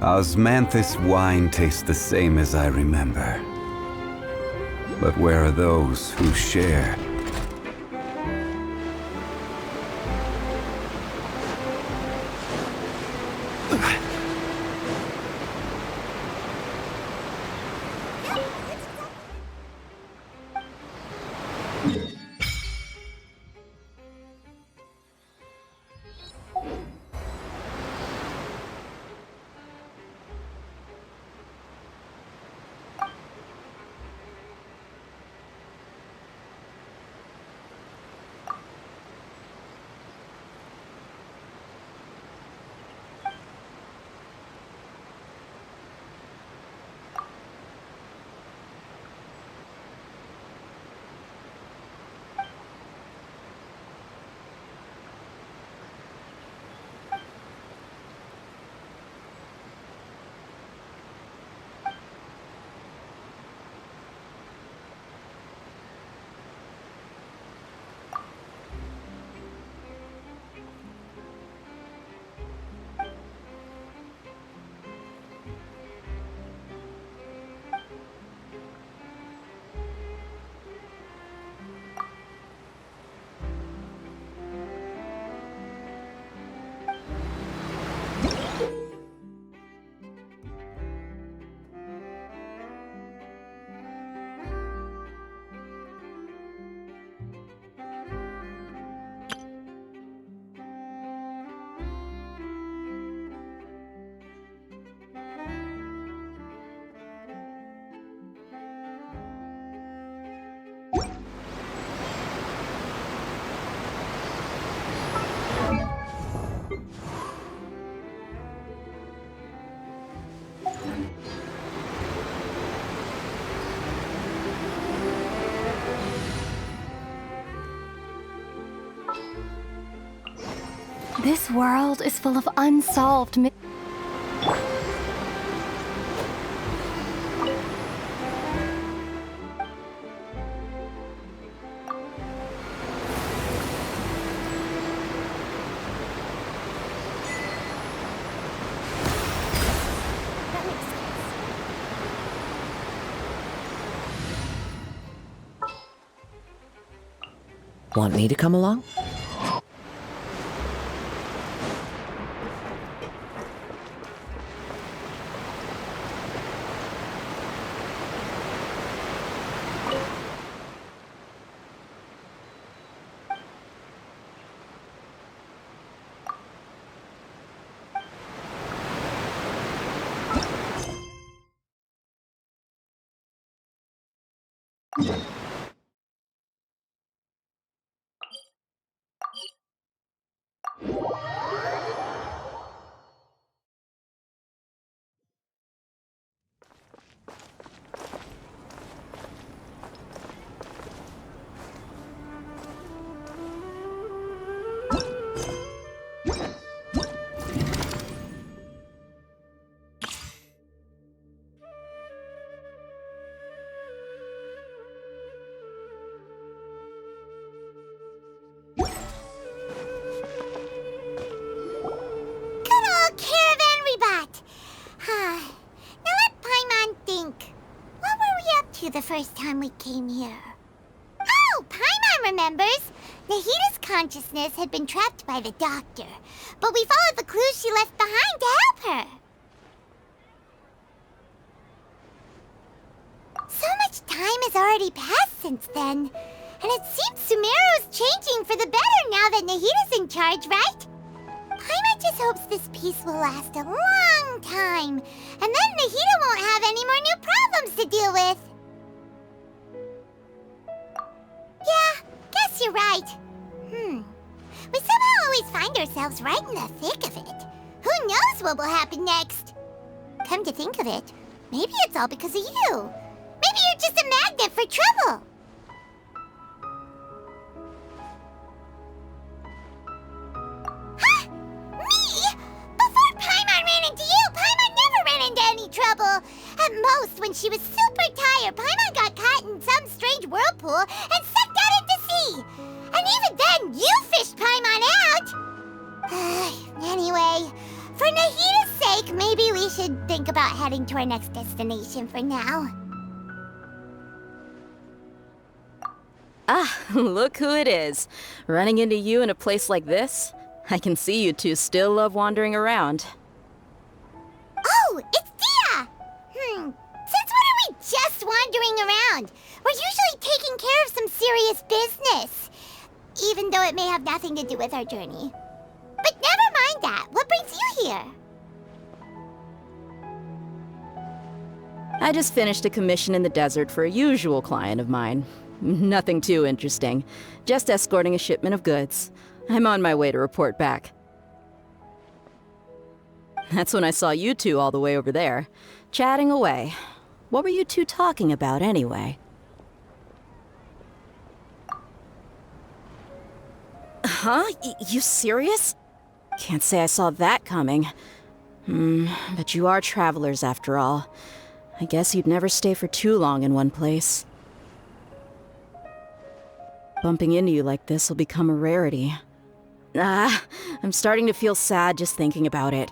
Osmanthus wine tastes the same as I remember. But where are those who share? This world is full of unsolved Want me to come along? The first time we came here. Oh, Paimon remembers! Nahita's consciousness had been trapped by the doctor, but we followed the clues she left behind to help her. So much time has already passed since then, and it seems Sumeru's changing for the better now that Nahita's in charge, right? Paimon just hopes this peace will last a long time, and then Nahita won't have any more new problems to deal with. Yeah, guess you're right. We somehow always find ourselves right in the thick of it. Who knows what will happen next? Come to think of it, maybe it's all because of you. Maybe you're just a magnet for trouble. Huh? Me? Before Paimon ran into you, Paimon never ran into any trouble. At most, when she was super tired, Paimon got caught in some strange whirlpool and sucked out into sea. And even then, you fished Paimon out! Anyway, for Nahita's sake, maybe we should think about heading to our next destination for now. Ah, look who it is. Running into you in a place like this? I can see you two still love wandering around. Oh, it's Dia! Since when are we just wandering around? We're usually taking care of some serious business. Even though it may have nothing to do with our journey. But never mind that. What brings you here? I just finished a commission in the desert for a usual client of mine. Nothing too interesting. Just escorting a shipment of goods. I'm on my way to report back. That's when I saw you two all the way over there, chatting away. What were you two talking about anyway? Huh? You serious? Can't say I saw that coming. But you are travelers after all. I guess you'd never stay for too long in one place. Bumping into you like this will become a rarity. I'm starting to feel sad just thinking about it.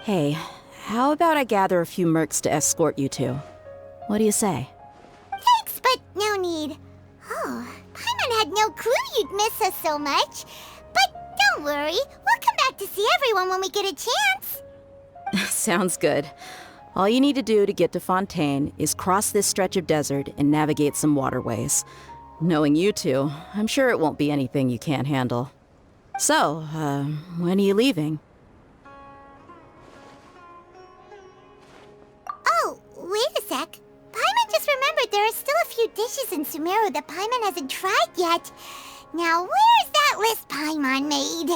Hey, how about I gather a few mercs to escort you two? What do you say? Thanks, but no need. Oh, Paimon had no clue you'd miss us so much. But don't worry, we'll come back to see everyone when we get a chance. Sounds good. All you need to do to get to Fontaine is cross this stretch of desert and navigate some waterways. Knowing you two, I'm sure it won't be anything you can't handle. So, when are you leaving? Oh, wait a sec. Paimon just remembered there are still a few dishes in Sumeru that Paimon hasn't tried yet. Now, where's that list Paimon made?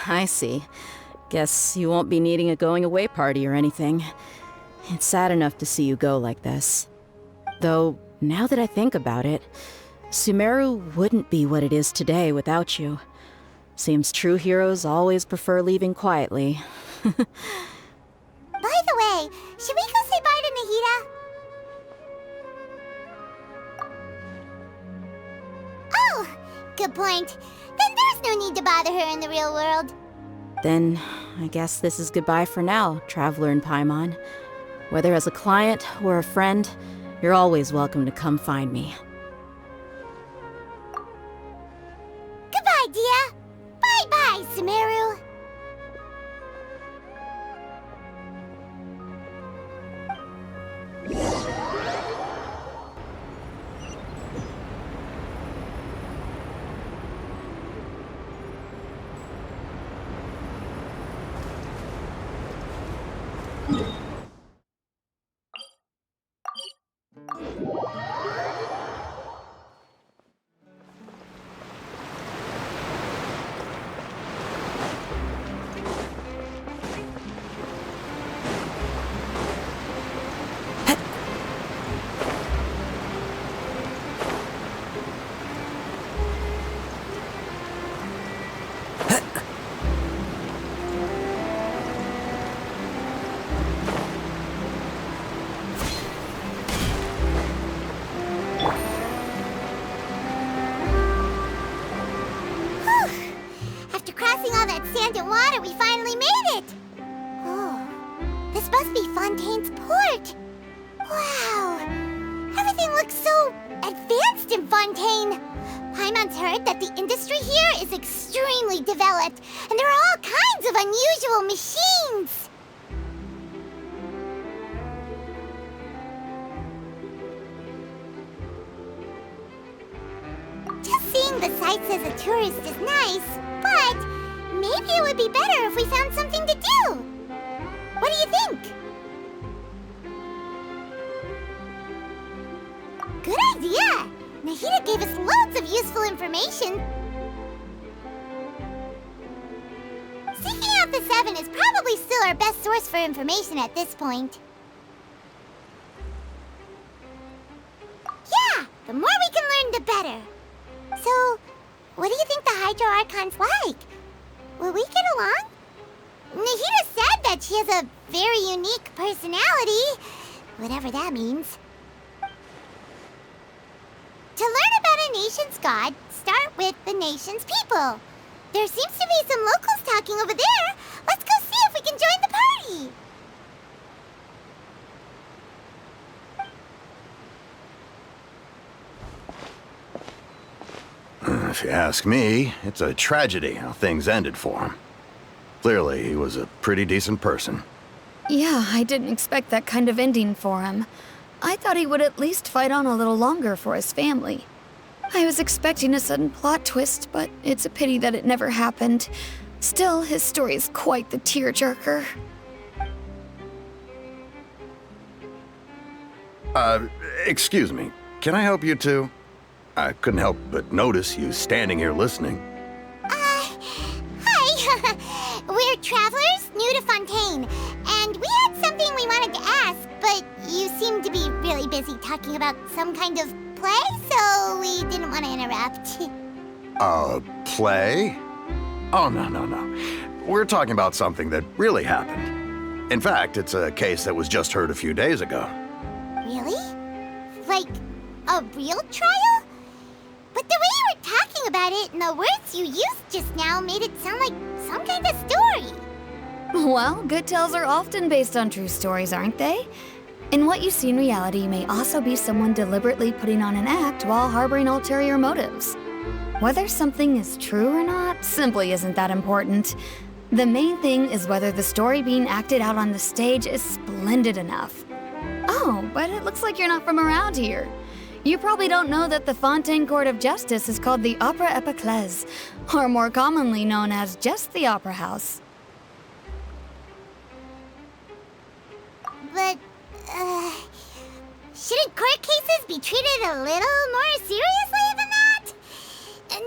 I see. Guess you won't be needing a going-away party or anything. It's sad enough to see you go like this. Though, now that I think about it, Sumeru wouldn't be what it is today without you. Seems true heroes always prefer leaving quietly. By the way, should we go say bye to Nahida? Oh, good point. Then there's no need to bother her in the real world. Then, I guess this is goodbye for now, Traveler in Paimon. Whether as a client or a friend, you're always welcome to come find me. Goodbye, Dia. Bye-bye, Sumeru. Sand and water, we finally made it! Oh, this must be Fontaine's port. Wow, everything looks so advanced in Fontaine. Paimon's heard that the industry here is extremely developed, and there are all kinds of unusual machines. Just seeing the sights as a tourist is nice, but maybe it would be better if we found something to do. What do you think? Good idea! Nahida gave us loads of useful information. Seeking out the Seven is probably still our best source for information at this point. Yeah, the more we can learn, the better. So, what do you think the Hydro Archon's like? Will we get along? Nahida said that she has a very unique personality, whatever that means. To learn about a nation's god, start with the nation's people. There seems to be some locals talking over there. Let's go see if we can join the party. If you ask me, it's a tragedy how things ended for him. Clearly, he was a pretty decent person. Yeah, I didn't expect that kind of ending for him. I thought he would at least fight on a little longer for his family. I was expecting a sudden plot twist, but it's a pity that it never happened. Still, his story is quite the tearjerker. Excuse me. Can I help you two? I couldn't help but notice you standing here listening. Hi. We're travelers new to Fontaine, and we had something we wanted to ask, but you seemed to be really busy talking about some kind of play, so we didn't want to interrupt. Play? Oh, no. We're talking about something that really happened. In fact, it's a case that was just heard a few days ago. Really? Like, a real trial? But the way you were talking about it and the words you used just now made it sound like some kind of story. Well, good tales are often based on true stories, aren't they? And what you see in reality may also be someone deliberately putting on an act while harboring ulterior motives. Whether something is true or not simply isn't that important. The main thing is whether the story being acted out on the stage is splendid enough. Oh, but it looks like you're not from around here. You probably don't know that the Fontaine Court of Justice is called the Opera Epiclese, or more commonly known as just the Opera House. But, shouldn't court cases be treated a little more seriously than that?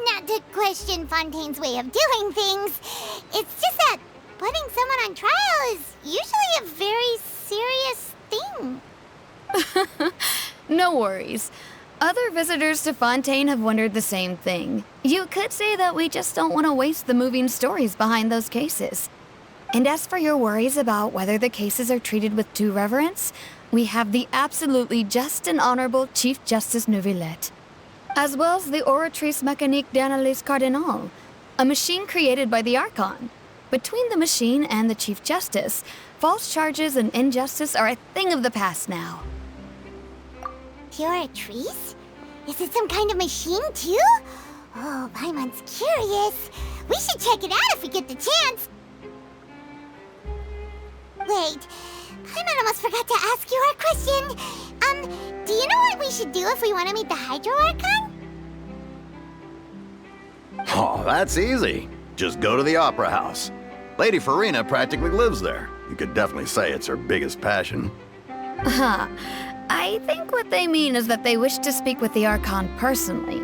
Not to question Fontaine's way of doing things. It's just that putting someone on trial is usually a very serious thing thing. No worries. Other visitors to Fontaine have wondered the same thing. You could say that we just don't want to waste the moving stories behind those cases. And as for your worries about whether the cases are treated with due reverence, we have the absolutely just and honorable Chief Justice Neuvillette, as well as the Oratrice Mécanique d'Analyse Cardinal, a machine created by the Archon. Between the machine and the Chief Justice, false charges and injustice are a thing of the past now. Oratrice? Is it some kind of machine, too? Oh, Paimon's curious. We should check it out if we get the chance. Wait, Paimon almost forgot to ask you our question. Do you know what we should do if we want to meet the Hydro Archon? Oh, that's easy. Just go to the Opera House. Lady Farina practically lives there. You could definitely say it's her biggest passion. Huh. I think what they mean is that they wish to speak with the Archon personally.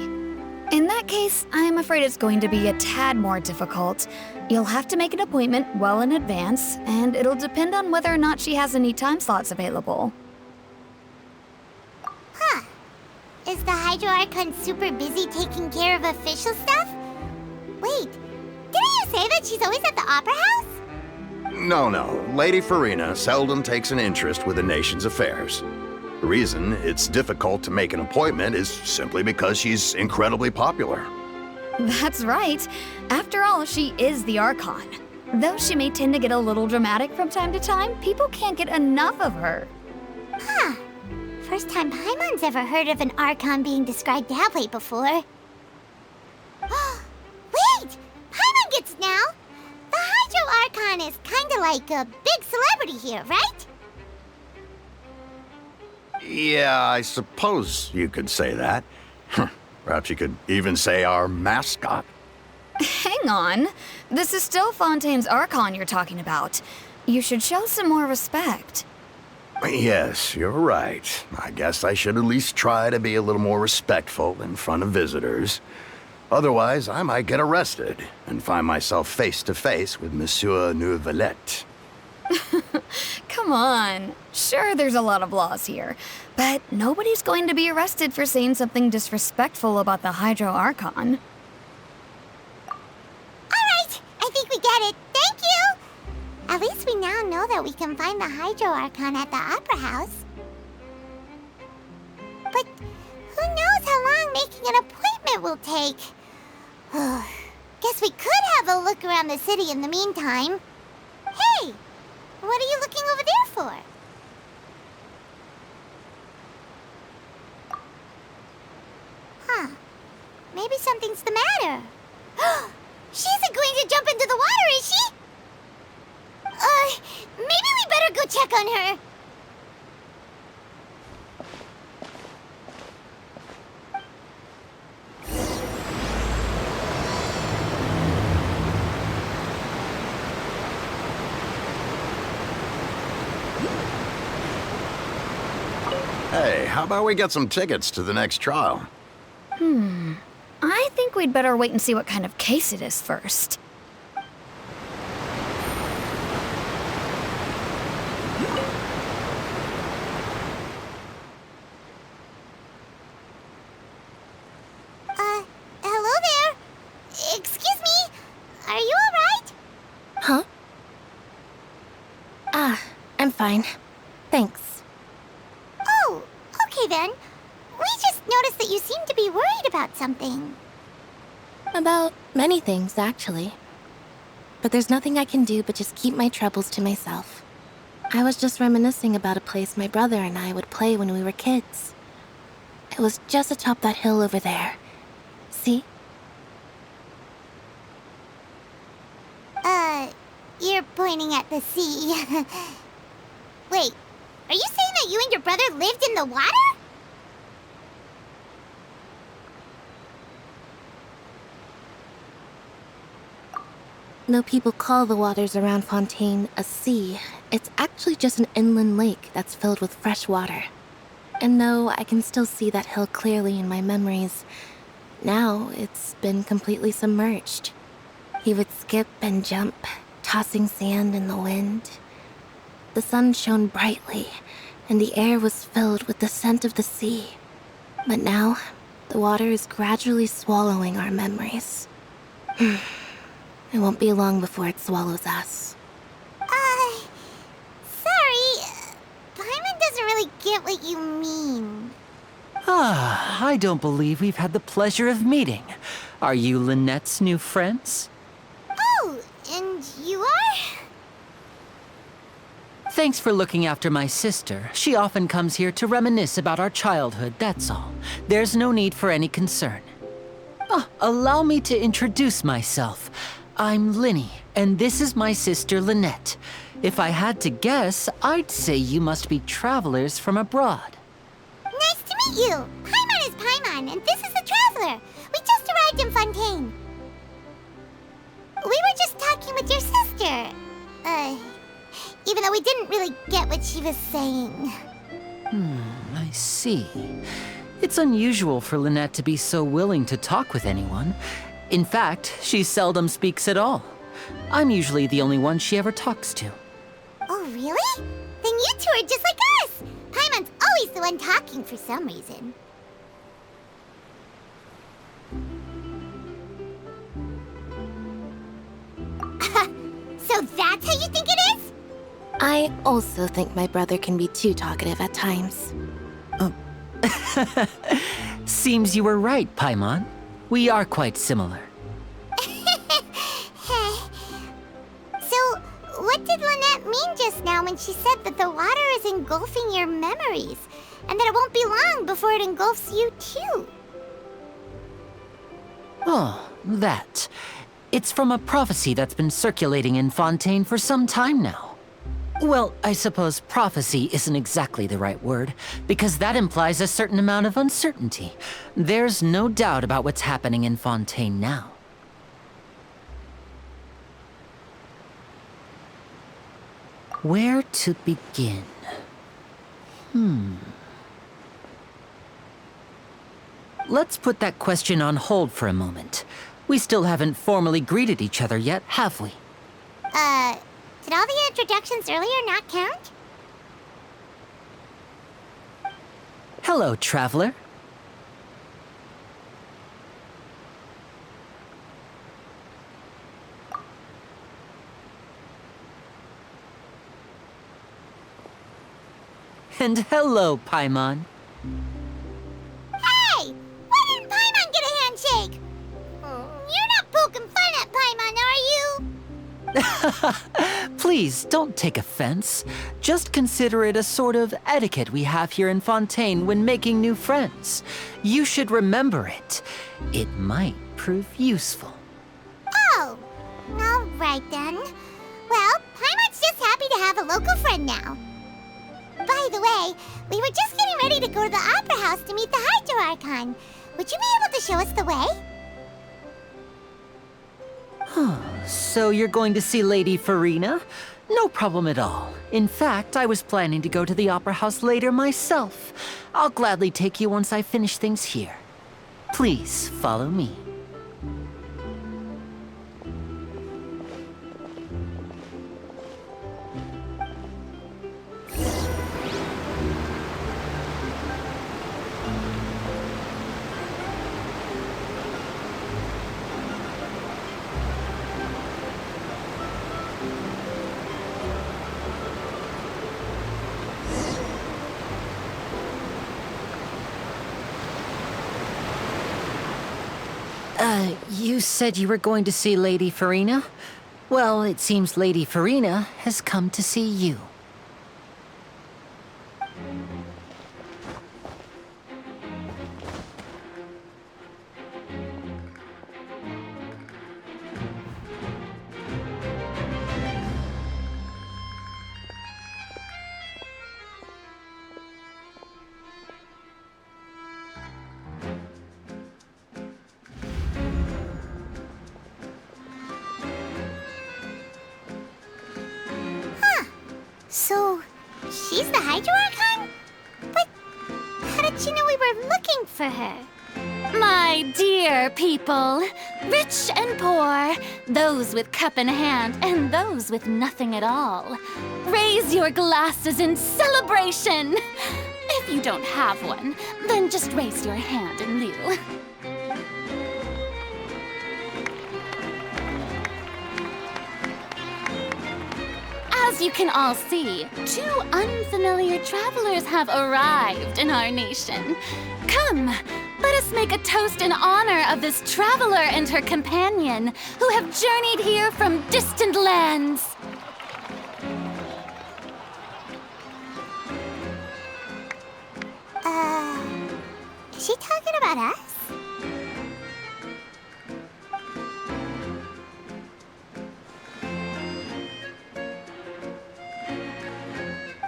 In that case, I'm afraid it's going to be a tad more difficult. You'll have to make an appointment well in advance, and it'll depend on whether or not she has any time slots available. Huh. Is the Hydro Archon super busy taking care of official stuff? Wait, didn't you say that she's always at the Opera House? No. Lady Farina seldom takes an interest with the nation's affairs. The reason it's difficult to make an appointment is simply because she's incredibly popular. That's right. After all, she is the Archon. Though she may tend to get a little dramatic from time to time, people can't get enough of her. Huh. First time Paimon's ever heard of an Archon being described that way before. Wait! Paimon gets it now! The Hydro Archon is kinda like a big celebrity here, right? Yeah, I suppose you could say that. Perhaps you could even say our mascot. Hang on. This is still Fontaine's Archon you're talking about. You should show some more respect. Yes, you're right. I guess I should at least try to be a little more respectful in front of visitors. Otherwise, I might get arrested and find myself face to face with Monsieur Neuvillette. Come on. Sure, there's a lot of laws here, but nobody's going to be arrested for saying something disrespectful about the Hydro Archon. Alright, I think we get it. Thank you! At least we now know that we can find the Hydro Archon at the Opera House. But who knows how long making an appointment will take? Guess we could have a look around the city in the meantime. Hey! What are you looking over there for? Huh. Maybe something's the matter. She isn't going to jump into the water, is she? Maybe we better go check on her. Hey, how about we get some tickets to the next trial? I think we'd better wait and see what kind of case it is first. Hello there. Excuse me. Are you alright? Huh? I'm fine. Thanks. Oh, okay then. We just noticed that you seem to be worried about something. About many things, actually. But there's nothing I can do but just keep my troubles to myself. I was just reminiscing about a place my brother and I would play when we were kids. It was just atop that hill over there. See? You're pointing at the sea. Wait, are you saying that you and your brother lived in the water? Though people call the waters around Fontaine a sea, it's actually just an inland lake that's filled with fresh water. And though I can still see that hill clearly in my memories, now it's been completely submerged. He would skip and jump, tossing sand in the wind. The sun shone brightly, and the air was filled with the scent of the sea. But now, the water is gradually swallowing our memories. It won't be long before it swallows us. Sorry. Paimon doesn't really get what you mean. I don't believe we've had the pleasure of meeting. Are you Lynette's new friends? Oh, and you are? Thanks for looking after my sister. She often comes here to reminisce about our childhood, that's all. There's no need for any concern. Allow me to introduce myself. I'm Linny, and this is my sister Lynette. If I had to guess, I'd say you must be travelers from abroad. Nice to meet you. Paimon is Paimon, and this is the Traveler. We just arrived in Fontaine. We were just talking with your sister. Even though we didn't really get what she was saying. I see. It's unusual for Lynette to be so willing to talk with anyone. In fact, she seldom speaks at all. I'm usually the only one she ever talks to. Oh, really? Then you two are just like us. Paimon's always the one talking for some reason. So that's how you think it is? I also think my brother can be too talkative at times. Seems you were right, Paimon. We are quite similar. So, what did Lynette mean just now when she said that the water is engulfing your memories, and that it won't be long before it engulfs you too? Oh, that. It's from a prophecy that's been circulating in Fontaine for some time now. Well, I suppose prophecy isn't exactly the right word, because that implies a certain amount of uncertainty. There's no doubt about what's happening in Fontaine now. Where to begin? Let's put that question on hold for a moment. We still haven't formally greeted each other yet, have we? Did all the introductions earlier not count? Hello, traveler. And hello, Paimon. Hey! Why didn't Paimon get a handshake? You're not poking fun at Paimon, are you? Please, don't take offense. Just consider it a sort of etiquette we have here in Fontaine when making new friends. You should remember it. It might prove useful. Oh, all right then. Well, Paimon's just happy to have a local friend now. By the way, we were just getting ready to go to the Opera House to meet the Hydro Archon. Would you be able to show us the way? So you're going to see Lady Farina? No problem at all. In fact, I was planning to go to the Opera House later myself. I'll gladly take you once I finish things here. Please, follow me. You said you were going to see Lady Farina? Well, it seems Lady Farina has come to see you. So, she's the Hydro Archon? But how did she know we were looking for her? My dear people, Rich and poor, those with cup in hand, and those with nothing at all. Raise your glasses in celebration! If you don't have one, then just raise your hand in lieu. As you can all see, 2 unfamiliar travelers have arrived in our nation. Come, let us make a toast in honor of this traveler and her companion who have journeyed here from distant lands. Is she talking about us?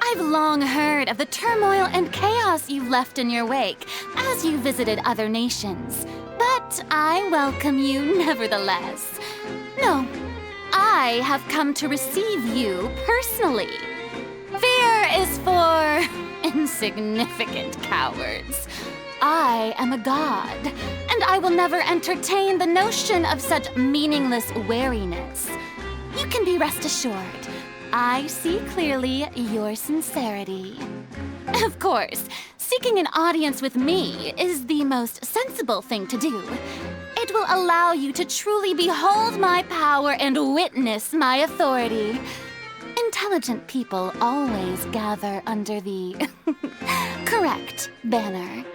I've long heard of the turmoil and chaos you've left in your wake as you visited other nations. But I welcome you nevertheless. No, I have come to receive you personally. Fear is for insignificant cowards. I am a god, and I will never entertain the notion of such meaningless wariness. You can be rest assured. I see clearly your sincerity. Of course, seeking an audience with me is the most sensible thing to do. It will allow you to truly behold my power and witness my authority. Intelligent people always gather under the correct banner.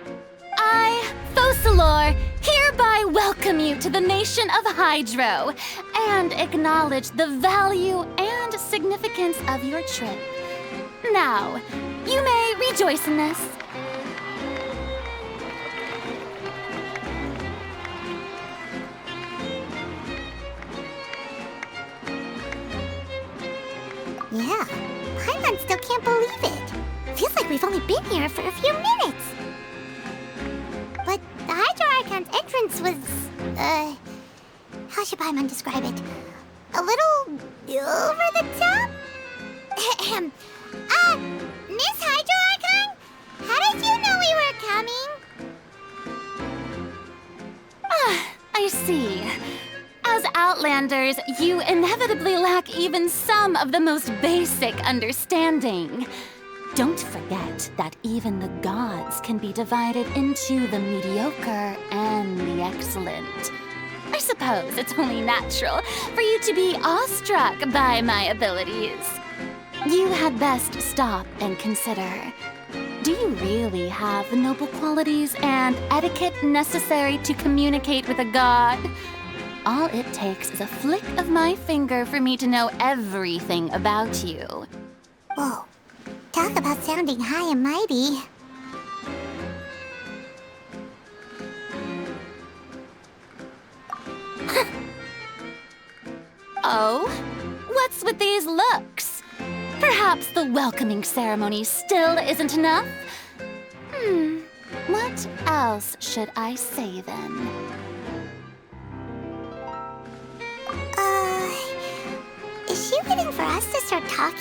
I, Focalor, hereby welcome you to the nation of Hydro and acknowledge the value and significance of your trip. Now, you may rejoice in this. Yeah, Paimon still can't believe it. Feels like we've only been here for a few minutes. But the Hydro Archon's entrance was, how should Paimon describe it? A little over the top? Miss Hydro Archon? How did you know we were coming? I see. As Outlanders, you inevitably lack even some of the most basic understanding. Don't forget that even the gods can be divided into the mediocre and the excellent. I suppose it's only natural for you to be awestruck by my abilities. You had best stop and consider. Do you really have the noble qualities and etiquette necessary to communicate with a god? All it takes is a flick of my finger for me to know everything about you. Whoa, talk about sounding high and mighty. Oh? What's with these looks? Perhaps the welcoming ceremony still isn't enough? What else should I say then? Is she waiting for us to start talking?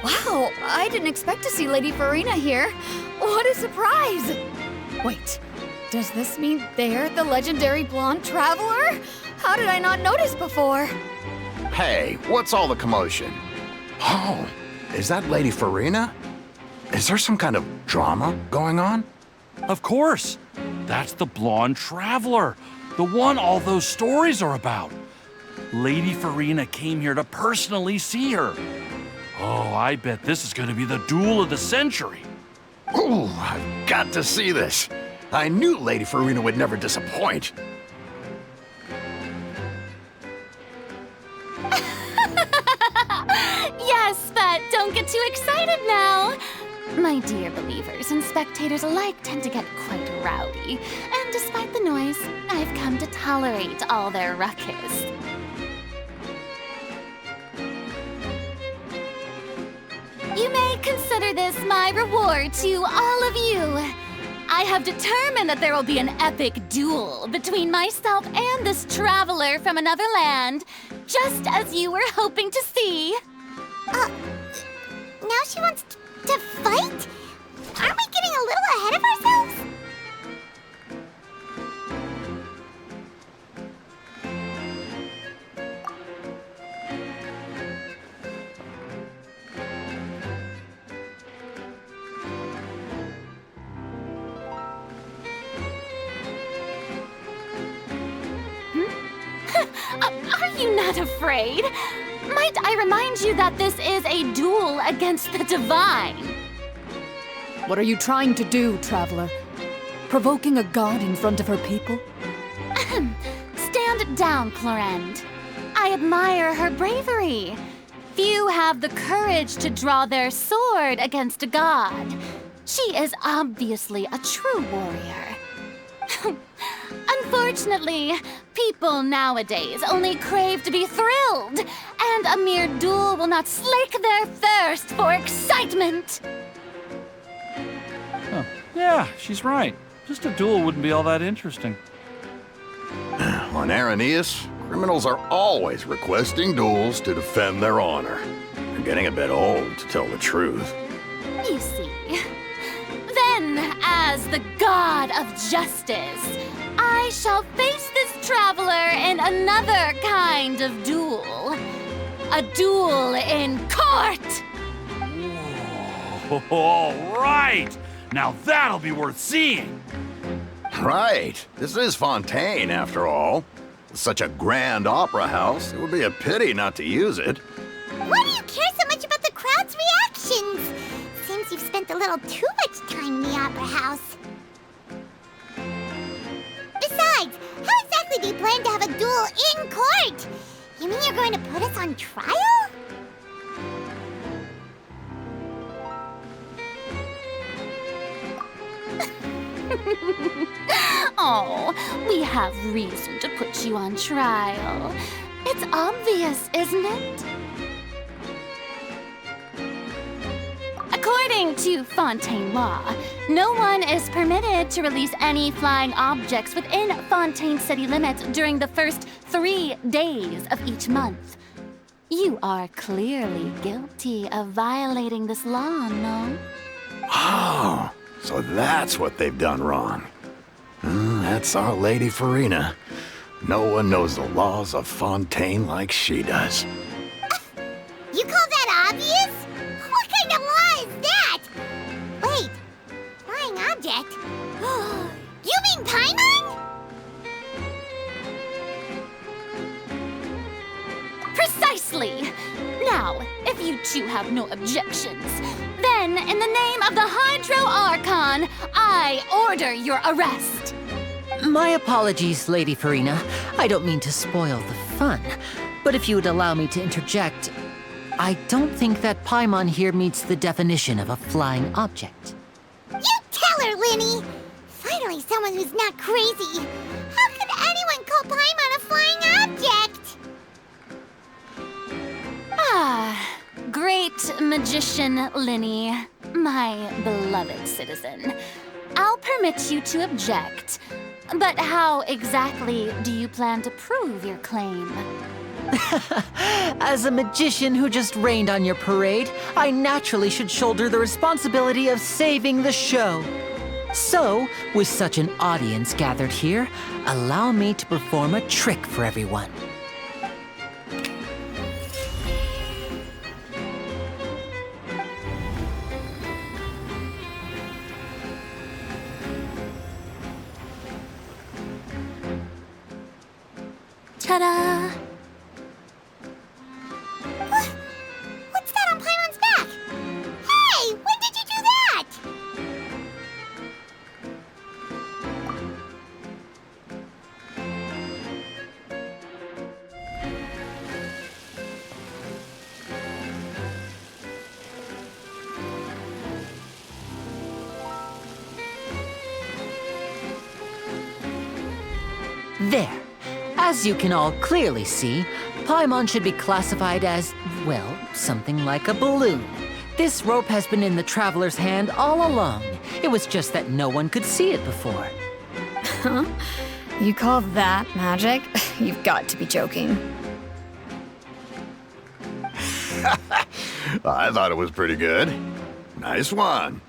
Wow, I didn't expect to see Lady Farina here. What a surprise! Wait, does this mean they're the legendary blonde traveler? How did I not notice before? Hey, what's all the commotion? Oh, is that Lady Farina? Is there some kind of drama going on? Of course. That's the blonde traveler, the one all those stories are about. Lady Farina came here to personally see her. Oh, I bet this is going to be the duel of the century. Ooh, I've got to see this. I knew Lady Farina would never disappoint. Yes, but don't get too excited now. My dear believers and spectators alike tend to get quite rowdy, and despite the noise, I've come to tolerate all their ruckus. You may consider this my reward to all of you. I have determined that there will be an epic duel between myself and this traveler from another land, just as you were hoping to see. Now she wants to fight? Aren't we getting a little ahead of ourselves? Are you not afraid? Might I remind you that this is a duel against the divine? What are you trying to do, traveler? Provoking a god in front of her people? Stand down, Clorend. I admire her bravery. Few have the courage to draw their sword against a god. She is obviously a true warrior. Unfortunately, people nowadays only crave to be thrilled, and a mere duel will not slake their thirst for excitement. Huh. Yeah, she's right. Just a duel wouldn't be all that interesting. On Araneus, criminals are always requesting duels to defend their honor. They're getting a bit old, to tell the truth. You see. Then, as the god of justice, I shall face this traveler in another kind of duel. A duel in court! Whoa, all right! Now that'll be worth seeing! Right. This is Fontaine, after all. It's such a grand opera house, it would be a pity not to use it. Why do you care so much about the crowd's reactions? Seems you've spent a little too much time in the opera house. Besides, how exactly do you plan to have a duel in court? You mean you're going to put us on trial? Oh, we have reason to put you on trial. It's obvious, isn't it? According to Fontaine law, no one is permitted to release any flying objects within Fontaine city limits during the first 3 days of each month. You are clearly guilty of violating this law, no? Oh, so that's what they've done wrong. That's our Lady Farina. No one knows the laws of Fontaine like she does. You call that obvious? What kind of law is that? Wait, flying object? You mean Paimon? Precisely! Now, if you two have no objections, then in the name of the Hydro Archon, I order your arrest. My apologies, Lady Farina. I don't mean to spoil the fun, but if you would allow me to interject, I don't think that Paimon here meets the definition of a flying object. You tell her, Linny! Finally someone who's not crazy. How could anyone call Paimon a flying object? Ah, great magician Linny, my beloved citizen. I'll permit you to object, but how exactly do you plan to prove your claim? As a magician who just rained on your parade, I naturally should shoulder the responsibility of saving the show. So, with such an audience gathered here, allow me to perform a trick for everyone. Ta-da! What's that on Paimon's back? Hey, when did you do that? There. As you can all clearly see, Paimon should be classified as, well, something like a balloon. This rope has been in the traveler's hand all along. It was just that no one could see it before. Huh? You call that magic? You've got to be joking. I thought it was pretty good. Nice one.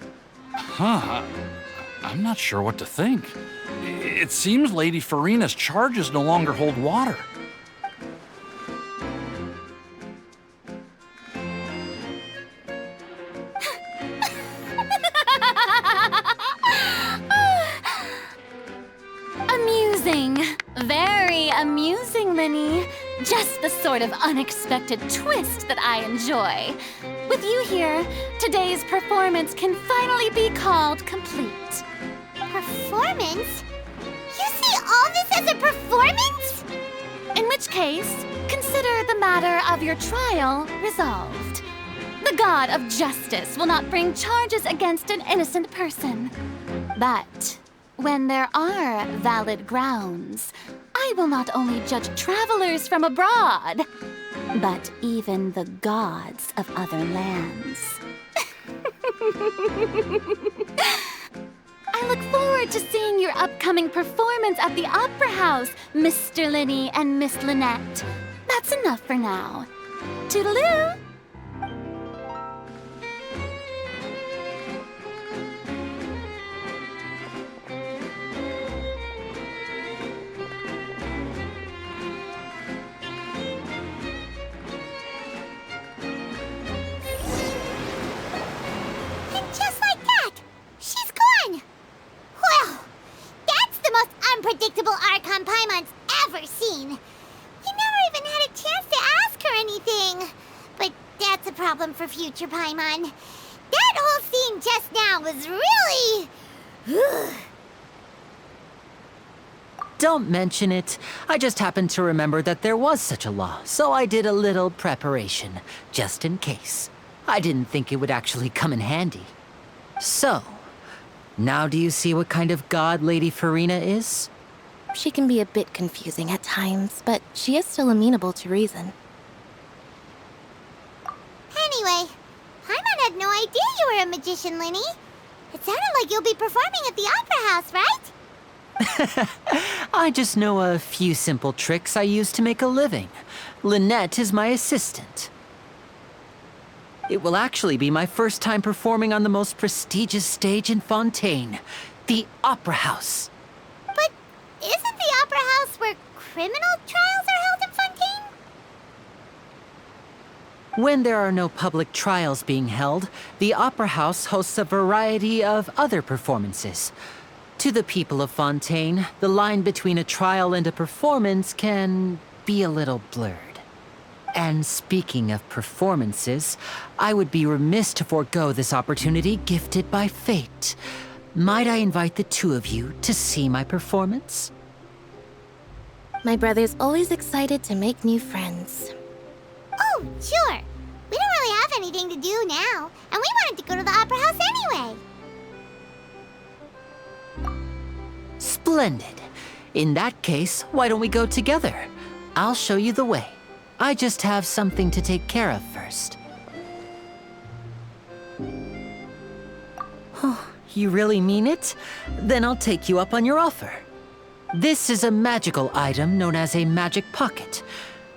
Huh. I'm not sure what to think. It seems Lady Farina's charges no longer hold water. Amusing. Very amusing, Linny. Just the sort of unexpected twist that I enjoy. With you here, today's performance can finally be called complete. Performance? You see all this as a performance? In which case, consider the matter of your trial resolved. The god of justice will not bring charges against an innocent person. But when there are valid grounds, I will not only judge travelers from abroad, but even the gods of other lands. I look forward to seeing your upcoming performance at the Opera House, Mr. Linny and Miss Lynette. That's enough for now. Toodaloo! Unpredictable Archon Paimon's ever seen. You never even had a chance to ask her anything. But that's a problem for future Paimon. That whole scene just now was really... Don't mention it. I just happened to remember that there was such a law, so I did a little preparation, just in case. I didn't think it would actually come in handy. So, now do you see what kind of god Lady Farina is? She can be a bit confusing at times, but she is still amenable to reason. Anyway, Paimon had no idea you were a magician, Linny. It sounded like you'll be performing at the Opera House, right? I just know a few simple tricks I use to make a living. Lynette is my assistant. It will actually be my first time performing on the most prestigious stage in Fontaine, the Opera House. But isn't the Opera House where criminal trials are held in Fontaine? When there are no public trials being held, the Opera House hosts a variety of other performances. To the people of Fontaine, the line between a trial and a performance can be a little blurred. And speaking of performances, I would be remiss to forego this opportunity gifted by fate. Might I invite the two of you to see my performance? My brother's always excited to make new friends. Oh, sure. We don't really have anything to do now, and we wanted to go to the Opera House anyway. Splendid. In that case, why don't we go together? I'll show you the way. I just have something to take care of first. Oh, you really mean it? Then I'll take you up on your offer. This is a magical item known as a magic pocket.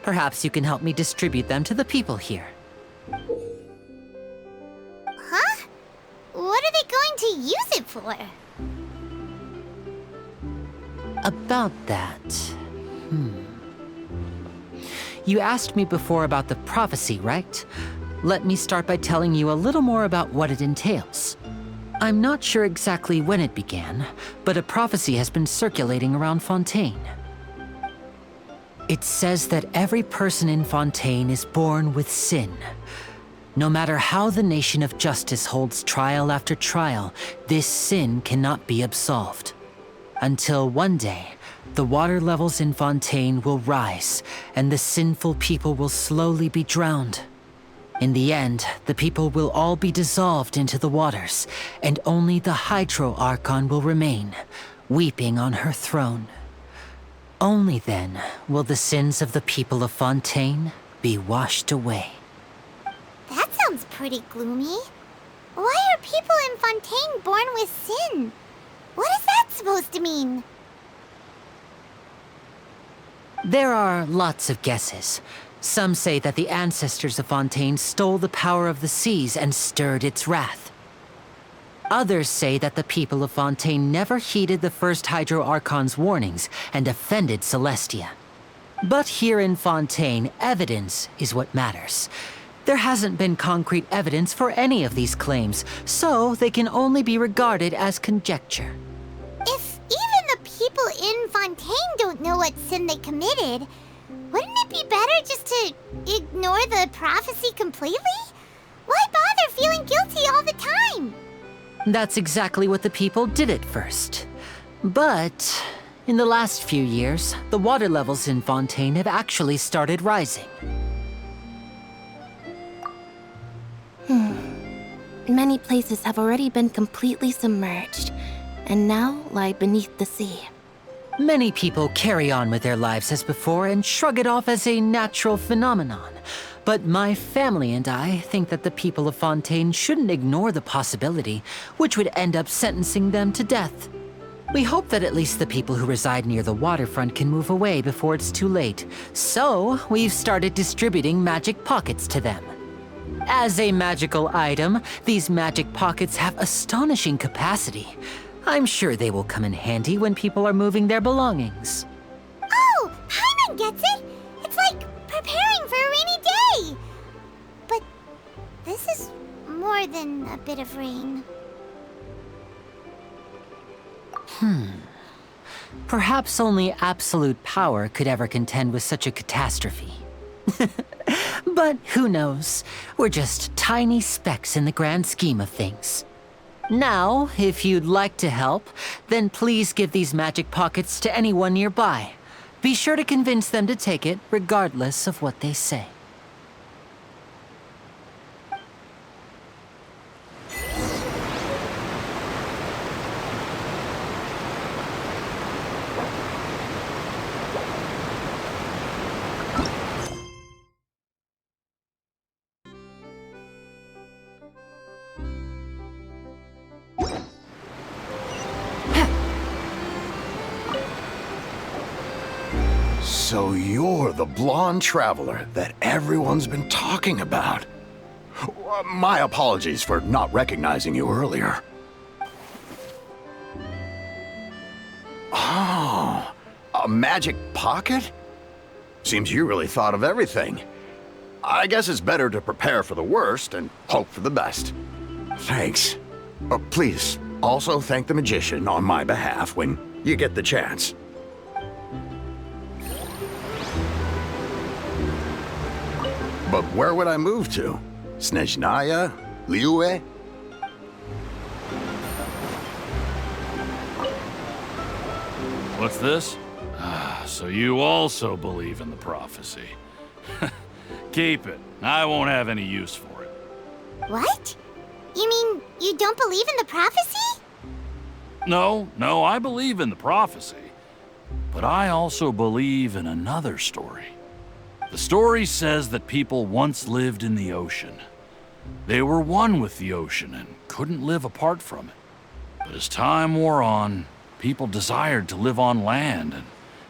Perhaps you can help me distribute them to the people here. Huh? What are they going to use it for? About that... You asked me before about the prophecy, right? Let me start by telling you a little more about what it entails. I'm not sure exactly when it began, but a prophecy has been circulating around Fontaine. It says that every person in Fontaine is born with sin. No matter how the nation of justice holds trial after trial, this sin cannot be absolved. Until one day, the water levels in Fontaine will rise, and the sinful people will slowly be drowned. In the end, the people will all be dissolved into the waters, and only the Hydro Archon will remain, weeping on her throne. Only then will the sins of the people of Fontaine be washed away. That sounds pretty gloomy. Why are people in Fontaine born with sin? What is that supposed to mean? There are lots of guesses. Some say that the ancestors of Fontaine stole the power of the seas and stirred its wrath. Others say that the people of Fontaine never heeded the first Hydro Archon's warnings and offended Celestia. But here in Fontaine, evidence is what matters. There hasn't been concrete evidence for any of these claims, so they can only be regarded as conjecture. If even the people in Fontaine don't know what sin they committed, Wouldn't it be better just to ignore the prophecy completely? Why bother feeling guilty all the time? That's exactly what the people did at first. But in the last few years, the water levels in Fontaine have actually started rising. Many places have already been completely submerged, and now lie beneath the sea. Many people carry on with their lives as before and shrug it off as a natural phenomenon. But my family and I think that the people of Fontaine shouldn't ignore the possibility, which would end up sentencing them to death. We hope that at least the people who reside near the waterfront can move away before it's too late. So, we've started distributing magic pockets to them. As a magical item, these magic pockets have astonishing capacity. I'm sure they will come in handy when people are moving their belongings. Oh, Paimon gets it! It's like preparing for a rainy day! But this is more than a bit of rain. Perhaps only absolute power could ever contend with such a catastrophe. But who knows? We're just tiny specks in the grand scheme of things. Now, if you'd like to help, then please give these magic pockets to anyone nearby. Be sure to convince them to take it, regardless of what they say. So you're the blonde traveler that everyone's been talking about. My apologies for not recognizing you earlier. Oh, a magic pocket? Seems you really thought of everything. I guess it's better to prepare for the worst and hope for the best. Thanks. Please, also thank the magician on my behalf when you get the chance. But where would I move to? Snezhnaya? Liyue? What's this? So you also believe in the prophecy. Keep it. I won't have any use for it. What? You mean you don't believe in the prophecy? No, I believe in the prophecy. But I also believe in another story. The story says that people once lived in the ocean. They were one with the ocean and couldn't live apart from it. But as time wore on, people desired to live on land and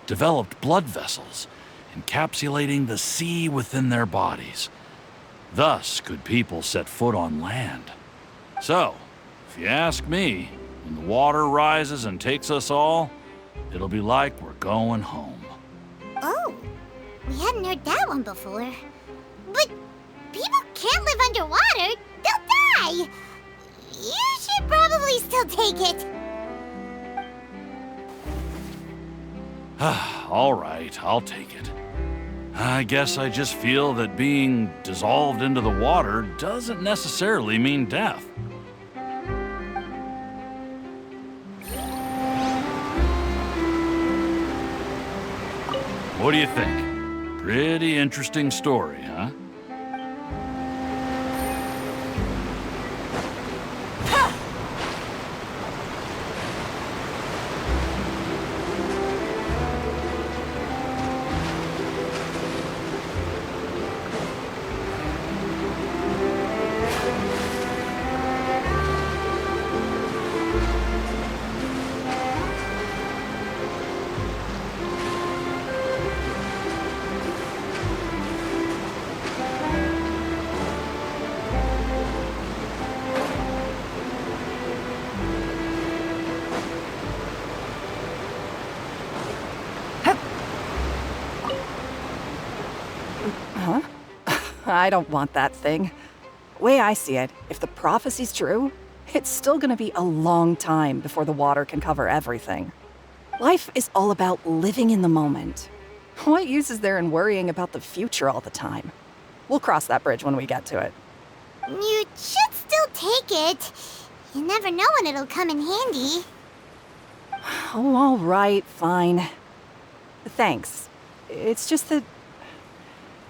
developed blood vessels, encapsulating the sea within their bodies. Thus could people set foot on land. So, if you ask me, when the water rises and takes us all, it'll be like we're going home. Oh. We hadn't heard that one before. But people can't live underwater. They'll die. You should probably still take it. All right, I'll take it. I guess I just feel that being dissolved into the water doesn't necessarily mean death. What do you think? Pretty interesting story, huh? I don't want that thing. Way I see it, if the prophecy's true, it's still gonna be a long time before the water can cover everything. Life is all about living in the moment. What use is there in worrying about the future all the time? We'll cross that bridge when we get to it. You should still take it. You never know when it'll come in handy. Oh, all right, fine. Thanks. It's just that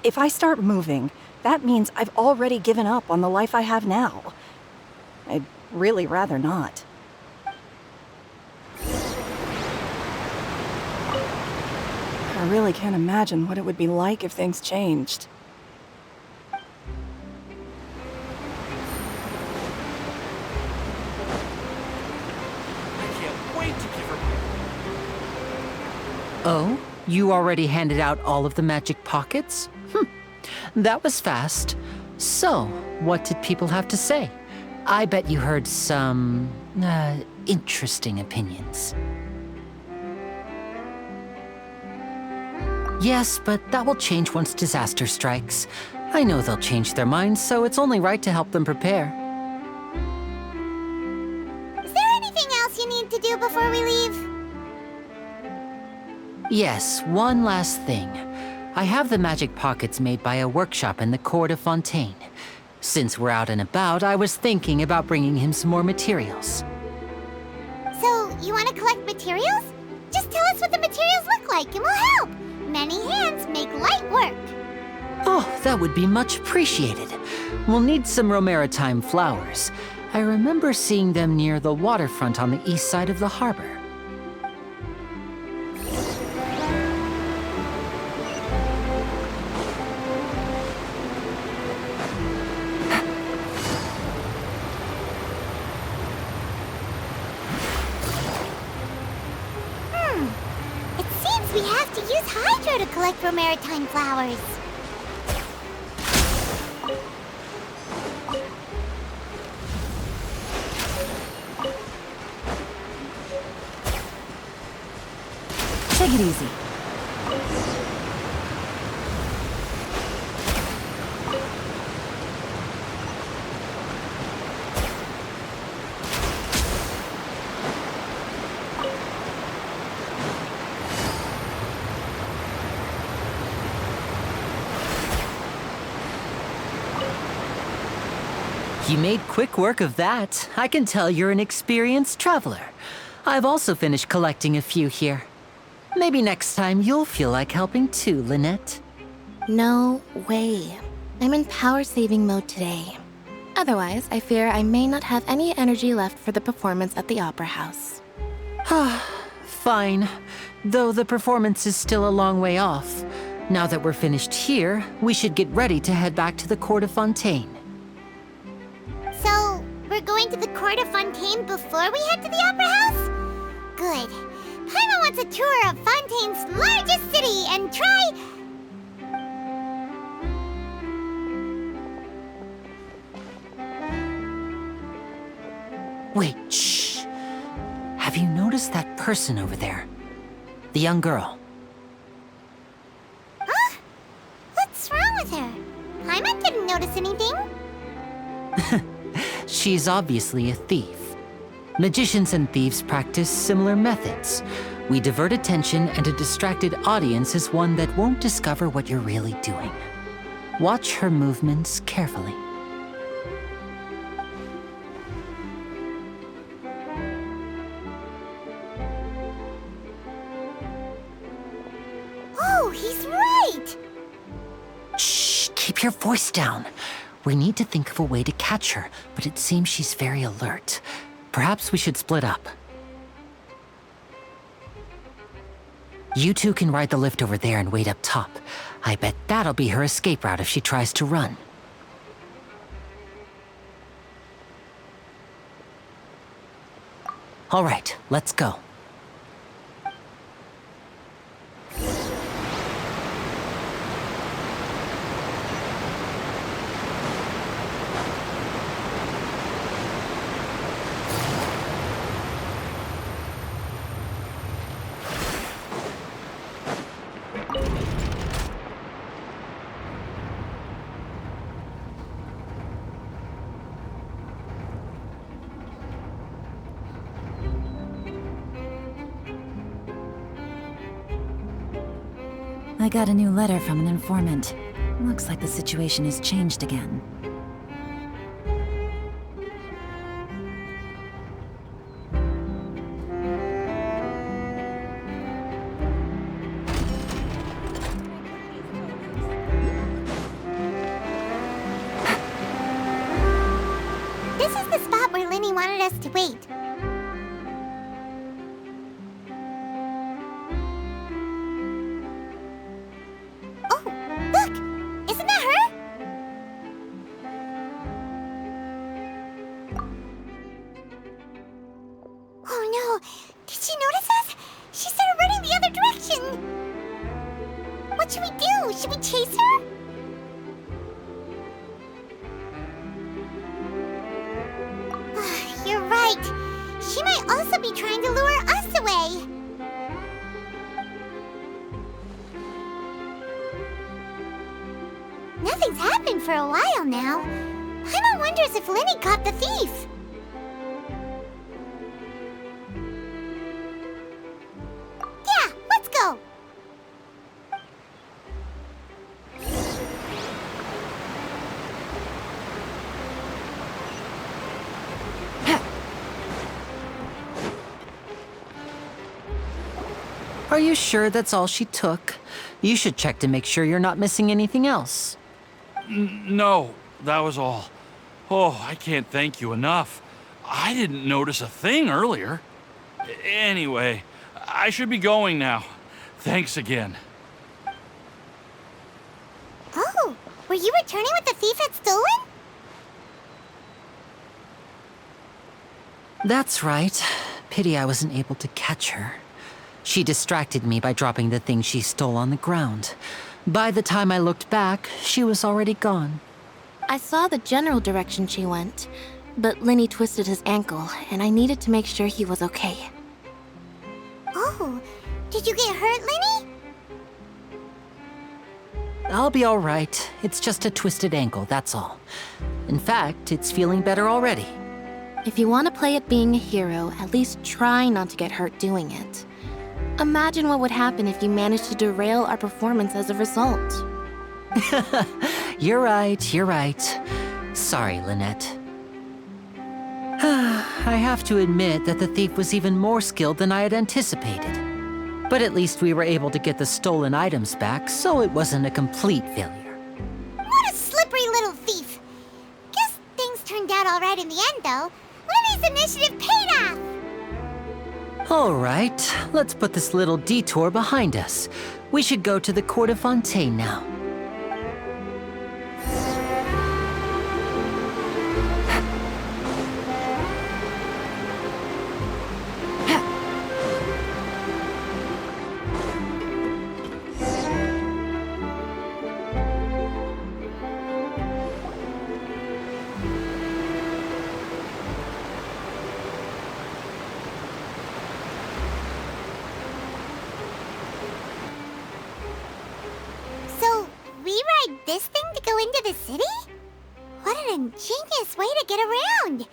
if I start moving, that means I've already given up on the life I have now. I'd really rather not. I really can't imagine what it would be like if things changed. Oh? You already handed out all of the magic pockets? That was fast. So, what did people have to say? I bet you heard some, interesting opinions. Yes, but that will change once disaster strikes. I know they'll change their minds, so it's only right to help them prepare. Is there anything else you need to do before we leave? Yes, one last thing. I have the magic pockets made by a workshop in the court of Fontaine. Since we're out and about, I was thinking about bringing him some more materials. So, you want to collect materials? Just tell us what the materials look like and we'll help. Many hands make light work. Oh, that would be much appreciated. We'll need some Romaritime flowers. I remember seeing them near the waterfront on the east side of the harbor. It seems we have to use Hydro to collect Romaritime flowers. Take it easy. You made quick work of that. I can tell you're an experienced traveler. I've also finished collecting a few here. Maybe next time you'll feel like helping too, Lynette. No way. I'm in power-saving mode today. Otherwise, I fear I may not have any energy left for the performance at the Opera House. Fine. Though the performance is still a long way off. Now that we're finished here, we should get ready to head back to the court of Fontaine. So, we're going to the court of Fontaine before we head to the Opera House? Good. Paimon wants a tour of Fontaine's largest city and try... Wait, shh. Have you noticed that person over there? The young girl. Huh? What's wrong with her? Paimon didn't notice anything. She's obviously a thief. Magicians and thieves practice similar methods. We divert attention, and a distracted audience is one that won't discover what you're really doing. Watch her movements carefully. Oh, he's right! Shh, keep your voice down. We need to think of a way to catch her, but it seems she's very alert. Perhaps we should split up. You two can ride the lift over there and wait up top. I bet that'll be her escape route if she tries to run. All right, let's go. I got a new letter from an informant. Looks like the situation has changed again. This is the spot where Linny wanted us to wait. Oh, look! Isn't that her? Oh no! Did she notice us? She started running the other direction! What should we do? Should we chase her? You're right. She might also be trying to lure us away. Nothing's happened for a while now. Paimon wonders if Linny caught the thief. Yeah, let's go. Are you sure that's all she took? You should check to make sure you're not missing anything else. No, that was all. Oh, I can't thank you enough. I didn't notice a thing earlier. Anyway, I should be going now. Thanks again. Oh, were you returning what the thief had stolen? That's right. Pity I wasn't able to catch her. She distracted me by dropping the thing she stole on the ground. By the time I looked back, she was already gone. I saw the general direction she went, but Linny twisted his ankle, and I needed to make sure he was okay. Oh, did you get hurt, Linny? I'll be all right. It's just a twisted ankle, that's all. In fact, it's feeling better already. If you want to play at being a hero, at least try not to get hurt doing it. Imagine what would happen if you managed to derail our performance as a result. You're right, you're right. Sorry, Lynette. I have to admit that the thief was even more skilled than I had anticipated. But at least we were able to get the stolen items back, so it wasn't a complete failure. What a slippery little thief! Guess things turned out all right in the end, though. Linny's initiative paid off! All right, let's put this little detour behind us. We should go to the court of Fontaine now. So, we ride this thing to go into the city? What an ingenious way to get around!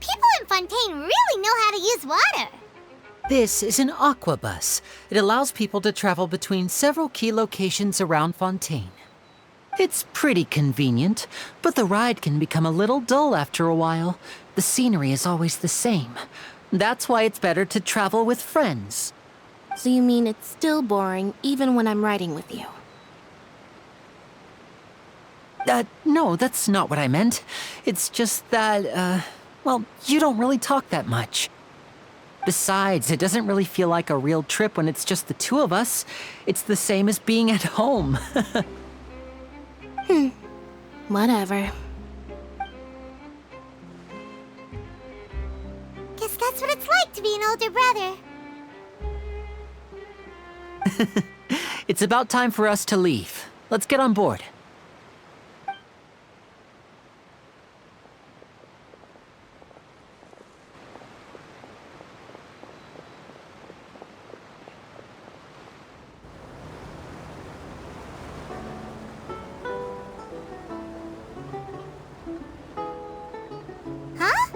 People in Fontaine really know how to use water! This is an aquabus. It allows people to travel between several key locations around Fontaine. It's pretty convenient, but the ride can become a little dull after a while. The scenery is always the same. That's why it's better to travel with friends. So you mean it's still boring even when I'm riding with you? No, that's not what I meant. It's just that, well, you don't really talk that much. Besides, it doesn't really feel like a real trip when it's just the two of us. It's the same as being at home. Whatever. Guess that's what it's like to be an older brother. It's about time for us to leave. Let's get on board. Huh?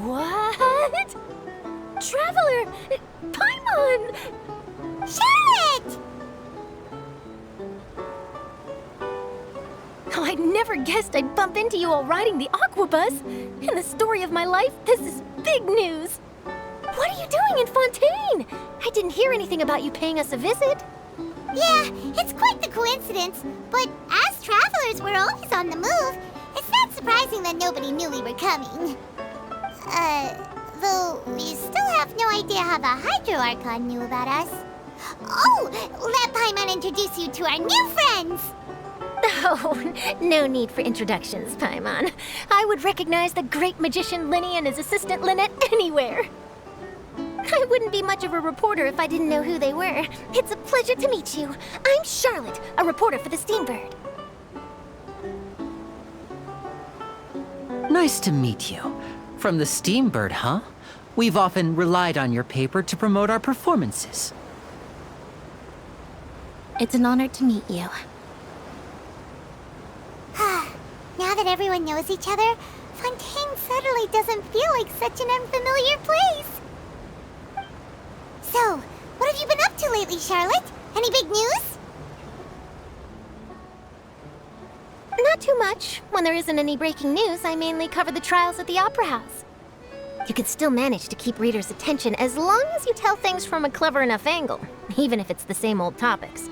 What? Traveler! Paimon! Shut Oh, I never guessed I'd bump into you all riding the Aquabus. In the story of my life, this is big news. What are you doing in Fontaine? I didn't hear anything about you paying us a visit. Yeah, it's quite the coincidence, but as travelers, we're always on the move. It's not surprising that nobody knew we were coming. Though we still have no idea how the Hydro Archon knew about us. Oh, let Paimon introduce you to our new friends! Oh, no need for introductions, Paimon. I would recognize the great magician Linny and his assistant Lynette anywhere. I wouldn't be much of a reporter if I didn't know who they were. It's a pleasure to meet you. I'm Charlotte, a reporter for the Steambird. Nice to meet you. From the Steambird, huh? We've often relied on your paper to promote our performances. It's an honor to meet you. Now that everyone knows each other, Fontaine suddenly doesn't feel like such an unfamiliar place. So, what have you been up to lately, Charlotte? Any big news? Not too much. When there isn't any breaking news, I mainly cover the trials at the Opera House. You can still manage to keep readers' attention as long as you tell things from a clever enough angle, even if it's the same old topics.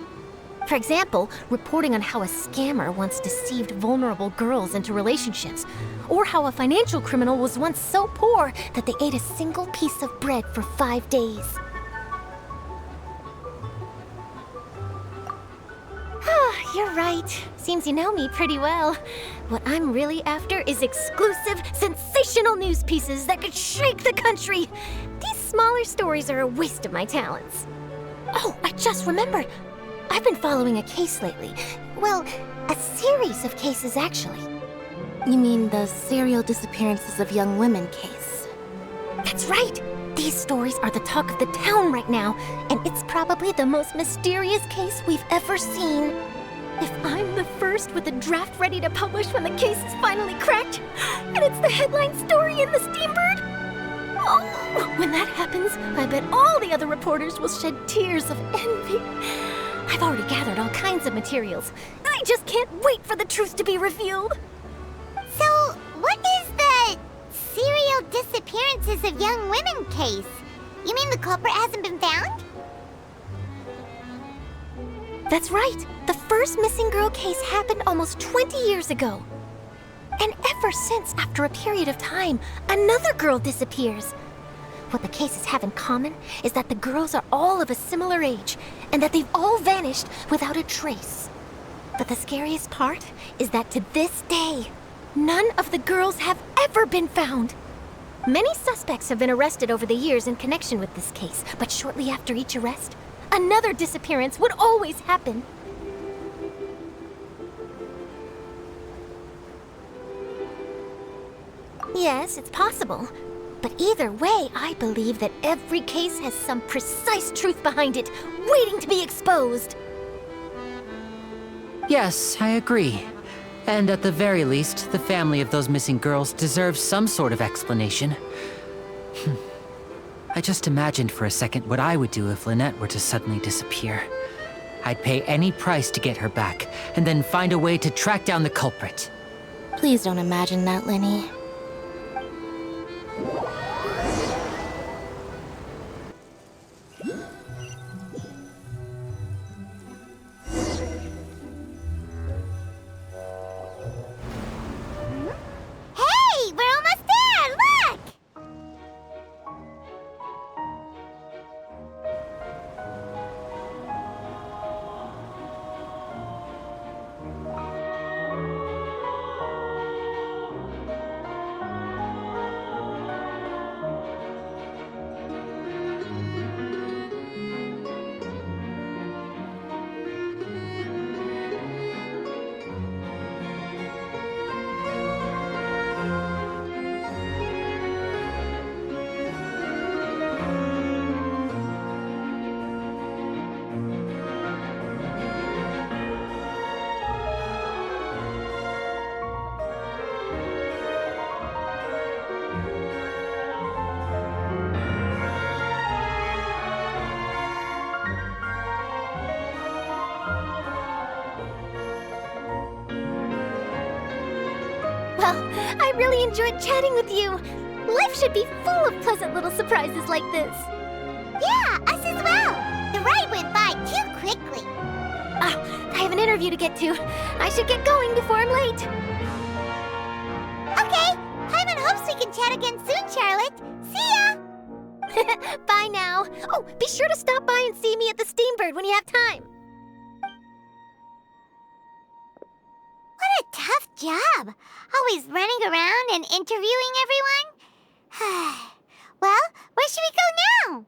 For example, reporting on how a scammer once deceived vulnerable girls into relationships, or how a financial criminal was once so poor that they ate a single piece of bread for 5 days. You're right. Seems you know me pretty well. What I'm really after is exclusive, sensational news pieces that could shake the country. These smaller stories are a waste of my talents. Oh, I just remembered. I've been following a case lately. Well, a series of cases, actually. You mean the serial disappearances of young women case? That's right! These stories are the talk of the town right now, and it's probably the most mysterious case we've ever seen. If I'm the first with a draft ready to publish when the case is finally cracked, and it's the headline story in the Steambird, oh, when that happens, I bet all the other reporters will shed tears of envy. I've already gathered all kinds of materials. I just can't wait for the truth to be revealed. So, what is the serial disappearances of young women case? You mean the culprit hasn't been found? That's right. The first missing girl case happened almost 20 years ago. And ever since, after a period of time, another girl disappears. What the cases have in common is that the girls are all of a similar age, and that they've all vanished without a trace. But the scariest part is that to this day, none of the girls have ever been found. Many suspects have been arrested over the years in connection with this case, but shortly after each arrest, another disappearance would always happen. Yes, it's possible. But either way, I believe that every case has some precise truth behind it, waiting to be exposed. Yes, I agree. And at the very least, the family of those missing girls deserves some sort of explanation. I just imagined for a second what I would do if Lynette were to suddenly disappear. I'd pay any price to get her back, and then find a way to track down the culprit. Please don't imagine that, Linny. Hey, we're almost there! Look! Well, I really enjoyed chatting with you. Life should be full of pleasant little surprises like this. Yeah, us as well. The ride went by too quickly. I have an interview to get to. I should get going before I'm late. Okay, Paimon hopes we can chat again soon, Charlotte. See ya! Bye now. Oh, be sure to stop by and see me at the Steambird when you have time. What a tough job. Always running around and interviewing everyone. Well, where should we go now?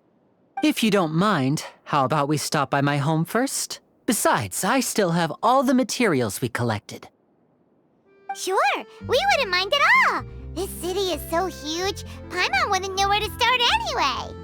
If you don't mind, how about we stop by my home first? Besides, I still have all the materials we collected. Sure, we wouldn't mind at all. This city is so huge, Paimon wouldn't know where to start anyway.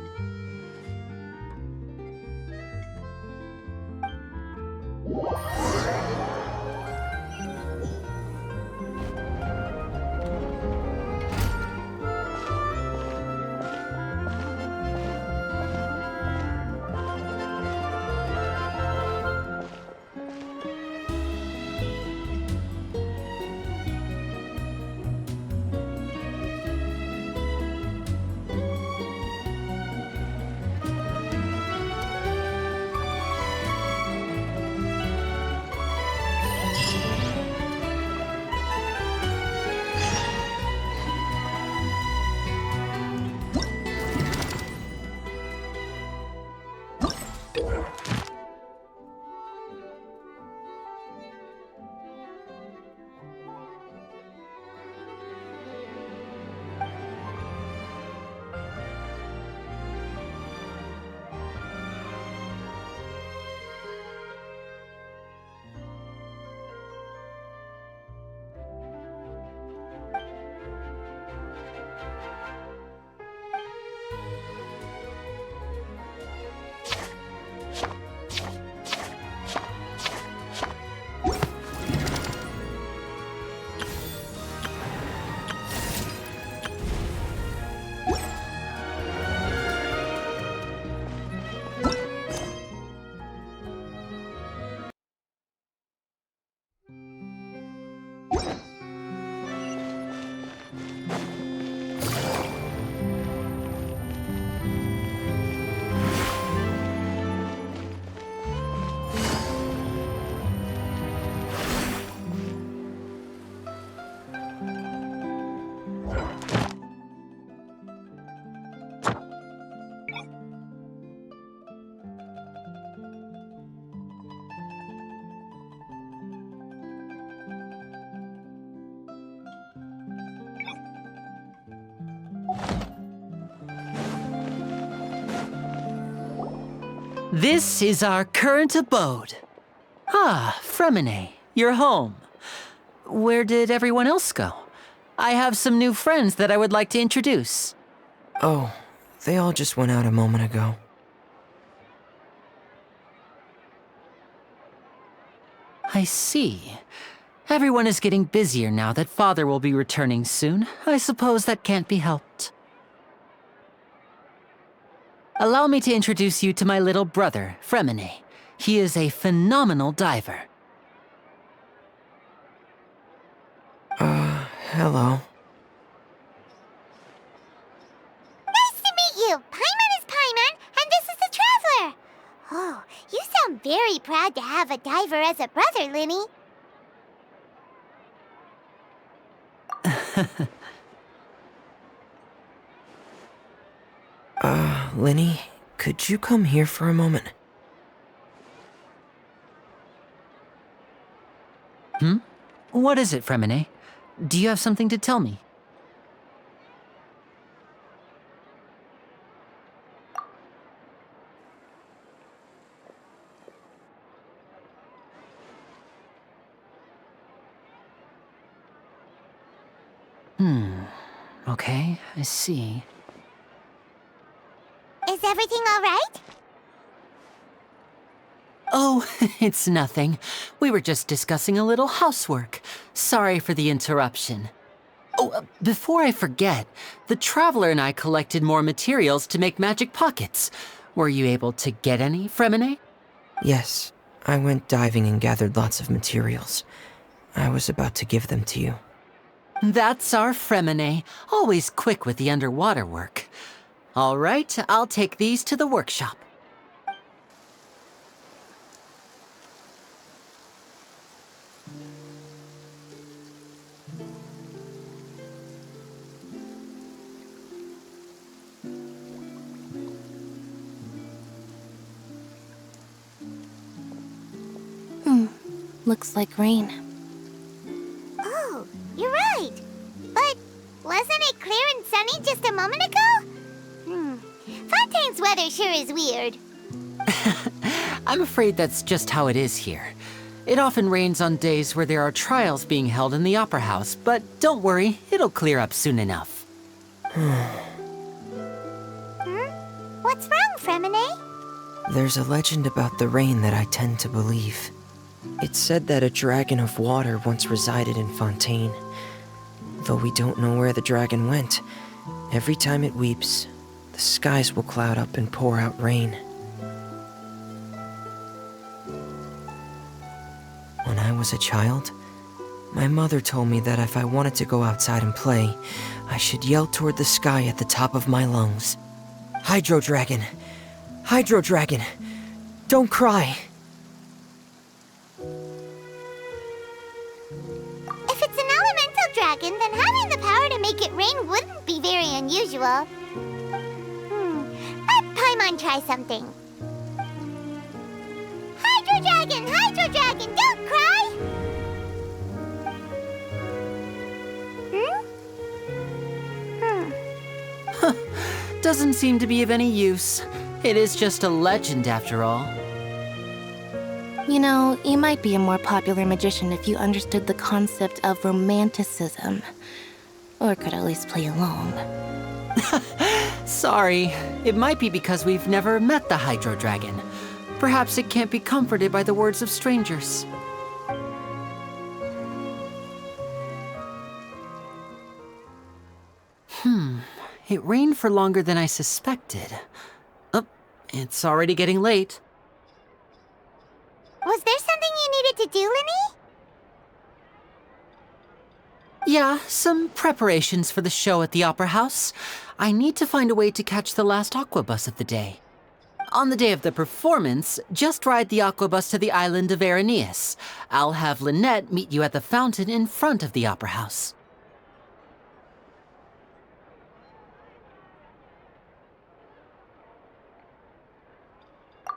This is our current abode. Ah, Fremine, you're home. Where did everyone else go? I have some new friends that I would like to introduce. Oh, they all just went out a moment ago. I see. Everyone is getting busier now that Father will be returning soon. I suppose that can't be helped. Allow me to introduce you to my little brother, Fremine. He is a phenomenal diver. Hello. Nice to meet you. Paimon is Paimon, and this is the Traveler. Oh, you sound very proud to have a diver as a brother, Linny. Linny, could you come here for a moment? What is it, Fremine? Do you have something to tell me? Okay, I see. Is everything all right? Oh, it's nothing. We were just discussing a little housework. Sorry for the interruption. Oh, before I forget, the Traveler and I collected more materials to make magic pockets. Were you able to get any, Fremine? Yes, I went diving and gathered lots of materials. I was about to give them to you. That's our Fremine, always quick with the underwater work. All right, I'll take these to the workshop. Looks like rain. Oh, you're right. But wasn't it clear and sunny just a moment ago? Fontaine's weather sure is weird. I'm afraid that's just how it is here. It often rains on days where there are trials being held in the Opera House, but don't worry, it'll clear up soon enough. What's wrong, Fremine? There's a legend about the rain that I tend to believe. It's said that a dragon of water once resided in Fontaine. Though we don't know where the dragon went, every time it weeps, the skies will cloud up and pour out rain. When I was a child, my mother told me that if I wanted to go outside and play, I should yell toward the sky at the top of my lungs. Hydro Dragon! Hydro Dragon! Don't cry! If it's an elemental dragon, then having the power to make it rain wouldn't be very unusual. Let Paimon try something. Hydro Dragon, don't cry! Doesn't seem to be of any use. It is just a legend after all. You know, you might be a more popular magician if you understood the concept of romanticism. Or could at least play along. Sorry, it might be because we've never met the Hydro Dragon. Perhaps it can't be comforted by the words of strangers. It rained for longer than I suspected. Oh, it's already getting late. Was there something you needed to do, Linny? Yeah, some preparations for the show at the Opera House. I need to find a way to catch the last aqua bus of the day. On the day of the performance, just ride the aqua bus to the island of Aeneas. I'll have Lynette meet you at the fountain in front of the Opera House.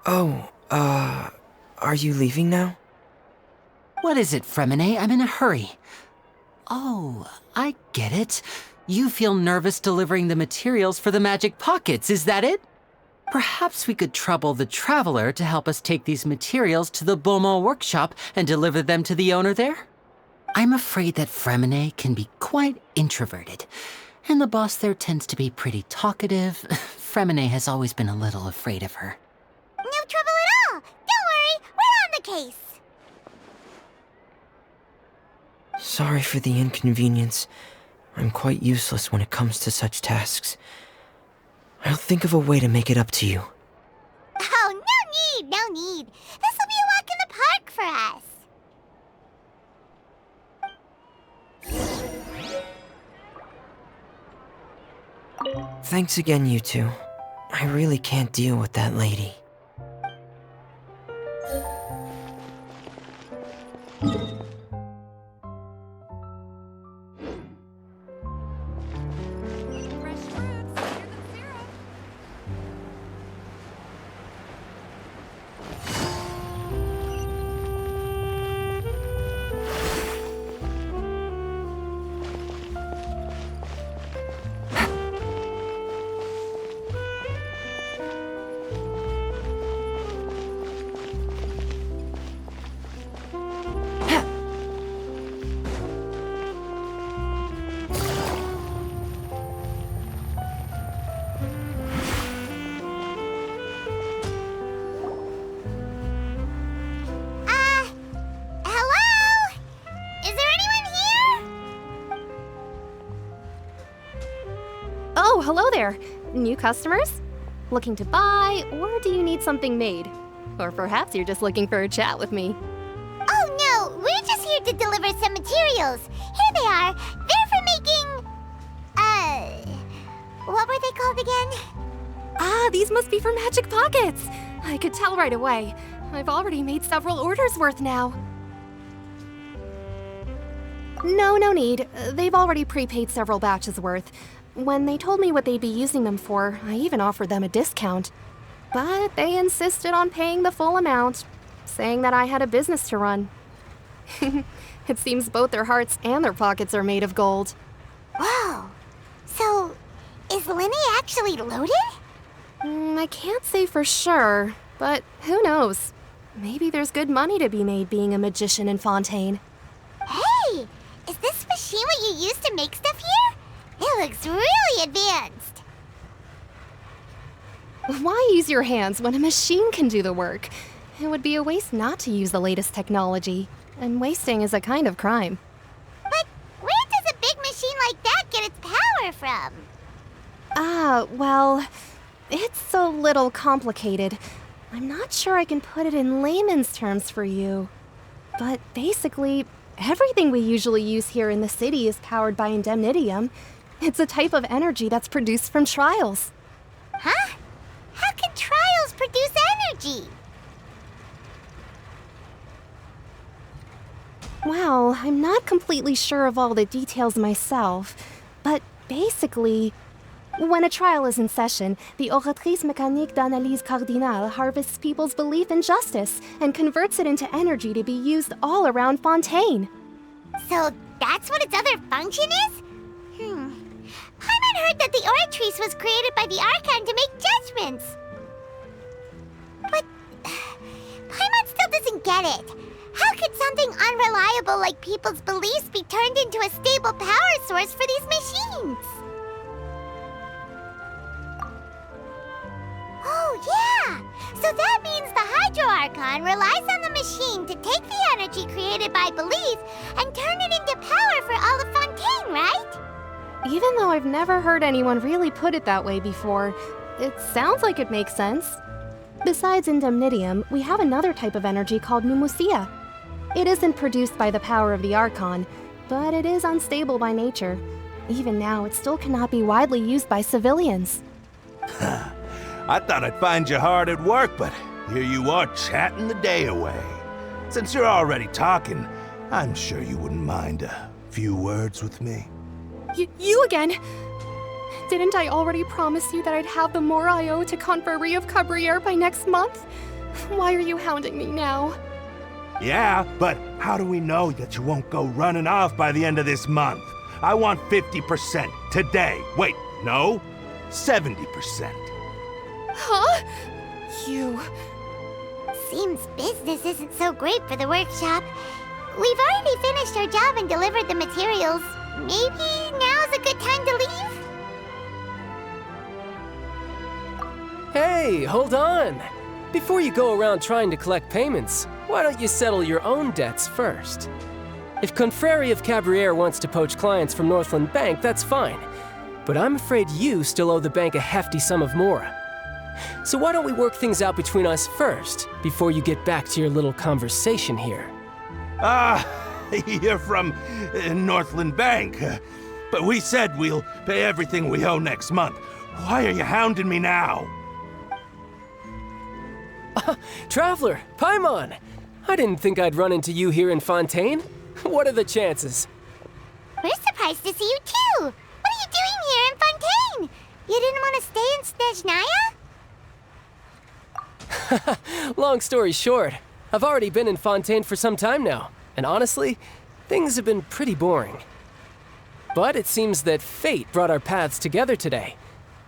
Oh, are you leaving now? What is it, Fremine? I'm in a hurry. Oh, I get it. You feel nervous delivering the materials for the magic pockets, is that it? Perhaps we could trouble the Traveler to help us take these materials to the Beaumont workshop and deliver them to the owner there? I'm afraid that Fremine can be quite introverted, and the boss there tends to be pretty talkative. Fremine has always been a little afraid of her. No trouble at all! Don't worry, we're on the case! Sorry for the inconvenience. I'm quite useless when it comes to such tasks. I'll think of a way to make it up to you. Oh, no need! This'll be a walk in the park for us! Thanks again, you two. I really can't deal with that lady. Oh, hello there. New customers? Looking to buy, or do you need something made? Or perhaps you're just looking for a chat with me. Oh no, we're just here to deliver some materials. Here they are. They're for called again? Ah, these must be for magic pockets. I could tell right away. I've already made several orders worth now. No need. They've already prepaid several batches worth. When they told me what they'd be using them for, I even offered them a discount. But they insisted on paying the full amount, saying that I had a business to run. It seems both their hearts and their pockets are made of gold. Whoa. So, is Linny actually loaded? I can't say for sure, but who knows? Maybe there's good money to be made being a magician in Fontaine. Hey! Is this machine what you use to make stuff here? It looks really advanced. Why use your hands when a machine can do the work? It would be a waste not to use the latest technology, and wasting is a kind of crime. But where does a big machine like that get its power from? Well, it's a little complicated. I'm not sure I can put it in layman's terms for you. But basically, everything we usually use here in the city is powered by indemnitium. It's a type of energy that's produced from trials. Huh? How can trials produce energy? Well, I'm not completely sure of all the details myself, but basically, when a trial is in session, the Oratrice Mécanique d'Analyse Cardinale harvests people's belief in justice and converts it into energy to be used all around Fontaine. So that's what its other function is? Paimon heard that the Oratrice was created by the Archon to make judgments. But Paimon still doesn't get it. How could something unreliable like people's beliefs be turned into a stable power source for these machines? Oh, yeah! So that means the Hydro Archon relies on the machine to take the energy created by belief and turn it into power for all of Fontaine, right? Even though I've never heard anyone really put it that way before, it sounds like it makes sense. Besides indemnitium, we have another type of energy called pneumosia. It isn't produced by the power of the Archon, but it is unstable by nature. Even now, it still cannot be widely used by civilians. I thought I'd find you hard at work, but here you are chatting the day away. Since you're already talking, I'm sure you wouldn't mind a few words with me. You again? Didn't I already promise you that I'd have the more I owe to Confrérie of Cabriere by next month? Why are you hounding me now? Yeah, but how do we know that you won't go running off by the end of this month? I want 50% today. Wait, no, 70%. Huh? You... Seems business isn't so great for the workshop. We've already finished our job and delivered the materials. Maybe now's a good time to leave? Hey, hold on! Before you go around trying to collect payments, why don't you settle your own debts first? If Confrérie of Cabriere wants to poach clients from Northland Bank, that's fine. But I'm afraid you still owe the bank a hefty sum of Mora. So why don't we work things out between us first, before you get back to your little conversation here? You're from Northland Bank. But we said we'll pay everything we owe next month. Why are you hounding me now? Traveler, Paimon! I didn't think I'd run into you here in Fontaine. What are the chances? We're surprised to see you too! What are you doing here in Fontaine? You didn't want to stay in Snezhnaya? Long story short, I've already been in Fontaine for some time now, and honestly, things have been pretty boring. But it seems that fate brought our paths together today.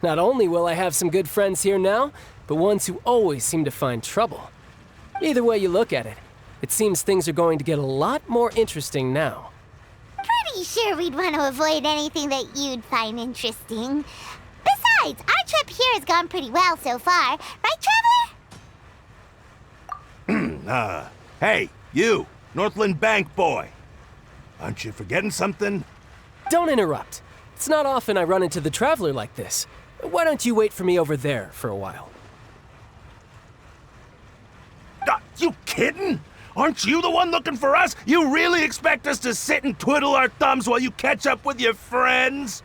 Not only will I have some good friends here now, but ones who always seem to find trouble. Either way you look at it, it seems things are going to get a lot more interesting now. Pretty sure we'd want to avoid anything that you'd find interesting. Besides, our trip here has gone pretty well so far, right, Traveler? Hey, you, Northland Bank boy. Aren't you forgetting something? Don't interrupt. It's not often I run into the Traveler like this. Why don't you wait for me over there for a while? You kidding? Aren't you the one looking for us? You really expect us to sit and twiddle our thumbs while you catch up with your friends?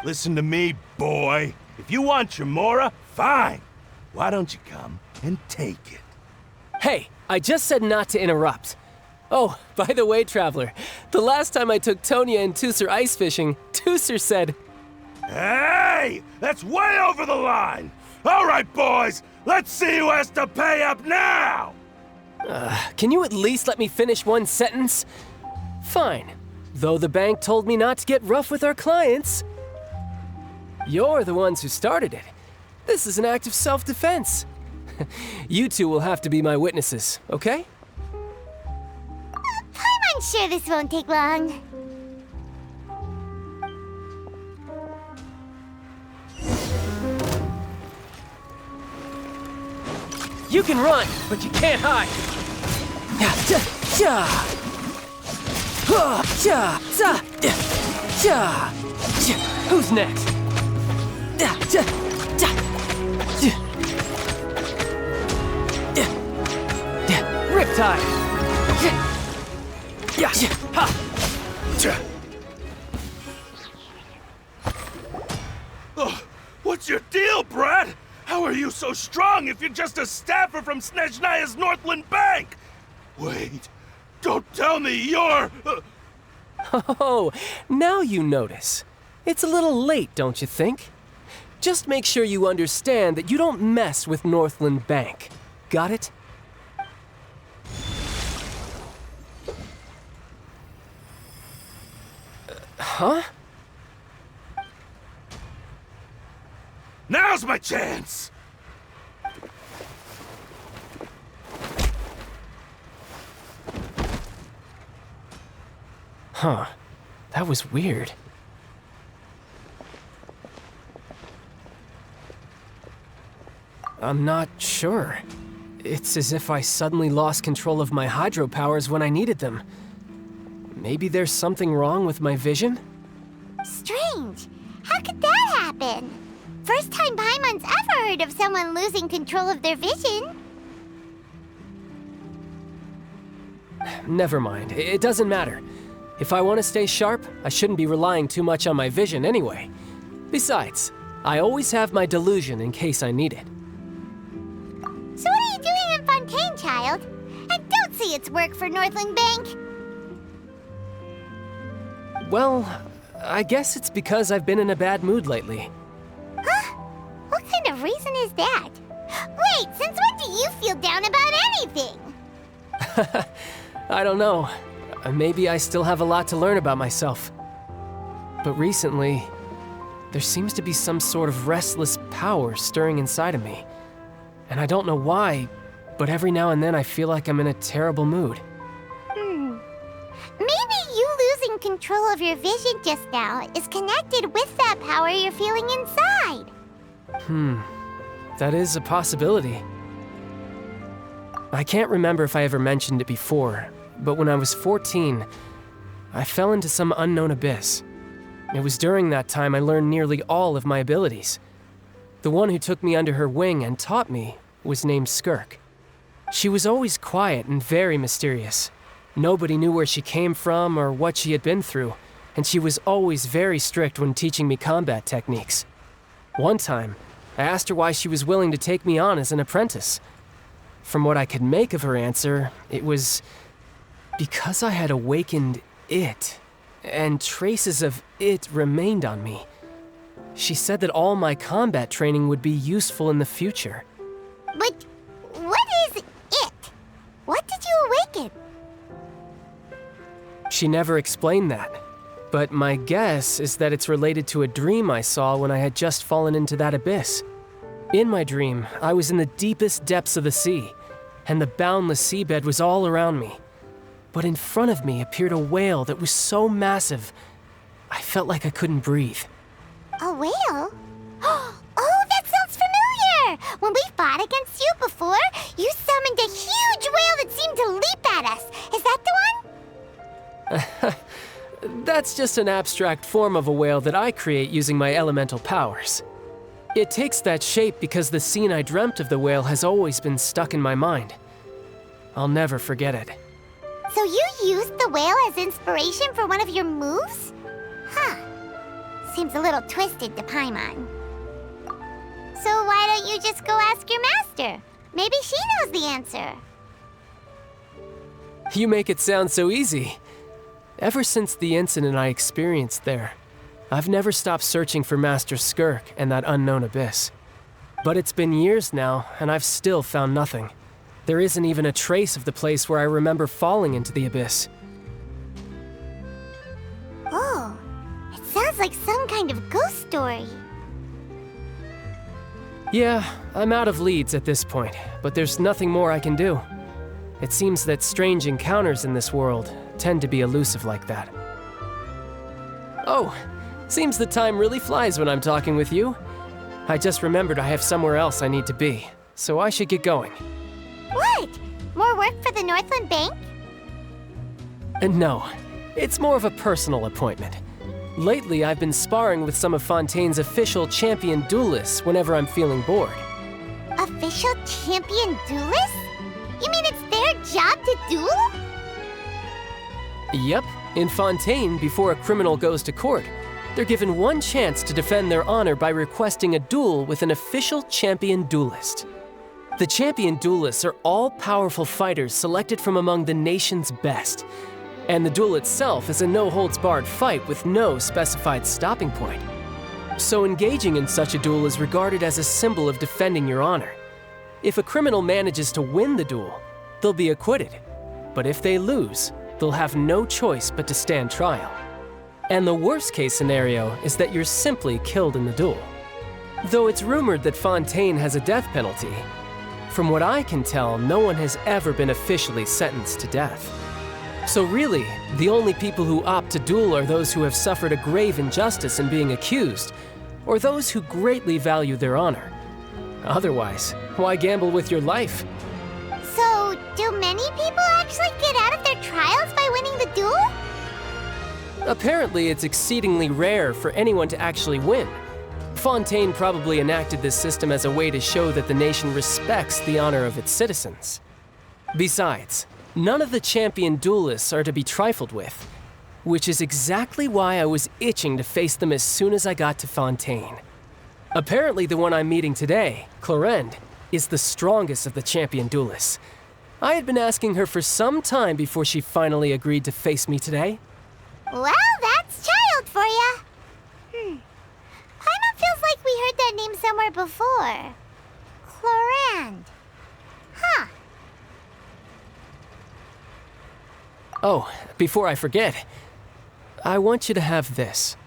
Listen to me, boy. If you want your Mora, fine. Why don't you come and take it? Hey, I just said not to interrupt. Oh, by the way, Traveler, the last time I took Tonya and Tusser ice fishing, Tusser said, "Hey! That's way over the line! All right, boys, let's see who has to pay up now!" Can you at least let me finish one sentence? Fine. Though the bank told me not to get rough with our clients. You're the ones who started it. This is an act of self-defense. You two will have to be my witnesses, okay? I'm sure this won't take long. You can run, but you can't hide. Who's next? Riptide. Oh, what's your deal, Brad? How are you so strong if you're just a staffer from Snezhnaya's Northland Bank? Wait, don't tell me you're... Oh, now you notice. It's a little late, don't you think? Just make sure you understand that you don't mess with Northland Bank. Got it? Huh? Now's my chance! Huh. That was weird. I'm not sure. It's as if I suddenly lost control of my hydro powers when I needed them. Maybe there's something wrong with my vision? Strange. How could that happen? First time Paimon's ever heard of someone losing control of their vision. Never mind. It doesn't matter. If I want to stay sharp, I shouldn't be relying too much on my vision anyway. Besides, I always have my delusion in case I need it. So what are you doing in Fontaine, child? I don't see its work for Northland Bank. Well, I guess it's because I've been in a bad mood lately. Huh? What kind of reason is that? Wait, since when do you feel down about anything? I don't know. Maybe I still have a lot to learn about myself. But recently, there seems to be some sort of restless power stirring inside of me. And I don't know why, but every now and then I feel like I'm in a terrible mood. Maybe you losing control of your vision just now is connected with that power you're feeling inside. That is a possibility. I can't remember if I ever mentioned it before, but when I was 14, I fell into some unknown abyss. It was during that time I learned nearly all of my abilities. The one who took me under her wing and taught me was named Skirk. She was always quiet and very mysterious. Nobody knew where she came from or what she had been through, and she was always very strict when teaching me combat techniques. One time, I asked her why she was willing to take me on as an apprentice. From what I could make of her answer, it was because I had awakened it, and traces of it remained on me. She said that all my combat training would be useful in the future. But what is it? What did you awaken? She never explained that, but my guess is that it's related to a dream I saw when I had just fallen into that abyss. In my dream, I was in the deepest depths of the sea, and the boundless seabed was all around me. But in front of me appeared a whale that was so massive, I felt like I couldn't breathe. A whale? Oh, that sounds familiar! When we fought against you before, you summoned a huge whale that seemed to leap at us. Is that the one? That's just an abstract form of a whale that I create using my elemental powers. It takes that shape because the scene I dreamt of the whale has always been stuck in my mind. I'll never forget it. So you used the whale as inspiration for one of your moves? Huh. Seems a little twisted to Paimon. So why don't you just go ask your master? Maybe she knows the answer. You make it sound so easy. Ever since the incident I experienced there, I've never stopped searching for Master Skirk and that unknown abyss. But it's been years now, and I've still found nothing. There isn't even a trace of the place where I remember falling into the abyss. Oh, it sounds like some kind of ghost story. Yeah, I'm out of leads at this point, but there's nothing more I can do. It seems that strange encounters in this world tend to be elusive like that. Oh, seems the time really flies when I'm talking with you. I just remembered I have somewhere else I need to be, so I should get going. What? More work for the Northland Bank? No, it's more of a personal appointment. Lately, I've been sparring with some of Fontaine's official champion duelists whenever I'm feeling bored. Official champion duelists? You mean it's their job to duel? Yep, in Fontaine, before a criminal goes to court, they're given one chance to defend their honor by requesting a duel with an official champion duelist. The champion duelists are all powerful fighters selected from among the nation's best. And the duel itself is a no-holds-barred fight with no specified stopping point. So engaging in such a duel is regarded as a symbol of defending your honor. If a criminal manages to win the duel, they'll be acquitted. But if they lose, they'll have no choice but to stand trial. And the worst-case scenario is that you're simply killed in the duel. Though it's rumored that Fontaine has a death penalty, from what I can tell, no one has ever been officially sentenced to death. So really, the only people who opt to duel are those who have suffered a grave injustice in being accused, or those who greatly value their honor. Otherwise, why gamble with your life? So, do many people actually get out of their trials by winning the duel? Apparently, it's exceedingly rare for anyone to actually win. Fontaine probably enacted this system as a way to show that the nation respects the honor of its citizens. Besides, none of the champion duelists are to be trifled with, which is exactly why I was itching to face them as soon as I got to Fontaine. Apparently the one I'm meeting today, Clorinde, is the strongest of the champion duelists. I had been asking her for some time before she finally agreed to face me today. Well, that's child for ya. Paimon feels like we heard that name somewhere before. Clorinde. Huh. Oh, before I forget, I want you to have this.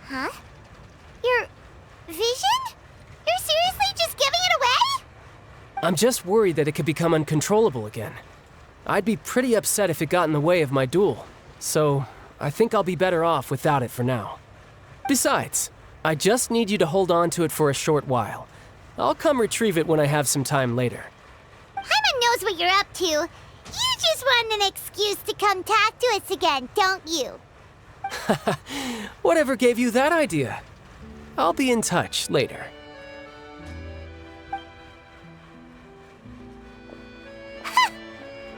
Huh? Your vision? You're seriously just giving it away? I'm just worried that it could become uncontrollable again. I'd be pretty upset if it got in the way of my duel, so I think I'll be better off without it for now. Besides, I just need you to hold on to it for a short while. I'll come retrieve it when I have some time later. Paimon knows what you're up to. You just want an excuse to come talk to us again, don't you? Whatever gave you that idea? I'll be in touch later.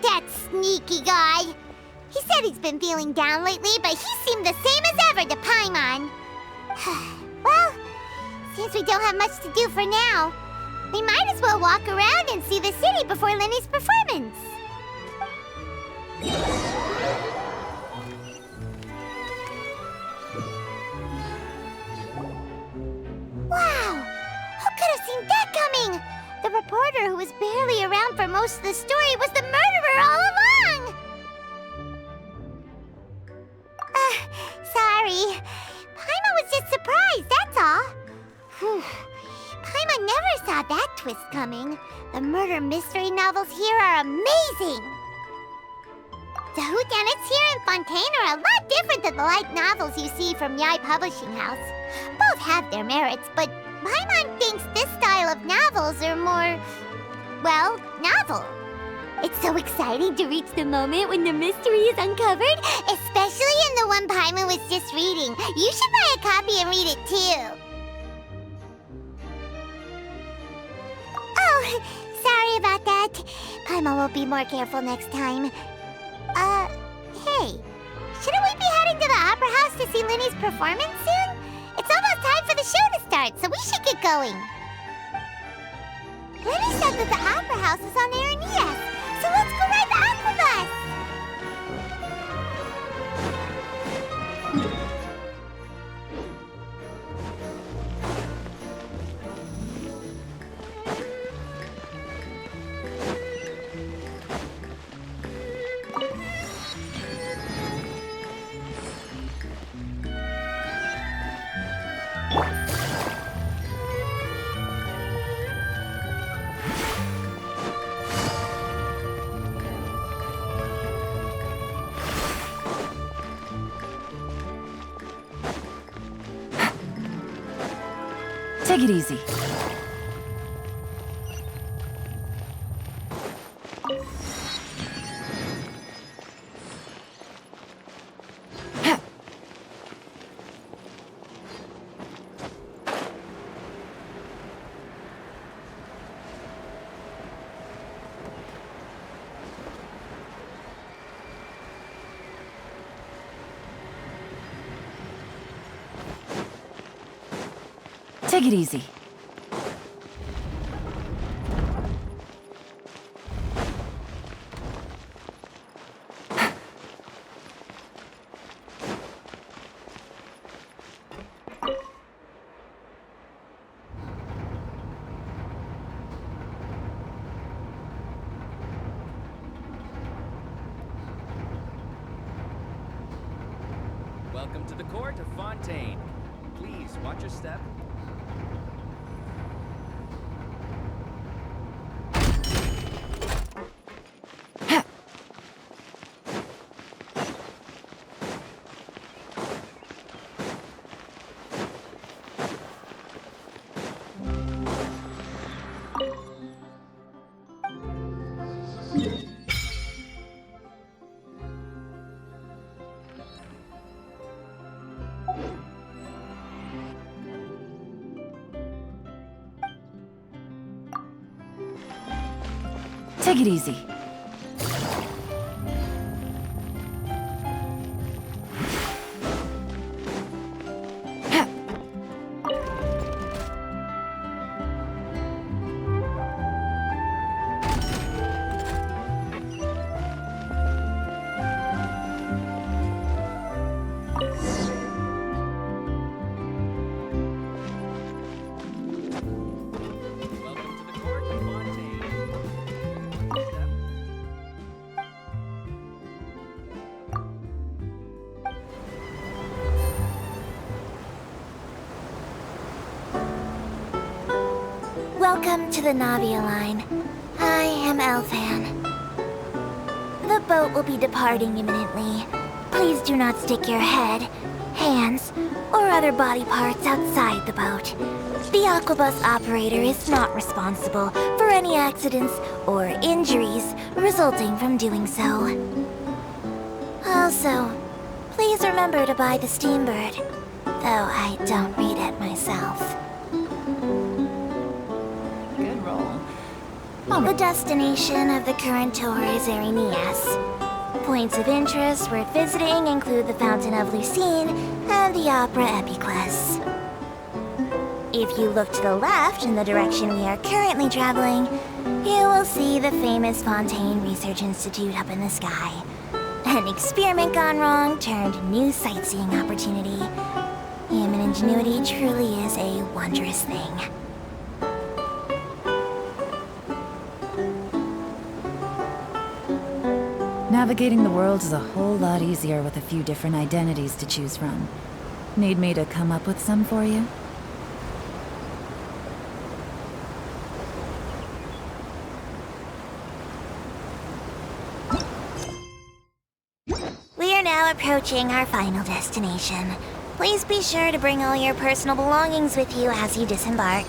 That sneaky guy. He said he's been feeling down lately, but he seemed the same as ever to Paimon. Well, since we don't have much to do for now, we might as well walk around and see the city before Lenny's performance. Wow! Who could have seen that coming? The reporter who was barely around for most of the story was the murderer all along! Sorry. Paimon was just surprised, that's all. Whew. Paimon never saw that twist coming. The murder mystery novels here are amazing! The whodunits here in Fontaine are a lot different than the light novels you see from Yai Publishing House. Both have their merits, but Paimon thinks this style of novels are more, well, novel. It's so exciting to reach the moment when the mystery is uncovered, especially in the one Paimon was just reading. You should buy a copy and read it too. Oh, sorry about that. Paimon will be more careful next time. Hey, shouldn't we be heading to the Opera House to see Lenny's performance soon? It's the show to start, so we should get going. Lenny said that the Opera House is on Aranias, so let's go ride the Aqua Bus! Take it easy. Take it easy. Welcome to the court of Fontaine. Please watch your step. Take it easy. Welcome to the Navia line. I am Elfan. The boat will be departing imminently. Please do not stick your head, hands, or other body parts outside the boat. The Aquabus operator is not responsible for any accidents or injuries resulting from doing so. Also, please remember to buy the Steambird, though I don't read it myself. The destination of the current tour is Aranias. Points of interest worth visiting include the Fountain of Lucine and the Opera Epiclese. If you look to the left in the direction we are currently traveling, you will see the famous Fontaine Research Institute up in the sky. An experiment gone wrong turned new sightseeing opportunity. Human ingenuity truly is a wondrous thing. Navigating the world is a whole lot easier with a few different identities to choose from. Need me to come up with some for you? We are now approaching our final destination. Please be sure to bring all your personal belongings with you as you disembark.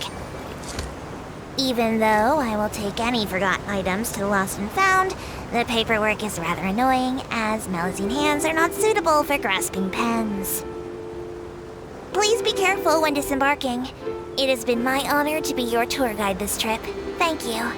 Even though I will take any forgotten items to the lost and found, the paperwork is rather annoying, as Melusine hands are not suitable for grasping pens. Please be careful when disembarking. It has been my honor to be your tour guide this trip. Thank you.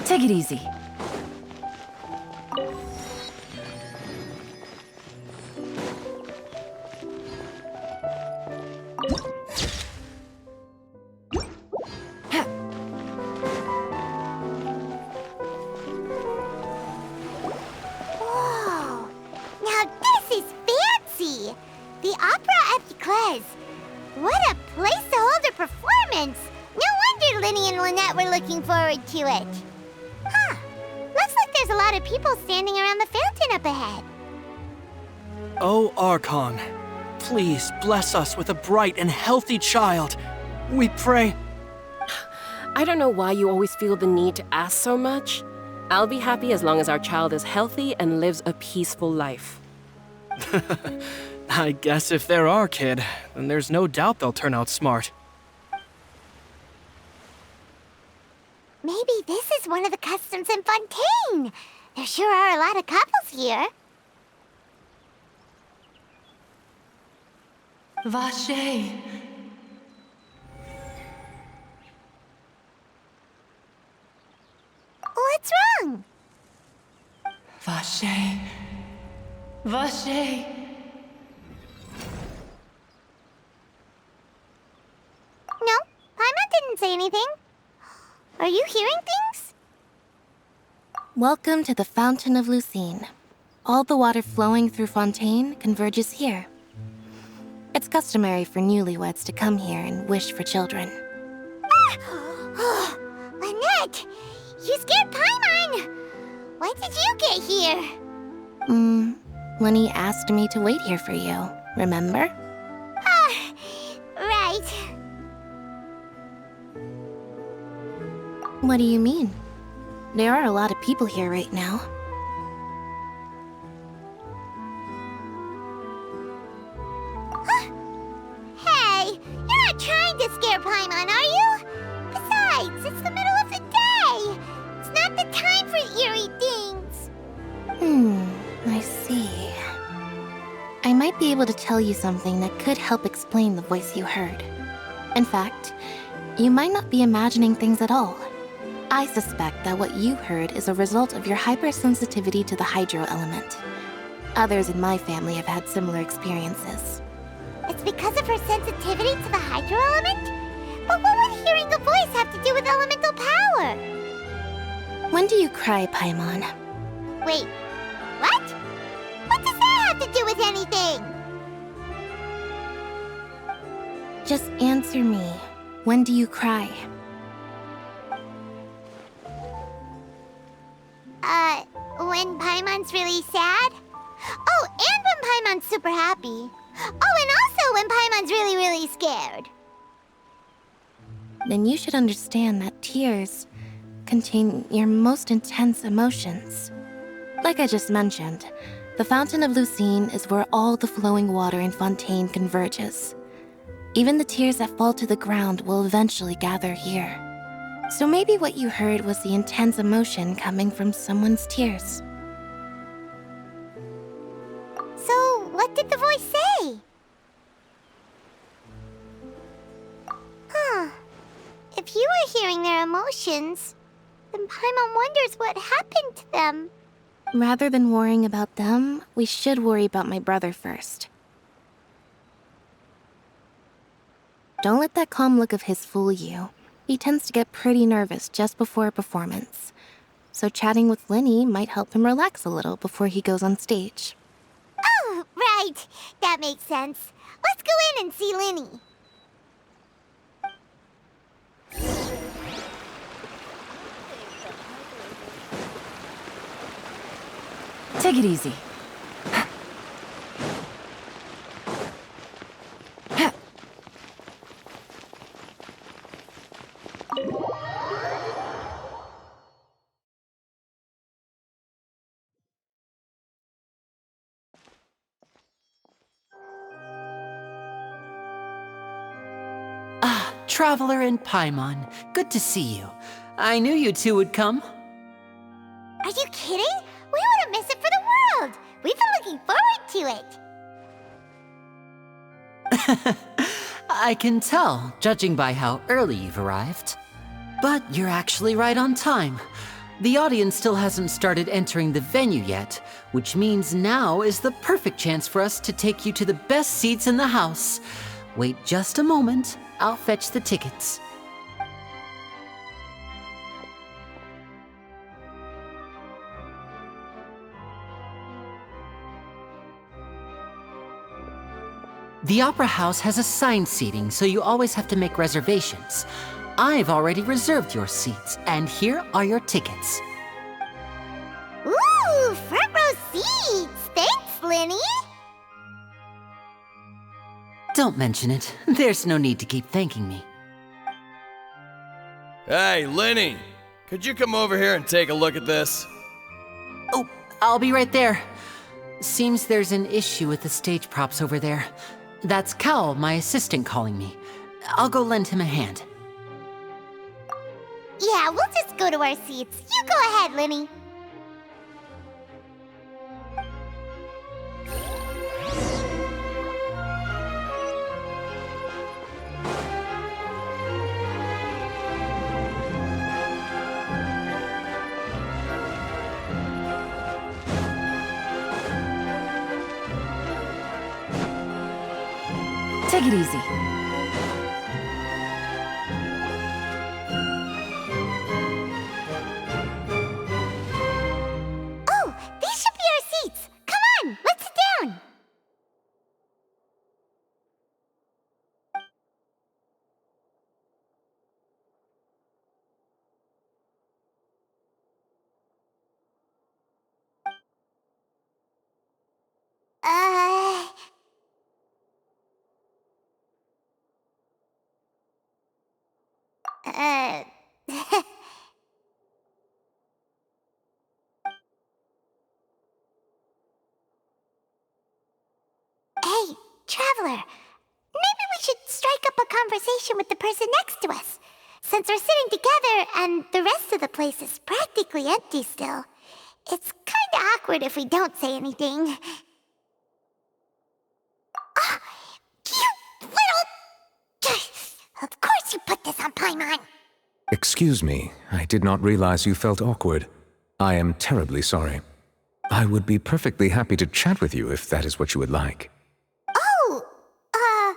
Take it easy. Whoa! Now this is fancy! The Opera at Eclairs. What a place to hold a performance! No wonder Linny and Lynette were looking forward to it. Huh. Looks like there's a lot of people standing around the fountain up ahead. Oh, Archon, please bless us with a bright and healthy child. We pray. I don't know why you always feel the need to ask so much. I'll be happy as long as our child is healthy and lives a peaceful life. I guess if they're our kid, then there's no doubt they'll turn out smart. Maybe this is one of the customs in Fontaine. There sure are a lot of couples here. Vache. What's wrong? Vache. Vache. No, Paimon didn't say anything. Are you hearing things? Welcome to the Fountain of Lucine. All the water flowing through Fontaine converges here. It's customary for newlyweds to come here and wish for children. Ah! Lynette! You scared Paimon! When did you get here? Lenny asked me to wait here for you, remember? Ah, right. What do you mean? There are a lot of people here right now. Hey, you're not trying to scare Paimon, are you? Besides, it's the middle of the day. It's not the time for eerie things. I see. I might be able to tell you something that could help explain the voice you heard. In fact, you might not be imagining things at all. I suspect that what you heard is a result of your hypersensitivity to the hydro element. Others in my family have had similar experiences. It's because of her sensitivity to the hydro element? But what would hearing a voice have to do with elemental power? When do you cry, Paimon? Wait, what? What does that have to do with anything? Just answer me. When do you cry? When Paimon's really sad? Oh, and when Paimon's super happy. Oh, and also when Paimon's really, really scared. Then you should understand that tears contain your most intense emotions. Like I just mentioned, the Fountain of Lucine is where all the flowing water in Fontaine converges. Even the tears that fall to the ground will eventually gather here. So maybe what you heard was the intense emotion coming from someone's tears. So, what did the voice say? Huh. If you were hearing their emotions, then Paimon wonders what happened to them. Rather than worrying about them, we should worry about my brother first. Don't let that calm look of his fool you. He tends to get pretty nervous just before a performance. So chatting with Linny might help him relax a little before he goes on stage. Oh, right. That makes sense. Let's go in and see Linny. Take it easy. Traveler and Paimon, good to see you. I knew you two would come. Are you kidding? We wouldn't miss it for the world. We've been looking forward to it. I can tell, judging by how early you've arrived. But you're actually right on time. The audience still hasn't started entering the venue yet, which means now is the perfect chance for us to take you to the best seats in the house. Wait just a moment, I'll fetch the tickets. The Opera House has assigned seating, so you always have to make reservations. I've already reserved your seats, and here are your tickets. Ooh, front row seats! Thanks, Linny! Don't mention it. There's no need to keep thanking me. Hey, Linny! Could you come over here and take a look at this? Oh, I'll be right there. Seems there's an issue with the stage props over there. That's Cal, my assistant, calling me. I'll go lend him a hand. Yeah, we'll just go to our seats. You go ahead, Linny. Take it easy. Oh, these should be our seats. Come on, let's sit down. Hey, Traveler. Maybe we should strike up a conversation with the person next to us. Since we're sitting together and the rest of the place is practically empty still, it's kinda awkward if we don't say anything. Ah, you little... Of course you put this on Paimon. Excuse me, I did not realize you felt awkward. I am terribly sorry. I would be perfectly happy to chat with you if that is what you would like. Oh,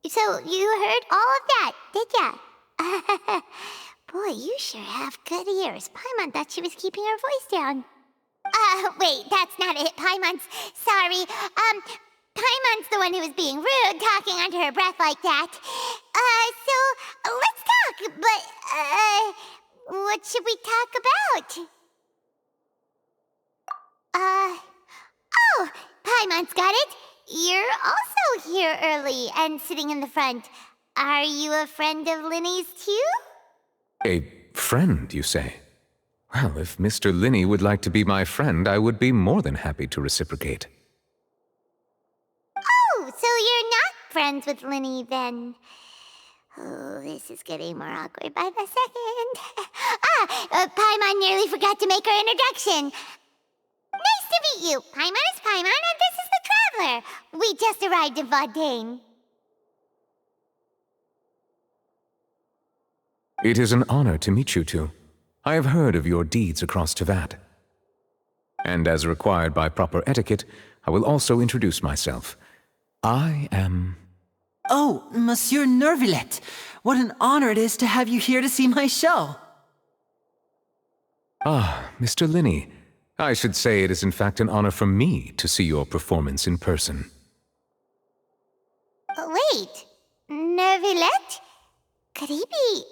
so you heard all of that, did ya? Boy, you sure have good ears. Paimon thought she was keeping her voice down. Wait, that's not it. Paimon's sorry. Paimon's the one who was being rude, talking under her breath like that. So let's talk, but, what should we talk about? Oh, Paimon's got it. You're also here early and sitting in the front. Are you a friend of Linny's too? A friend, you say? Well, if Mr. Linny would like to be my friend, I would be more than happy to reciprocate. Oh, so you're not friends with Linny then? Oh, this is getting more awkward by the second. Paimon nearly forgot to make her introduction. Nice to meet you. Paimon is Paimon, and this is the Traveler. We just arrived in Fontaine. It is an honor to meet you two. I have heard of your deeds across Tevat. And as required by proper etiquette, I will also introduce myself. I am... Oh, Monsieur Nervillet! What an honor it is to have you here to see my show! Ah, Mr. Linny. I should say it is in fact an honor for me to see your performance in person. Wait, Nervillet? Could he be...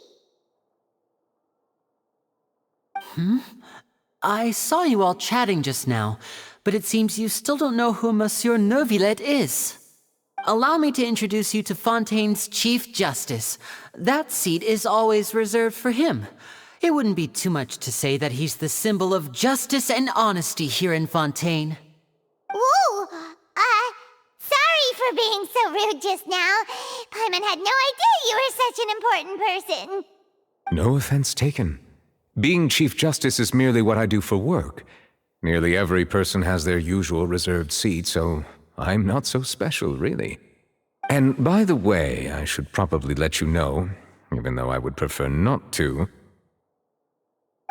I saw you all chatting just now, but it seems you still don't know who Monsieur Nervillet is. Allow me to introduce you to Fontaine's Chief Justice. That seat is always reserved for him. It wouldn't be too much to say that he's the symbol of justice and honesty here in Fontaine. Whoa! Sorry for being so rude just now. Paimon had no idea you were such an important person. No offense taken. Being Chief Justice is merely what I do for work. Nearly every person has their usual reserved seat, so I'm not so special, really. And by the way, I should probably let you know, even though I would prefer not to,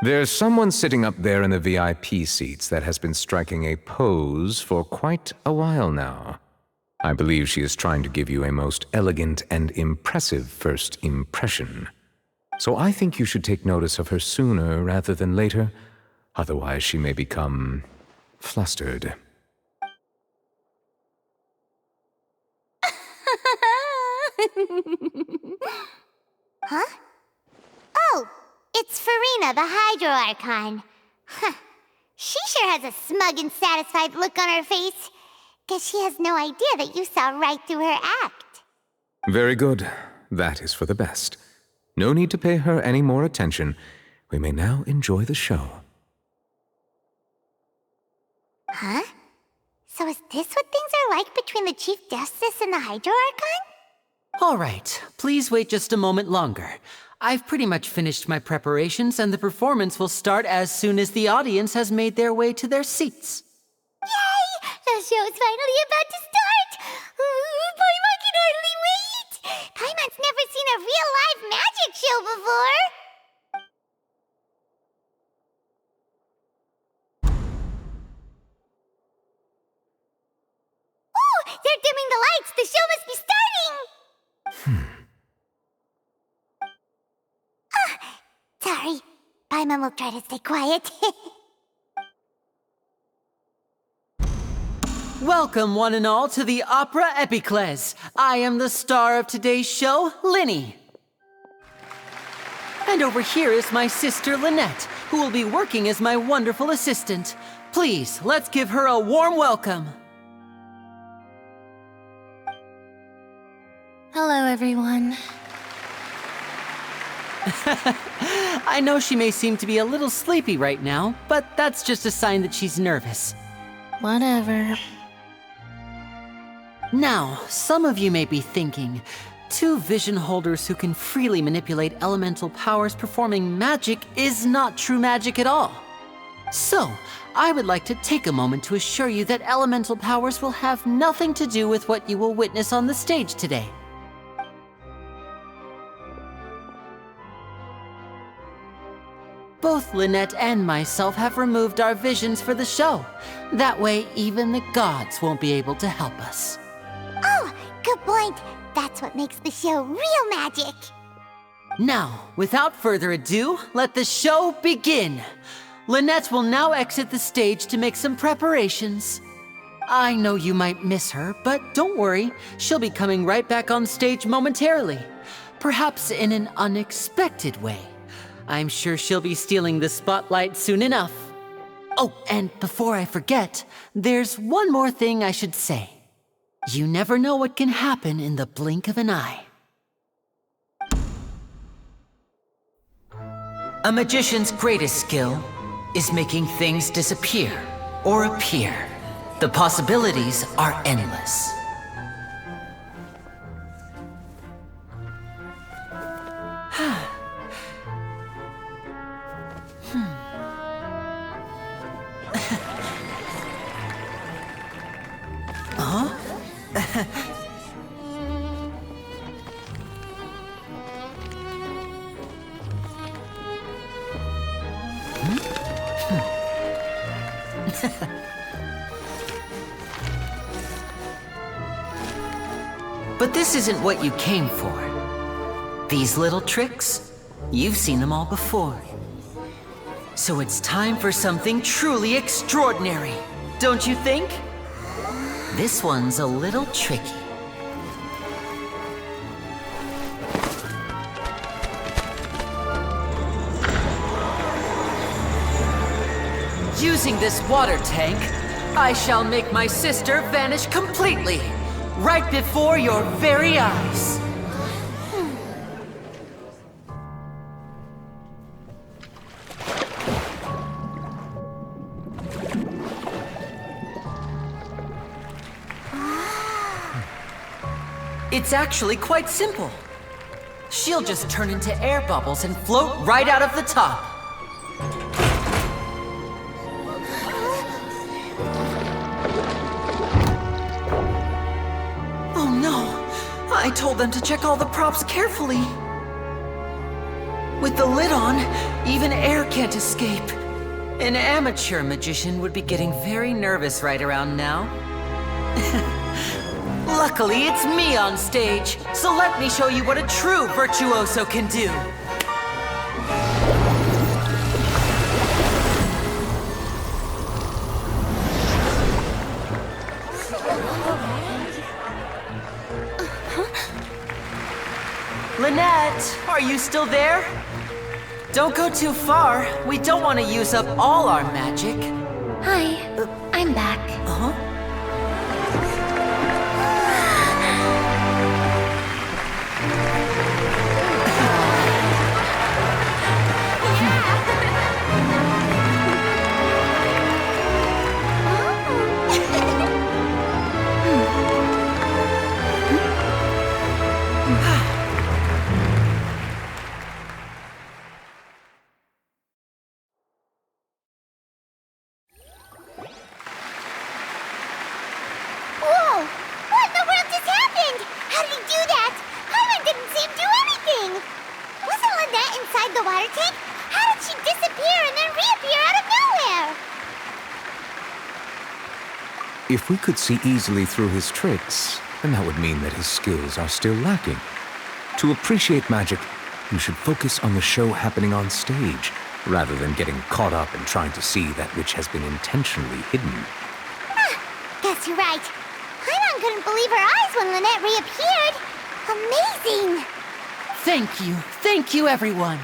There's someone sitting up there in the VIP seats that has been striking a pose for quite a while now. I believe she is trying to give you a most elegant and impressive first impression. So I think you should take notice of her sooner rather than later, otherwise she may become flustered. Huh? Oh, it's Farina, the Hydro Archon. Huh. She sure has a smug and satisfied look on her face. Guess she has no idea that you saw right through her act. Very good. That is for the best. No need to pay her any more attention. We may now enjoy the show. Huh? So is this what things are like between the Chief Justice and the Hydro Archon? All right, please wait just a moment longer. I've pretty much finished my preparations, and the performance will start as soon as the audience has made their way to their seats. Yay! The show's finally about to start! Paimon can hardly wait! Paimon's never seen a real live magic show before! Oh! They're dimming the lights! The show must be starting! Sorry. Paimon will try to stay quiet. Welcome, one and all, to the Opera Epiclese. I am the star of today's show, Linny. And over here is my sister, Lynette, who will be working as my wonderful assistant. Please, let's give her a warm welcome. Hello, everyone. I know she may seem to be a little sleepy right now, but that's just a sign that she's nervous. Whatever. Now, some of you may be thinking, two vision holders who can freely manipulate elemental powers performing magic is not true magic at all. So, I would like to take a moment to assure you that elemental powers will have nothing to do with what you will witness on the stage today. Both Lynette and myself have removed our visions for the show. That way, even the gods won't be able to help us. Oh, good point. That's what makes the show real magic. Now, without further ado, let the show begin. Lynette will now exit the stage to make some preparations. I know you might miss her, but don't worry. She'll be coming right back on stage momentarily. Perhaps in an unexpected way. I'm sure she'll be stealing the spotlight soon enough. Oh, and before I forget, there's one more thing I should say. You never know what can happen in the blink of an eye. A magician's greatest skill is making things disappear or appear. The possibilities are endless. But this isn't what you came for. These little tricks, you've seen them all before. So it's time for something truly extraordinary, don't you think? This one's a little tricky. Using this water tank, I shall make my sister vanish completely, right before your very eyes. It's actually quite simple. She'll just turn into air bubbles and float right out of the top. I told them to check all the props carefully. With the lid on, even air can't escape. An amateur magician would be getting very nervous right around now. Luckily, it's me on stage, so let me show you what a true virtuoso can do. Lynette, are you still there? Don't go too far. We don't want to use up all our magic. Hi, I'm back. Uh-huh. Whoa! What in the world just happened? How did he do that? Paimon didn't see him do anything! Wasn't Lynette inside the water tank? How did she disappear and then reappear out of nowhere? If we could see easily through his tricks, then that would mean that his skills are still lacking. To appreciate magic, you should focus on the show happening on stage, rather than getting caught up in trying to see that which has been intentionally hidden. Guess you're right. Paimon couldn't believe her eyes when Lynette reappeared. Amazing! Thank you everyone.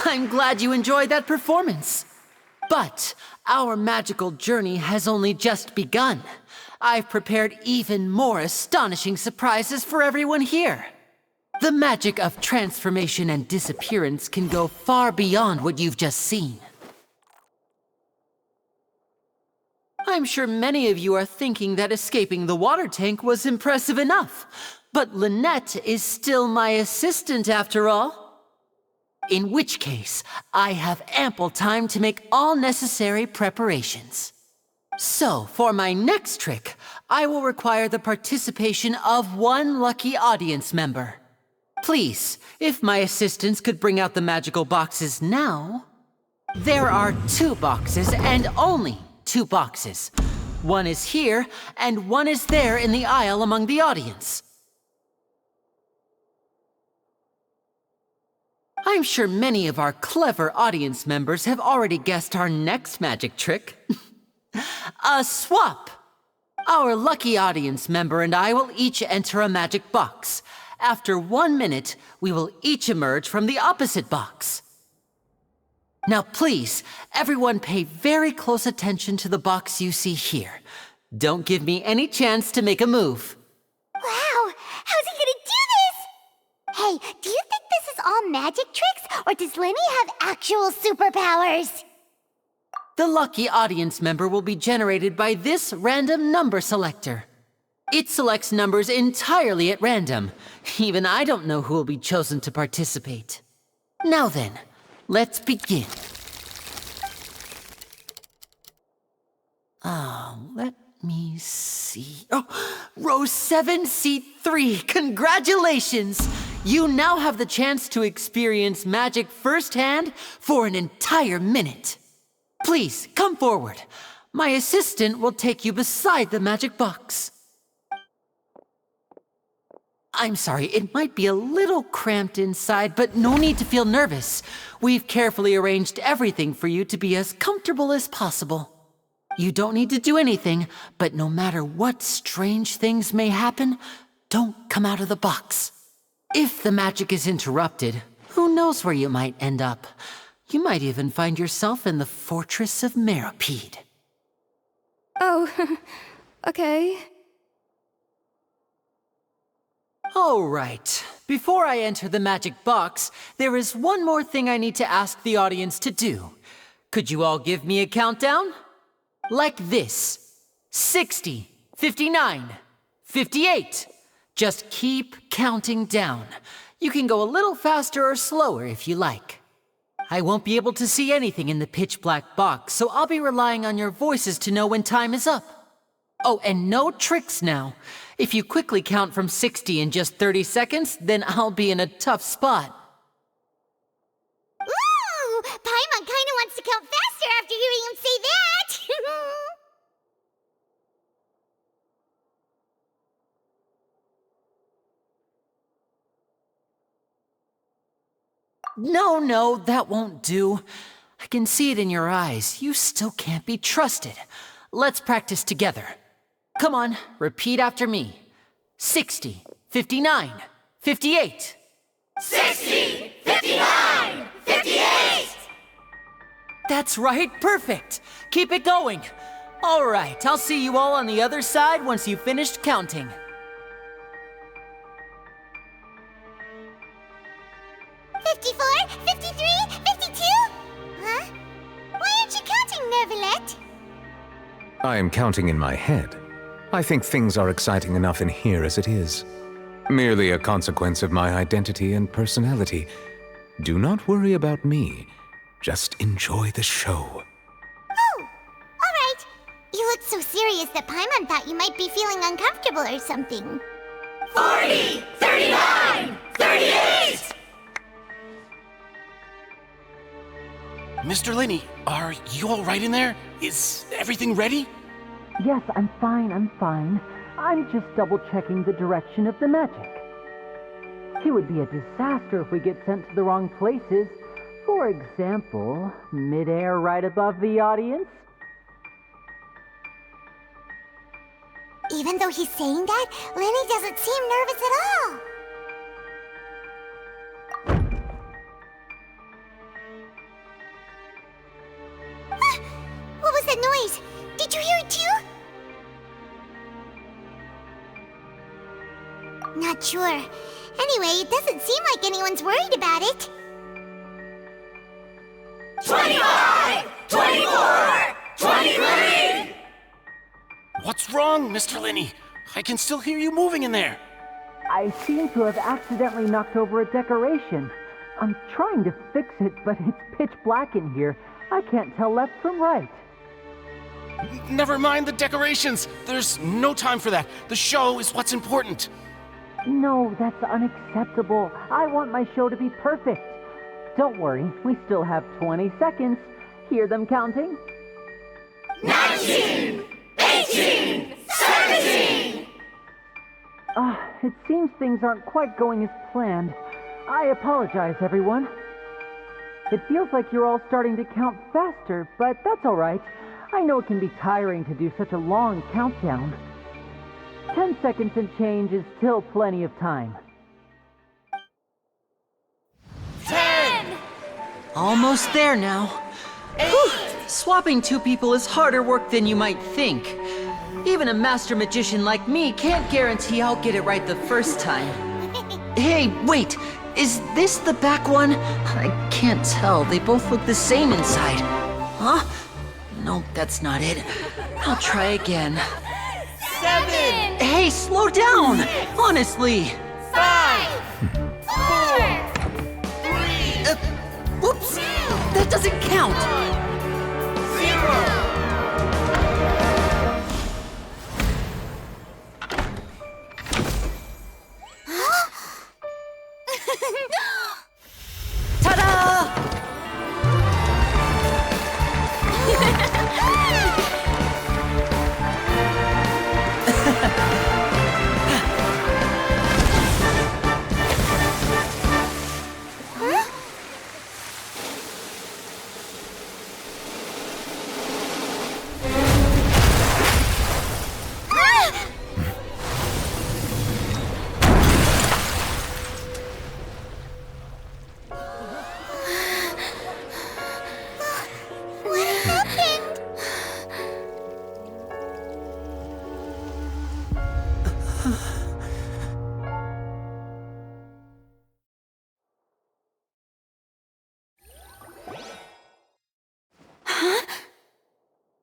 I'm glad you enjoyed that performance. But our magical journey has only just begun. I've prepared even more astonishing surprises for everyone here. The magic of transformation and disappearance can go far beyond what you've just seen. I'm sure many of you are thinking that escaping the water tank was impressive enough, but Lynette is still my assistant after all. In which case, I have ample time to make all necessary preparations. So, for my next trick, I will require the participation of one lucky audience member. Please, if my assistants could bring out the magical boxes now. There are 2 boxes and only 2 boxes. One is here, and one is there in the aisle among the audience. I'm sure many of our clever audience members have already guessed our next magic trick. A swap! Our lucky audience member and I will each enter a magic box. After 1 minute, we will each emerge from the opposite box. Now please, everyone pay very close attention to the box you see here. Don't give me any chance to make a move. Wow! How's he gonna do this? Hey, do you think this is all magic tricks, or does Lenny have actual superpowers? The lucky audience member will be generated by this random number selector. It selects numbers entirely at random. Even I don't know who will be chosen to participate. Now then, let's begin. Let me see. Oh, row 7, seat 3. Congratulations! You now have the chance to experience magic firsthand for an entire minute. Please, come forward. My assistant will take you beside the magic box. I'm sorry, it might be a little cramped inside, but no need to feel nervous. We've carefully arranged everything for you to be as comfortable as possible. You don't need to do anything, but no matter what strange things may happen, don't come out of the box. If the magic is interrupted, who knows where you might end up? You might even find yourself in the Fortress of Meropide. Oh, okay. All right. Before I enter the magic box, there is one more thing I need to ask the audience to do. Could you all give me a countdown? Like this. 60, 59, 58. Just keep counting down. You can go a little faster or slower if you like. I won't be able to see anything in the pitch-black box, so I'll be relying on your voices to know when time is up. Oh, and no tricks now. If you quickly count from 60 in just 30 seconds, then I'll be in a tough spot. No, that won't do. I can see it in your eyes. You still can't be trusted. Let's practice together. Come on, repeat after me. 60, 59, 58. 60, 59, 58! That's right, perfect. Keep it going. All right, I'll see you all on the other side once you've finished counting. 54, 53, 52? Huh? Why aren't you counting, Nervalet? I am counting in my head. I think things are exciting enough in here as it is. Merely a consequence of my identity and personality. Do not worry about me. Just enjoy the show. Oh, all right. You looked so serious that Paimon thought you might be feeling uncomfortable or something. 40, 39, 38! Mr. Linney, are you all right in there? Is everything ready? Yes, I'm fine. I'm just double-checking the direction of the magic. It would be a disaster if we get sent to the wrong places. For example, mid-air right above the audience. Even though he's saying that, Lenny doesn't seem nervous at all. Ah, what was that noise? Did you hear it too? Not sure. Anyway, it doesn't seem like anyone's worried about it. 25, 24, 23! What's wrong, Mr. Linney? I can still hear you moving in there. I seem to have accidentally knocked over a decoration. I'm trying to fix it, but it's pitch black in here. I can't tell left from right. Never mind the decorations. There's no time for that. The show is what's important. No, that's unacceptable. I want my show to be perfect. Don't worry, we still have 20 seconds. Hear them counting? 19, 18, 17! It seems things aren't quite going as planned. I apologize, everyone. It feels like you're all starting to count faster, but that's all right. I know it can be tiring to do such a long countdown. 10 seconds and change is still plenty of time. 10! Almost there now. Whew. Swapping two people is harder work than you might think. Even a master magician like me can't guarantee I'll get it right the first time. Hey, wait! Is this the back one? I can't tell. They both look the same inside. Huh? No, that's not it. I'll try again. 7! Hey, slow down! Honestly! 5! 4! 3! Whoops! That doesn't count! 0! Ta-da!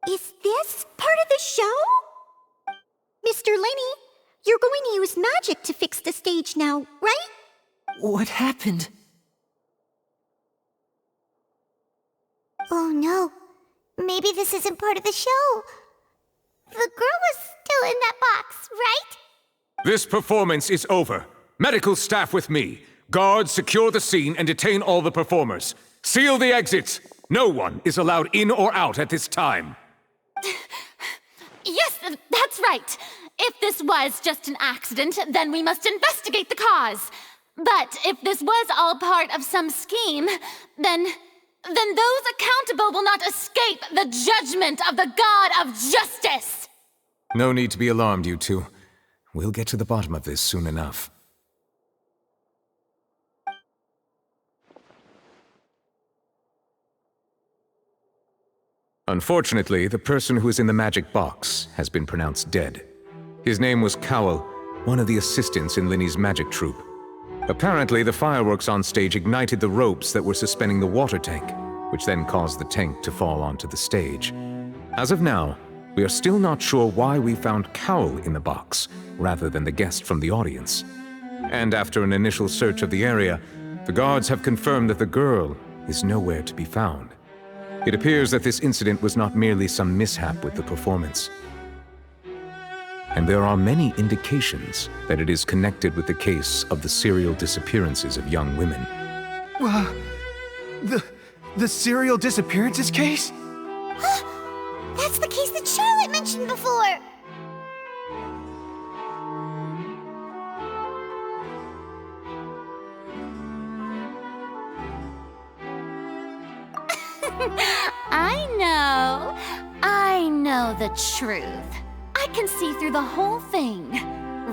Is this part of the show? Mr. Linney, you're going to use magic to fix the stage now, right? What happened? Oh no. Maybe this isn't part of the show. The girl was still in that box, right? This performance is over. Medical staff with me. Guards, secure the scene and detain all the performers. Seal the exits. No one is allowed in or out at this time. Yes, that's right. If this was just an accident, then we must investigate the cause. But if this was all part of some scheme, then those accountable will not escape the judgment of the God of Justice! No need to be alarmed, you two. We'll get to the bottom of this soon enough. Unfortunately, the person who is in the magic box has been pronounced dead. His name was Cowell, one of the assistants in Linny's magic troupe. Apparently, the fireworks on stage ignited the ropes that were suspending the water tank, which then caused the tank to fall onto the stage. As of now, we are still not sure why we found Cowell in the box, rather than the guest from the audience. And after an initial search of the area, the guards have confirmed that the girl is nowhere to be found. It appears that this incident was not merely some mishap with the performance. And there are many indications that it is connected with the case of the serial disappearances of young women. The serial disappearances case? That's the case that Charlotte mentioned before! I know the truth. I can see through the whole thing.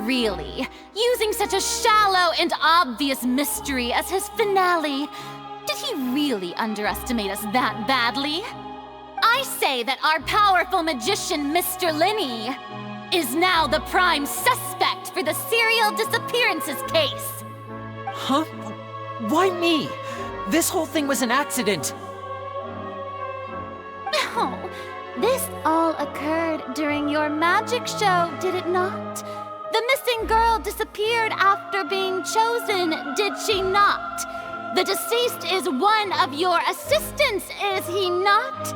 Really, using such a shallow and obvious mystery as his finale. Did he really underestimate us that badly? I say that our powerful magician, Mr. Linny, is now the prime suspect for the serial disappearances case. Huh? Why me? This whole thing was an accident. No, this all occurred during your magic show, did it not? The missing girl disappeared after being chosen, did she not? The deceased is one of your assistants, is he not?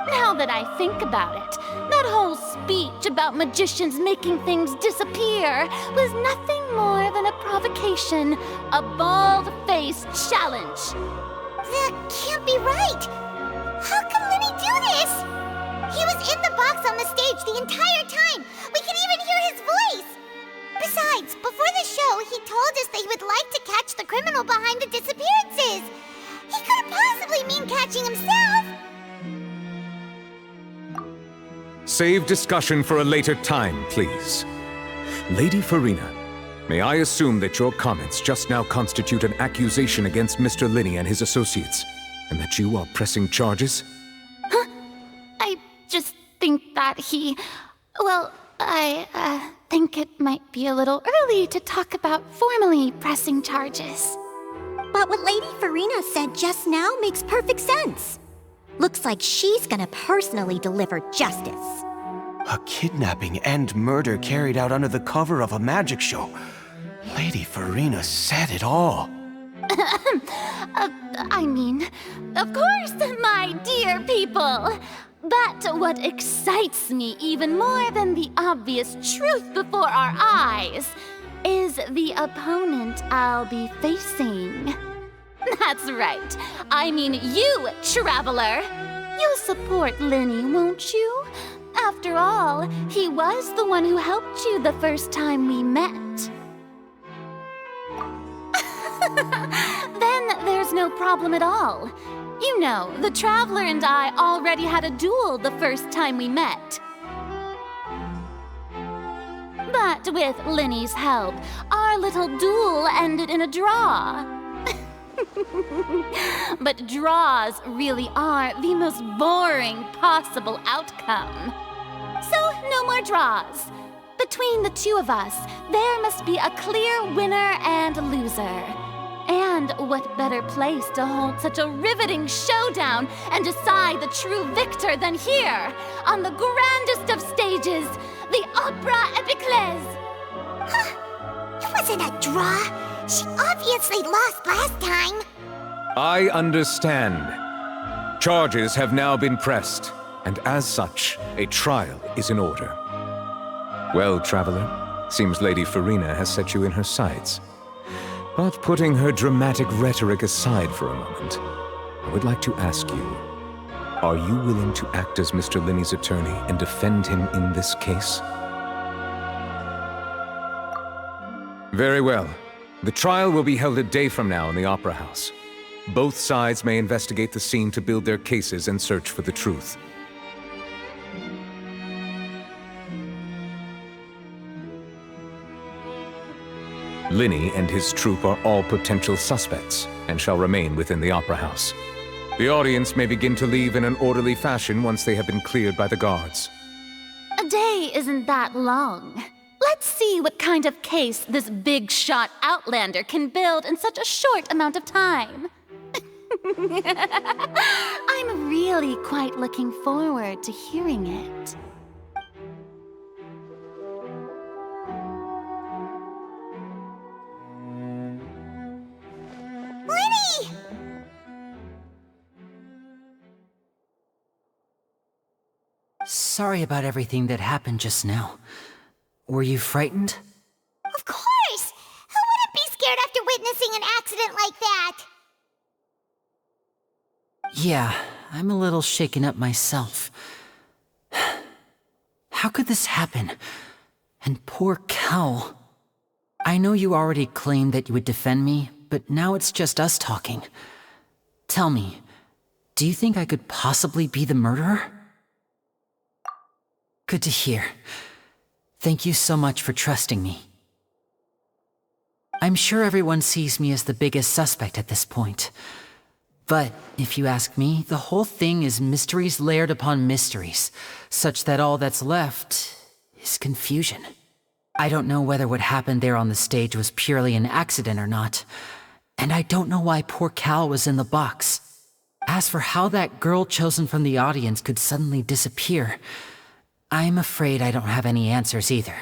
Now that I think about it, that whole speech about magicians making things disappear was nothing more than a provocation, a bald-faced challenge. That can't be right! How can Linny do this? He was in the box on the stage the entire time! We can even hear his voice! Besides, before the show, he told us that he would like to catch the criminal behind the disappearances! He couldn't possibly mean catching himself! Save discussion for a later time, please. Lady Farina, may I assume that your comments just now constitute an accusation against Mr. Linny and his associates, and that you are pressing charges? I just think that I think it might be a little early to talk about formally pressing charges. But what Lady Farina said just now makes perfect sense. Looks like she's gonna personally deliver justice. A kidnapping and murder carried out under the cover of a magic show. Lady Farina said it all. I mean, of course, my dear people. But what excites me even more than the obvious truth before our eyes is the opponent I'll be facing. That's right. I mean you, Traveler. You'll support Linny, won't you? After all, he was the one who helped you the first time we met. Then there's no problem at all. You know, the Traveler and I already had a duel the first time we met. But with Linny's help, our little duel ended in a draw. But draws really are the most boring possible outcome. So, no more draws. Between the two of us, there must be a clear winner and loser. And what better place to hold such a riveting showdown and decide the true victor than here, on the grandest of stages, the Opera Epiclese. It wasn't a draw. She obviously lost last time. I understand. Charges have now been pressed, and as such, a trial is in order. Well, Traveler, seems Lady Farina has set you in her sights. But putting her dramatic rhetoric aside for a moment, I would like to ask you, are you willing to act as Mr. Linny's attorney and defend him in this case? Very well. The trial will be held a day from now in the Opera House. Both sides may investigate the scene to build their cases and search for the truth. Linny and his troupe are all potential suspects and shall remain within the Opera House. The audience may begin to leave in an orderly fashion once they have been cleared by the guards. A day isn't that long. Let's see what kind of case this big shot outlander can build in such a short amount of time. I'm really quite looking forward to hearing it. Linny! Sorry about everything that happened just now. Were you frightened? Of course! Who wouldn't be scared after witnessing an accident like that? Yeah, I'm a little shaken up myself. How could this happen? And poor Cal. I know you already claimed that you would defend me, but now it's just us talking. Tell me, do you think I could possibly be the murderer? Good to hear. Thank you so much for trusting me. I'm sure everyone sees me as the biggest suspect at this point. But, if you ask me, the whole thing is mysteries layered upon mysteries, such that all that's left is confusion. I don't know whether what happened there on the stage was purely an accident or not, and I don't know why poor Cal was in the box. As for how that girl chosen from the audience could suddenly disappear, I'm afraid I don't have any answers either.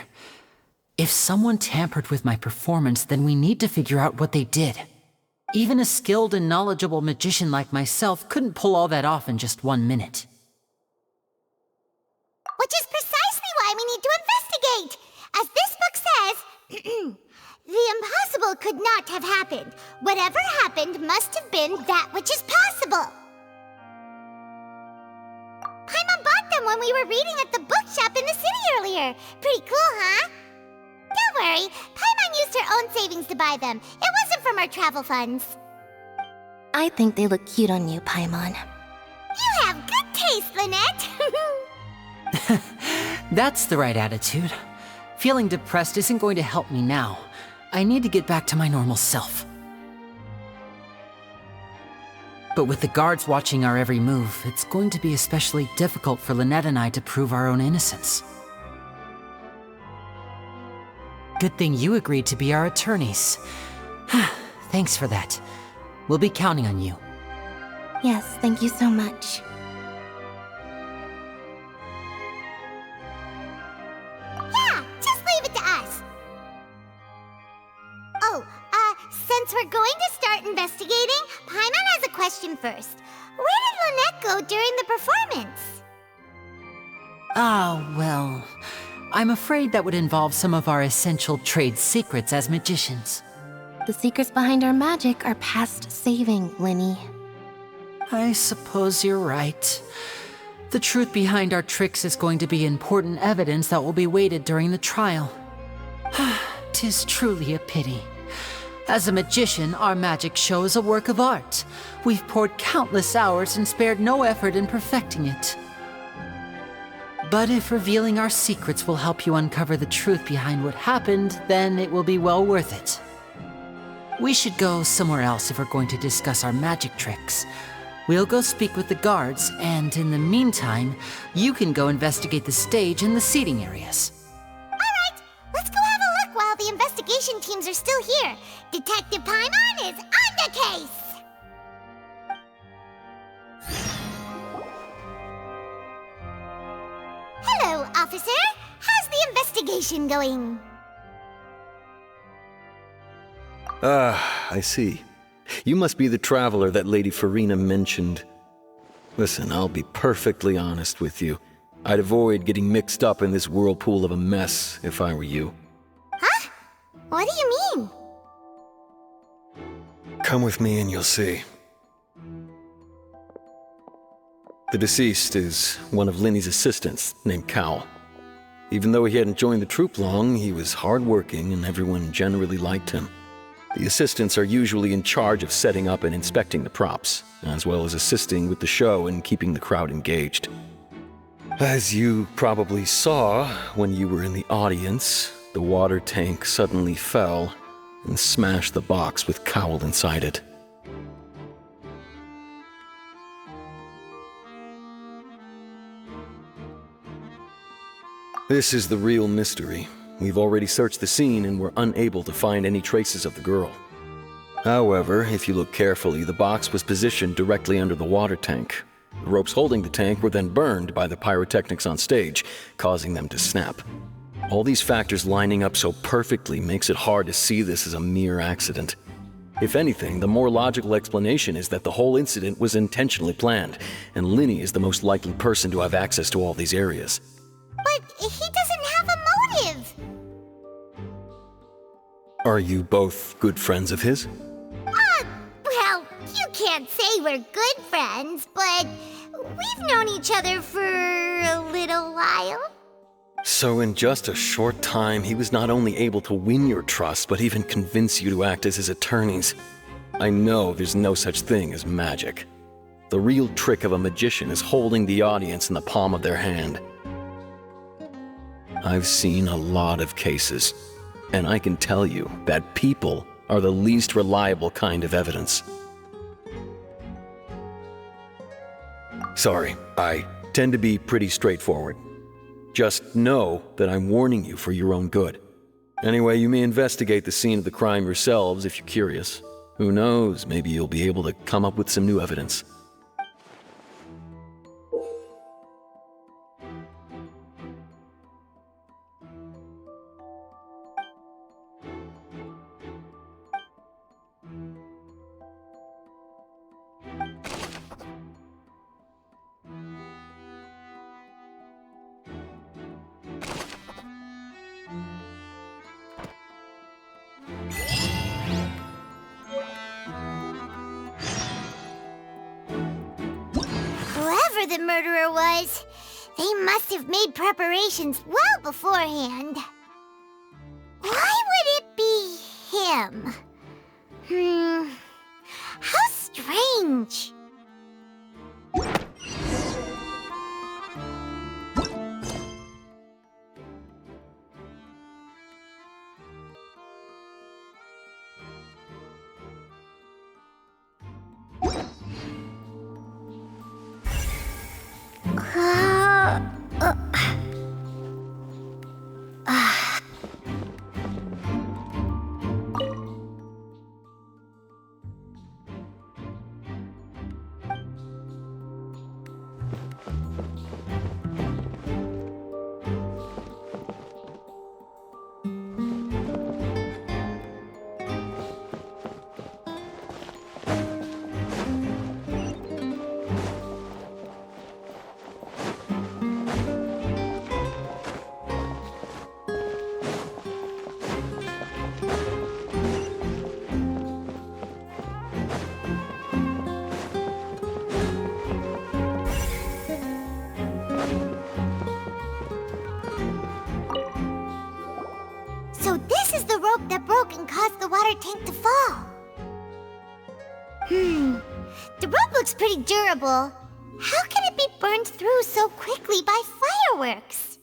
If someone tampered with my performance, then we need to figure out what they did. Even a skilled and knowledgeable magician like myself couldn't pull all that off in just 1 minute. Which is precisely why we need to investigate! As this book says, the impossible could not have happened. Whatever happened must have been that which is possible. Paimon bought them when we were reading at the bookshop in the city earlier. Pretty cool, huh? Don't worry, Paimon used her own savings to buy them. It wasn't from our travel funds. I think they look cute on you, Paimon. You have good taste, Lynette! That's the right attitude. Feeling depressed isn't going to help me now. I need to get back to my normal self. But with the guards watching our every move, it's going to be especially difficult for Lynette and I to prove our own innocence. Good thing you agreed to be our attorneys. Thanks for that. We'll be counting on you. Yes, thank you so much. Yeah, just leave it to us. Oh, since we're going to start investigating, Paimon has a question first. Where did Lynette go during the performance? Ah, well, I'm afraid that would involve some of our essential trade secrets as magicians. The secrets behind our magic are past saving, Linny. I suppose you're right. The truth behind our tricks is going to be important evidence that will be weighted during the trial. 'Tis truly a pity. As a magician, our magic show is a work of art. We've poured countless hours and spared no effort in perfecting it. But if revealing our secrets will help you uncover the truth behind what happened, then it will be well worth it. We should go somewhere else if we're going to discuss our magic tricks. We'll go speak with the guards, and in the meantime, you can go investigate the stage and the seating areas. Alright, let's go have a look while the investigation teams are still here. Detective Paimon is on the case! Hello, officer. How's the investigation going? Ah, I see. You must be the traveler that Lady Farina mentioned. Listen, I'll be perfectly honest with you. I'd avoid getting mixed up in this whirlpool of a mess if I were you. Huh? What do you mean? Come with me and you'll see. The deceased is one of Linny's assistants named Cal. Even though he hadn't joined the troupe long, he was hardworking and everyone generally liked him. The assistants are usually in charge of setting up and inspecting the props, as well as assisting with the show and keeping the crowd engaged. As you probably saw when you were in the audience, the water tank suddenly fell and smashed the box with Cowl inside it. This is the real mystery. We've already searched the scene and were unable to find any traces of the girl. However, if you look carefully, the box was positioned directly under the water tank. The ropes holding the tank were then burned by the pyrotechnics on stage, causing them to snap. All these factors lining up so perfectly makes it hard to see this as a mere accident. If anything, the more logical explanation is that the whole incident was intentionally planned, and Linny is the most likely person to have access to all these areas. But he doesn't have a motive! Are you both good friends of his? Well, you can't say we're good friends, but we've known each other for a little while. So in just a short time, he was not only able to win your trust, but even convince you to act as his attorneys. I know there's no such thing as magic. The real trick of a magician is holding the audience in the palm of their hand. I've seen a lot of cases, and I can tell you that people are the least reliable kind of evidence. Sorry, I tend to be pretty straightforward. Just know that I'm warning you for your own good. Anyway, you may investigate the scene of the crime yourselves if you're curious. Who knows, maybe you'll be able to come up with some new evidence. Whoever the murderer was, they must have made preparations well beforehand. Why would it be him? How strange. So this is the rope that broke and caused the water tank to fall. The rope looks pretty durable. How can it be burned through so quickly by fireworks?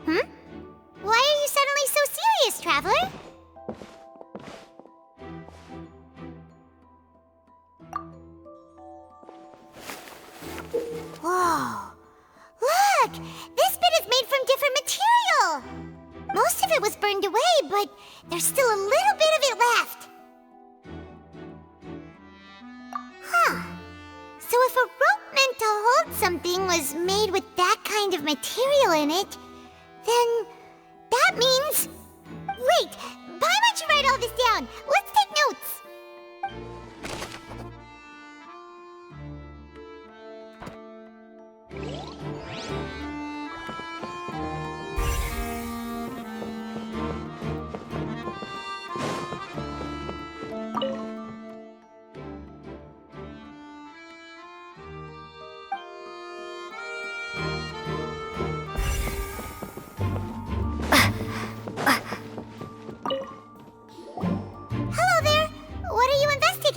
Why are you suddenly so serious, Traveler? Whoa! Look! This bit is made from different material! Most of it was burned away, but there's still a little bit of it left. So if a rope meant to hold something was made with that kind of material in it, then that means... Wait! Why don't you write all this down? Let's take notes!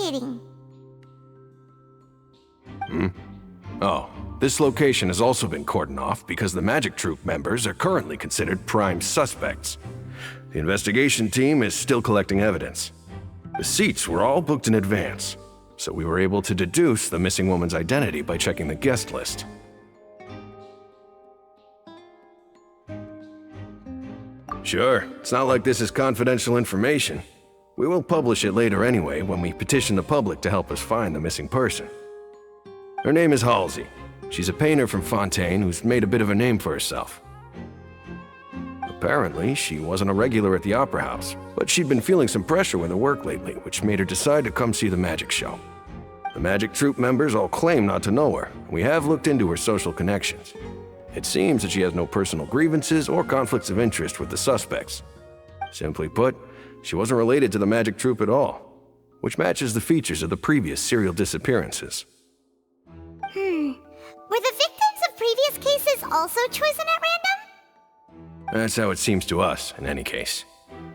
investigating? Oh, this location has also been cordoned off because the Magic Troop members are currently considered prime suspects. The investigation team is still collecting evidence. The seats were all booked in advance, so we were able to deduce the missing woman's identity by checking the guest list. Sure, it's not like this is confidential information. We will publish it later anyway when we petition the public to help us find the missing person. Her name is Halsey. She's a painter from Fontaine who's made a bit of a name for herself. Apparently, she wasn't a regular at the Opera House, but she'd been feeling some pressure with her work lately, which made her decide to come see the magic show. The Magic Troop members all claim not to know her, and we have looked into her social connections. It seems that she has no personal grievances or conflicts of interest with the suspects. Simply put, she wasn't related to the Magic Troop at all, which matches the features of the previous serial disappearances. Were the victims of previous cases also chosen at random? That's how it seems to us, in any case.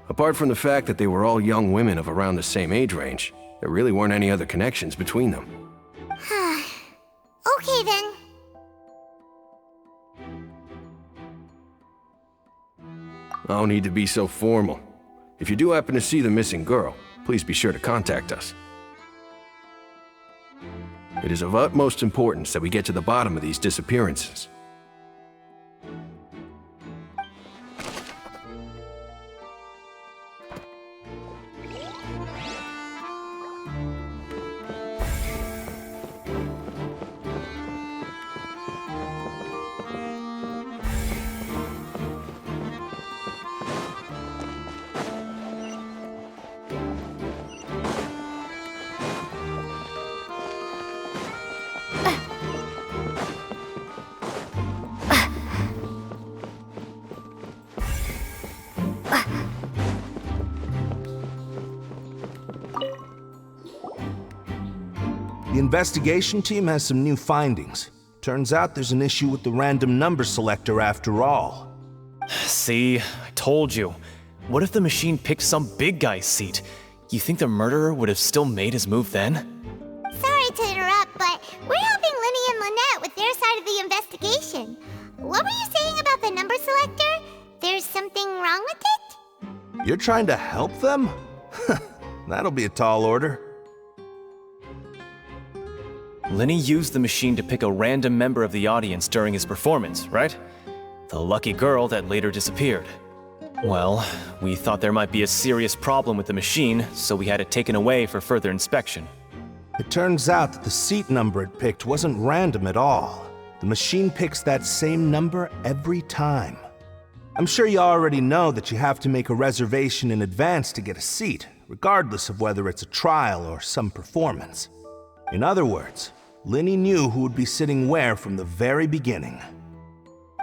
Apart from the fact that they were all young women of around the same age range, there really weren't any other connections between them. Okay then. No need to be so formal. If you do happen to see the missing girl, please be sure to contact us. It is of utmost importance that we get to the bottom of these disappearances. The investigation team has some new findings. Turns out there's an issue with the random number selector after all. See, I told you. What if the machine picked some big guy's seat? You think the murderer would have still made his move then? Sorry to interrupt, but we're helping Linny and Lynette with their side of the investigation. What were you saying about the number selector? There's something wrong with it? You're trying to help them? That'll be a tall order. Linny used the machine to pick a random member of the audience during his performance, right? The lucky girl that later disappeared. Well, we thought there might be a serious problem with the machine, so we had it taken away for further inspection. It turns out that the seat number it picked wasn't random at all. The machine picks that same number every time. I'm sure you already know that you have to make a reservation in advance to get a seat, regardless of whether it's a trial or some performance. In other words, Linny knew who would be sitting where from the very beginning.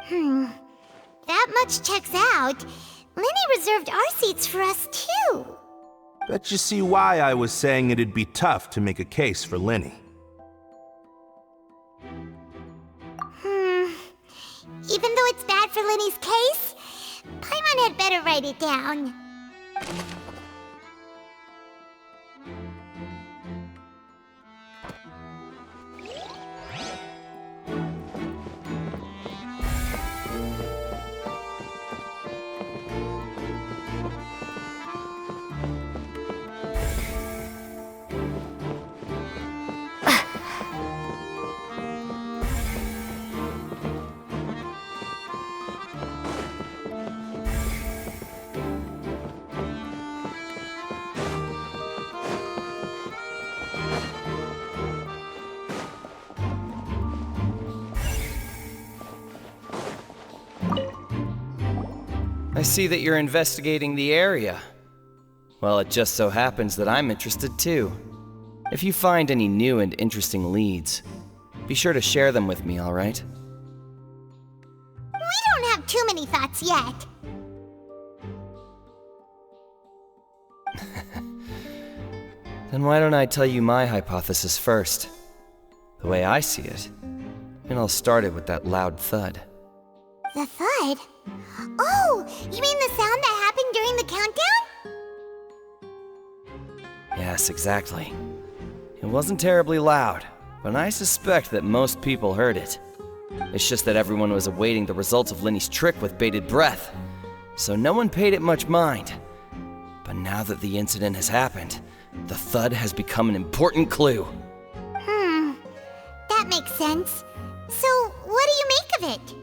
That much checks out. Linny reserved our seats for us too. Bet you see why I was saying it'd be tough to make a case for Linny. Even though it's bad for Linny's case, Paimon had better write it down. I see that you're investigating the area. Well, it just so happens that I'm interested too. If you find any new and interesting leads, be sure to share them with me, all right? We don't have too many thoughts yet. Then why don't I tell you my hypothesis first? The way I see it. And I'll start it with that loud thud. The thud? Oh, you mean the sound that happened during the countdown? Yes, exactly. It wasn't terribly loud, but I suspect that most people heard it. It's just that everyone was awaiting the results of Lenny's trick with bated breath, so no one paid it much mind. But now that the incident has happened, the thud has become an important clue. That makes sense. So, what do you make of it?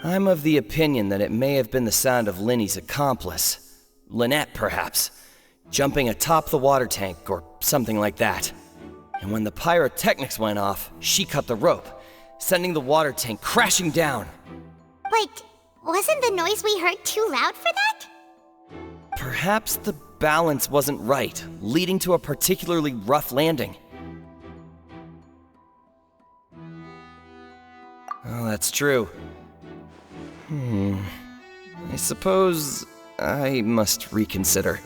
I'm of the opinion that it may have been the sound of Lenny's accomplice, Lynette perhaps, jumping atop the water tank or something like that. And when the pyrotechnics went off, she cut the rope, sending the water tank crashing down. But wasn't the noise we heard too loud for that? Perhaps the balance wasn't right, leading to a particularly rough landing. Oh, that's true. I suppose I must reconsider.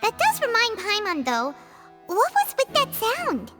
That does remind Paimon, though. What was with that sound?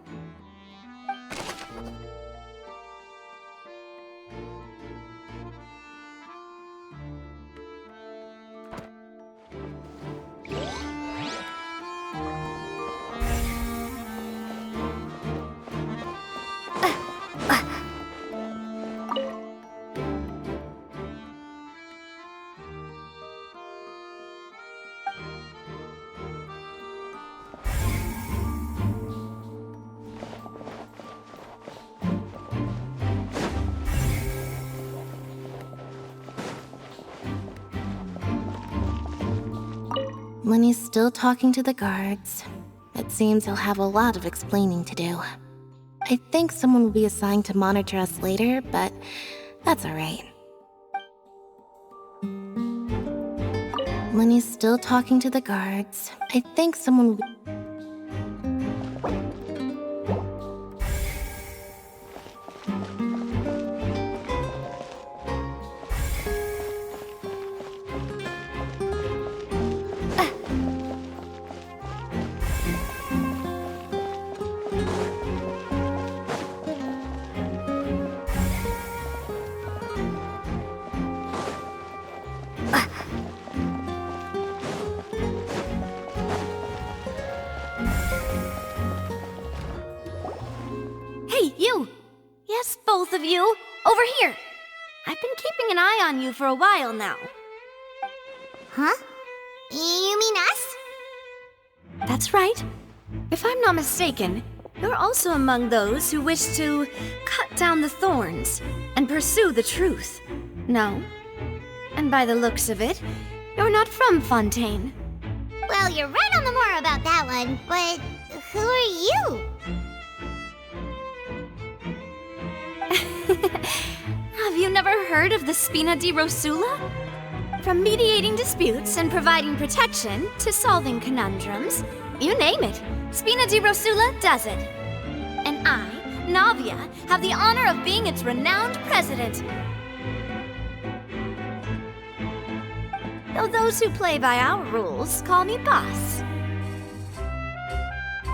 Lenny's still talking to the guards. It seems he'll have a lot of explaining to do. I think someone will be assigned to monitor us later, but that's alright. Lenny's still talking to the guards. I think someone will be... Hey, you! Yes, both of you! Over here! I've been keeping an eye on you for a while now. Huh? You mean us? That's right. If I'm not mistaken, you're also among those who wish to cut down the thorns and pursue the truth. No? And by the looks of it, you're not from Fontaine. Well, you're right on the moor about that one, but who are you? Have you never heard of the Spina di Rosula? From mediating disputes and providing protection to solving conundrums, you name it, Spina di Rosula does it. And I, Navia, have the honor of being its renowned president. Though those who play by our rules call me boss.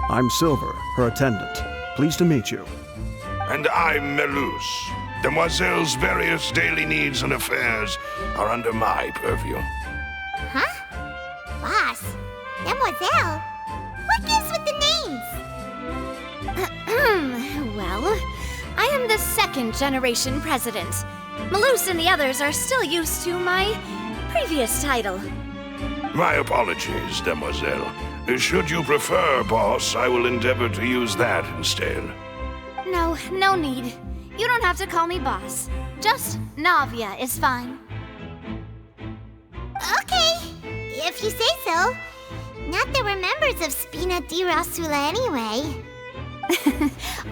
I'm Silver, her attendant. Pleased to meet you. And I'm Melus. Demoiselle's various daily needs and affairs are under my purview. Huh? Boss? Demoiselle? What gives with the names? Well, I am the second generation president. Melus and the others are still used to my previous title. My apologies, Demoiselle. Should you prefer, boss, I will endeavor to use that instead. No, no need. You don't have to call me boss. Just Navia is fine. Okay, if you say so. Not that we're members of Spina di Rosula anyway.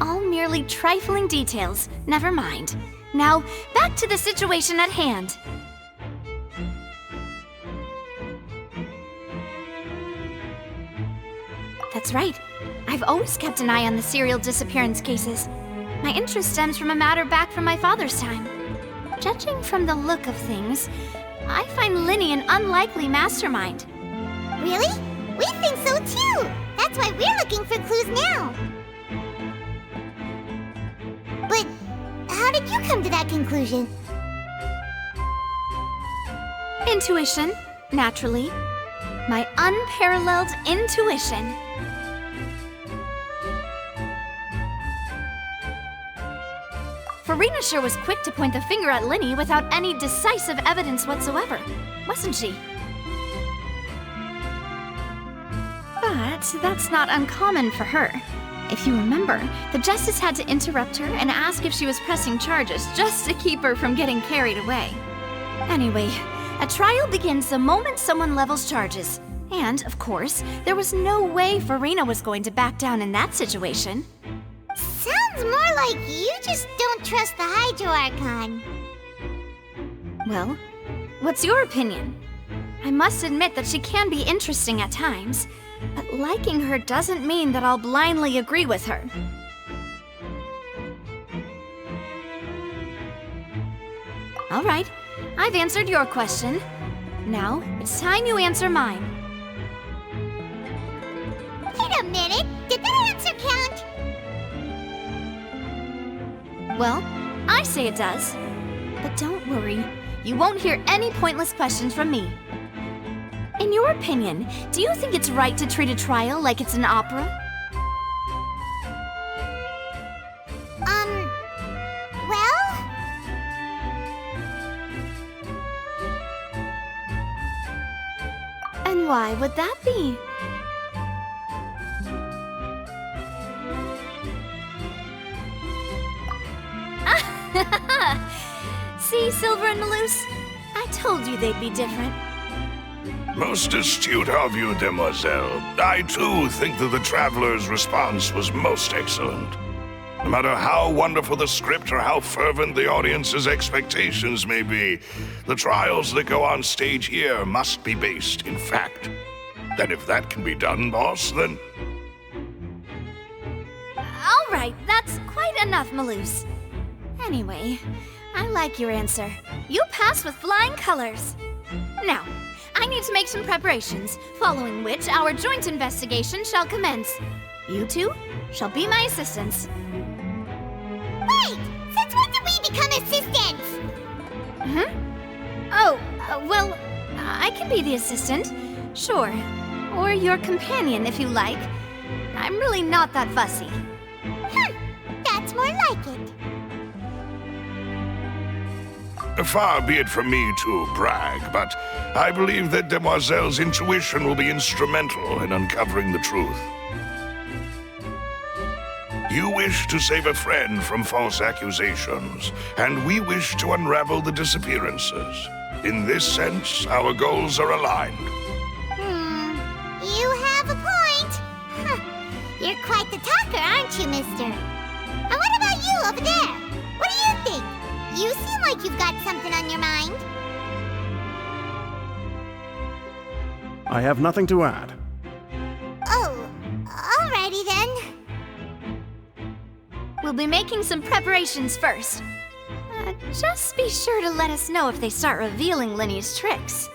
All merely trifling details. Never mind. Now, back to the situation at hand. That's right. I've always kept an eye on the serial disappearance cases. My interest stems from a matter back from my father's time. Judging from the look of things, I find Linny an unlikely mastermind. Really? We think so too! That's why we're looking for clues now. But how did you come to that conclusion? Intuition, naturally. My unparalleled intuition. Farina sure was quick to point the finger at Linny without any decisive evidence whatsoever, wasn't she? But that's not uncommon for her. If you remember, the Justice had to interrupt her and ask if she was pressing charges just to keep her from getting carried away. Anyway, a trial begins the moment someone levels charges. And, of course, there was no way Farina was going to back down in that situation. Sounds more like you just don't trust the Hydro Archon. Well, what's your opinion? I must admit that she can be interesting at times, but liking her doesn't mean that I'll blindly agree with her. All right, I've answered your question. Now, it's time you answer mine. Wait a minute, did that answer count? Well, I say it does. But don't worry, you won't hear any pointless questions from me. In your opinion, do you think it's right to treat a trial like it's an opera? Well? And why would that be? See, Silver and Maloose? I told you they'd be different. Most astute of you, demoiselle. I too think that the traveler's response was most excellent. No matter how wonderful the script or how fervent the audience's expectations may be, the trials that go on stage here must be based in fact. And if that can be done, boss, then... All right, that's quite enough, Maloose. Anyway, I like your answer. You passed with flying colors. Now, I need to make some preparations, following which our joint investigation shall commence. You two shall be my assistants. Wait! Since when did we become assistants? Oh, well, I can be the assistant, sure. Or your companion, if you like. I'm really not that fussy. That's more like it. Far be it from me to brag, but I believe that Demoiselle's intuition will be instrumental in uncovering the truth. You wish to save a friend from false accusations, and we wish to unravel the disappearances. In this sense, our goals are aligned. You have a point. You're quite the talker, aren't you, mister? And what about you over there? What do you think? You seem like you've got something on your mind. I have nothing to add. Oh, alrighty then. We'll be making some preparations first. Just be sure to let us know if they start revealing Linny's tricks.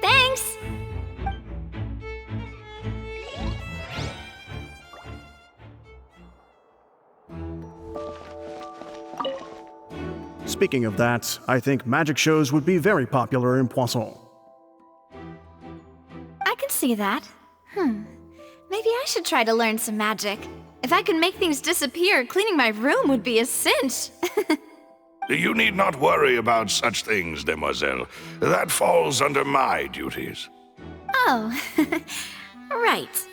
Thanks! Speaking of that, I think magic shows would be very popular in Poisson. I can see that. Maybe I should try to learn some magic. If I could make things disappear, cleaning my room would be a cinch. You need not worry about such things, demoiselle. That falls under my duties. Oh, right.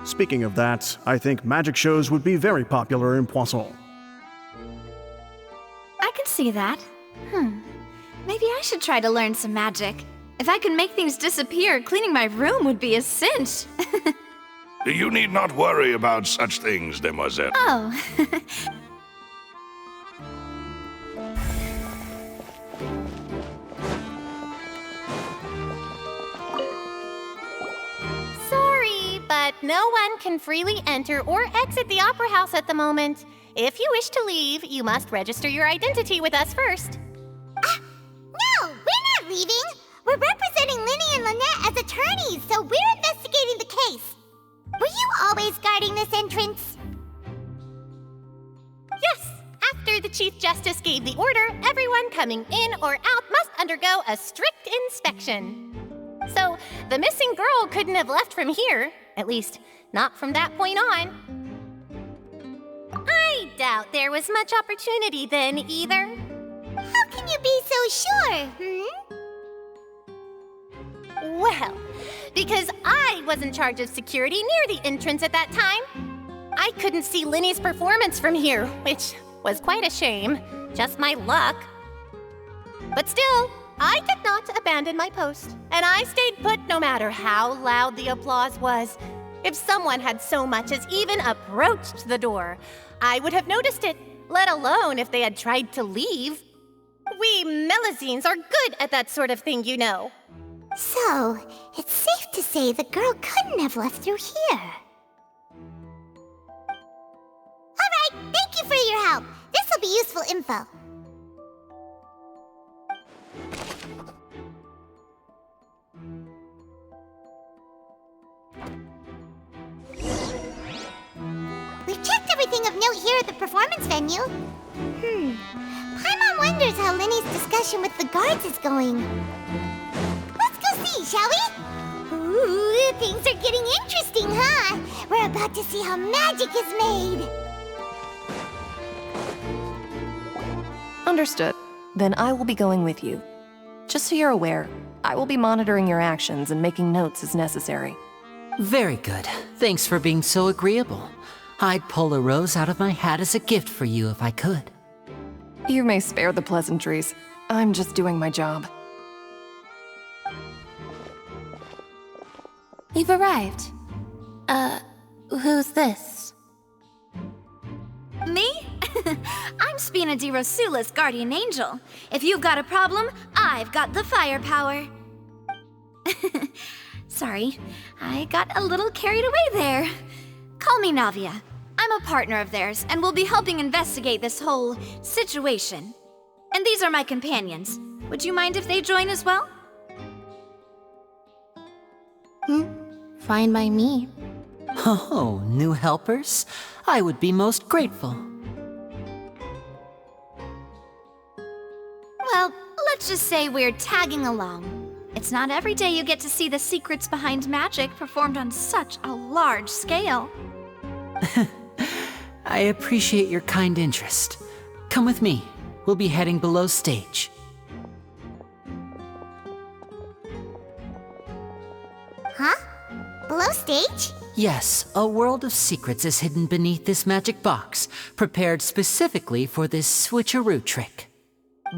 Speaking of that, I think magic shows would be very popular in Poisson. I can see that. Maybe I should try to learn some magic. If I could make things disappear, cleaning my room would be a cinch. You need not worry about such things, demoiselle. Oh. Sorry, but no one can freely enter or exit the Opera House at the moment. If you wish to leave, you must register your identity with us first. No, we're not leaving. We're representing Linny and Lynette as attorneys, so we're investigating the case. Were you always guarding this entrance? Yes, after the Chief Justice gave the order, everyone coming in or out must undergo a strict inspection. So the missing girl couldn't have left from here. At least, not from that point on. I doubt there was much opportunity then, either. How can you be so sure, Well, because I was in charge of security near the entrance at that time. I couldn't see Linny's performance from here, which was quite a shame. Just my luck. But still, I did not abandon my post, and I stayed put no matter how loud the applause was. If someone had so much as even approached the door, I would have noticed it, let alone if they had tried to leave. We Melazines are good at that sort of thing, you know. So, it's safe to say the girl couldn't have left through here. Alright, thank you for your help. This'll be useful info. We've checked everything of note here at the performance venue. Paimon wonders how Linny's discussion with the guards is going. Let's go see, shall we? Ooh, things are getting interesting, huh? We're about to see how magic is made. Understood. Then I will be going with you. Just so you're aware, I will be monitoring your actions and making notes as necessary. Very good. Thanks for being so agreeable. I'd pull a rose out of my hat as a gift for you if I could. You may spare the pleasantries. I'm just doing my job. You've arrived. Who's this? Me? I'm Spina di Rosula's guardian angel. If you've got a problem, I've got the firepower. Sorry, I got a little carried away there. Call me Navia. I'm a partner of theirs, and will be helping investigate this whole situation. And these are my companions. Would you mind if they join as well? Fine by me. Oh, new helpers? I would be most grateful. Well, let's just say we're tagging along. It's not every day you get to see the secrets behind magic performed on such a large scale. I appreciate your kind interest. Come with me. We'll be heading below stage. Huh? Below stage? Yes, a world of secrets is hidden beneath this magic box, prepared specifically for this switcheroo trick.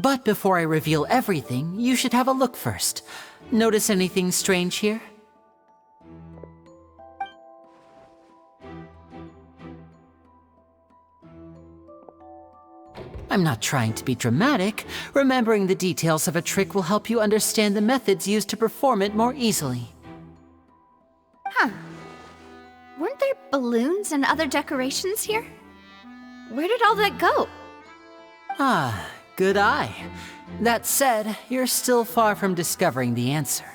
But before I reveal everything, you should have a look first. Notice anything strange here? I'm not trying to be dramatic. Remembering the details of a trick will help you understand the methods used to perform it more easily. Huh. Weren't there balloons and other decorations here? Where did all that go? Ah, good eye. That said, you're still far from discovering the answer.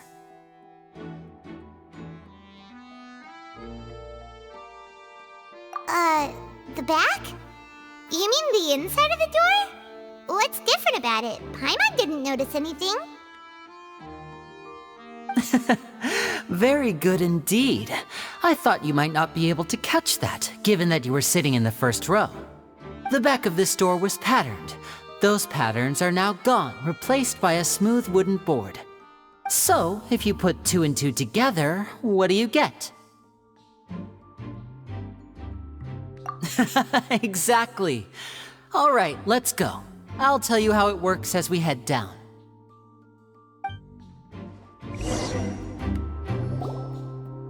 The back? You mean the inside of the door? What's different about it? Paimon didn't notice anything. Very good indeed. I thought you might not be able to catch that, given that you were sitting in the first row. The back of this door was patterned. Those patterns are now gone, replaced by a smooth wooden board. So, if you put 2 and 2 together, what do you get? Exactly. All right, let's go. I'll tell you how it works as we head down.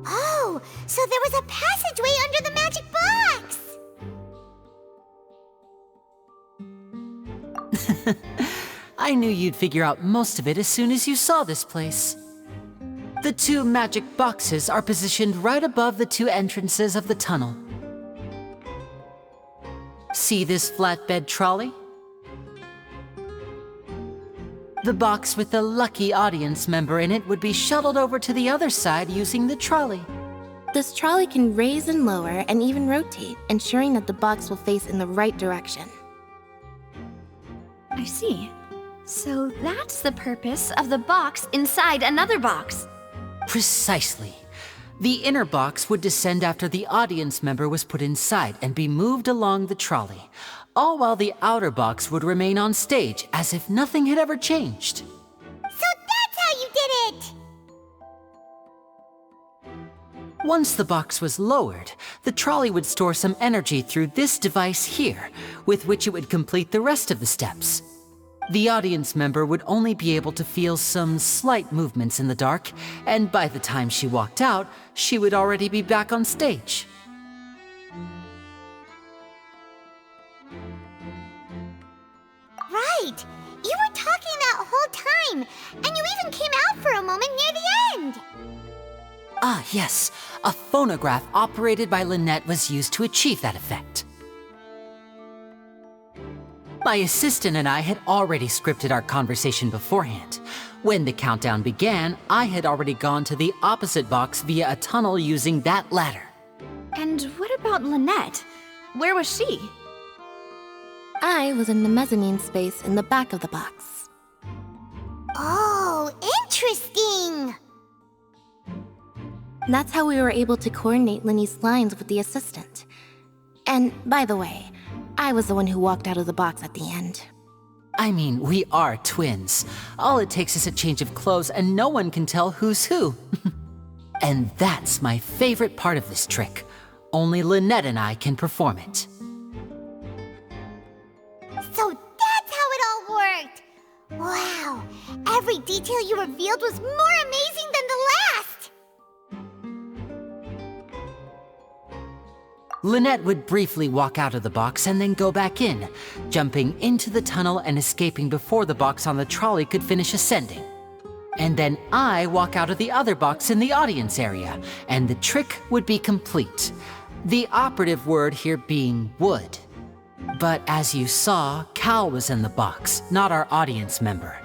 Oh, so there was a passageway under the magic box! I knew you'd figure out most of it as soon as you saw this place. The 2 magic boxes are positioned right above the 2 entrances of the tunnel. See this flatbed trolley? The box with the lucky audience member in it would be shuttled over to the other side using the trolley. This trolley can raise and lower and even rotate, ensuring that the box will face in the right direction. I see. So that's the purpose of the box inside another box. Precisely. The inner box would descend after the audience member was put inside and be moved along the trolley, all while the outer box would remain on stage as if nothing had ever changed. So that's how you did it! Once the box was lowered, the trolley would store some energy through this device here, with which it would complete the rest of the steps. The audience member would only be able to feel some slight movements in the dark, and by the time she walked out, she would already be back on stage. Right! You were talking that whole time, and you even came out for a moment near the end! Ah, yes. A phonograph operated by Lynette was used to achieve that effect. My assistant and I had already scripted our conversation beforehand. When the countdown began, I had already gone to the opposite box via a tunnel using that ladder. And what about Lynette? Where was she? I was in the mezzanine space in the back of the box. Oh, interesting! That's how we were able to coordinate Linny's lines with the assistant. And, by the way, I was the one who walked out of the box at the end. I mean, we are twins. All it takes is a change of clothes and no one can tell who's who. And that's my favorite part of this trick. Only Lynette and I can perform it. So that's how it all worked! Wow! Every detail you revealed was more amazing than the last! Lynette would briefly walk out of the box and then go back in, jumping into the tunnel and escaping before the box on the trolley could finish ascending. And then I walk out of the other box in the audience area, and the trick would be complete. The operative word here being would. But as you saw, Cal was in the box, not our audience member.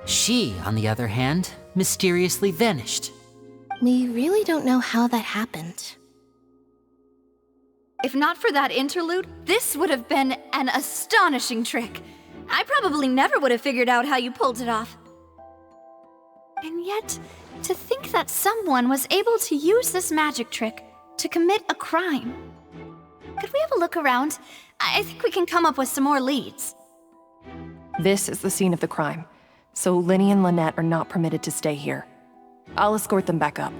She, on the other hand, mysteriously vanished. We really don't know how that happened. If not for that interlude, this would have been an astonishing trick. I probably never would have figured out how you pulled it off. And yet, to think that someone was able to use this magic trick to commit a crime. Could we have a look around? I think we can come up with some more leads. This is the scene of the crime, so Linny and Lynette are not permitted to stay here. I'll escort them back up.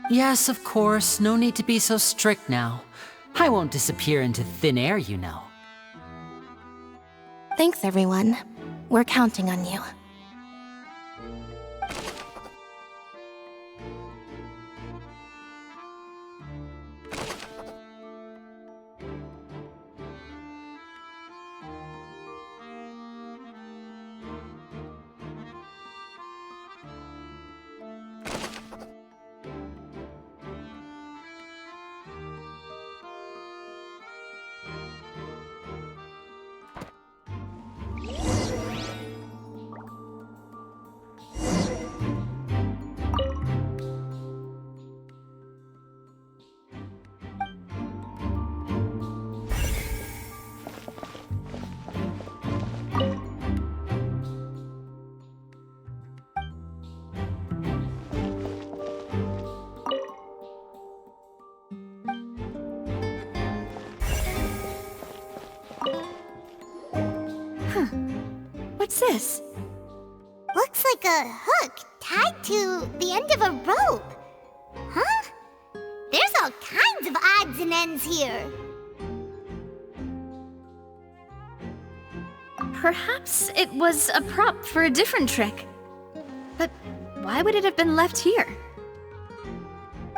Yes, of course. No need to be so strict now. I won't disappear into thin air, you know. Thanks, everyone. We're counting on you. What's this? Looks like a hook tied to the end of a rope. Huh? There's all kinds of odds and ends here. Perhaps it was a prop for a different trick. But why would it have been left here?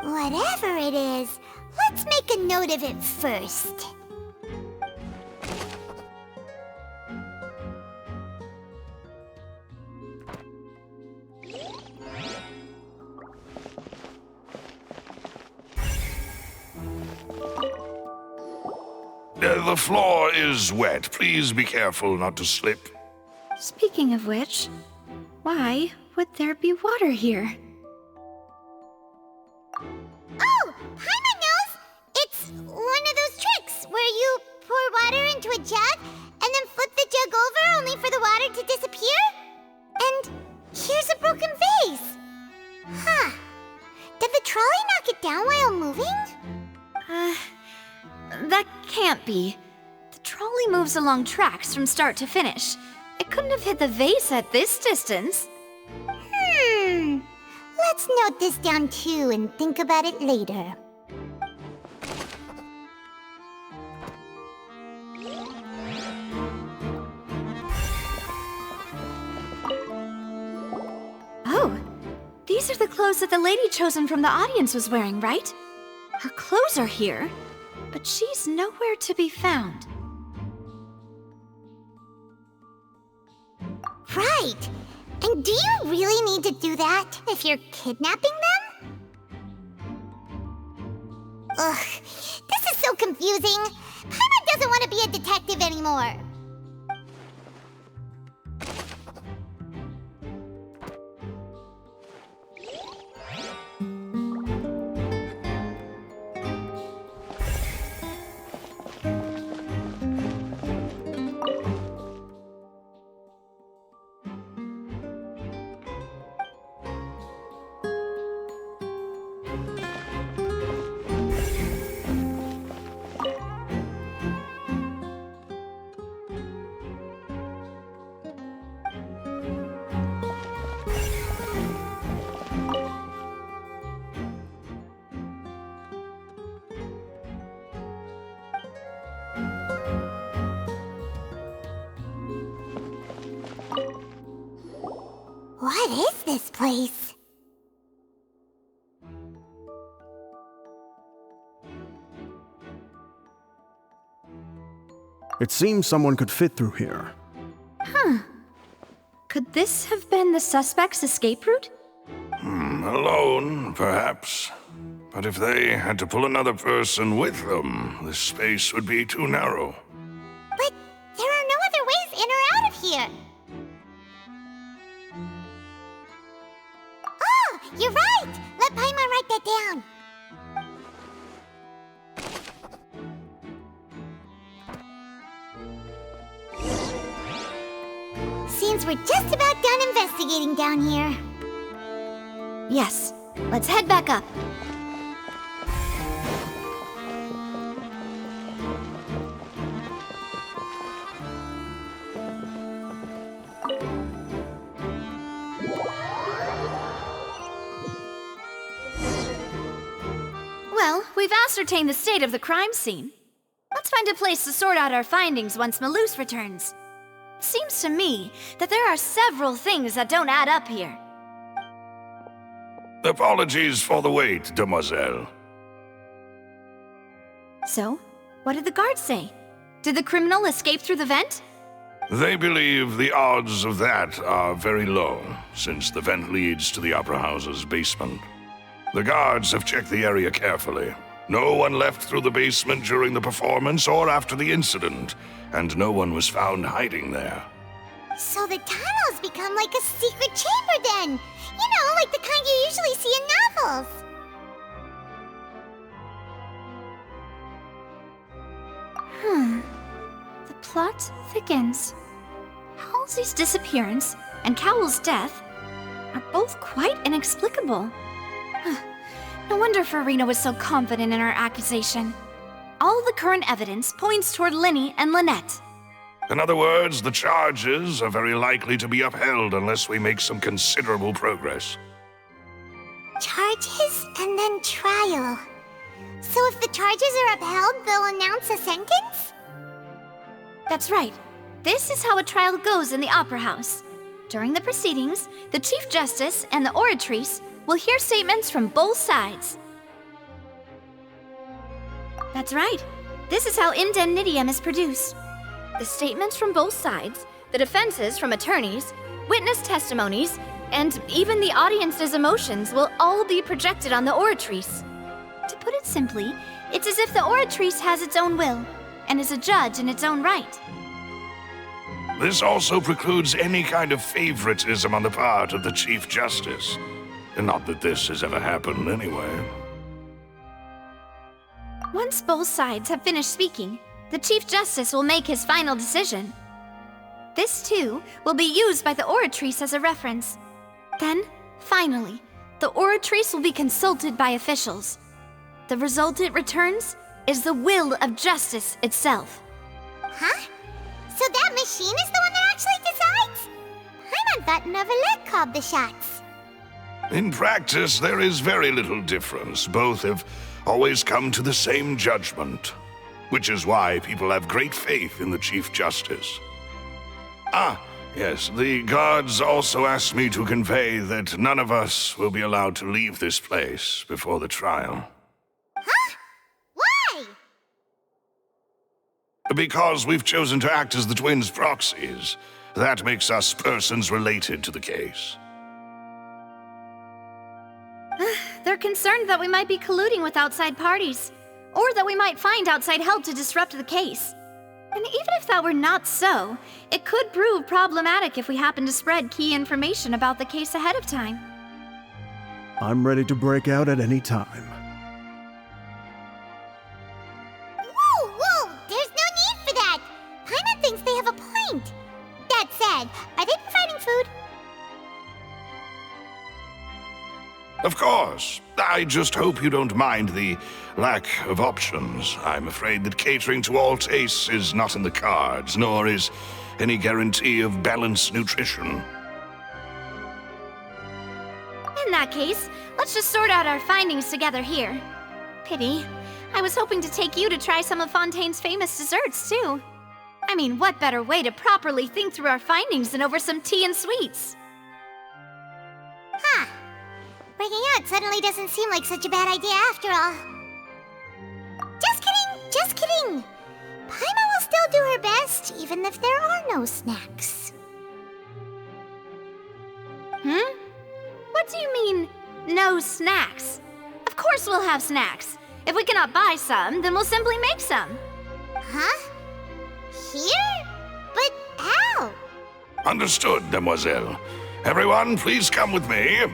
Whatever it is, let's make a note of it first. The floor is wet. Please be careful not to slip. Speaking of which, why would there be water here? Oh! Paimon knows! It's one of those tricks where you pour water into a jug and then flip the jug over only for the water to disappear? And here's a broken vase. Huh. it down while moving? That can't be. The trolley moves along tracks from start to finish. It couldn't have hit the vase at this distance. Let's note this down too and think about it later. Oh, these are the clothes that the lady chosen from the audience was wearing, right? Her clothes are here, but she's nowhere to be found. Right! And do you really need to do that if you're kidnapping them? Ugh, this is so confusing. Paimon doesn't want to be a detective anymore. What is this place? It seems someone could fit through here. Could this have been the suspect's escape route? Alone, perhaps. But if they had to pull another person with them, the space would be too narrow. But there are no other ways in or out of here. Oh, you're right! Let Paimon write that down. Seems we're just about done investigating down here. Yes, let's head back up. Well, we've ascertained the state of the crime scene. Let's find a place to sort out our findings once Malus returns. Seems to me that there are several things that don't add up here. Apologies for the wait, demoiselle. So, what did the guards say? Did the criminal escape through the vent? They believe the odds of that are very low, since the vent leads to the Opera House's basement. The guards have checked the area carefully. No one left through the basement during the performance or after the incident, and no one was found hiding there. So the tunnels become like a secret chamber then! You know, like the kind you usually see in novels! The plot thickens. Halsey's disappearance and Cowell's death are both quite inexplicable. No wonder Farina was so confident in her accusation. All the current evidence points toward Linny and Lynette. In other words, the charges are very likely to be upheld unless we make some considerable progress. Charges and then trial. So if the charges are upheld, they'll announce a sentence? That's right. This is how a trial goes in the Opera House. During the proceedings, the Chief Justice and the Oratrice will hear statements from both sides. That's right. This is how indemnitium is produced. The statements from both sides, the defenses from attorneys, witness testimonies, and even the audience's emotions will all be projected on the Oratrice. To put it simply, it's as if the Oratrice has its own will and is a judge in its own right. This also precludes any kind of favoritism on the part of the Chief Justice. Not that this has ever happened anyway. Once both sides have finished speaking, the Chief Justice will make his final decision. This, too, will be used by the Oratrice as a reference. Then, finally, the Oratrice will be consulted by officials, The result it returns is the will of justice itself. Huh? So that machine is the one that actually decides? Paimon thought Neverlet called the shots. In practice, there is very little difference. Both have always come to the same judgment, which is why people have great faith in the Chief Justice. Ah, yes, the guards also asked me to convey that none of us will be allowed to leave this place before the trial. Huh? Why? Because we've chosen to act as the twins' proxies. That makes us persons related to the case. They're concerned that we might be colluding with outside parties, or that we might find outside help to disrupt the case. And even if that were not so, it could prove problematic if we happen to spread key information about the case ahead of time. I'm ready to break out at any time. Whoa, whoa! There's no need for that! Paimon thinks they have a point. That said, are they providing food? Of course. I just hope you don't mind the lack of options. I'm afraid that catering to all tastes is not in the cards, nor is any guarantee of balanced nutrition. In that case, let's just sort out our findings together here. Pity. I was hoping to take you to try some of Fontaine's famous desserts, too. I mean, what better way to properly think through our findings than over some tea and sweets? Huh. Breaking out suddenly doesn't seem like such a bad idea after all. Just kidding! Just kidding! Paimon will still do her best, even if there are no snacks. What do you mean, no snacks? Of course we'll have snacks. If we cannot buy some, then we'll simply make some. Huh? Here? But how? Understood, Demoiselle. Everyone, please come with me.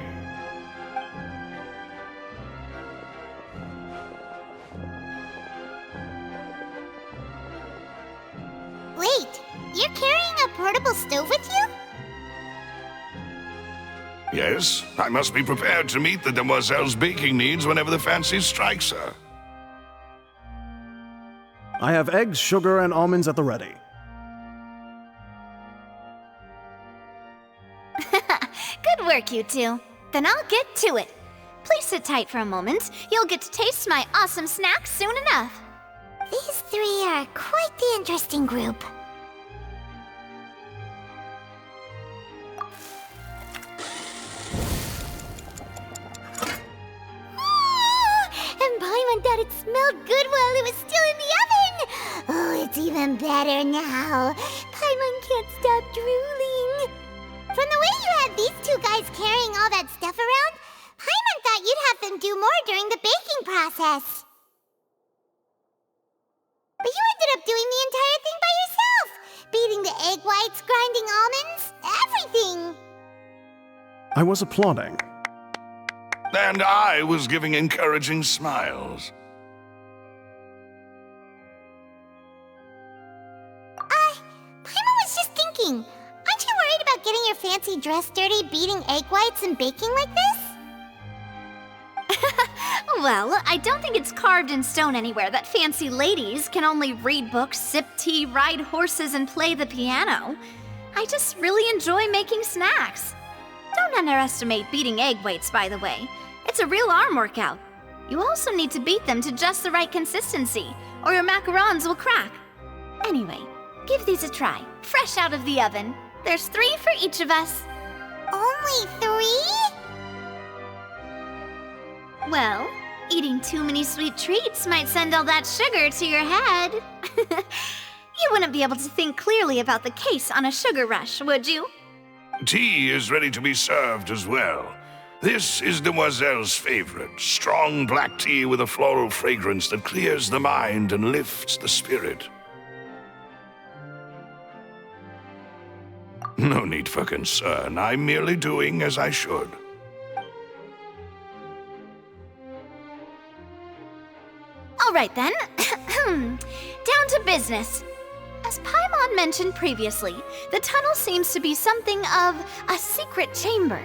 Wait, you're carrying a portable stove with you? Yes, I must be prepared to meet the Demoiselle's baking needs whenever the fancy strikes her. I have eggs, sugar, and almonds at the ready. Good work, you two. Then I'll get to it. Please sit tight for a moment. You'll get to taste my awesome snacks soon enough. These three are quite the interesting group. And Paimon thought it smelled good while it was still in the oven! Oh, it's even better now. Paimon can't stop drooling. From the way you had these two guys carrying all that stuff around, Paimon thought you'd have them do more during the baking process. But you ended up doing the entire thing by yourself! Beating the egg whites, grinding almonds, everything! I was applauding. And I was giving encouraging smiles. Paimon was just thinking, aren't you worried about getting your fancy dress dirty beating egg whites and baking like this? Well, I don't think it's carved in stone anywhere that fancy ladies can only read books, sip tea, ride horses, and play the piano. I just really enjoy making snacks. Don't underestimate beating egg whites, by the way. It's a real arm workout. You also need to beat them to just the right consistency, or your macarons will crack. Anyway, give these a try, fresh out of the oven. There's 3 for each of us. Only 3? Well, eating too many sweet treats might send all that sugar to your head. You wouldn't be able to think clearly about the case on a sugar rush, would you? Tea is ready to be served as well. This is Demoiselle's favorite, strong black tea with a floral fragrance that clears the mind and lifts the spirit. No need for concern. I'm merely doing as I should. All right then. Down to business. As Paimon mentioned previously, the tunnel seems to be something of a secret chamber.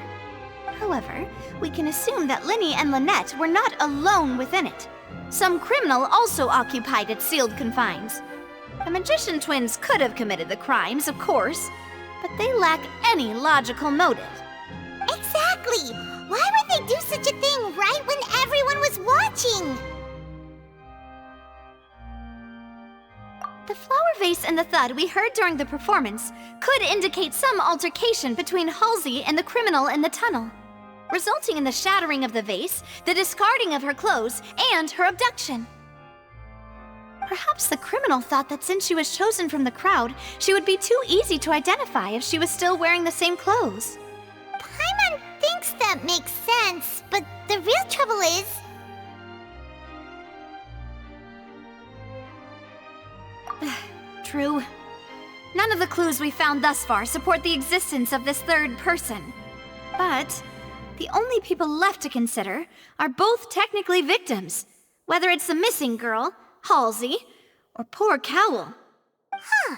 However, we can assume that Linny and Lynette were not alone within it. Some criminal also occupied its sealed confines. The magician twins could have committed the crimes, of course, but they lack any logical motive. Exactly! Why would they do such a thing right when everyone was watching? The flower vase and the thud we heard during the performance could indicate some altercation between Halsey and the criminal in the tunnel, resulting in the shattering of the vase, the discarding of her clothes, and her abduction. Perhaps the criminal thought that since she was chosen from the crowd, she would be too easy to identify if she was still wearing the same clothes. Paimon thinks that makes sense, but the real trouble is... True. None of the clues we found thus far support the existence of this third person. But the only people left to consider are both technically victims, whether it's the missing girl, Halsey, or poor Cowell. Huh.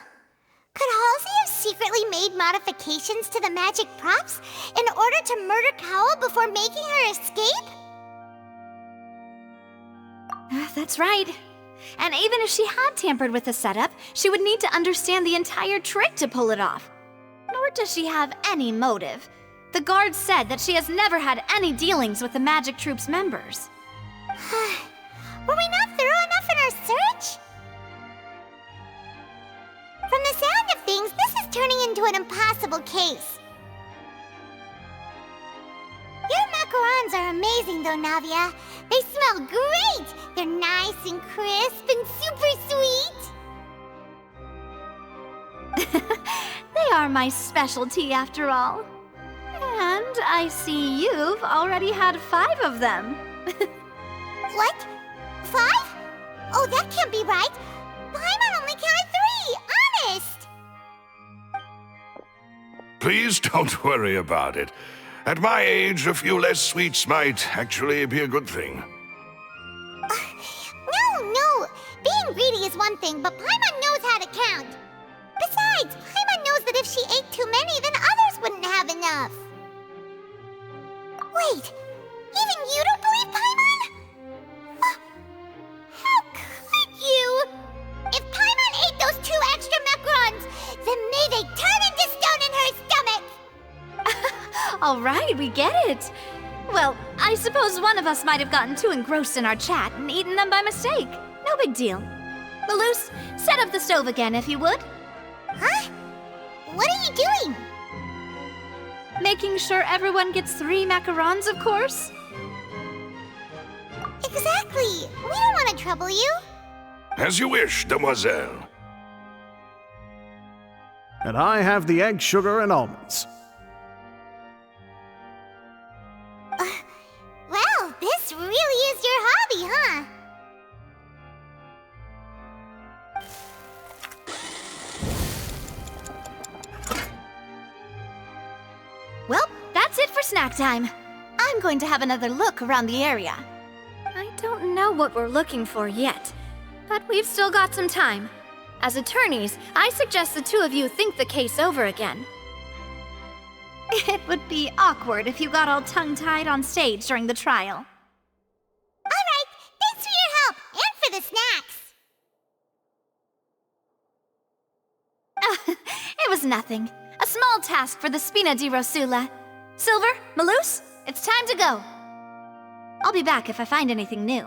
Could Halsey have secretly made modifications to the magic props in order to murder Cowell before making her escape? That's right. And even if she had tampered with the setup, she would need to understand the entire trick to pull it off. Nor does she have any motive. The guard said that she has never had any dealings with the Magic Troop's members. Were we not thorough enough in our search? From the sound of things, this is turning into an impossible case. Your macarons are amazing though, Navia. They smell great! They're nice and crisp and super sweet! They are my specialty after all. And I see you've already had 5 of them. What? 5? Oh, that can't be right! Paimon only counted 3! Honest! Please don't worry about it. At my age, a few less sweets might actually be a good thing. No! Being greedy is one thing, but Paimon knows how to count. Besides, Paimon knows that if she ate too many, then others wouldn't have enough. Wait, even you don't believe Paimon? How could you? If Paimon ate those 2 extra macarons, then may they turn into stone in her stomach! All right, we get it. Well, I suppose one of us might have gotten too engrossed in our chat and eaten them by mistake. No big deal. Malus, set up the stove again if you would. Huh? What are you doing? Making sure everyone gets 3 macarons, of course. Exactly. We don't want to trouble you. As you wish, demoiselle. And I have the egg, sugar, and almonds. Well, this really is your hobby, huh? Well, that's it for snack time. I'm going to have another look around the area. I don't know what we're looking for yet, but we've still got some time. As attorneys, I suggest the 2 of you think the case over again. It would be awkward if you got all tongue-tied on stage during the trial. All right, thanks for your help and for the snacks. It was nothing. A small task for the Spina di Rosula. Silver, Malus, it's time to go. I'll be back if I find anything new.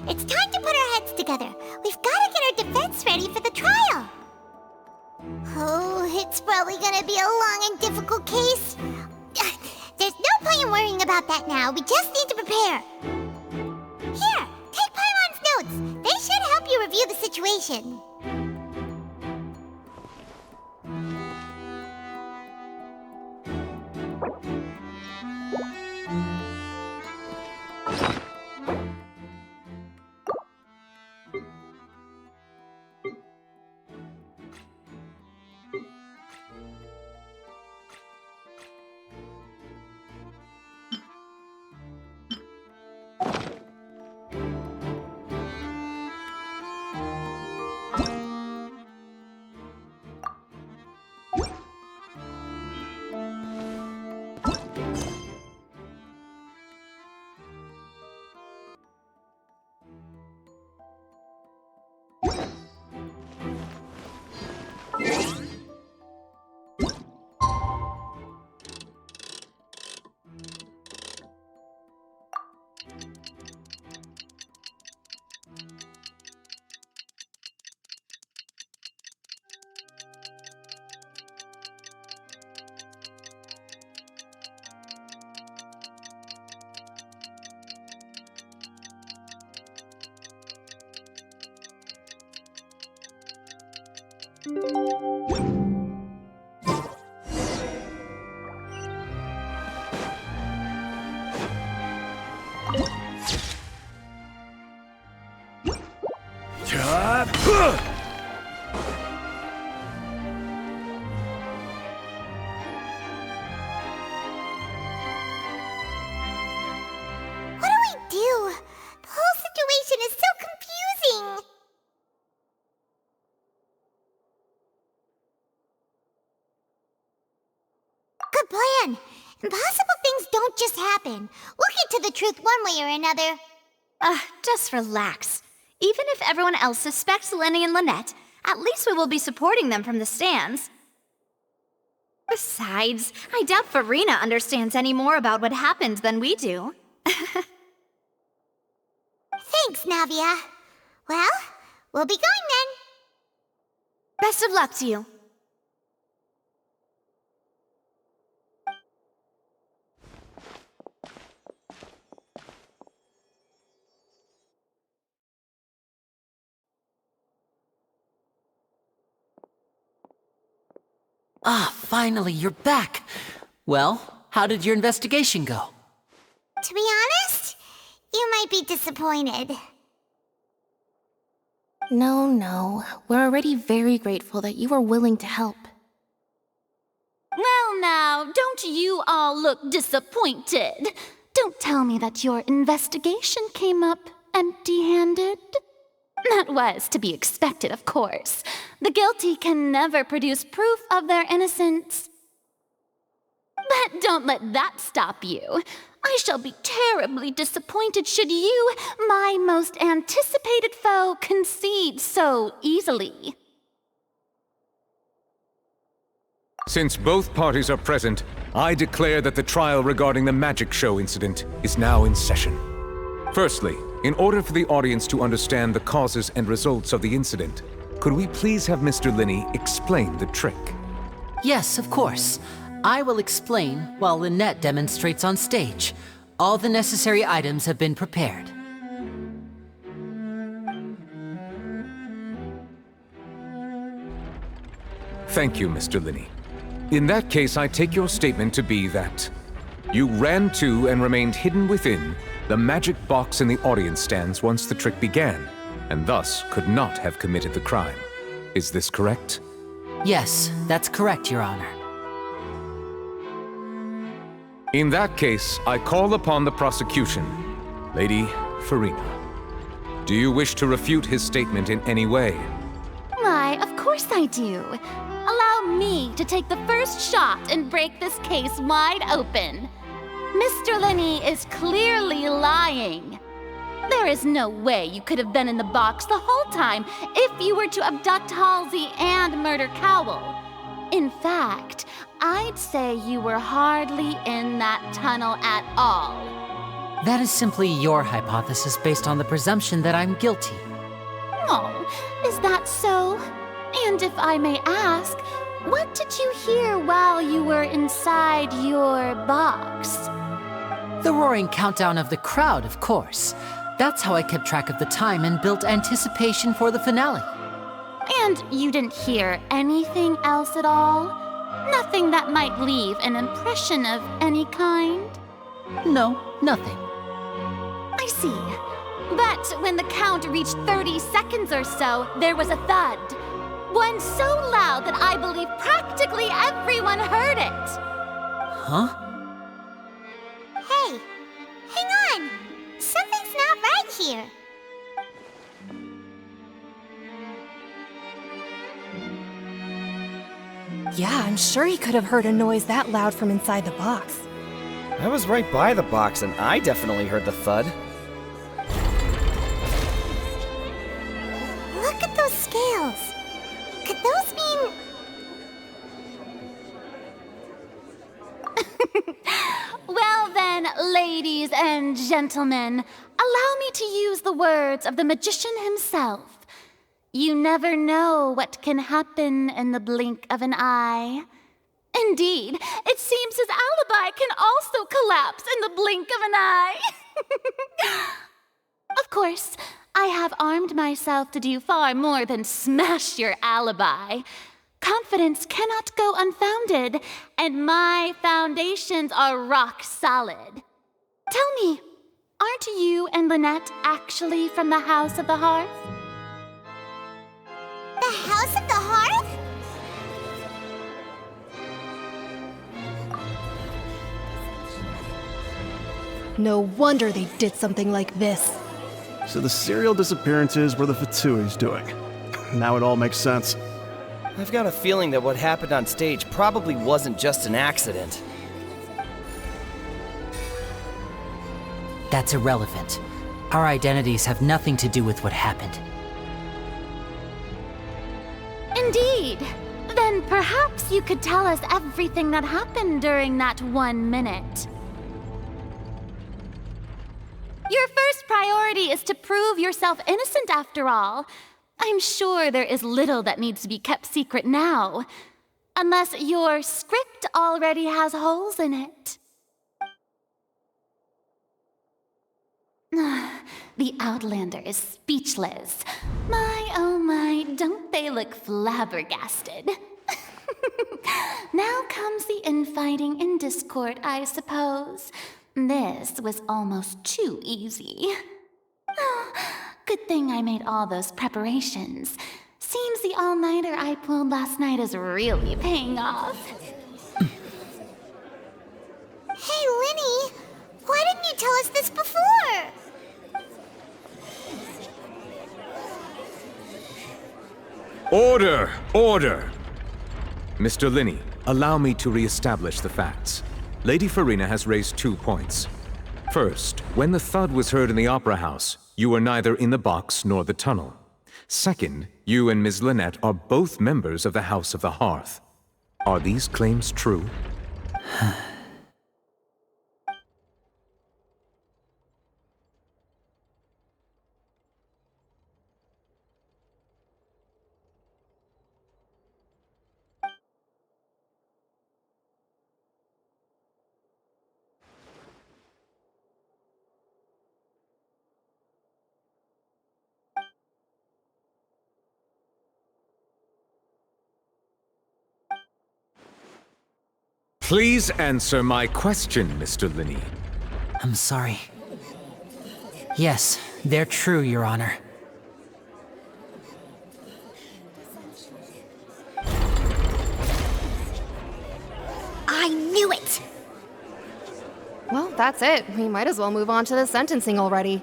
It's time to put our heads together. We've got to get our defense ready for the trial. Oh, it's probably gonna be a long and difficult case. There's no point in worrying about that now. We just need to prepare. Here, take Paimon's notes. They should help you review the situation. What do we do? The whole situation is so confusing. Good plan. Impossible things don't just happen. We'll get to the truth one way or another. Just relax. Even if everyone else suspects Lenny and Lynette, at least we will be supporting them from the stands. Besides, I doubt Farina understands any more about what happened than we do. Thanks, Navia. Well, we'll be going then. Best of luck to you. Ah, finally, you're back. Well, how did your investigation go? To be honest, you might be disappointed. No. We're already very grateful that you were willing to help. Well now, don't you all look disappointed? Don't tell me that your investigation came up empty-handed. That was to be expected, of course. The guilty can never produce proof of their innocence. But don't let that stop you. I shall be terribly disappointed should you, my most anticipated foe, concede so easily. Since both parties are present, I declare that the trial regarding the magic show incident is now in session. Firstly, in order for the audience to understand the causes and results of the incident, could we please have Mr. Linney explain the trick? Yes, of course. I will explain while Lynette demonstrates on stage. All the necessary items have been prepared. Thank you, Mr. Linney. In that case, I take your statement to be that you ran to and remained hidden within the magic box in the audience stands once the trick began, and thus could not have committed the crime. Is this correct? Yes, that's correct, Your Honor. In that case, I call upon the prosecution. Lady Farina, do you wish to refute his statement in any way? Why, of course I do. Allow me to take the first shot and break this case wide open. Mr. Linney is clearly lying. There is no way you could have been in the box the whole time if you were to abduct Halsey and murder Cowell. In fact, I'd say you were hardly in that tunnel at all. That is simply your hypothesis based on the presumption that I'm guilty. Oh, is that so? And if I may ask, what did you hear while you were inside your box? The roaring countdown of the crowd, of course. That's how I kept track of the time and built anticipation for the finale. And you didn't hear anything else at all? Nothing that might leave an impression of any kind? No, nothing. I see. But when the count reached 30 seconds or so, there was a thud. One so loud that I believe practically everyone heard it. Huh? Hey, hang on. Something's not right here. Yeah, I'm sure he could have heard a noise that loud from inside the box. I was right by the box and I definitely heard the thud. Look at those scales. Could those mean... Well then, ladies and gentlemen, allow me to use the words of the magician himself. You never know what can happen in the blink of an eye. Indeed, it seems his alibi can also collapse in the blink of an eye. Of course, I have armed myself to do far more than smash your alibi. Confidence cannot go unfounded, and my foundations are rock solid. Tell me, aren't you and Lynette actually from the House of the Hearth? The House of the Hearth? No wonder they did something like this. So the serial disappearances were the Fatui's doing. Now it all makes sense. I've got a feeling that what happened on stage probably wasn't just an accident. That's irrelevant. Our identities have nothing to do with what happened. Indeed. Then perhaps you could tell us everything that happened during that 1 minute. Your first priority is to prove yourself innocent after all. I'm sure there is little that needs to be kept secret now. Unless your script already has holes in it. The Outlander is speechless. My, oh my, don't they look flabbergasted? Now comes the infighting and discord, I suppose. This was almost too easy. Good thing I made all those preparations. Seems the all-nighter I pulled last night is really paying off. Hey, Linny! Why didn't you tell us this before? Order! Order! Mr. Linney, allow me to re-establish the facts. Lady Farina has raised 2 points. First, when the thud was heard in the Opera House, you were neither in the box nor the tunnel. Second, you and Ms. Lynette are both members of the House of the Hearth. Are these claims true? Please answer my question, Mr. Linney. I'm sorry. Yes, they're true, Your Honor. I knew it! Well, that's it. We might as well move on to the sentencing already.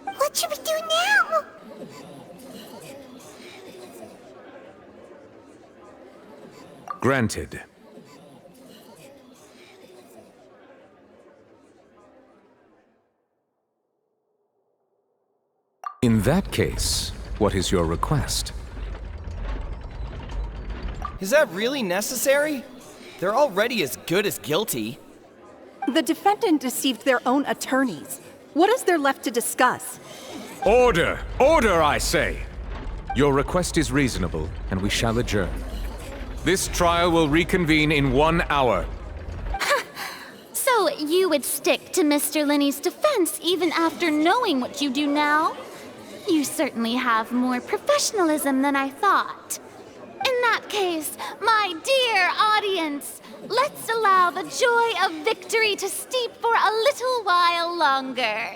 What should we do now? Granted. In that case, what is your request? Is that really necessary? They're already as good as guilty. The defendant deceived their own attorneys. What is there left to discuss? Order! Order, I say! Your request is reasonable, and we shall adjourn. This trial will reconvene in 1 hour. So you would stick to Mr. Linney's defense even after knowing what you do now? You certainly have more professionalism than I thought. In that case, my dear audience, let's allow the joy of victory to steep for a little while longer.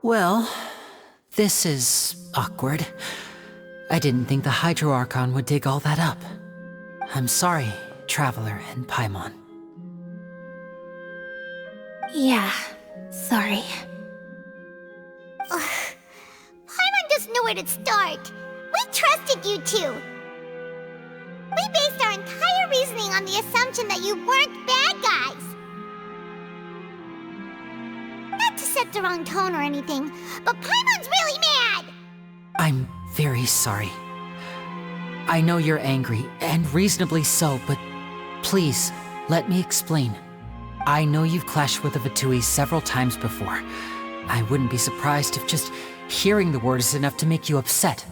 Well, this is awkward. I didn't think the Hydro Archon would dig all that up. I'm sorry, Traveler and Paimon. Yeah, sorry. Paimon doesn't know where to start. We trusted you two. We based our entire reasoning on the assumption that you weren't bad guys. Not to set the wrong tone or anything, but Paimon's really mad! I'm very sorry. I know you're angry, and reasonably so, but please, let me explain. I know you've clashed with the Fatui several times before, I wouldn't be surprised if just hearing the word is enough to make you upset.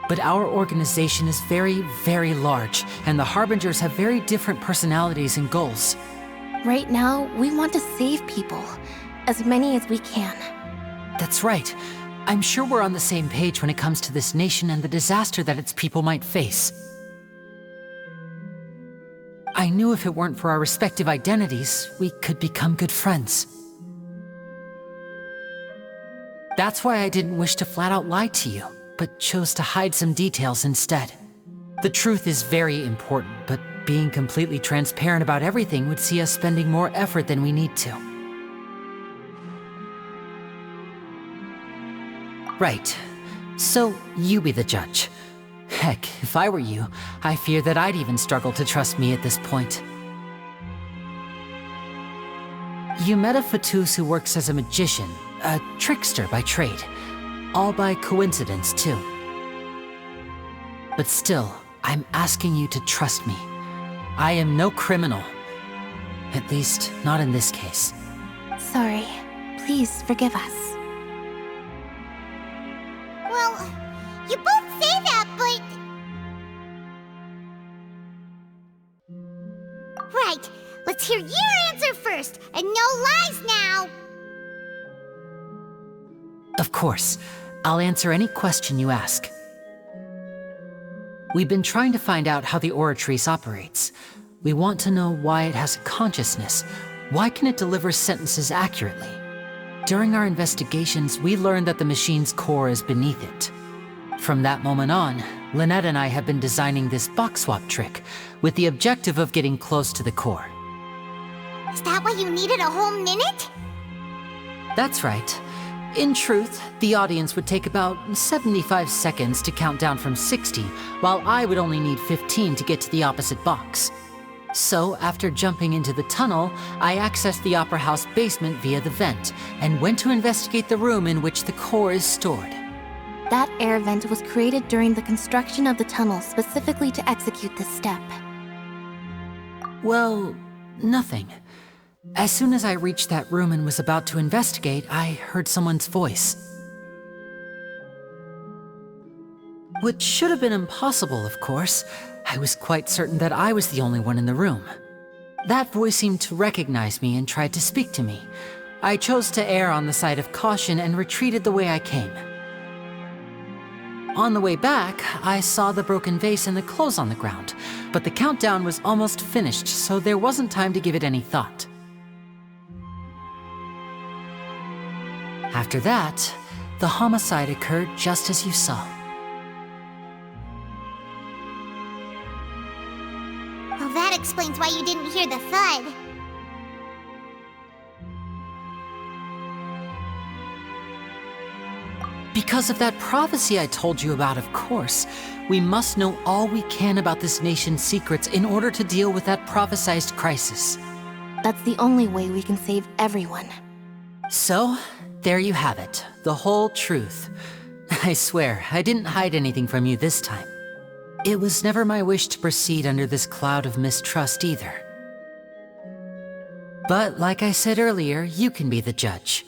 But our organization is very, very large, and the Harbingers have very different personalities and goals. Right now, we want to save people. As many as we can. That's right. I'm sure we're on the same page when it comes to this nation and the disaster that its people might face. I knew if it weren't for our respective identities, we could become good friends. That's why I didn't wish to flat out lie to you, but chose to hide some details instead. The truth is very important, but being completely transparent about everything would see us spending more effort than we need to. Right. So, you be the judge. Heck, if I were you, I fear that I'd even struggle to trust me at this point. You met a Fatus who works as a magician, a trickster by trade. All by coincidence, too. But still, I'm asking you to trust me. I am no criminal. At least, not in this case. Sorry. Please forgive us. Well, you both say that, but... Right, let's hear your answer first, and no lies now! Of course. I'll answer any question you ask. We've been trying to find out how the Oratrice operates. We want to know why it has a consciousness. Why can it deliver sentences accurately? During our investigations, we learned that the machine's core is beneath it. From that moment on, Lynette and I have been designing this box swap trick, with the objective of getting close to the core. Is that why you needed a whole minute? That's right. In truth, the audience would take about 75 seconds to count down from 60, while I would only need 15 to get to the opposite box. So, after jumping into the tunnel, I accessed the Opera House basement via the vent, and went to investigate the room in which the core is stored. That air vent was created during the construction of the tunnel specifically to execute this step. Well, nothing. As soon as I reached that room and was about to investigate, I heard someone's voice. Which should have been impossible, of course. I was quite certain that I was the only one in the room. That voice seemed to recognize me and tried to speak to me. I chose to err on the side of caution and retreated the way I came. On the way back, I saw the broken vase and the clothes on the ground, but the countdown was almost finished, so there wasn't time to give it any thought. After that, the homicide occurred just as you saw. Well, that explains why you didn't hear the thud. Because of that prophecy I told you about, of course. We must know all we can about this nation's secrets in order to deal with that prophesized crisis. That's the only way we can save everyone. So, there you have it. The whole truth. I swear, I didn't hide anything from you this time. It was never my wish to proceed under this cloud of mistrust either. But like I said earlier, you can be the judge.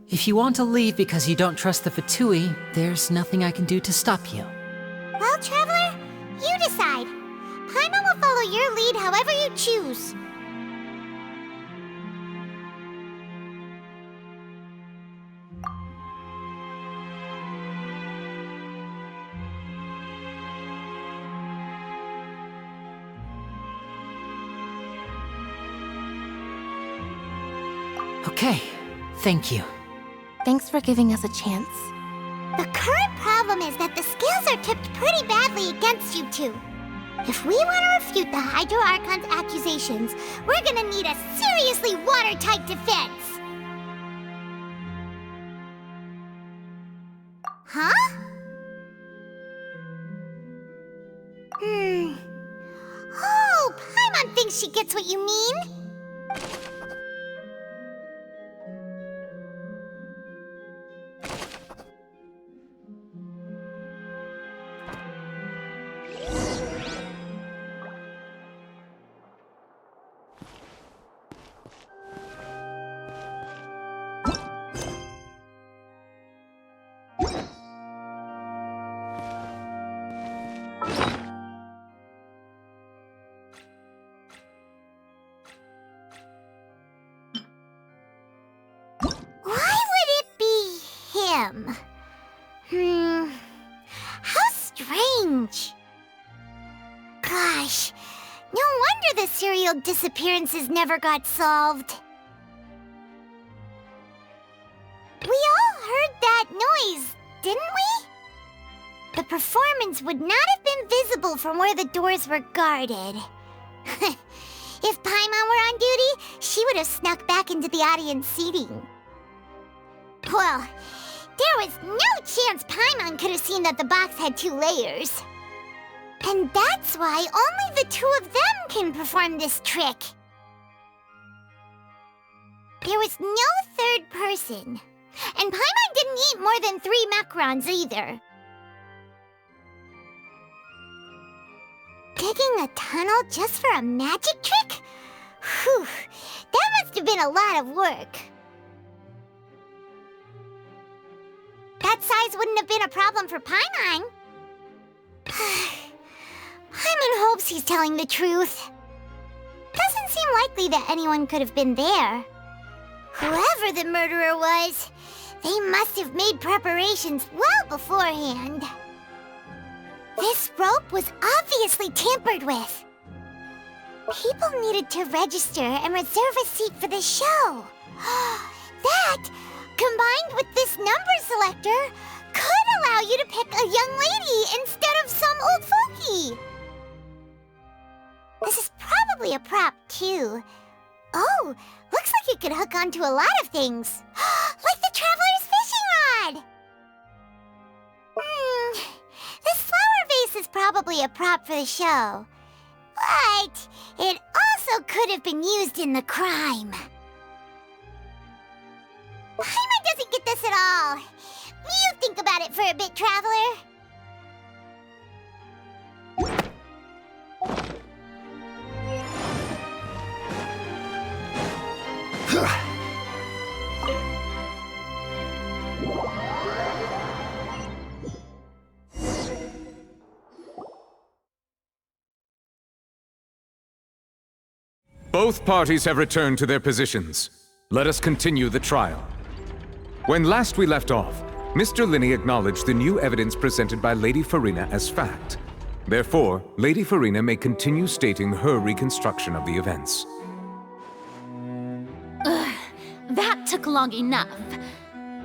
If you want to leave because you don't trust the Fatui, there's nothing I can do to stop you. Well, Traveler, you decide. Paimon will follow your lead however you choose. Okay, thank you. Thanks for giving us a chance. The current problem is that the scales are tipped pretty badly against you two. If we want to refute the Hydro Archon's accusations, we're gonna need a seriously watertight defense. Huh? Oh, Paimon thinks she gets what you mean. Mnidum. How strange. Gosh, no wonder the serial disappearances never got solved. We all heard that noise, didn't we? The performance would not have been visible from where the doors were guarded. If Paimon were on duty, she would have snuck back into the audience seating. Well, there was no chance Paimon could have seen that the box had 2 layers. And that's why only the 2 of them can perform this trick. There was no third person. And Paimon didn't eat more than 3 macarons either. Digging a tunnel just for a magic trick? Whew, that must have been a lot of work. That size wouldn't have been a problem for Paimon. Paimon hopes he's telling the truth. Doesn't seem likely that anyone could have been there. Whoever the murderer was, they must have made preparations well beforehand. This rope was obviously tampered with. People needed to register and reserve a seat for the show. That, combined with this number selector, could allow you to pick a young lady instead of some old fogey. This is probably a prop, too. Oh, looks like it could hook onto a lot of things. Like the Traveler's fishing rod! This flower vase is probably a prop for the show. But it also could have been used in the crime. Paimon doesn't get this at all. You think about it for a bit, Traveler. Both parties have returned to their positions. Let us continue the trial. When last we left off, Mr. Linney acknowledged the new evidence presented by Lady Farina as fact. Therefore, Lady Farina may continue stating her reconstruction of the events. Ugh, that took long enough.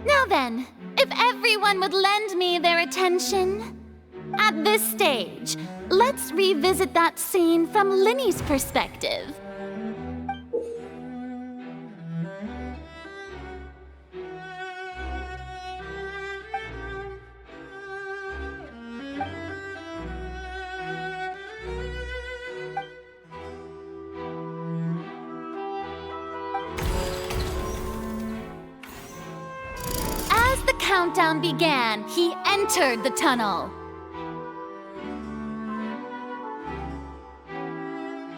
Now then, if everyone would lend me their attention. At this stage, let's revisit that scene from Linney's perspective. As the countdown began, he entered the tunnel.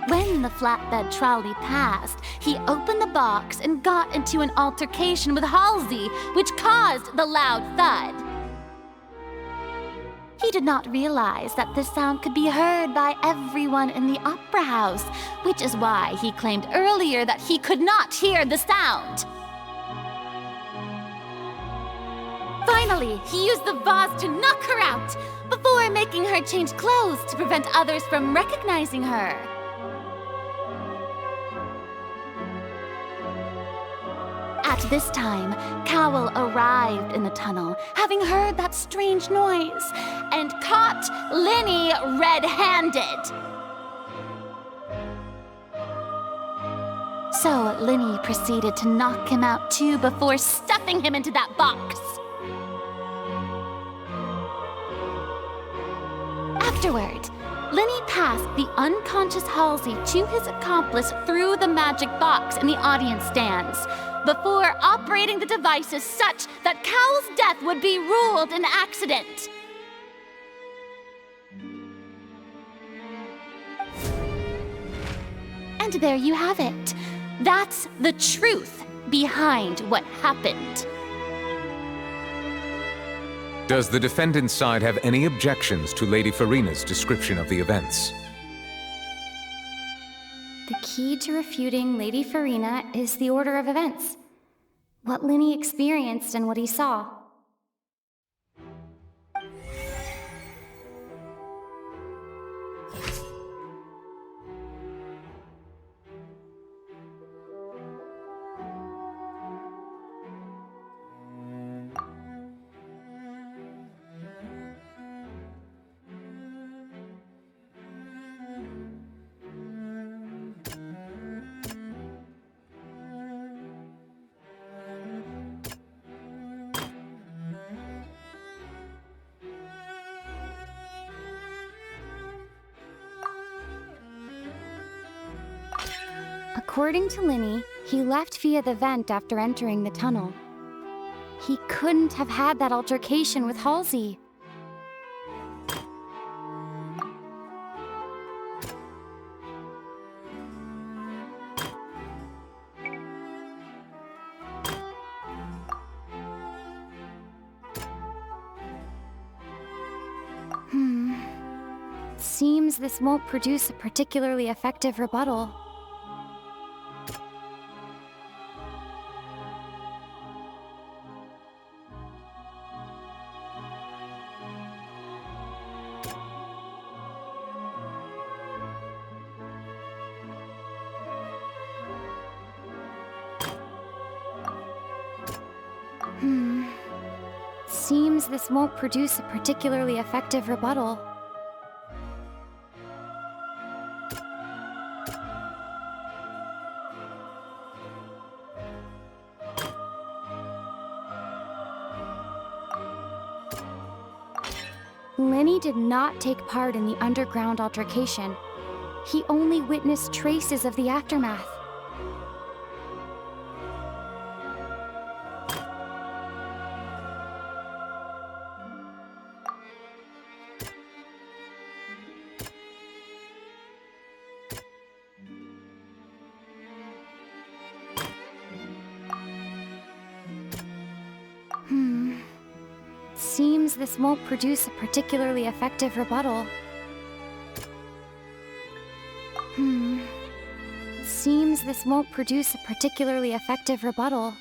When the flatbed trolley passed, he opened the box and got into an altercation with Halsey, which caused the loud thud. He did not realize that this sound could be heard by everyone in the opera house, which is why he claimed earlier that he could not hear the sound. Finally, he used the vase to knock her out, before making her change clothes to prevent others from recognizing her. At this time, Cowell arrived in the tunnel, having heard that strange noise, and caught Linney red-handed. So Linney proceeded to knock him out too before stuffing him into that box. Afterward, Linney passed the unconscious Halsey to his accomplice through the magic box in the audience stands, before operating the devices such that Cowell's death would be ruled an accident. And there you have it. That's the truth behind what happened. Does the defendant's side have any objections to Lady Farina's description of the events? The key to refuting Lady Farina is the order of events. What Linney experienced and what he saw. According to Linny, he left via the vent after entering the tunnel. He couldn't have had that altercation with Halsey. Seems this won't produce a particularly effective rebuttal. Seems this won't produce a particularly effective rebuttal. Linny did not take part in the underground altercation. He only witnessed traces of the aftermath. Seems this won't produce a particularly effective rebuttal. Seems this won't produce a particularly effective rebuttal.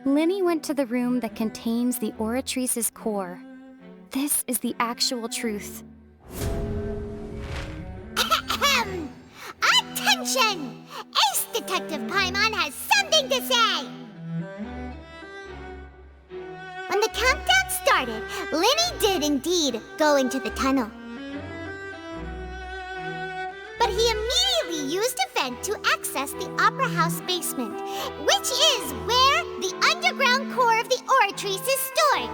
Linny went to the room that contains the Oratrice's core. This is the actual truth. Attention! Ace Detective Paimon has something to say! When the countdown started, Linny did indeed go into the tunnel. But he immediately used a vent to access the Opera House basement, which is where the underground core of the Oratrice is stored.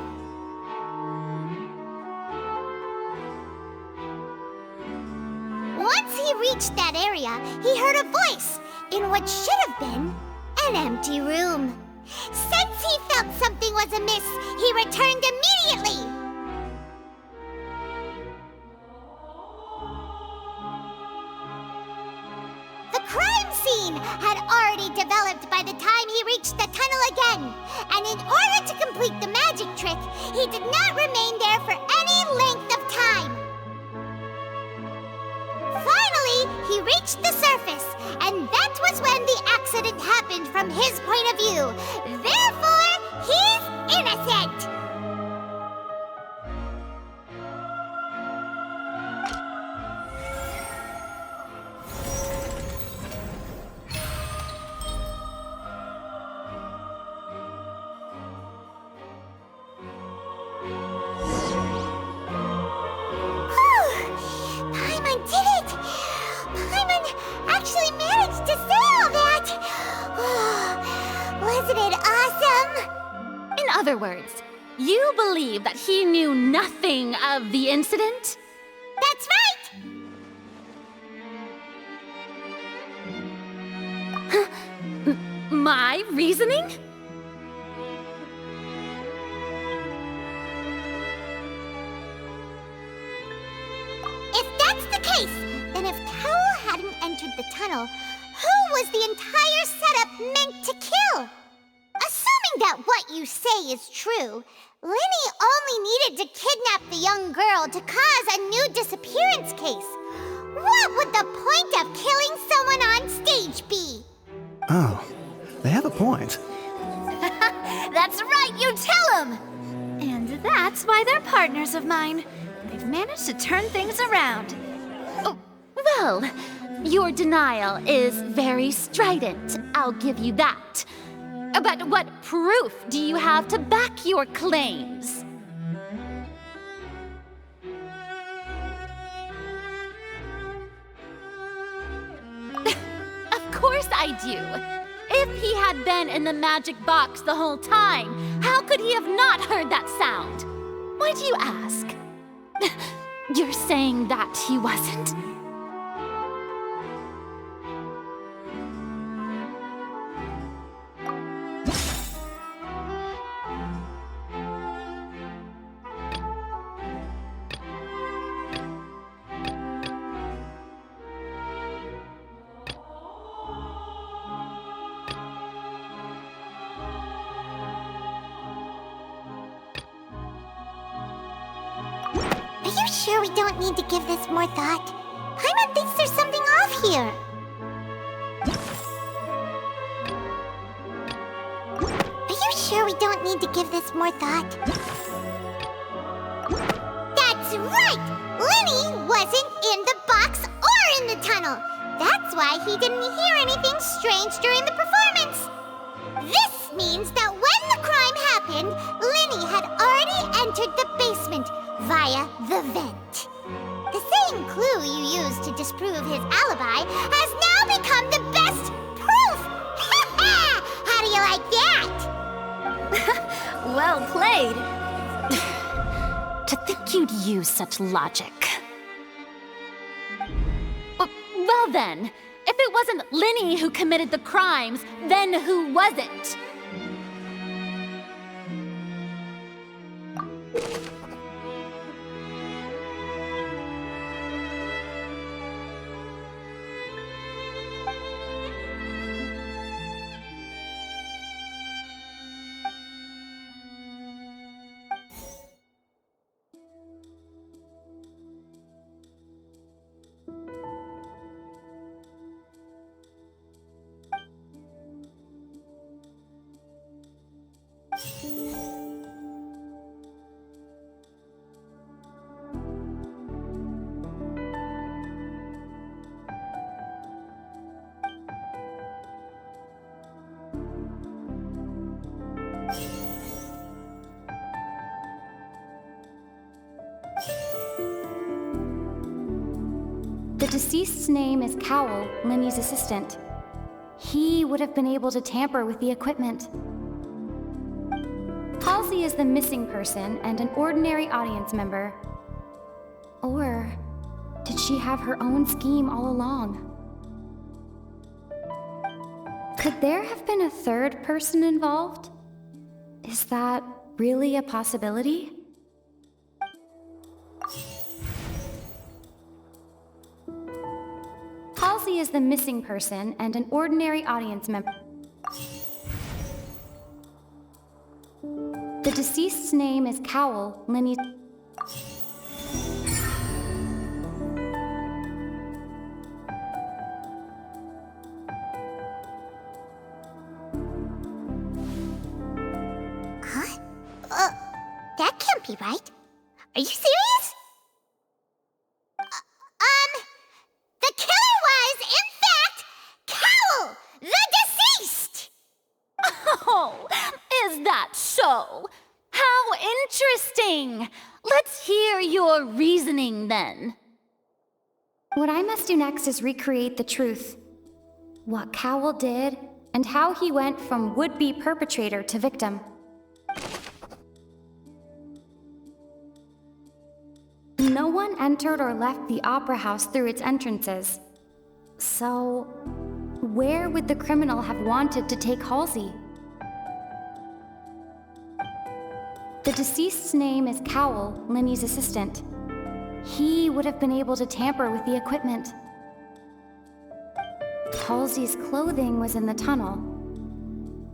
Once he reached that area, he heard a voice in what should have been an empty room. Since he felt something was amiss, he returned immediately. The crime scene had already developed by the time he reached the tunnel again, and in order to complete the magic trick, he did not remain there for any length of time. Finally, he reached the surface, and that was when the accident happened from his point of view. Therefore, he's innocent! In other words, you believe that he knew nothing of the incident? That's right! My reasoning? If that's the case, then if Towel hadn't entered the tunnel, who was the entire setup meant to kill? Assuming that what you say is true, Linny only needed to kidnap the young girl to cause a new disappearance case. What would the point of killing someone on stage be? Oh, they have a point. That's right, you tell them! And that's why they're partners of mine. They've managed to turn things around. Oh, well, your denial is very strident, I'll give you that. But what proof do you have to back your claims? you. If he had been in the magic box the whole time, how could he have not heard that sound? Why do you ask? You're saying that he wasn't? Are you sure we don't need to give this more thought? Paimon thinks there's something off here. Are you sure we don't need to give this more thought? That's right! Lenny wasn't in the box or in the tunnel. That's why he didn't hear anything strange during the performance. This means that when the crime happened, Lenny had already entered the basement via the vent. The same clue you used to disprove his alibi has now become the best proof! How do you like that? Well played. To think you'd use such logic. Well then, if it wasn't Lenny who committed the crimes, then who was it? The deceased's name is Cowell, Lenny's assistant. He would have been able to tamper with the equipment. Halsey is the missing person and an ordinary audience member. Or did she have her own scheme all along? Could there have been a third person involved? Is that really a possibility? Halsey is the missing person and an ordinary audience member. The deceased's name is Cowell, Lenny's... Huh? That can't be right. Are you serious? The killer was, in fact, Cowell, the deceased! Oh, is that so? How interesting! Let's hear your reasoning then. What I must do next is recreate the truth. What Cowell did, and how he went from would-be perpetrator to victim. No one entered or left the opera house through its entrances. So, where would the criminal have wanted to take Halsey? The deceased's name is Cowell, Lenny's assistant. He would have been able to tamper with the equipment. Halsey's clothing was in the tunnel.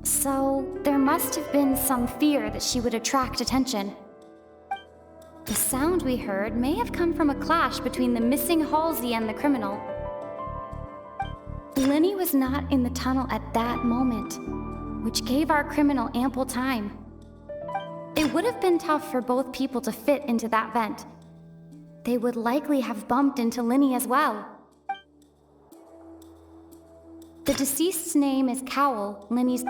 So, there must have been some fear that she would attract attention. The sound we heard may have come from a clash between the missing Halsey and the criminal. Lenny was not in the tunnel at that moment, which gave our criminal ample time. It would have been tough for both people to fit into that vent. They would likely have bumped into Lenny as well. The deceased's name is Cowell, Lenny's...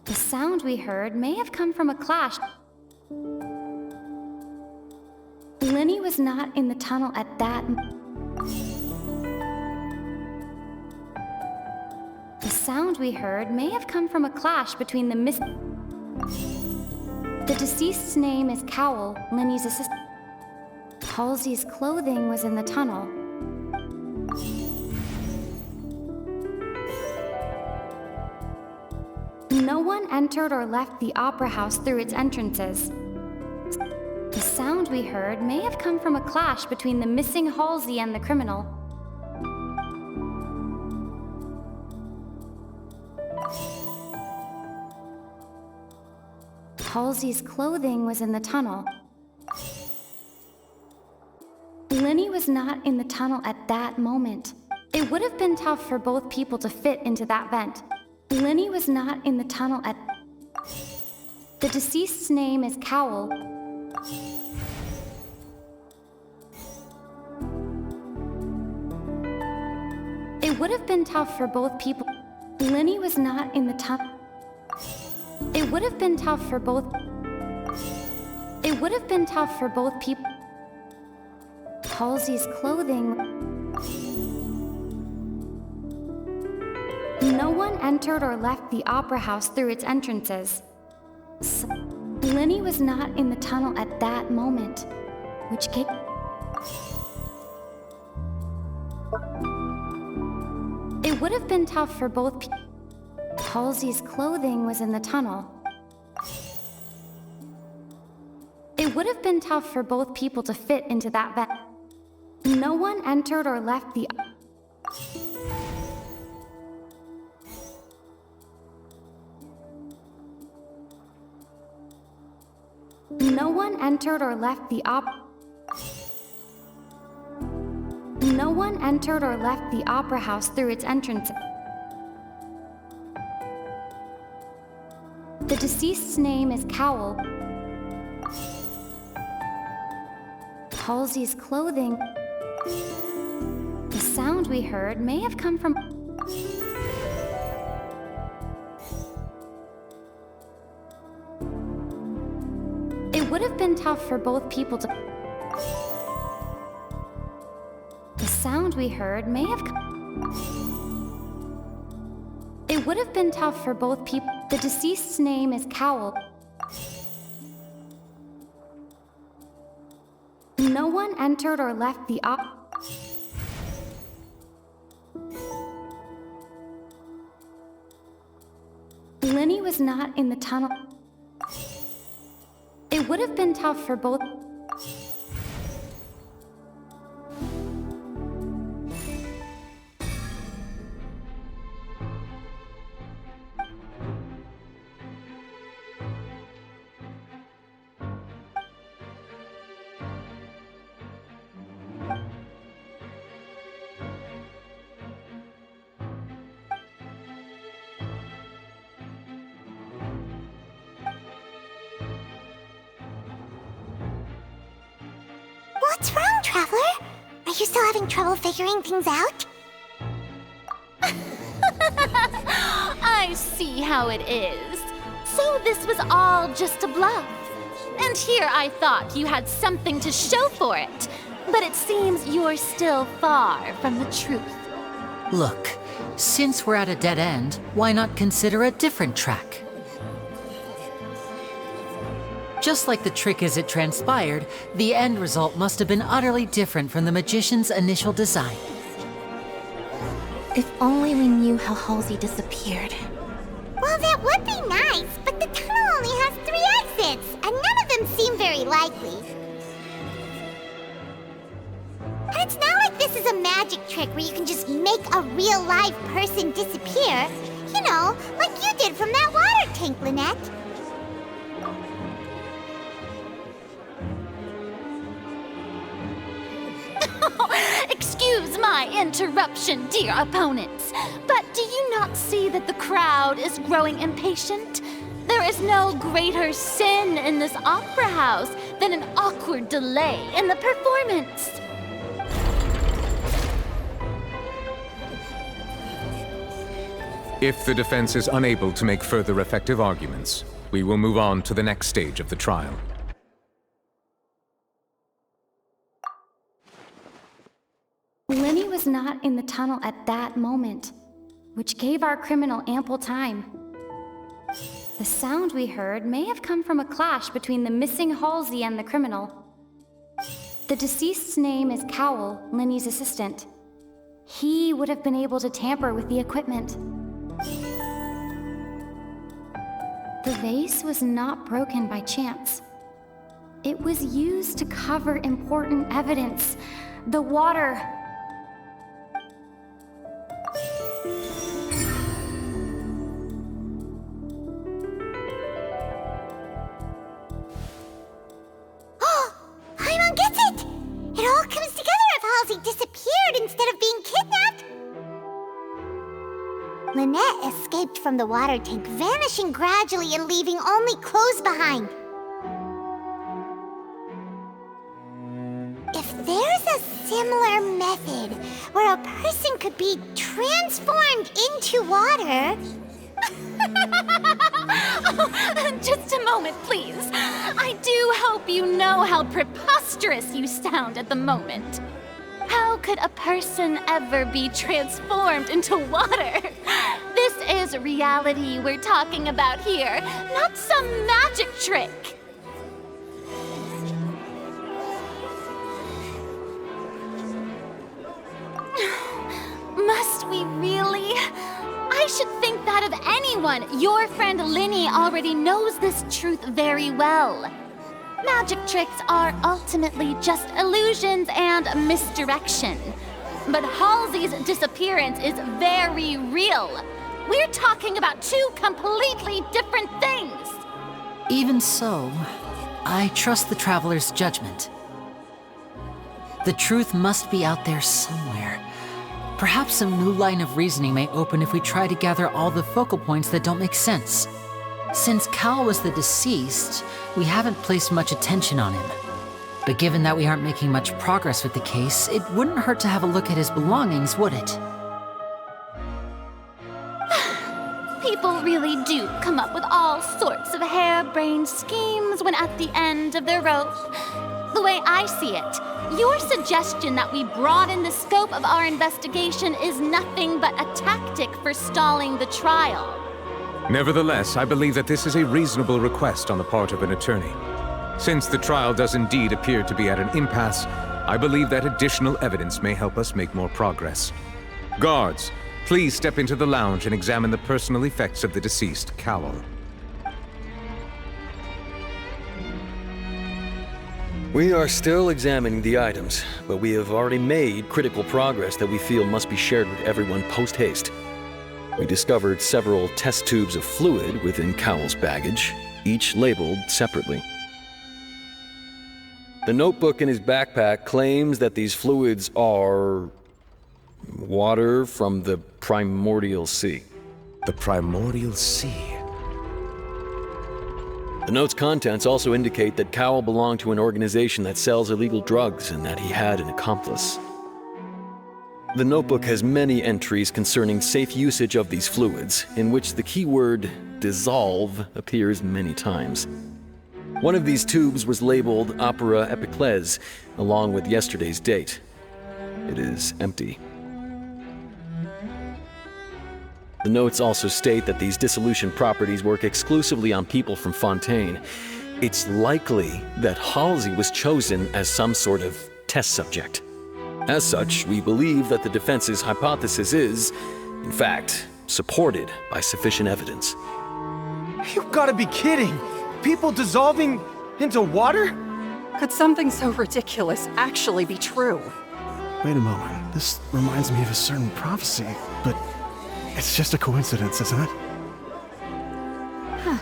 The sound we heard may have come from a clash. Lenny was not in the tunnel at that... The sound we heard may have come from a clash between the The deceased's name is Cowl, Linny's assistant. Halsey's clothing was in the tunnel. No one entered or left the opera house through its entrances. The sound we heard may have come from a clash between the missing Halsey and the criminal. Halsey's clothing was in the tunnel. Linny was not in the tunnel at that moment. It would have been tough for both people to fit into that vent. Linny was not in the tunnel at... The deceased's name is Cowl. It would have been tough for both people. Linny was not in the tunnel. It would have been tough for both... It would have been tough for both people. Halsey's clothing... No one entered or left the opera house through its entrances. So, Linny was not in the tunnel at that moment, which gave... It would have been tough for both people. Halsey's clothing was in the tunnel. It would have been tough for both people to fit into that vent. No one entered or left the... No one entered or left the No one entered or left the opera house through its entrance. The deceased's name is Cowl. Halsey's clothing... The sound we heard may have come from... It would have been tough for both people to... The sound we heard may have come... It would have been tough for both people... The deceased's name is Cowl. No one entered or left the Linny was not in the tunnel. It would have been tough for both... What's wrong, Traveler? Are you still having trouble figuring things out? I see how it is. So this was all just a bluff. And here I thought you had something to show for it. But it seems you're still far from the truth. Look, since we're at a dead end, why not consider a different track? Just like the trick as it transpired, the end result must have been utterly different from the magician's initial design. If only we knew how Halsey disappeared. Well, that would be nice, but the tunnel only has 3 exits, and none of them seem very likely. And it's not like this is a magic trick where you can just make a real live person disappear. You know, like you did from that water tank, Lynette. Excuse my interruption, dear opponents, but do you not see that the crowd is growing impatient? There is no greater sin in this opera house than an awkward delay in the performance. If the defense is unable to make further effective arguments, we will move on to the next stage of the trial. Linny was not in the tunnel at that moment. which gave our criminal ample time. The sound we heard may have come from a clash between the missing Halsey and the criminal. The deceased's name is Cowell, Linny's assistant. He would have been able to tamper with the equipment. The vase was not broken by chance. It was used to cover important evidence. The water. Paimon gets it! It all comes together if Halsey disappeared instead of being kidnapped. Lynette escaped from the water tank, vanishing gradually and leaving only clothes behind. If there's a similar method where a person could be transformed into water... Oh, just a moment, please. I do hope you know how preposterous you sound at the moment. How could a person ever be transformed into water? This is reality we're talking about here, not some magic trick. Must we really? I should think that of anyone. Your friend Linny already knows this truth very well. Magic tricks are ultimately just illusions and misdirection. But Halsey's disappearance is very real. We're talking about two completely different things. Even so, I trust the Traveler's judgment. The truth must be out there somewhere. Perhaps some new line of reasoning may open if we try to gather all the focal points that don't make sense. Since Cal was the deceased, we haven't placed much attention on him. But given that we aren't making much progress with the case, it wouldn't hurt to have a look at his belongings, would it? People really do come up with all sorts of harebrained schemes when at the end of their rope. The way I see it, your suggestion that we broaden the scope of our investigation is nothing but a tactic for stalling the trial. Nevertheless, I believe that this is a reasonable request on the part of an attorney. Since the trial does indeed appear to be at an impasse, I believe that additional evidence may help us make more progress. Guards, please step into the lounge and examine the personal effects of the deceased, Cowell. We are still examining the items, but we have already made critical progress that we feel must be shared with everyone post-haste. We discovered several test tubes of fluid within Cowell's baggage, each labeled separately. The notebook in his backpack claims that these fluids are... water from the Primordial Sea. The Primordial Sea? The note's contents also indicate that Cowell belonged to an organization that sells illegal drugs and that he had an accomplice. The notebook has many entries concerning safe usage of these fluids, in which the keyword dissolve appears many times. One of these tubes was labeled Opera Epiclese, along with yesterday's date. It is empty. The notes also state that these dissolution properties work exclusively on people from Fontaine. It's likely that Halsey was chosen as some sort of test subject. As such, we believe that the defense's hypothesis is, in fact, supported by sufficient evidence. You've got to be kidding! People dissolving into water? Could something so ridiculous actually be true? Wait a moment. This reminds me of a certain prophecy, but it's just a coincidence, isn't it? Huh.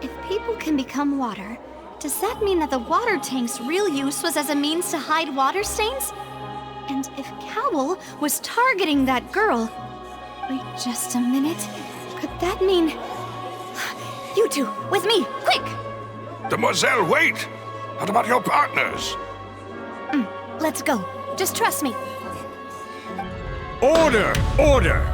If people can become water, does that mean that the water tank's real use was as a means to hide water stains? And if Cowell was targeting that girl... Wait just a minute. Could that mean... You two, with me, quick! Demoiselle, wait! What about your partners? Let's go. Just trust me. Order! Order!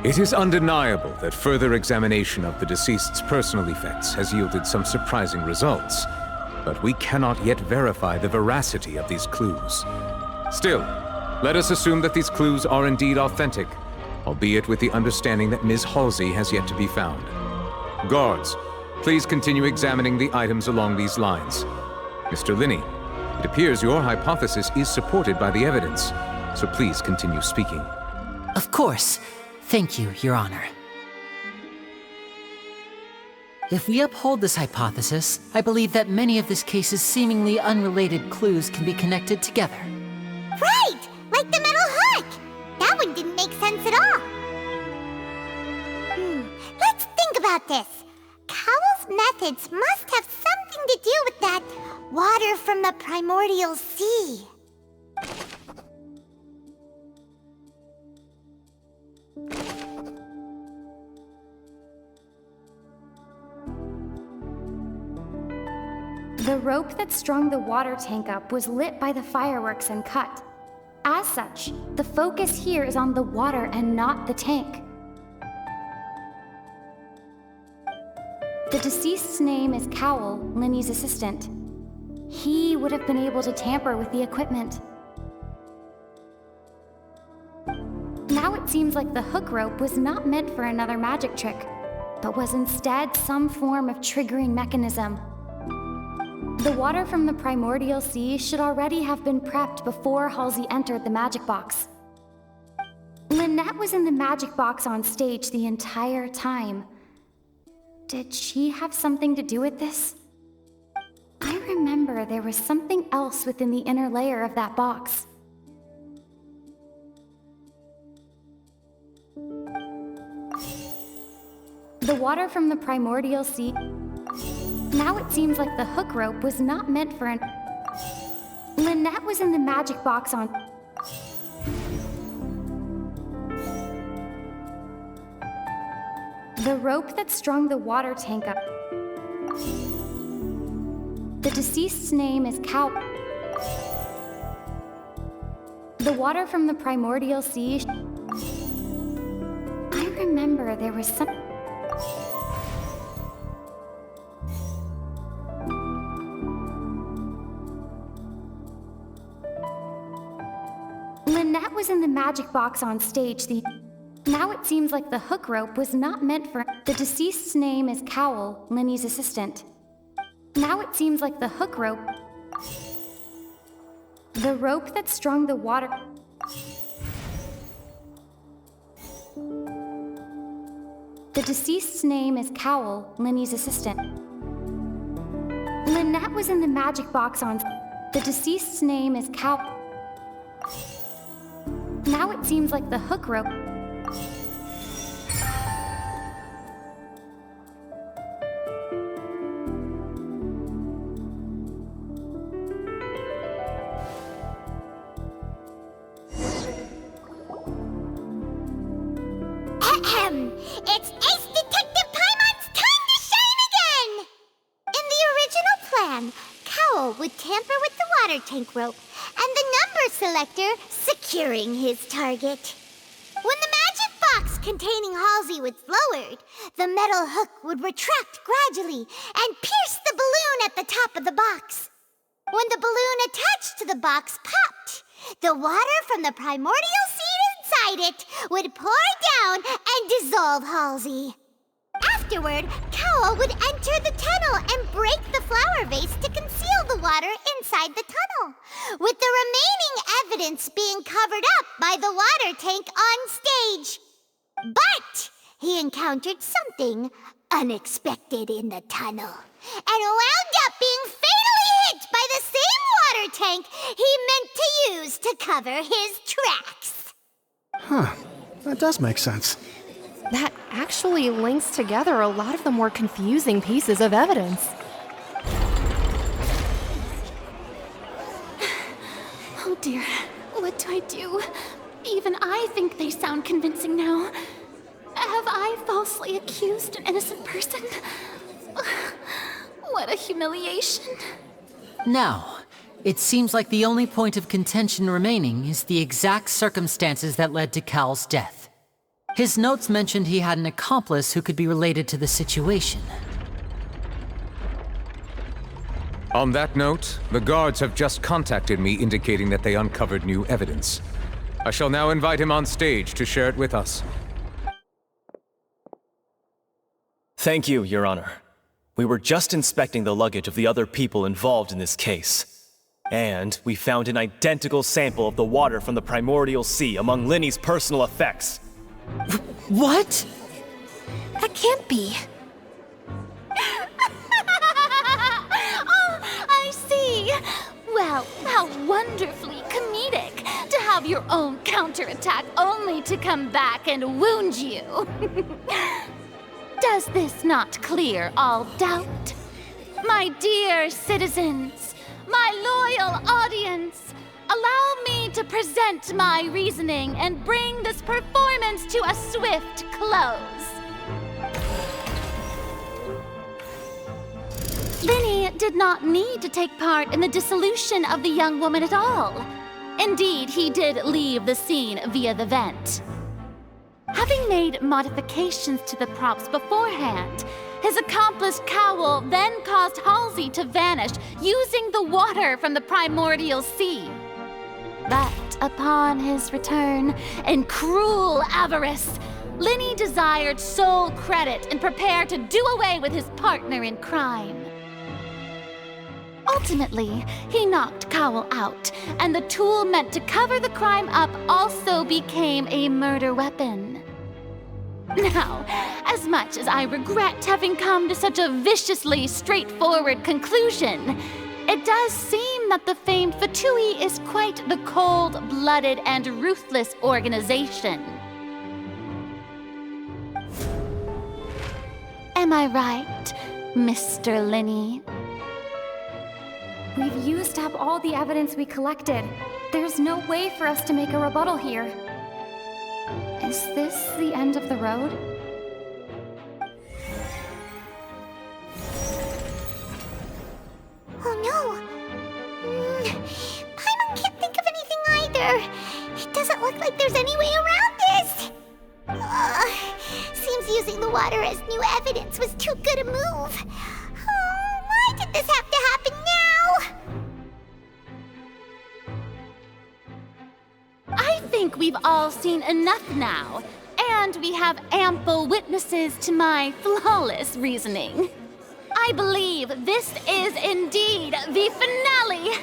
It is undeniable that further examination of the deceased's personal effects has yielded some surprising results, but we cannot yet verify the veracity of these clues. Still, Let us assume that these clues are indeed authentic, albeit with the understanding that Ms. Halsey has yet to be found. Guards, please continue examining the items along these lines. Mr. Linney, it appears your hypothesis is supported by the evidence, so please continue speaking. Of course. Thank you, Your Honor. If we uphold this hypothesis, I believe that many of this case's seemingly unrelated clues can be connected together. Right! Like the metal hook! That one didn't make sense at all. Let's think about this. Cowell's methods must have something to do with that water from the primordial sea. The rope that strung the water tank up was lit by the fireworks and cut. As such, the focus here is on the water and not the tank. The deceased's name is Cowell, Linny's assistant. He would have been able to tamper with the equipment. Now it seems like the hook rope was not meant for another magic trick, but was instead some form of triggering mechanism. The water from the primordial sea should already have been prepped before Halsey entered the magic box. Lynette was in the magic box on stage the entire time. Did she have something to do with this? I remember there was something else within the inner layer of that box. The water from the primordial sea... Now it seems like the hook rope was not meant for an... Lynette was in the magic box on... The rope that strung the water tank up... The deceased's name is Cow... The water from the primordial sea... I remember there was some... Lynette was in the magic box on stage Now it seems like the hook rope was not meant for... The deceased's name is Cowell, Linny's assistant. Now it seems like the hook rope... The rope that strung the water... The deceased's name is Cowell, Linny's assistant. Lynette was in the magic box on... The deceased's name is Cowell... Now it seems like the hook rope... It's Ace Detective Paimon's time to shine again! In the original plan, Cowell would tamper with the water tank rope and the number selector securing his target. When the magic box containing Halsey was lowered, the metal hook would retract gradually and pierce the balloon at the top of the box. When the balloon attached to the box popped, the water from the primordial seed inside it would pour down and dissolve Halsey. Afterward, Cowell would enter the tunnel and break the flower vase to conceal the water inside the tunnel, with the remaining evidence being covered up by the water tank on stage. But he encountered something unexpected in the tunnel and wound up being fatally hit by the same water tank he meant to use to cover his tracks. Huh. That does make sense. That actually links together a lot of the more confusing pieces of evidence. Oh dear, what do I do? Even I think they sound convincing now. Have I falsely accused an innocent person? What a humiliation. Now, it seems like the only point of contention remaining is the exact circumstances that led to Cal's death. His notes mentioned he had an accomplice who could be related to the situation. On that note, the guards have just contacted me indicating that they uncovered new evidence. I shall now invite him on stage to share it with us. Thank you, Your Honor. We were just inspecting the luggage of the other people involved in this case. And we found an identical sample of the water from the primordial sea among Linny's personal effects. What? That can't be. Oh, I see. Well, how wonderfully comedic to have your own counterattack only to come back and wound you. Does this not clear all doubt? My dear citizens, my loyal audience, allow me to present my reasoning and bring this performance to a swift close. Linny did not need to take part in the dissolution of the young woman at all. Indeed, he did leave the scene via the vent. Having made modifications to the props beforehand, his accomplice Cowell then caused Halsey to vanish using the water from the primordial sea. But upon his return, in cruel avarice, Linny desired sole credit and prepared to do away with his partner in crime. Ultimately, he knocked Cowell out, and the tool meant to cover the crime up also became a murder weapon. Now, as much as I regret having come to such a viciously straightforward conclusion, it does seem that the famed Fatui is quite the cold-blooded and ruthless organization. Am I right, Mr. Linny? We've used up all the evidence we collected. There's no way for us to make a rebuttal here. Is this the end of the road? Oh no! Paimon can't think of anything either. It doesn't look like there's any way around this. Seems using the water as new evidence was too good a move. Why did this have to happen now? I think we've all seen enough now, and we have ample witnesses to my flawless reasoning. I believe this is indeed the finale.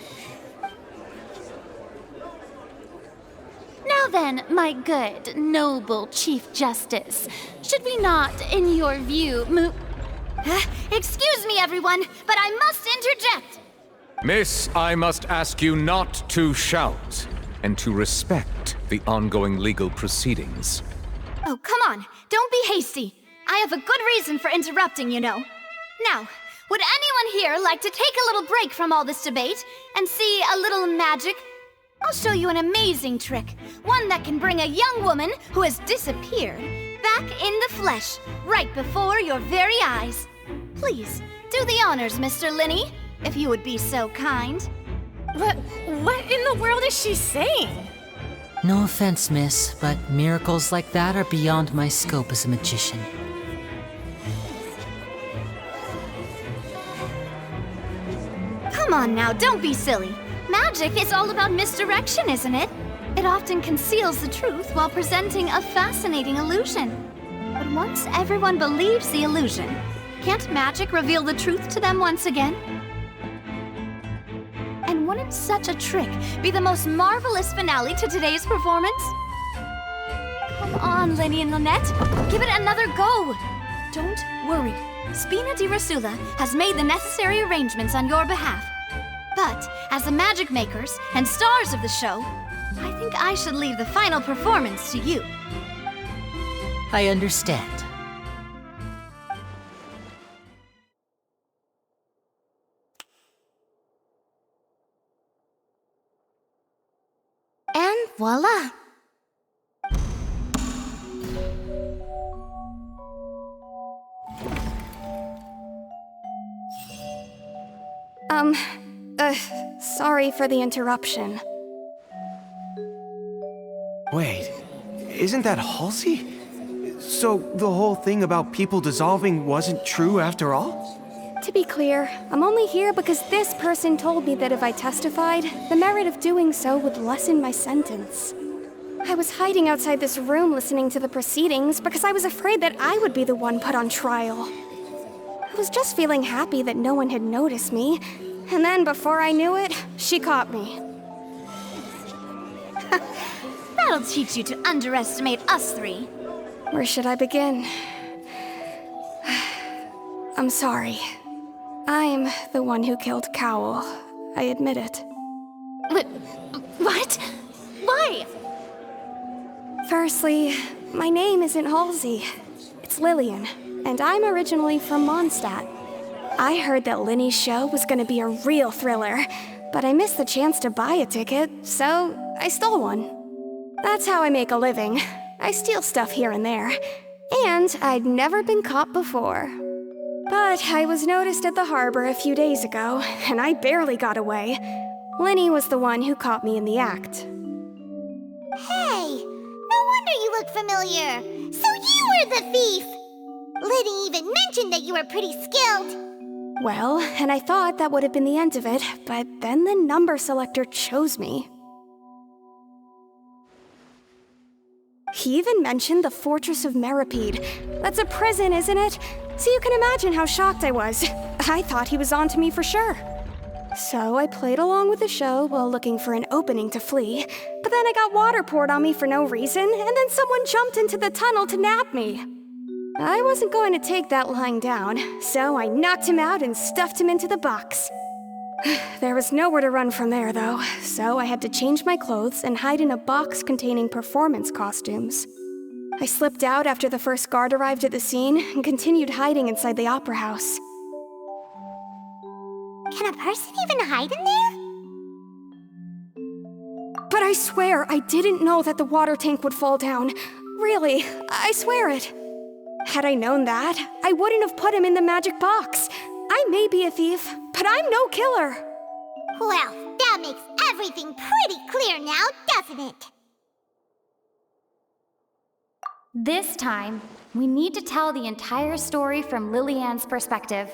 Now then, my good, noble Chief Justice, should we not, in your view, Excuse me, everyone, but I must interject. Miss, I must ask you not to shout, and to respect the ongoing legal proceedings. Oh, come on. Don't be hasty. I have a good reason for interrupting, you know. Now, would anyone here like to take a little break from all this debate and see a little magic? I'll show you an amazing trick. One that can bring a young woman who has disappeared back in the flesh, right before your very eyes. Please, do the honors, Mr. Linny, if you would be so kind. What in the world is she saying? No offense, miss, but miracles like that are beyond my scope as a magician. Come on now, don't be silly. Magic is all about misdirection, isn't it? It often conceals the truth while presenting a fascinating illusion. But once everyone believes the illusion, can't magic reveal the truth to them once again? And wouldn't such a trick be the most marvelous finale to today's performance? Come on, Linny and Lynette, give it another go. Don't worry, Spina di Rosula has made the necessary arrangements on your behalf. But as the magic makers and stars of the show, I think I should leave the final performance to you. I understand. And voila! Sorry for the interruption. Wait, isn't that Halsey? So the whole thing about people dissolving wasn't true after all? To be clear, I'm only here because this person told me that if I testified, the merit of doing so would lessen my sentence. I was hiding outside this room listening to the proceedings because I was afraid that I would be the one put on trial. I was just feeling happy that no one had noticed me, and then before I knew it, she caught me. That'll teach you to underestimate us three. Where should I begin? I'm sorry. I'm the one who killed Cowl. I admit it. What? Why? Firstly, my name isn't Halsey. It's Lillian, and I'm originally from Mondstadt. I heard that Linny's show was gonna be a real thriller, but I missed the chance to buy a ticket, so I stole one. That's how I make a living. I steal stuff here and there, and I'd never been caught before. But I was noticed at the harbor a few days ago, and I barely got away. Linny was the one who caught me in the act. Hey, no wonder you look familiar. So you were the thief! Liddy even mentioned that you were pretty skilled. Well, and I thought that would have been the end of it, but then the number selector chose me. He even mentioned the Fortress of Meripede. That's a prison, isn't it? So you can imagine how shocked I was. I thought he was on to me for sure. So I played along with the show while looking for an opening to flee, but then I got water poured on me for no reason, and then someone jumped into the tunnel to nab me. I wasn't going to take that lying down, so I knocked him out and stuffed him into the box. There was nowhere to run from there, though, so I had to change my clothes and hide in a box containing performance costumes. I slipped out after the first guard arrived at the scene and continued hiding inside the opera house. Can a person even hide in there? But I swear I didn't know that the water tank would fall down. Really, I swear it. Had I known that, I wouldn't have put him in the magic box. I may be a thief, but I'm no killer. Well, that makes everything pretty clear now, doesn't it? This time, we need to tell the entire story from Lillian's perspective.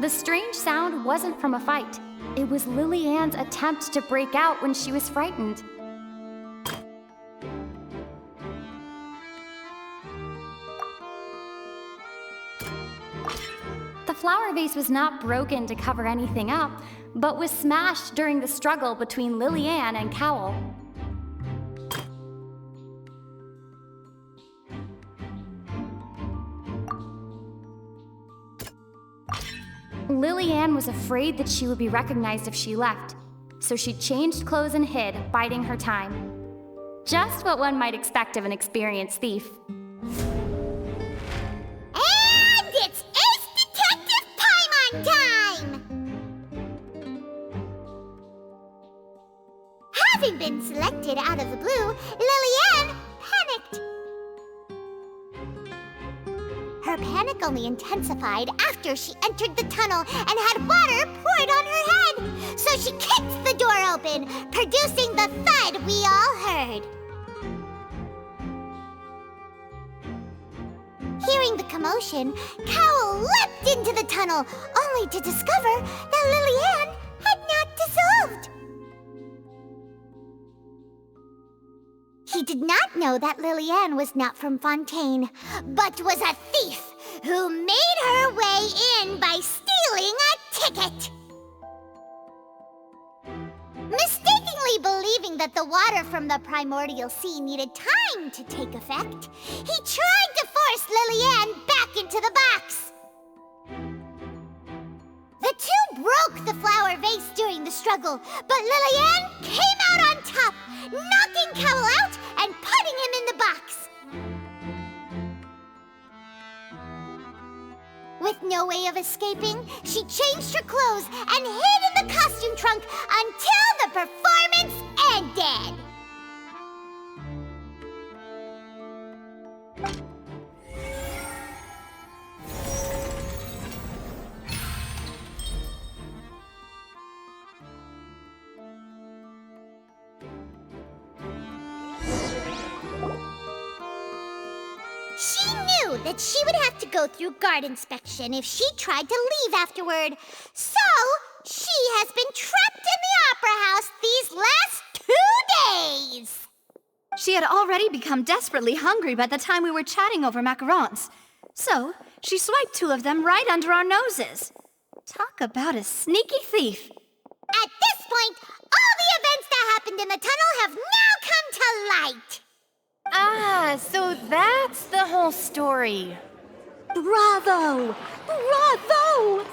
The strange sound wasn't from a fight. It was Lillian's attempt to break out when she was frightened. The flower vase was not broken to cover anything up, but was smashed during the struggle between Lillian and Cowl. Lillian was afraid that she would be recognized if she left, so she changed clothes and hid, biding her time. Just what one might expect of an experienced thief. And it's Ace Detective Paimon time! Having been selected out of the blue, Lillian panicked. Her panic only intensified after she entered the tunnel and had water poured on her head. So she kicked the door open, producing the thud we all heard. Hearing the commotion, Cowl leapt into the tunnel, only to discover that Lillian had not dissolved. He did not know that Lillian was not from Fontaine, but was a thief who made her way in by stealing a ticket. Mistakenly believing that the water from the primordial sea needed time to take effect, he tried to force Lillian back into the box. The two broke the flower vase during the struggle, but Lillian came out on top, knocking Cowl out and putting him With no way of escaping, she changed her clothes and hid in the costume trunk until the performance ended. She knew that she would have to go through guard inspection if she tried to leave afterward. So, she has been trapped in the Opera House these last 2 days. She had already become desperately hungry by the time we were chatting over macarons. So, she swiped 2 of them right under our noses. Talk about a sneaky thief. At this point, all the events that happened in the tunnel have now come to light. Ah, so that's the whole story. Bravo! Bravo!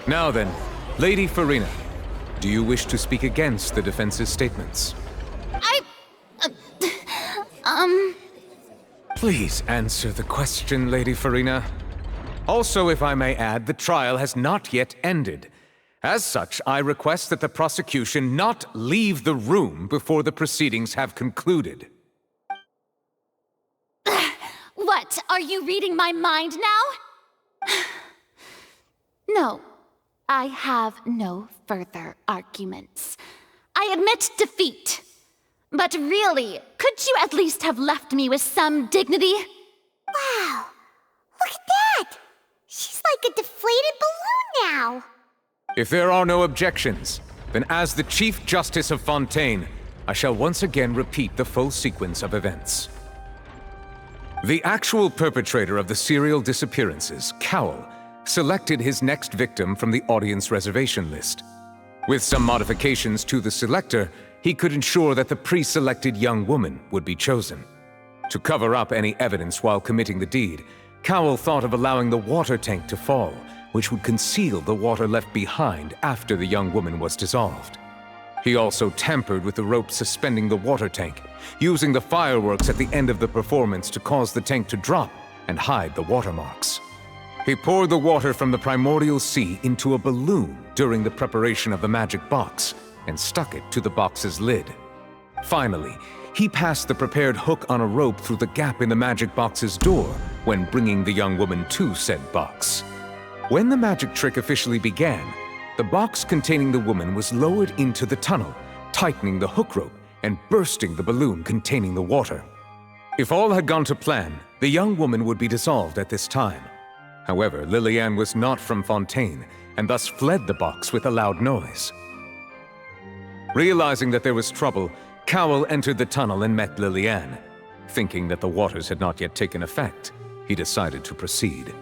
Now then, Lady Farina, do you wish to speak against the defense's statements? Please answer the question, Lady Farina. Also, if I may add, the trial has not yet ended. As such, I request that the prosecution not leave the room before the proceedings have concluded. What, are you reading my mind now? No, I have no further arguments. I admit defeat. But really, could you at least have left me with some dignity? Wow, look at that! She's like a deflated balloon now. If there are no objections, then as the Chief Justice of Fontaine, I shall once again repeat the full sequence of events. The actual perpetrator of the serial disappearances, Cowell, selected his next victim from the audience reservation list. With some modifications to the selector, he could ensure that the pre-selected young woman would be chosen. To cover up any evidence while committing the deed, Cowell thought of allowing the water tank to fall, which would conceal the water left behind after the young woman was dissolved. He also tampered with the rope suspending the water tank, using the fireworks at the end of the performance to cause the tank to drop and hide the watermarks. He poured the water from the primordial sea into a balloon during the preparation of the magic box and stuck it to the box's lid. Finally, he passed the prepared hook on a rope through the gap in the magic box's door when bringing the young woman to said box. When the magic trick officially began, the box containing the woman was lowered into the tunnel, tightening the hook rope and bursting the balloon containing the water. If all had gone to plan, the young woman would be dissolved at this time. However, Liliane was not from Fontaine and thus fled the box with a loud noise. Realizing that there was trouble, Cowell entered the tunnel and met Liliane. Thinking that the waters had not yet taken effect, he decided to proceed.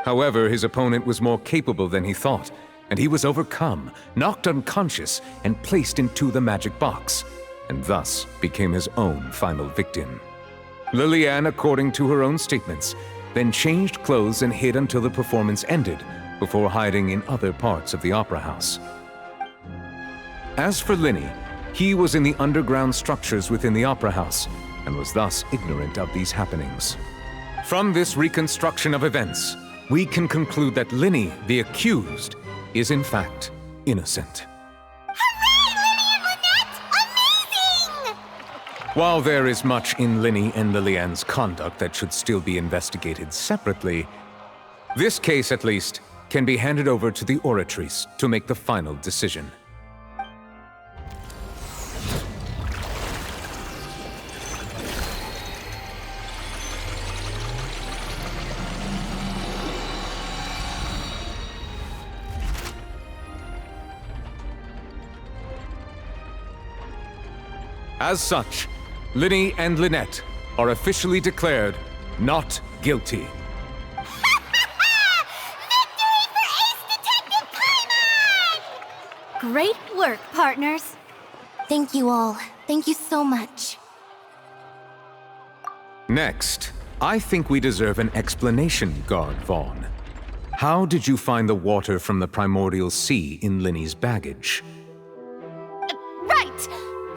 However, his opponent was more capable than he thought, and he was overcome, knocked unconscious, and placed into the magic box, and thus became his own final victim. Liliane, according to her own statements, then changed clothes and hid until the performance ended, before hiding in other parts of the opera house. As for Linny, he was in the underground structures within the opera house, and was thus ignorant of these happenings. From this reconstruction of events, we can conclude that Linny, the accused, is in fact innocent. While there is much in Linny and Liliane's conduct that should still be investigated separately, this case, at least, can be handed over to the Oratrice to make the final decision. As such, Linny and Lynette are officially declared not guilty. Great work, partners. Thank you all. Thank you so much. Next, I think we deserve an explanation, Guard Vaughn. How did you find the water from the primordial sea in Linny's baggage? Right!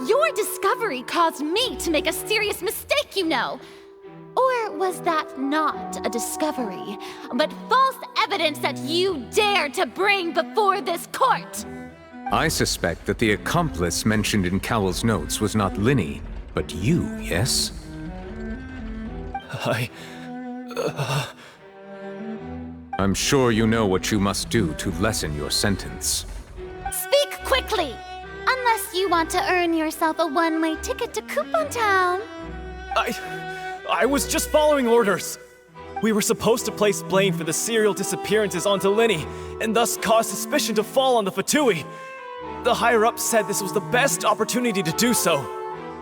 Your discovery caused me to make a serious mistake, you know. Or was that not a discovery, but false evidence that you dare to bring before this court? I suspect that the accomplice mentioned in Cowell's notes was not Linny, but you, yes? I'm sure you know what you must do to lessen your sentence. Speak quickly! Unless you want to earn yourself a one-way ticket to Coupon Town. I was just following orders. We were supposed to place blame for the serial disappearances onto Linny, and thus cause suspicion to fall on the Fatui. The higher-ups said this was the best opportunity to do so.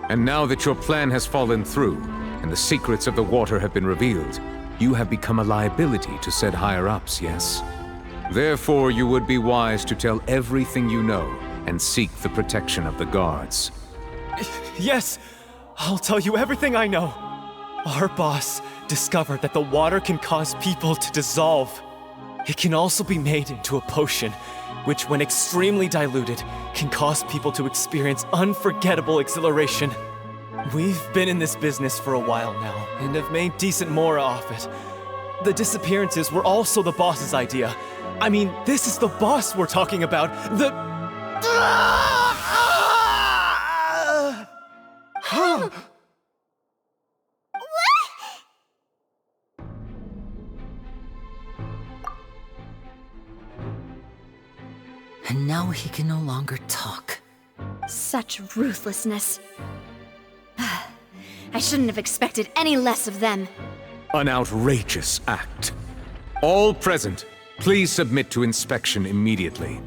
And now that your plan has fallen through, and the secrets of the water have been revealed, you have become a liability to said higher-ups, yes? Therefore, you would be wise to tell everything you know, and seek the protection of the guards. Yes, I'll tell you everything I know. Our boss discovered that the water can cause people to dissolve. It can also be made into a potion, which when extremely diluted, can cause people to experience unforgettable exhilaration. We've been in this business for a while now, and have made decent more off it. The disappearances were also the boss's idea. I mean, this is the boss we're talking about. And now he can no longer talk. Such ruthlessness. I shouldn't have expected any less of them. An outrageous act. All present, please submit to inspection immediately.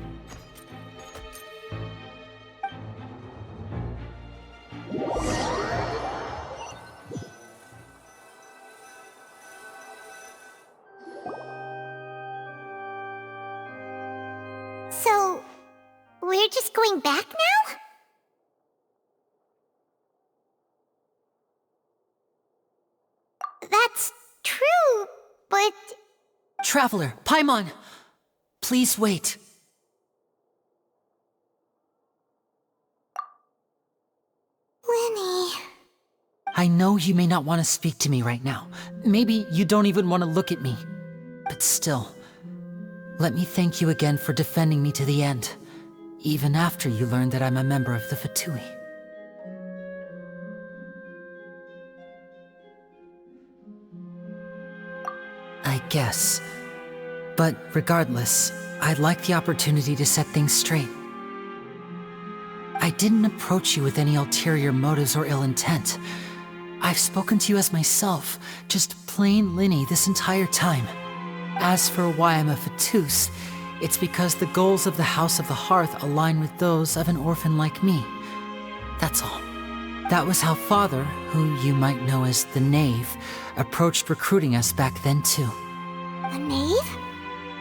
So, we're just going back now? That's true, but... Traveler, Paimon! Please wait. Linny... I know you may not want to speak to me right now. Maybe you don't even want to look at me. But still, let me thank you again for defending me to the end, even after you learned that I'm a member of the Fatui. I guess. But regardless, I'd like the opportunity to set things straight. I didn't approach you with any ulterior motives or ill intent. I've spoken to you as myself, just plain Linny this entire time. As for why I'm a Fatus, it's because the goals of the House of the Hearth align with those of an orphan like me. That's all. That was how Father, who you might know as the Knave, approached recruiting us back then too. The Knave?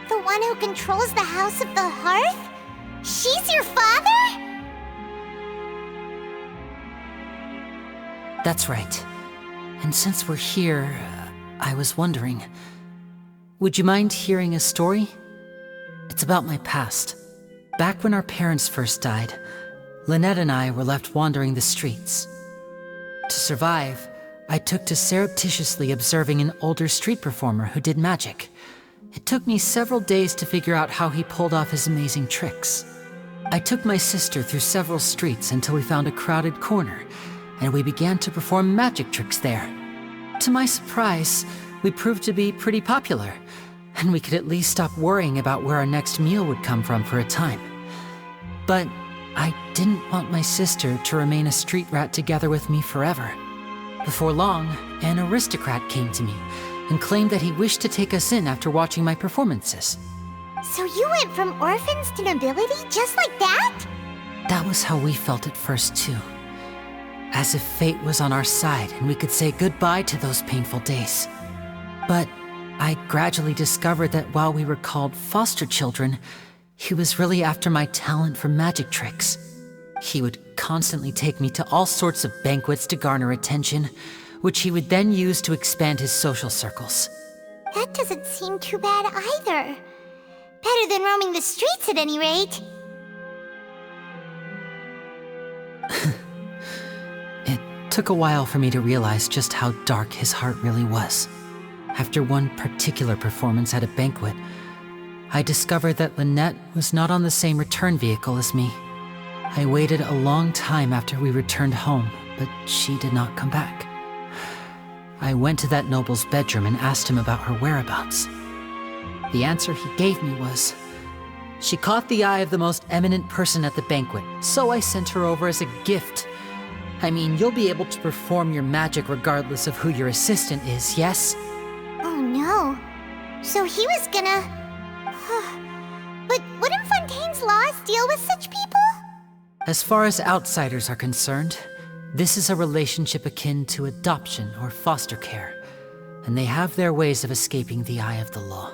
The one who controls the House of the Hearth? She's your father? That's right. And since we're here, I was wondering, would you mind hearing a story? It's about my past. Back when our parents first died, Lynette and I were left wandering the streets. To survive, I took to surreptitiously observing an older street performer who did magic. It took me several days to figure out how he pulled off his amazing tricks. I took my sister through several streets until we found a crowded corner, and we began to perform magic tricks there. To my surprise, we proved to be pretty popular, and we could at least stop worrying about where our next meal would come from for a time. But I didn't want my sister to remain a street rat together with me forever. Before long, an aristocrat came to me and claimed that he wished to take us in after watching my performances. So you went from orphans to nobility just like that? That was how we felt at first too. As if fate was on our side and we could say goodbye to those painful days. But I gradually discovered that while we were called foster children, he was really after my talent for magic tricks. He would constantly take me to all sorts of banquets to garner attention, which he would then use to expand his social circles. That doesn't seem too bad either. Better than roaming the streets at any rate. took a while for me to realize just how dark his heart really was. After one particular performance at a banquet, I discovered that Lynette was not on the same return vehicle as me. I waited a long time after we returned home, but she did not come back. I went to that noble's bedroom and asked him about her whereabouts. The answer he gave me was, she caught the eye of the most eminent person at the banquet, so I sent her over as a gift. I mean, you'll be able to perform your magic regardless of who your assistant is, yes? Oh no. So he was gonna... But wouldn't Fontaine's laws deal with such people? As far as outsiders are concerned, this is a relationship akin to adoption or foster care, and they have their ways of escaping the eye of the law.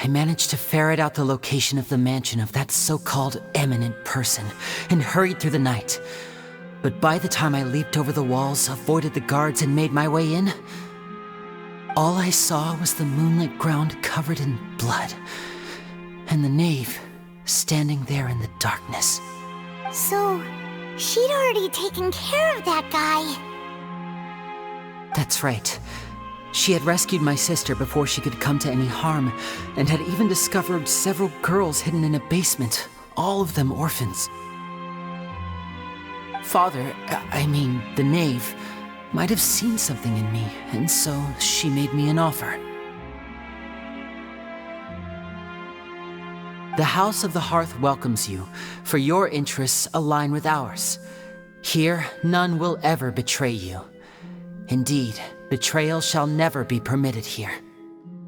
I managed to ferret out the location of the mansion of that so-called eminent person and hurried through the night. But by the time I leaped over the walls, avoided the guards, and made my way in, all I saw was the moonlit ground covered in blood, and the knave standing there in the darkness. So, she'd already taken care of that guy. That's right. She had rescued my sister before she could come to any harm, and had even discovered several girls hidden in a basement, all of them orphans. Father, I mean, the knave, might have seen something in me, and so she made me an offer. The House of the Hearth welcomes you, for your interests align with ours. Here, none will ever betray you. Indeed, betrayal shall never be permitted here.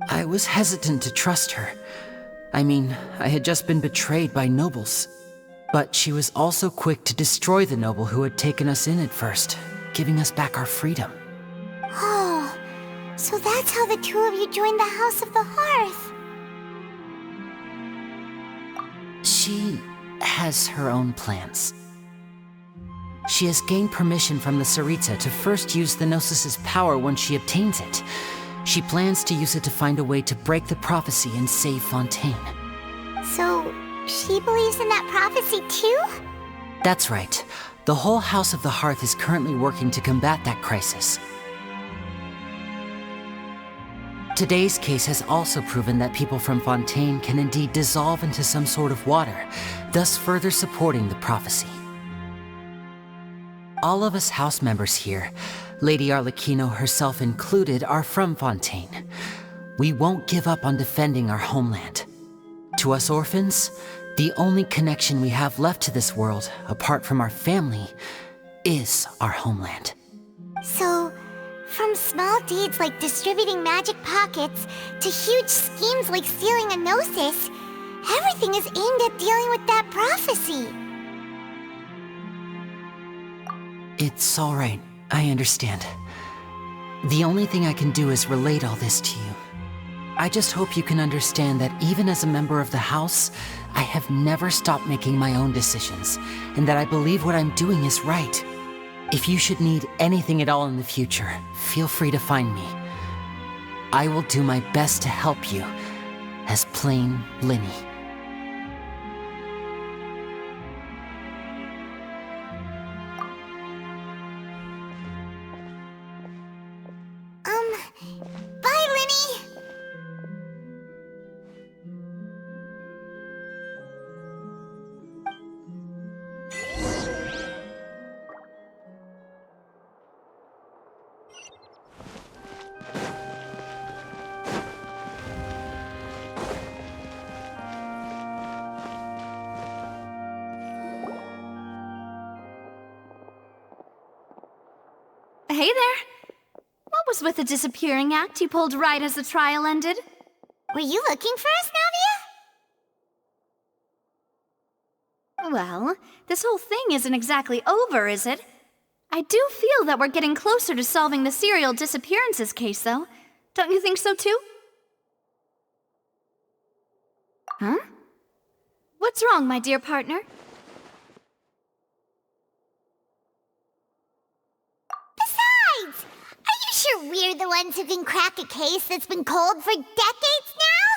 I was hesitant to trust her. I mean, I had just been betrayed by nobles. But she was also quick to destroy the noble who had taken us in at first, giving us back our freedom. Oh, so that's how the two of you joined the House of the Hearth. She has her own plans. She has gained permission from the Tsaritsa to first use the Gnosis' power when she obtains it. She plans to use it to find a way to break the prophecy and save Fontaine. So, she believes in that prophecy too? That's right. The whole House of the Hearth is currently working to combat that crisis. Today's case has also proven that people from Fontaine can indeed dissolve into some sort of water, thus further supporting the prophecy. All of us house members here, Lady Arlecchino herself included, are from Fontaine. We won't give up on defending our homeland. To us orphans, the only connection we have left to this world, apart from our family, is our homeland. So, from small deeds like distributing magic pockets to huge schemes like stealing a Gnosis, everything is aimed at dealing with that prophecy. It's all right. I understand. The only thing I can do is relate all this to you. I just hope you can understand that even as a member of the House, I have never stopped making my own decisions, and that I believe what I'm doing is right. If you should need anything at all in the future, feel free to find me. I will do my best to help you, as plain Linny. Bye, Linny! Hey there. What was with the disappearing act you pulled right as the trial ended? Were you looking for us, Navia? Well, this whole thing isn't exactly over, is it? I do feel that we're getting closer to solving the serial disappearances case, though. Don't you think so, too? Huh? What's wrong, my dear partner? Besides, are you sure we're the ones who can crack a case that's been cold for decades now?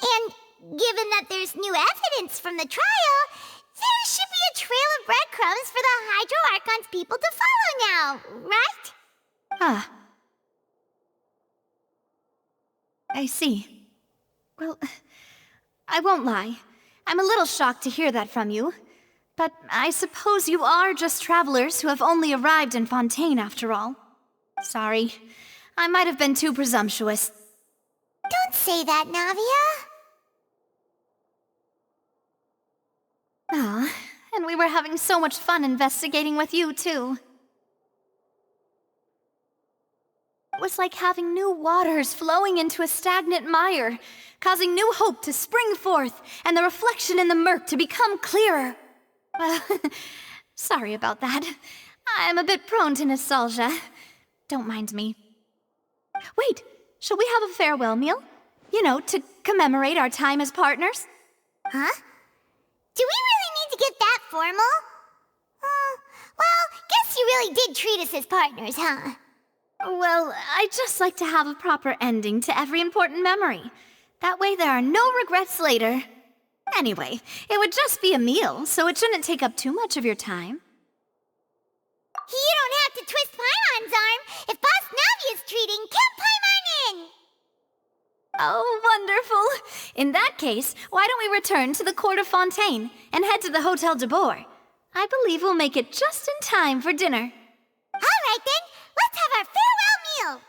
And given that there's new evidence from the trial, there should be a trail of breadcrumbs crumbs for the Hydro Archon's people to follow now, right? Ah. I see. Well, I won't lie. I'm a little shocked to hear that from you. But I suppose you are just travelers who have only arrived in Fontaine after all. Sorry. I might have been too presumptuous. Don't say that, Navia. Ah, and we were having so much fun investigating with you, too. It was like having new waters flowing into a stagnant mire, causing new hope to spring forth, and the reflection in the murk to become clearer. Well, sorry about that. I'm a bit prone to nostalgia. Don't mind me. Wait, shall we have a farewell meal? You know, to commemorate our time as partners? Huh? Do we really need to get that formal? Well, guess you really did treat us as partners, huh? Well, I'd just like to have a proper ending to every important memory. That way there are no regrets later. Anyway, it would just be a meal, so it shouldn't take up too much of your time. You don't have to twist Paimon's arm. If Boss Navi is treating, count Paimon in! Oh, wonderful! In that case, why don't we return to the court of Fontaine and head to the Hotel de Boer? I believe we'll make it just in time for dinner. All right then, let's have our farewell meal!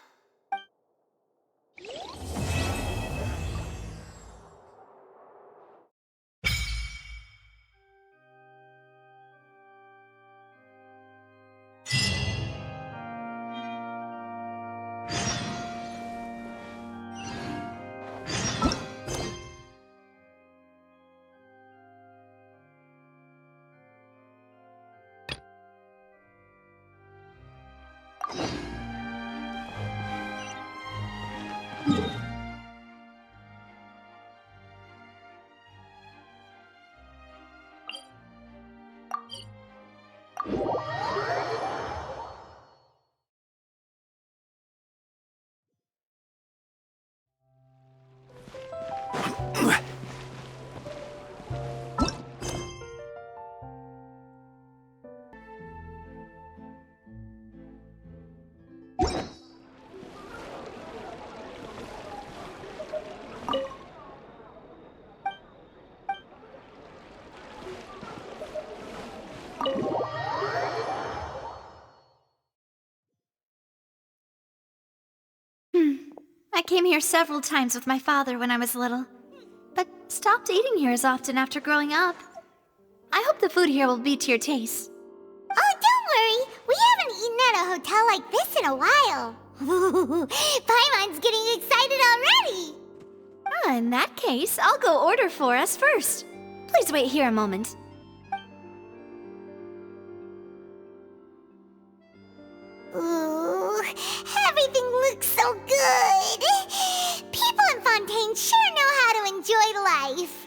I came here several times with my father when I was little, but stopped eating here as often after growing up. I hope the food here will be to your taste. Oh, don't worry. We haven't eaten at a hotel like this in a while. Paimon's getting excited already. In that case, I'll go order for us first. Please wait here a moment. Ooh, everything looks so good. People in Fontaine sure know how to enjoy life.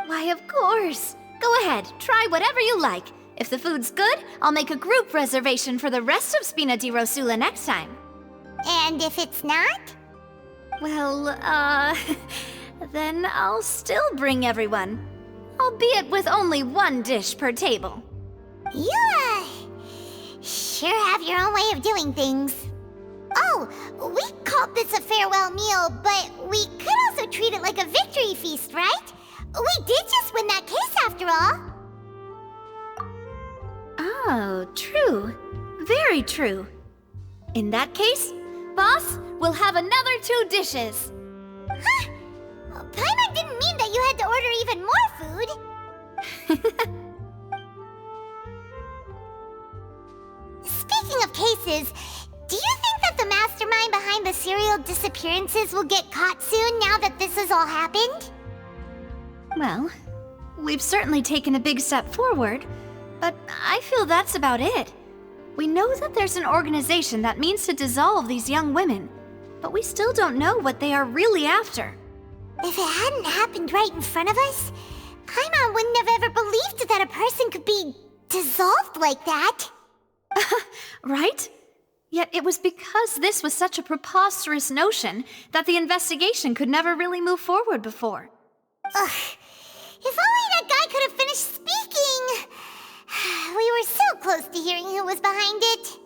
Why, of course. Go ahead, try whatever you like. If the food's good, I'll make a group reservation for the rest of Spina di Rosula next time. And if it's not? Well, then I'll still bring everyone. Albeit with only one dish per table. You, sure have your own way of doing things. Oh, we called this a farewell meal, but we could also treat it like a victory feast, right? We did just win that case after all. Oh, true. Very true. In that case, boss, we'll have another 2 dishes. Huh? Paimon didn't mean that you had to order even more food. Speaking of cases, do you think that the mastermind behind the serial disappearances will get caught soon now that this has all happened? Well, we've certainly taken a big step forward, but I feel that's about it. We know that there's an organization that means to dissolve these young women, but we still don't know what they are really after. If it hadn't happened right in front of us, Paimon wouldn't have ever believed that a person could be dissolved like that. Right? Yet it was because this was such a preposterous notion that the investigation could never really move forward before. Ugh. If only that guy could have finished speaking. We were so close to hearing who was behind it.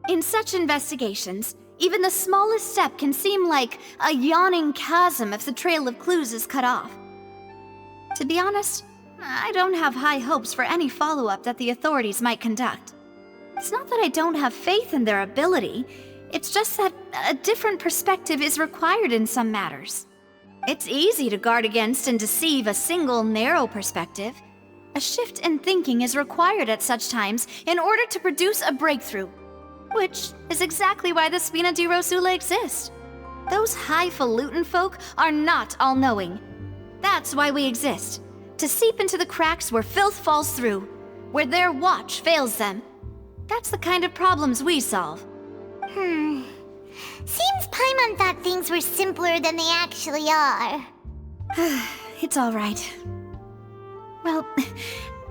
In such investigations, even the smallest step can seem like a yawning chasm if the trail of clues is cut off. To be honest, I don't have high hopes for any follow-up that the authorities might conduct. It's not that I don't have faith in their ability, it's just that a different perspective is required in some matters. It's easy to guard against and deceive a single narrow perspective. A shift in thinking is required at such times in order to produce a breakthrough, which is exactly why the Spina di Rosula exist. Those highfalutin folk are not all-knowing. That's why we exist, to seep into the cracks where filth falls through, where their watch fails them. That's the kind of problems we solve. Seems Paimon thought things were simpler than they actually are. It's all right. Well,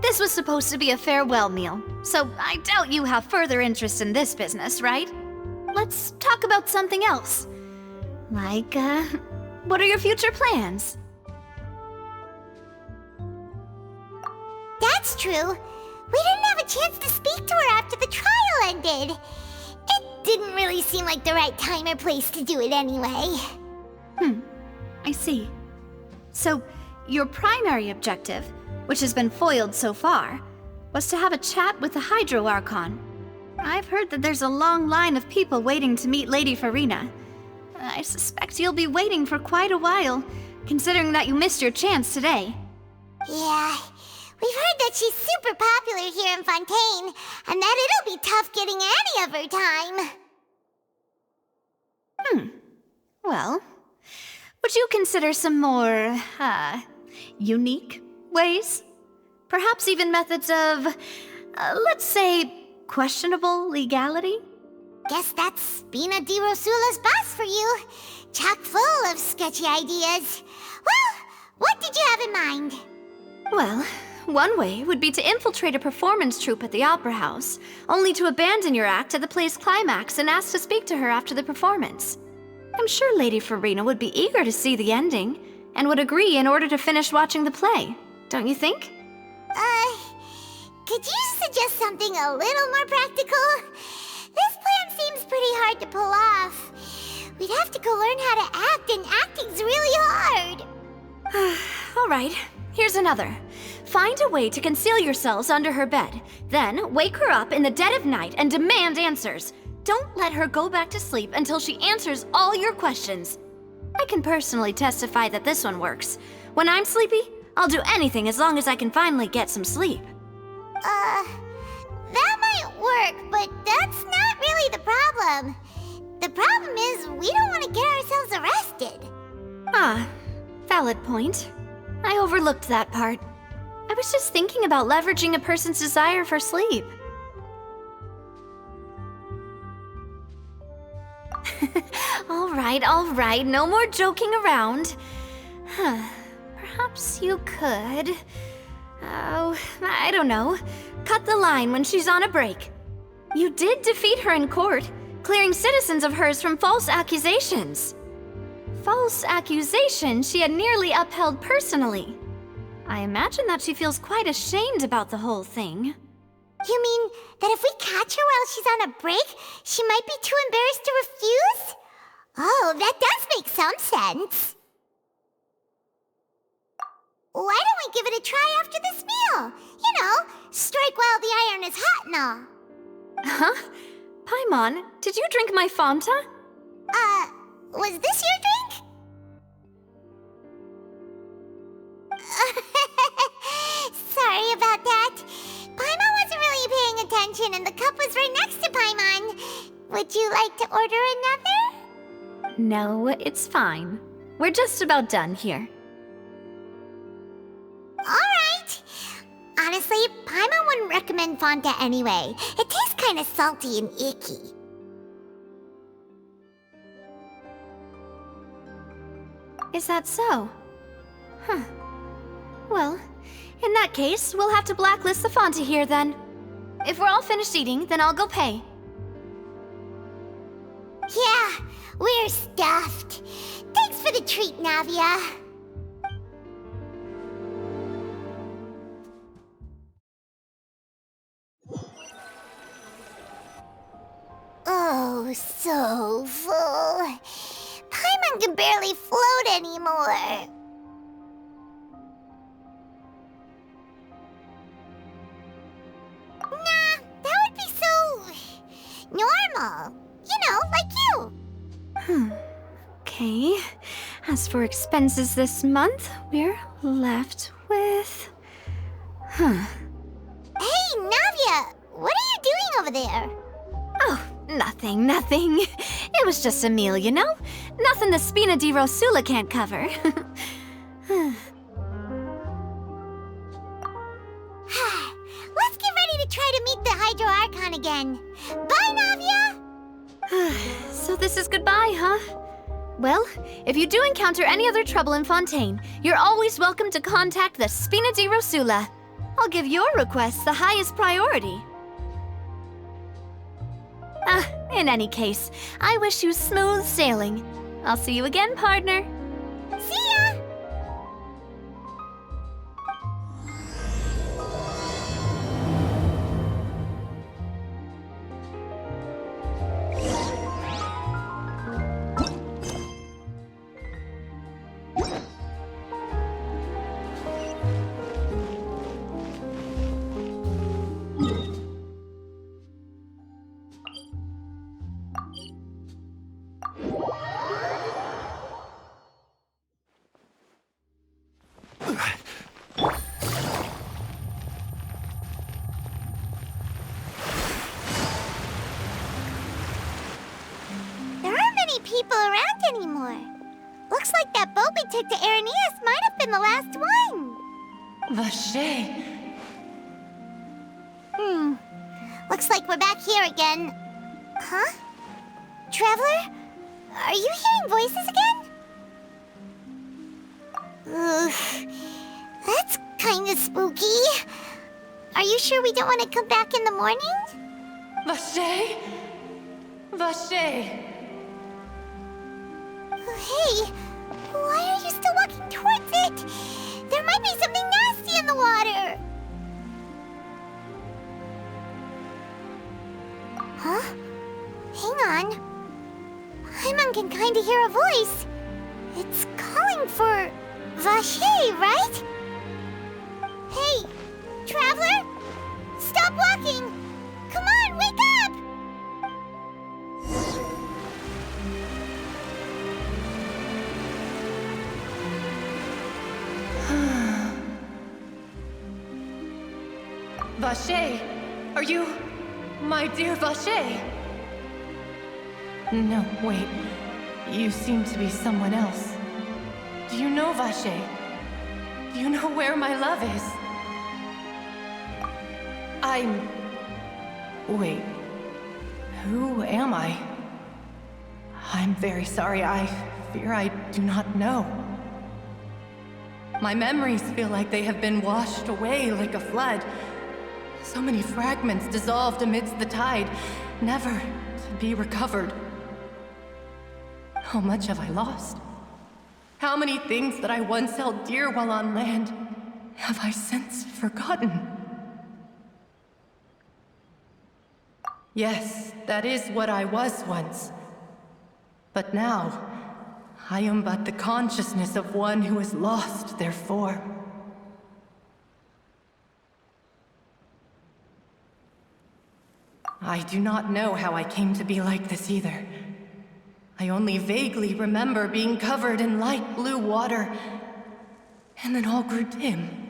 this was supposed to be a farewell meal, so I doubt you have further interest in this business, right? Let's talk about something else. Like, what are your future plans? That's true. We didn't have a chance to speak to her after the trial ended. It didn't really seem like the right time or place to do it anyway. I see. So, your primary objective, which has been foiled so far, was to have a chat with the Hydro Archon. I've heard that there's a long line of people waiting to meet Lady Farina. I suspect you'll be waiting for quite a while, considering that you missed your chance today. Yeah, we've heard that she's super popular here in Fontaine, and that it'll be tough getting any of her time. Well, would you consider some more, unique ways? Perhaps even methods of, let's say, questionable legality? Guess that's Spina di Rosula's boss for you. Chock full of sketchy ideas. Well, what did you have in mind? Well, one way would be to infiltrate a performance troupe at the Opera House, only to abandon your act at the play's climax and ask to speak to her after the performance. I'm sure Lady Farina would be eager to see the ending, and would agree in order to finish watching the play, don't you think? Could you suggest something a little more practical? This plan seems pretty hard to pull off. We'd have to go learn how to act, and acting's really hard. All right, here's another. Find a way to conceal yourselves under her bed, then wake her up in the dead of night and demand answers. Don't let her go back to sleep until she answers all your questions. I can personally testify that this one works. When I'm sleepy, I'll do anything as long as I can finally get some sleep. That might work, but that's not really the problem. The problem is we don't want to get ourselves arrested. Valid point. I overlooked that part. I was just thinking about leveraging a person's desire for sleep. All right, no more joking around. Perhaps you could... Oh, I don't know. Cut the line when she's on a break. You did defeat her in court, clearing citizens of hers from false accusations. False accusations she had nearly upheld personally. I imagine that she feels quite ashamed about the whole thing. You mean that if we catch her while she's on a break, she might be too embarrassed to refuse? Oh, that does make some sense. Why don't we give it a try after this meal? You know, strike while the iron is hot and all. Huh? Paimon, did you drink my Fanta? Was this your drink? Sorry about that. Paimon wasn't really paying attention and the cup was right next to Paimon. Would you like to order another? No, it's fine. We're just about done here. Alright. Honestly, Paimon wouldn't recommend Fonta anyway. It tastes kind of salty and icky. Is that so? Huh. Well, in that case, we'll have to blacklist the Fonta here then. If we're all finished eating, then I'll go pay. Yeah, we're stuffed. Thanks for the treat, Navia. so full. Paimon can barely float anymore. Nah, that would be so normal. You know, like you. Okay. As for expenses this month, we're left with... Hey, Navia! What are you doing over there? Oh, nothing. It was just a meal, you know? Nothing the Spina di Rosula can't cover. Let's get ready to try to meet the Hydro Archon again. Bye, Navia! So this is goodbye, huh? Well, if you do encounter any other trouble in Fontaine, you're always welcome to contact the Spina di Rosula. I'll give your requests the highest priority. In any case, I wish you smooth sailing. I'll see you again, partner. See ya! People around anymore. Looks like that boat we took to Araneus might have been the last one. Vache. Looks like we're back here again. Huh? Traveler? Are you hearing voices again? Ugh. That's kinda spooky. Are you sure we don't want to come back in the morning? Vache? Vache. Hey, why are you still walking towards it? There might be something nasty in the water. Huh? Hang on. Paimon can kinda hear a voice. It's calling for Vache, right? Hey, Traveler? Stop walking! Come on, wake up! Vache, are you... my dear Vache? No, wait. You seem to be someone else. Do you know Vache? Do you know where my love is? Wait. Who am I? I'm very sorry. I fear I do not know. My memories feel like they have been washed away like a flood. So many fragments dissolved amidst the tide, never to be recovered. How much have I lost? How many things that I once held dear while on land have I since forgotten? Yes, that is what I was once. But now, I am but the consciousness of one who is lost their form. I do not know how I came to be like this either. I only vaguely remember being covered in light blue water, and then all grew dim.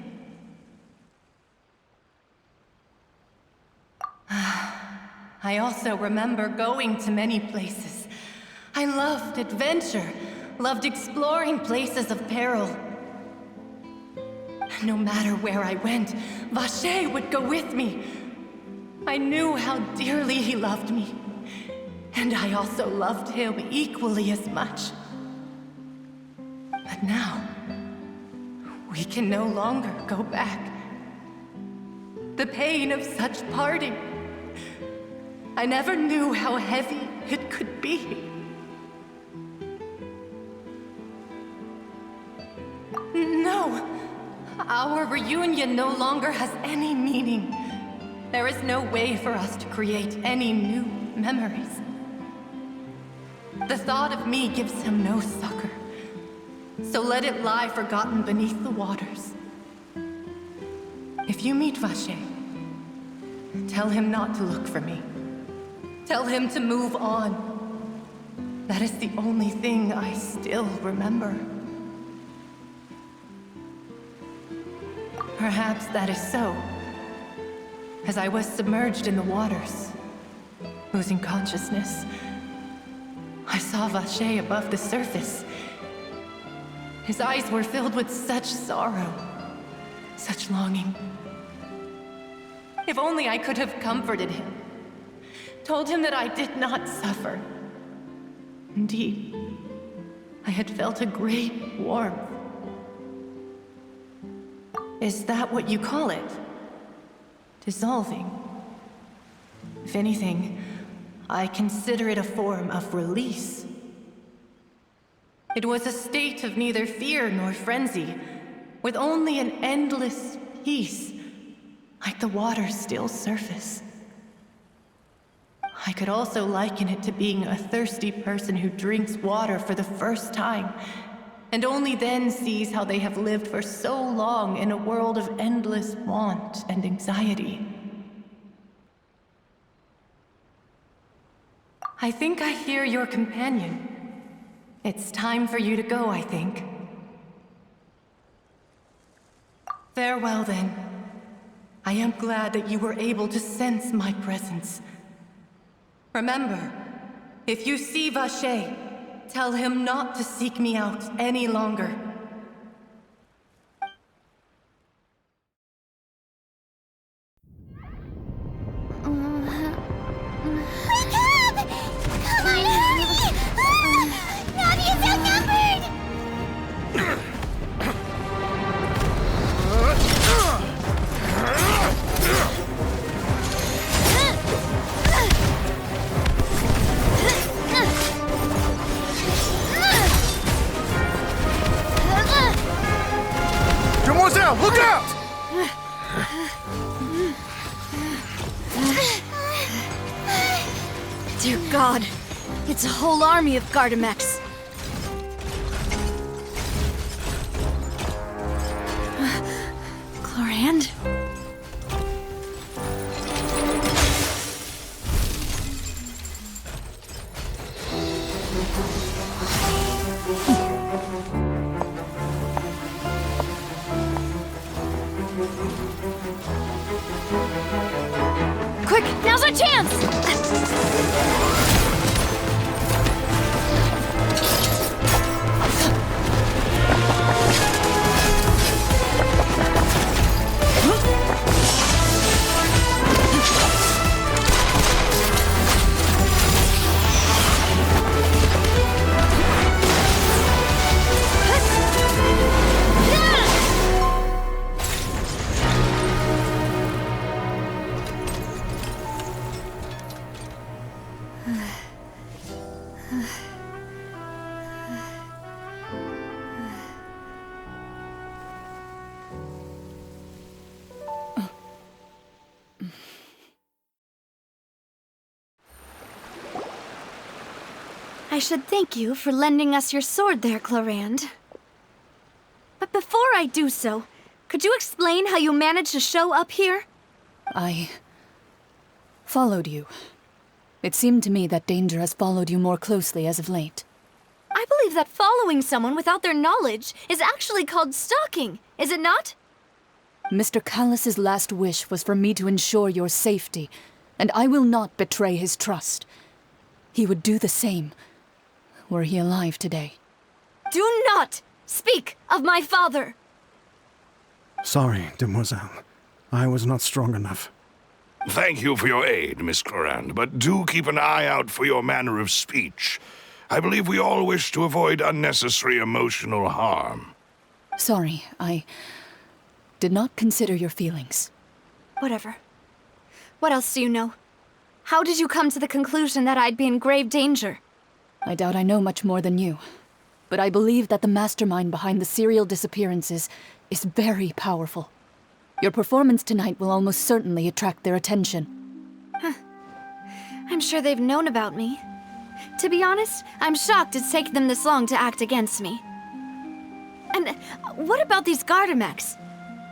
I also remember going to many places. I loved adventure, loved exploring places of peril. No matter where I went, Vache would go with me. I knew how dearly he loved me, and I also loved him equally as much. But now, we can no longer go back. The pain of such parting, I never knew how heavy it could be. No, our reunion no longer has any meaning. There is no way for us to create any new memories. The thought of me gives him no succor. So let it lie forgotten beneath the waters. If you meet Vacher, tell him not to look for me. Tell him to move on. That is the only thing I still remember. Perhaps that is so. As I was submerged in the waters, losing consciousness, I saw Vacher above the surface. His eyes were filled with such sorrow, such longing. If only I could have comforted him, told him that I did not suffer. Indeed, I had felt a great warmth. Is that what you call it? Dissolving? If anything, I consider it a form of release. It was a state of neither fear nor frenzy, with only an endless peace, like the water's still surface. I could also liken it to being a thirsty person who drinks water for the first time, and only then sees how they have lived for so long in a world of endless want and anxiety. I think I hear your companion. It's time for you to go, I think. Farewell, then. I am glad that you were able to sense my presence. Remember, if you see Vacher, tell him not to seek me out any longer. Demoiselle, look out! Dear God, it's a whole army of Gardamex. Chlorand? Quick, now's our chance! I should thank you for lending us your sword there, Chlorand. But before I do so, could you explain how you managed to show up here? I followed you. It seemed to me that danger has followed you more closely as of late. I believe that following someone without their knowledge is actually called stalking, is it not? Mr. Callus's last wish was for me to ensure your safety, and I will not betray his trust. He would do the same, were he alive today. Do not speak of my father! Sorry, Demoiselle. I was not strong enough. Thank you for your aid, Miss Clorand, but do keep an eye out for your manner of speech. I believe we all wish to avoid unnecessary emotional harm. Sorry, I did not consider your feelings. Whatever. What else do you know? How did you come to the conclusion that I'd be in grave danger? I doubt I know much more than you, but I believe that the mastermind behind the serial disappearances is very powerful. Your performance tonight will almost certainly attract their attention. I'm sure they've known about me. To be honest, I'm shocked it's taken them this long to act against me. And what about these Gardamex?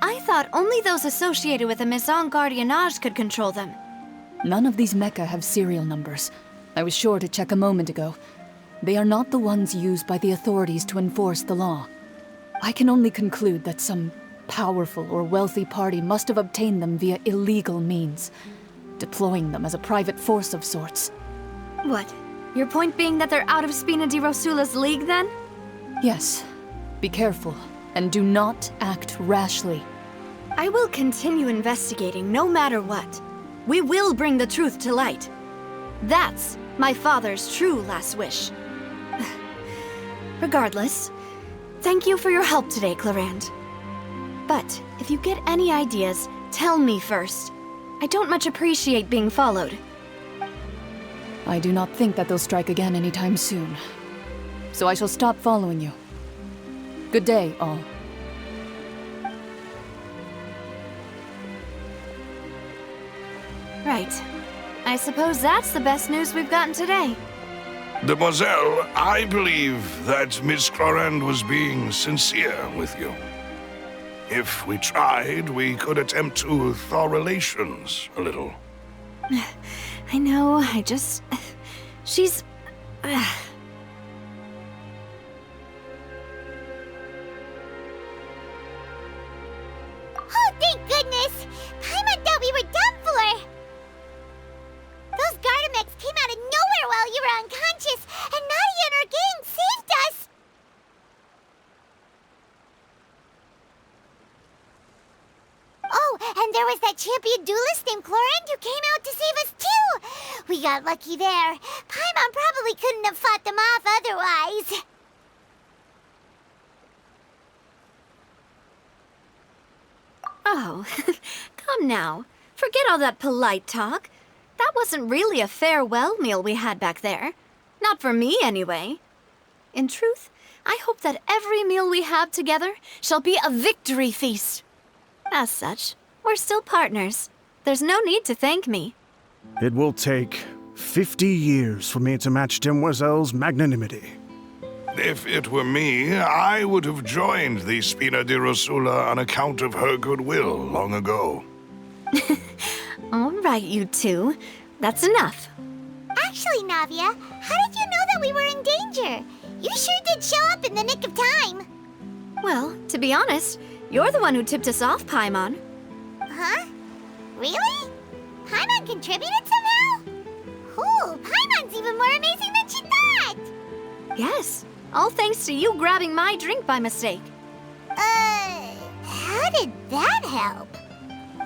I thought only those associated with the Maison Gardiennage could control them. None of these mecha have serial numbers. I was sure to check a moment ago. They are not the ones used by the authorities to enforce the law. I can only conclude that some powerful or wealthy party must have obtained them via illegal means, deploying them as a private force of sorts. What? Your point being that they're out of Spina di Rosula's league, then? Yes. Be careful, and do not act rashly. I will continue investigating no matter what. We will bring the truth to light. That's my father's true last wish. Regardless, thank you for your help today, Clarande. But if you get any ideas, tell me first. I don't much appreciate being followed. I do not think that they'll strike again anytime soon. So I shall stop following you. Good day, all. Right. I suppose that's the best news we've gotten today. Demoiselle, I believe that Miss Clarande was being sincere with you. If we tried, we could attempt to thaw relations a little. I know, she's... Oh, thank goodness! Paimon thought we were done for! Those Gardamex came out of nowhere while you were unconscious, and Nadia and her gang saved us! Oh, and there was that champion duelist named Clarande who came out to save us too! We got lucky there. Paimon probably couldn't have fought them off otherwise. Oh, come now. Forget all that polite talk. That wasn't really a farewell meal we had back there. Not for me, anyway. In truth, I hope that every meal we have together shall be a victory feast. As such, we're still partners. There's no need to thank me. It will take 50 years for me to match Demoiselle's magnanimity. If it were me, I would have joined the Spina di Rosula on account of her goodwill long ago. All right, you two. That's enough. Actually, Navia, how did you know that we were in danger? You sure did show up in the nick of time. Well, to be honest, you're the one who tipped us off, Paimon. Huh? Really? Paimon contributed somehow? Ooh, Paimon's even more amazing than she thought! Yes, all thanks to you grabbing my drink by mistake. How did that help?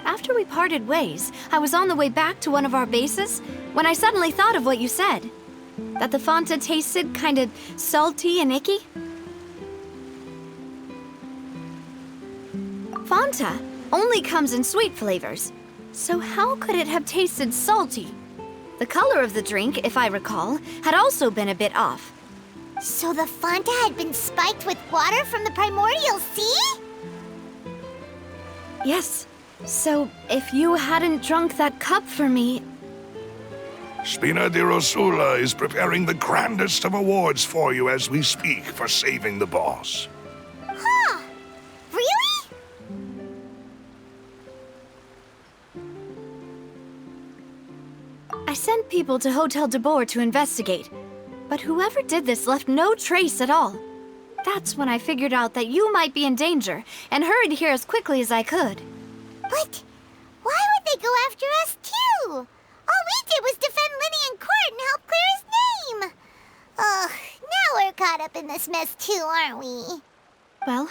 After we parted ways, I was on the way back to one of our bases when I suddenly thought of what you said. That the Fanta tasted kind of salty and icky. Fanta only comes in sweet flavors, so how could it have tasted salty? The color of the drink, if I recall, had also been a bit off. So the Fanta had been spiked with water from the primordial sea? Yes. So, if you hadn't drunk that cup for me... Spina di Rosula is preparing the grandest of awards for you as we speak for saving the boss. Huh? Really? I sent people to Hotel de Boer to investigate, but whoever did this left no trace at all. That's when I figured out that you might be in danger, and hurried here as quickly as I could. But why would they go after us, too? All we did was defend Linny in court and help clear his name. Ugh, now we're caught up in this mess, too, aren't we? Well,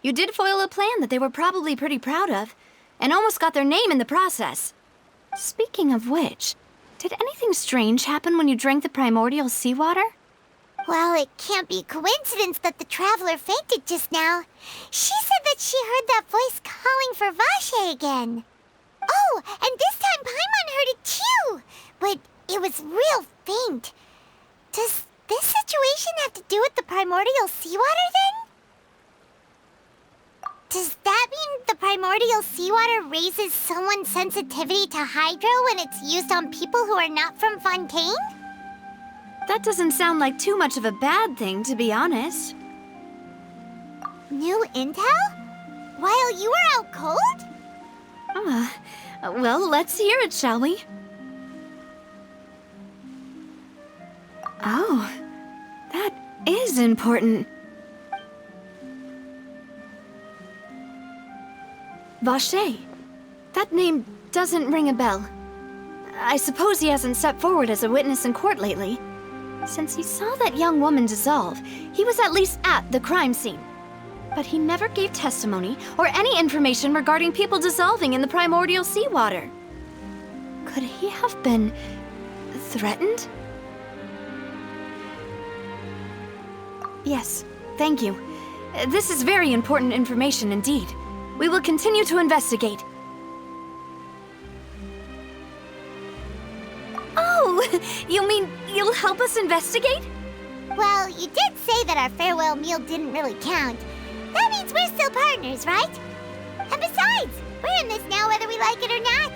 you did foil a plan that they were probably pretty proud of, and almost got their name in the process. Speaking of which, did anything strange happen when you drank the primordial seawater? Well, it can't be a coincidence that the traveler fainted just now. She said that she heard that voice calling for Vache again. Oh, and this time Paimon heard it too, but it was real faint. Does this situation have to do with the primordial seawater then? Does that mean the primordial seawater raises someone's sensitivity to hydro when it's used on people who are not from Fontaine? That doesn't sound like too much of a bad thing, to be honest. New intel? While you were out cold? Well, let's hear it, shall we? Oh, that is important. Vache. That name doesn't ring a bell. I suppose he hasn't stepped forward as a witness in court lately. Since he saw that young woman dissolve, he was at least at the crime scene. But he never gave testimony or any information regarding people dissolving in the primordial seawater. Could he have been threatened? Yes, thank you. This is very important information indeed. We will continue to investigate. Oh, you mean you'll help us investigate? Well, you did say that our farewell meal didn't really count. That means we're still partners, right? And besides, we're in this now whether we like it or not.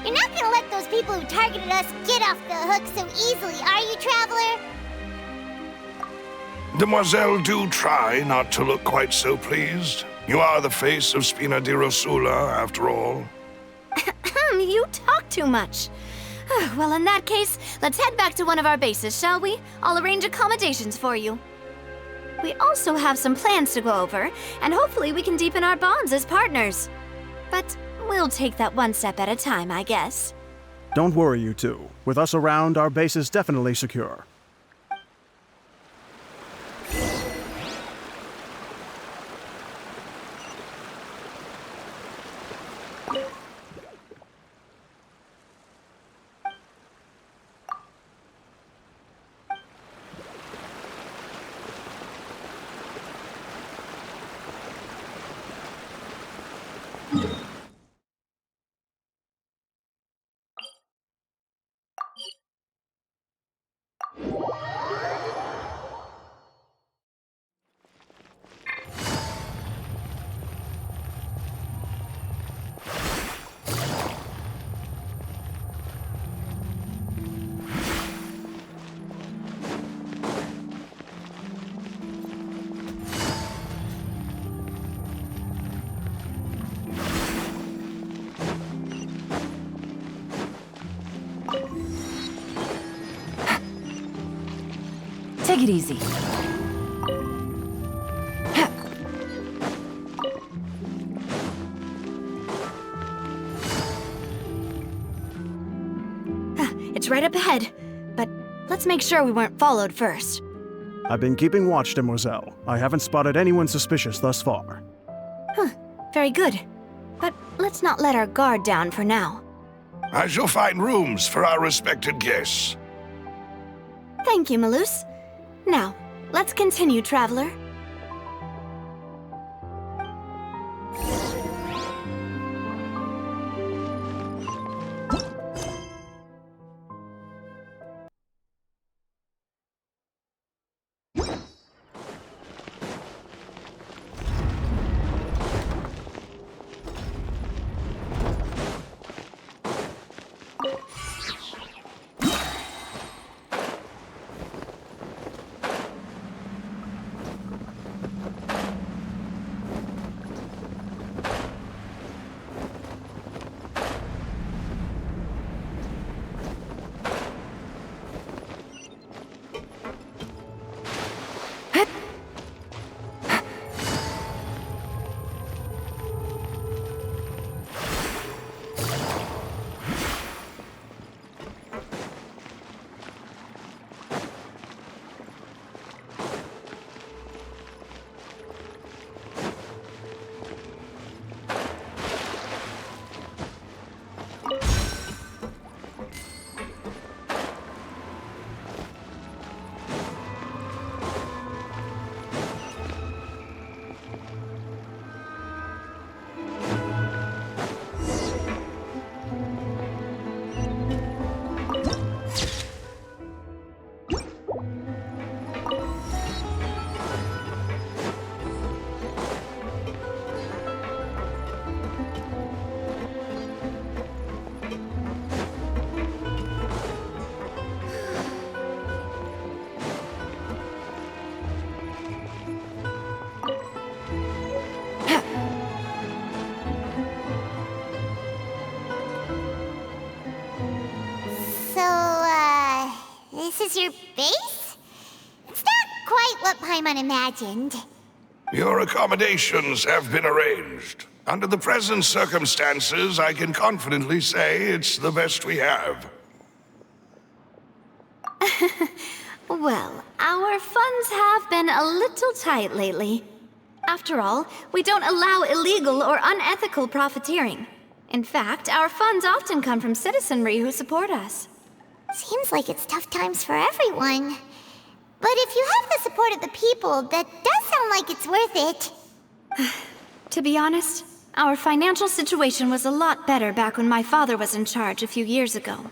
You're not gonna let those people who targeted us get off the hook so easily, are you, Traveler? Demoiselle, do try not to look quite so pleased. You are the face of Spina di Rosula, after all. You talk too much. Well, in that case, let's head back to one of our bases, shall we? I'll arrange accommodations for you. We also have some plans to go over, and hopefully we can deepen our bonds as partners. But we'll take that one step at a time, I guess. Don't worry, you two. With us around, our base is definitely secure. Take it easy. It's right up ahead, but let's make sure we weren't followed first. I've been keeping watch, Demoiselle. I haven't spotted anyone suspicious thus far. Very good. But let's not let our guard down for now. I shall find rooms for our respected guests. Thank you, Malus. Now, let's continue, Traveler. is your base? It's not quite what Paimon imagined. Your accommodations have been arranged. Under the present circumstances, I can confidently say it's the best we have. Well, our funds have been a little tight lately. After all, we don't allow illegal or unethical profiteering. In fact, our funds often come from citizenry who support us. Seems like it's tough times for everyone. But if you have the support of the people, that does sound like it's worth it. To be honest, our financial situation was a lot better back when my father was in charge a few years ago.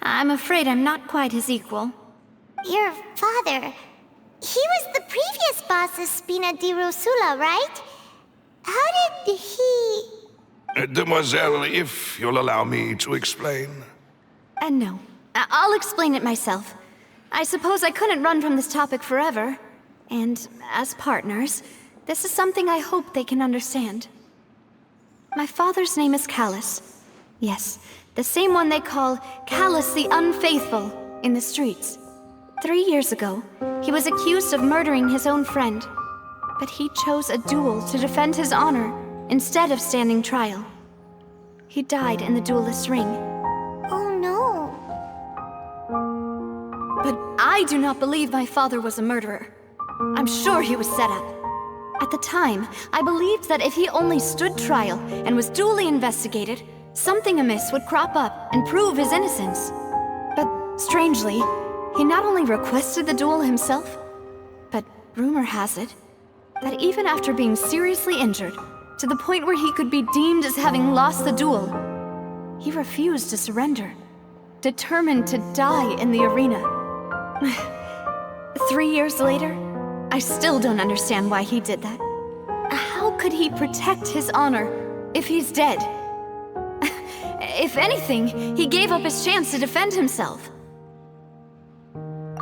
I'm afraid I'm not quite his equal. Your father... He was the previous boss of Spina di Rosula, right? How did he... Demoiselle, if you'll allow me to explain. No. I'll explain it myself. I suppose I couldn't run from this topic forever. And as partners, this is something I hope they can understand. My father's name is Callus. Yes, the same one they call Callus the Unfaithful in the streets. 3 years ago, he was accused of murdering his own friend. But he chose a duel to defend his honor instead of standing trial. He died in the duelist's ring. Oh no. But I do not believe my father was a murderer. I'm sure he was set up. At the time, I believed that if he only stood trial and was duly investigated, something amiss would crop up and prove his innocence. But strangely, he not only requested the duel himself, but rumor has it that even after being seriously injured, to the point where he could be deemed as having lost the duel, he refused to surrender, determined to die in the arena. 3 years later, I still don't understand why he did that. How could he protect his honor if he's dead? If anything, he gave up his chance to defend himself.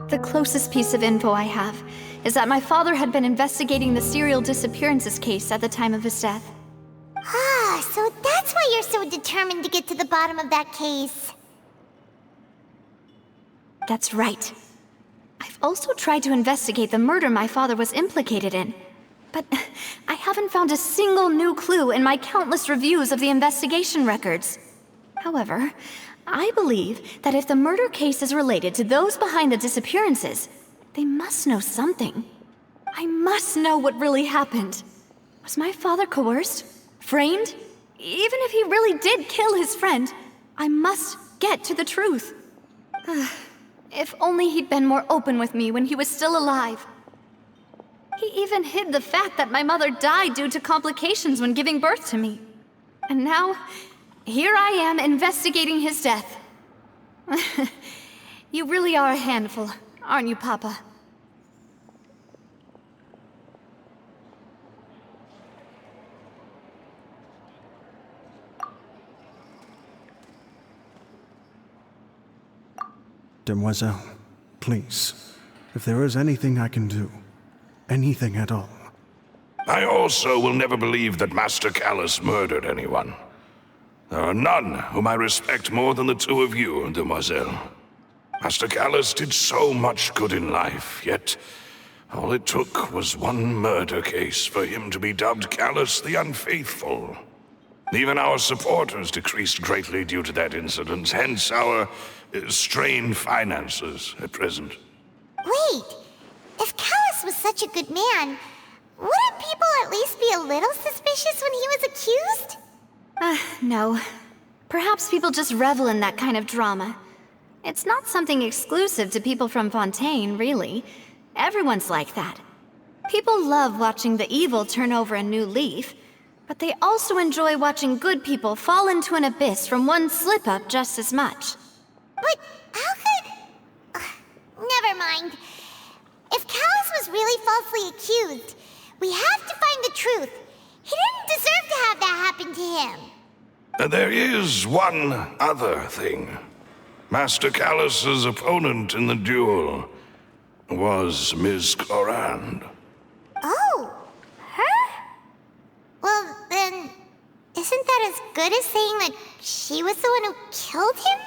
The closest piece of info I have is that my father had been investigating the serial disappearances case at the time of his death. Ah, so that's why you're so determined to get to the bottom of that case. That's right. I've also tried to investigate the murder my father was implicated in, but I haven't found a single new clue in my countless reviews of the investigation records. However, I believe that if the murder case is related to those behind the disappearances, they must know something. I must know what really happened. Was my father coerced? Framed? Even if he really did kill his friend, I must get to the truth. If only he'd been more open with me when he was still alive. He even hid the fact that my mother died due to complications when giving birth to me. And now, here I am investigating his death. You really are a handful, aren't you, Papa? Demoiselle, please, if there is anything I can do, anything at all. I also will never believe that Master Callus murdered anyone. There are none whom I respect more than the two of you, Demoiselle. Master Callus did so much good in life, yet all it took was one murder case for him to be dubbed Callus the Unfaithful. Even our supporters decreased greatly due to that incident, hence our strained finances at present. Wait, if Callus was such a good man, wouldn't people at least be a little suspicious when he was accused? No. Perhaps people just revel in that kind of drama. It's not something exclusive to people from Fontaine, really. Everyone's like that. People love watching the evil turn over a new leaf, but they also enjoy watching good people fall into an abyss from one slip-up just as much. But how could... never mind. If Callus was really falsely accused, we have to find the truth. He didn't deserve to have that happen to him. There is one other thing. Master Callus's opponent in the duel was Ms. Clorand. Oh, her? Well, then, isn't that as good as saying that she was the one who killed him?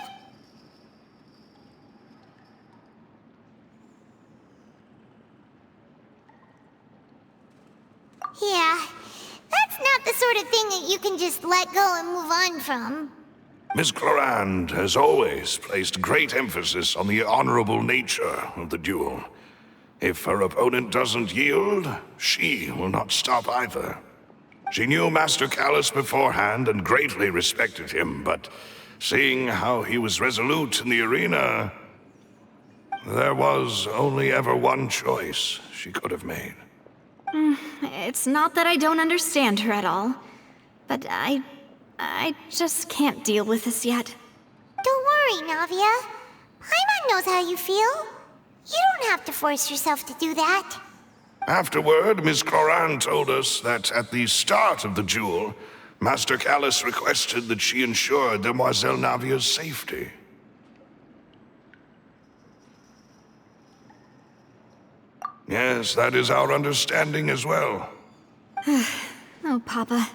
the sort of thing that you can just let go and move on from. Miss Clorand has always placed great emphasis on the honorable nature of the duel. If her opponent doesn't yield, she will not stop either. She knew Master Callus beforehand and greatly respected him, but seeing how he was resolute in the arena, there was only ever one choice she could have made. It's not that I don't understand her at all, but I just can't deal with this yet. Don't worry, Navia. Paimon knows how you feel. You don't have to force yourself to do that. Afterward, Miss Clorand told us that at the start of the duel, Master Callus requested that she ensure Demoiselle Navia's safety. Yes, that is our understanding as well. Oh, Papa.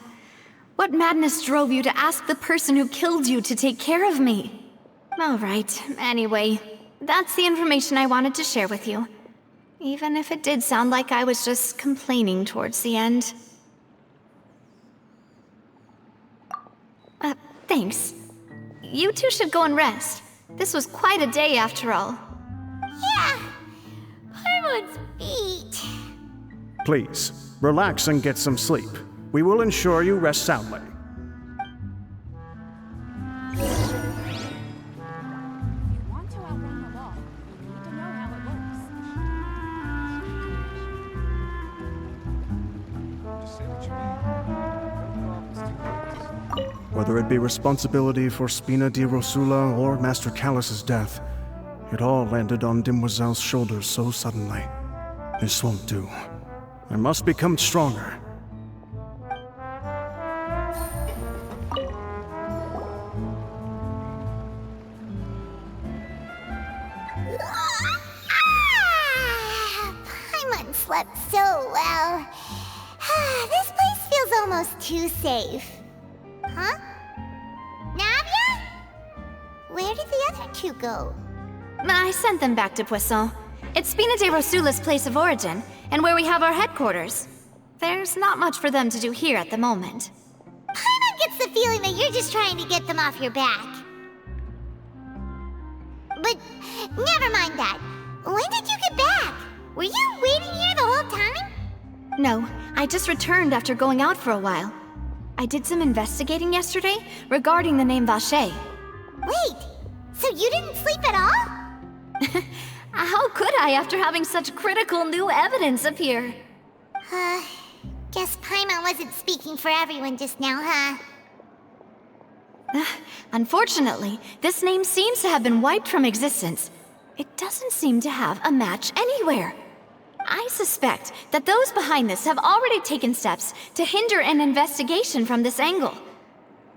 What madness drove you to ask the person who killed you to take care of me? All right, anyway, that's the information I wanted to share with you. Even if it did sound like I was just complaining towards the end. Thanks. You two should go and rest. This was quite a day after all. Yeah, Paimon's beat. Please, relax and get some sleep. We will ensure you rest soundly. Whether it be responsibility for Spina di Rosula or Master Callus's death, it all landed on Demoiselle's shoulders so suddenly. This won't do. I must become stronger. Paimon slept so well. This place feels almost too safe. Huh? Navia? Where did the other two go? I sent them back to Poisson. It's Spina di Rosula's place of origin, and where we have our headquarters. There's not much for them to do here at the moment. Paimon gets the feeling that you're just trying to get them off your back. But never mind that. When did you get back? Were you waiting here the whole time? No, I just returned after going out for a while. I did some investigating yesterday regarding the name Vacher. Wait, so you didn't sleep at all? How could I after having such critical new evidence appear? Guess Paimon wasn't speaking for everyone just now, huh? Unfortunately, this name seems to have been wiped from existence. It doesn't seem to have a match anywhere. I suspect that those behind this have already taken steps to hinder an investigation from this angle.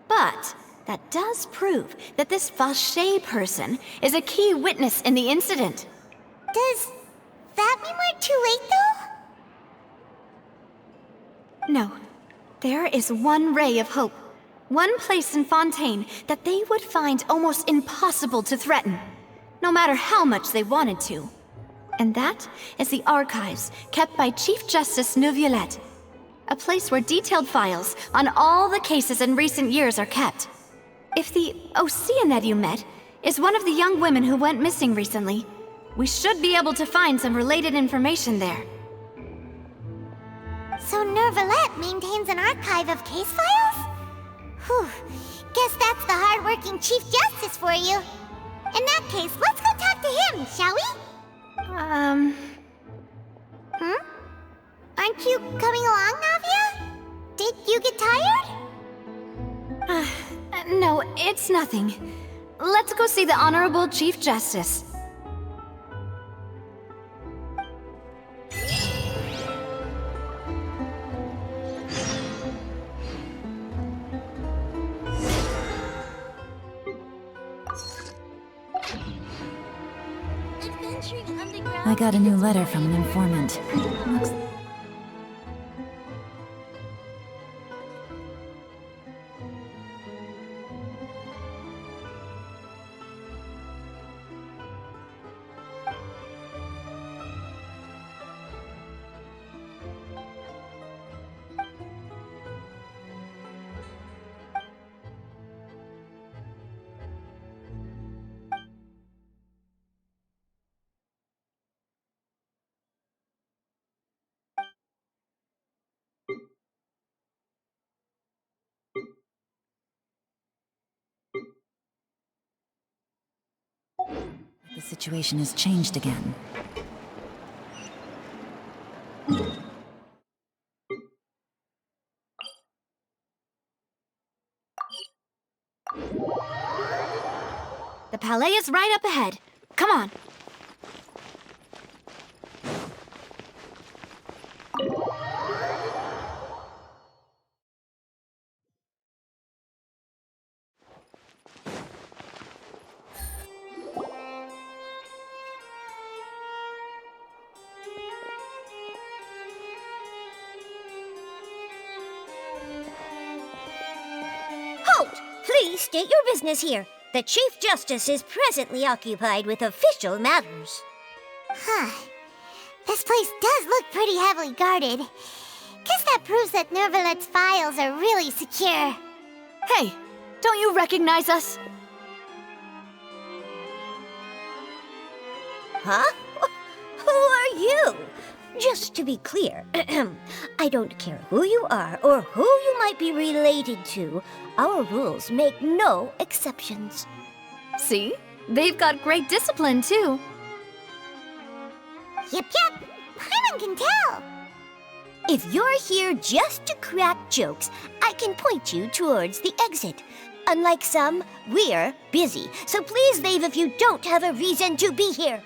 But that does prove that this Vacher person is a key witness in the incident. Does that mean we're too late, though? No. There is one ray of hope. One place in Fontaine that they would find almost impossible to threaten, no matter how much they wanted to. And that is the archives kept by Chief Justice Neuvillette, a place where detailed files on all the cases in recent years are kept. If the Oceanette you met is one of the young women who went missing recently, we should be able to find some related information there. So Neuvillette maintains an archive of case files? Whew, guess that's the hard-working Chief Justice for you. In that case, let's go talk to him, shall we? Aren't you coming along, Navia? Did you get tired? No, it's nothing. Let's go see the Honorable Chief Justice. I got a new letter from an informant. Looks... The situation has changed again. The palais is right up ahead. Come on. Halt! Please state your business here. The Chief Justice is presently occupied with official matters. This place does look pretty heavily guarded. Guess that proves that Nervalet's files are really secure. Hey, don't you recognize us? Huh? Who are you? Just to be clear, I don't care who you are or who you might be related to. Our rules make no exceptions. See? They've got great discipline, too. Yep. Paimon can tell. If you're here just to crack jokes, I can point you towards the exit. Unlike some, we're busy, so please leave if you don't have a reason to be here.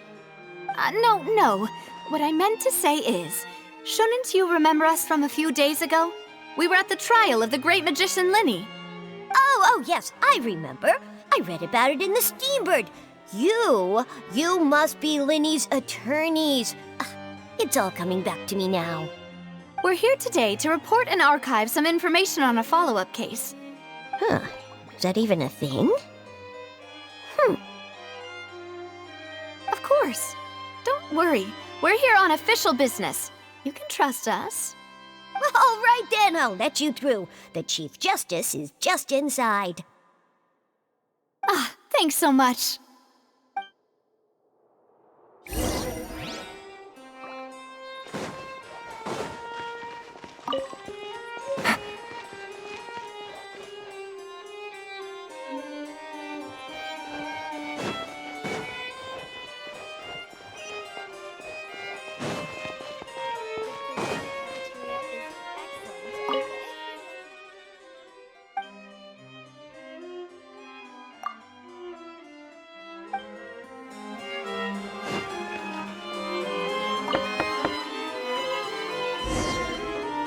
No. What I meant to say is, shouldn't you remember us from a few days ago? We were at the trial of the great magician Linny. Oh, yes, I remember. I read about it in the Steambird. You must be Linny's attorneys. It's all coming back to me now. We're here today to report and archive some information on a follow-up case. Is that even a thing? Of course. Don't worry. We're here on official business. You can trust us. All right then, I'll let you through. The Chief Justice is just inside. Thanks so much.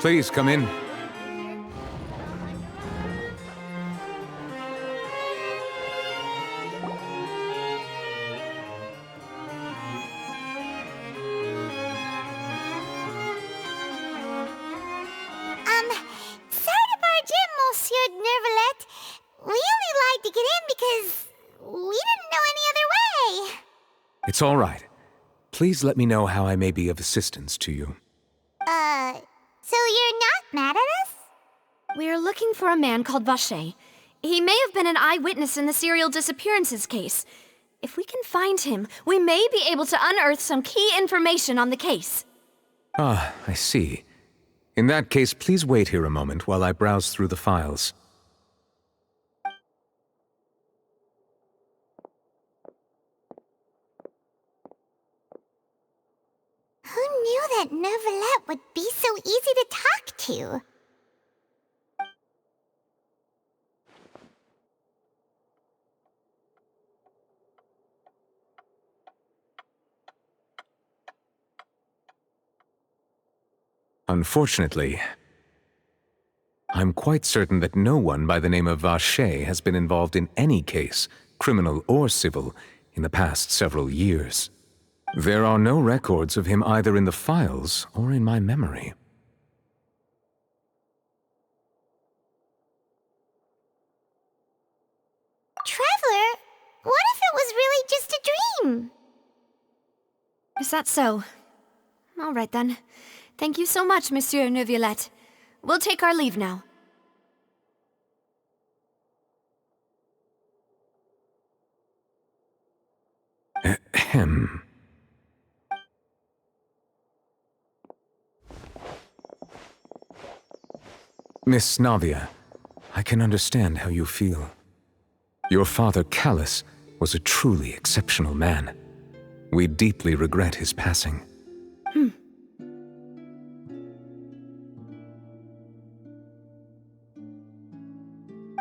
Please come in. Sorry to barge in, Monsieur Nervalet. We only lied to get in because we didn't know any other way. It's all right. Please let me know how I may be of assistance to you. So you're not mad at us? We're looking for a man called Vacher. He may have been an eyewitness in the serial disappearances case. If we can find him, we may be able to unearth some key information on the case. Ah, I see. In that case, please wait here a moment while I browse through the files. Who knew that Nervalet would be so easy to talk to? Unfortunately, I'm quite certain that no one by the name of Vacher has been involved in any case, criminal or civil, in the past several years. There are no records of him either in the files or in my memory. Traveler, what if it was really just a dream? Is that so? All right then. Thank you so much, Monsieur Neuvillette. We'll take our leave now. Ahem. Miss Navia, I can understand how you feel. Your father, Callus, was a truly exceptional man. We deeply regret his passing.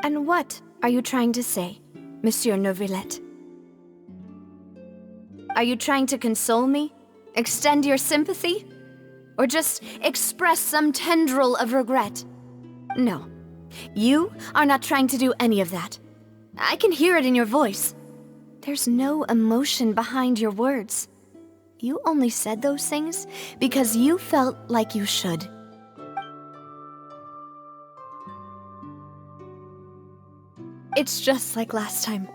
And what are you trying to say, Monsieur Neuvillette? Are you trying to console me? Extend your sympathy? Or just express some tendril of regret? No. You are not trying to do any of that. I can hear it in your voice. There's no emotion behind your words. You only said those things because you felt like you should. It's just like last time.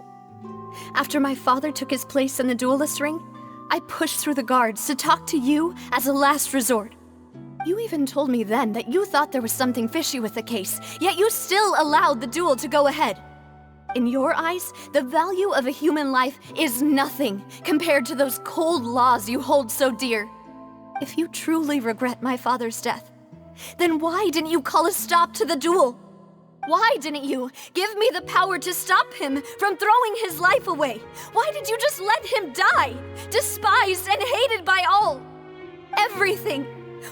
After my father took his place in the duelist ring, I pushed through the guards to talk to you as a last resort. You even told me then that you thought there was something fishy with the case, yet you still allowed the duel to go ahead. In your eyes, the value of a human life is nothing compared to those cold laws you hold so dear. If you truly regret my father's death, then why didn't you call a stop to the duel? Why didn't you give me the power to stop him from throwing his life away? Why did you just let him die, despised and hated by all? Everything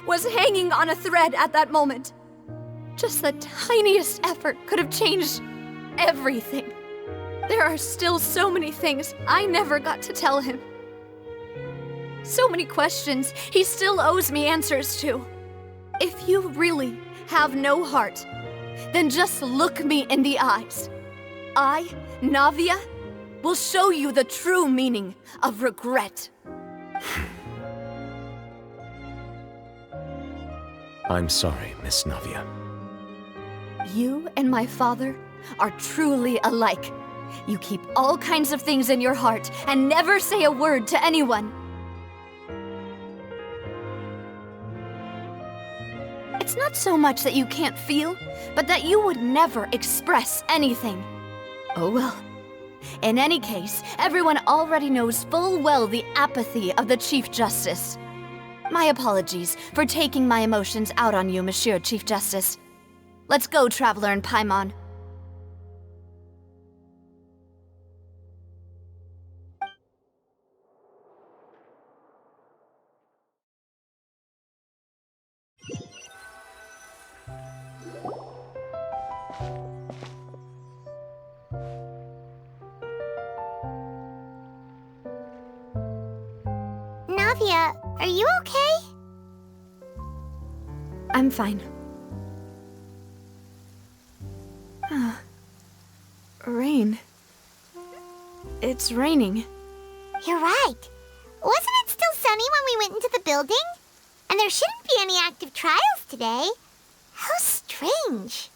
was hanging on a thread at that moment. Just the tiniest effort could have changed everything. There are still so many things I never got to tell him. So many questions he still owes me answers to. If you really have no heart, then just look me in the eyes. I, Navia, will show you the true meaning of regret. I'm sorry, Miss Navia. You and my father are truly alike. You keep all kinds of things in your heart and never say a word to anyone. It's not so much that you can't feel, but that you would never express anything. Oh well. In any case, everyone already knows full well the apathy of the Chief Justice. My apologies for taking my emotions out on you, Monsieur Chief Justice. Let's go, Traveler and Paimon. Navia, are you okay? I'm fine. Rain. It's raining. You're right. Wasn't it still sunny when we went into the building? And there shouldn't be any active trials today. How strange.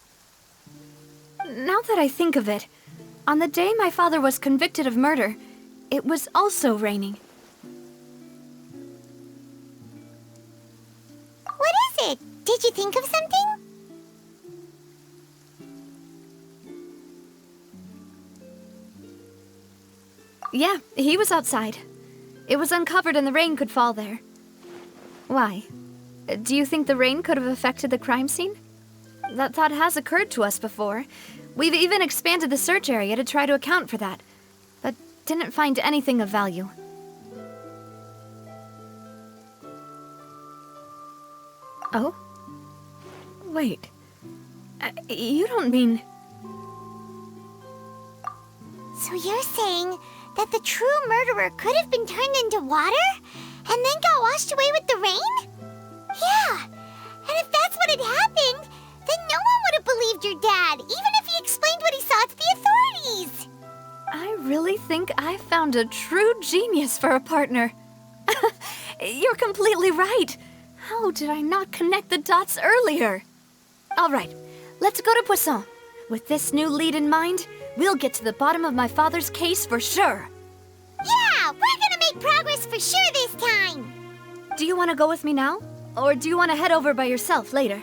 Now that I think of it, on the day my father was convicted of murder, it was also raining. What is it? Did you think of something? Yeah, he was outside. It was uncovered and the rain could fall there. Why? Do you think the rain could have affected the crime scene? That thought has occurred to us before. We've even expanded the search area to try to account for that, but didn't find anything of value. Oh? Wait. You don't mean... So you're saying that the true murderer could have been turned into water and then got washed away with the rain? Yeah, and if that's what had happened, then no one would have believed your dad, even if he explained what he saw to the authorities. I really think I found a true genius for a partner. You're completely right. How did I not connect the dots earlier? All right, let's go to Poisson. With this new lead in mind, we'll get to the bottom of my father's case for sure. Yeah, we're gonna make progress for sure this time. Do you want to go with me now? Or do you want to head over by yourself later?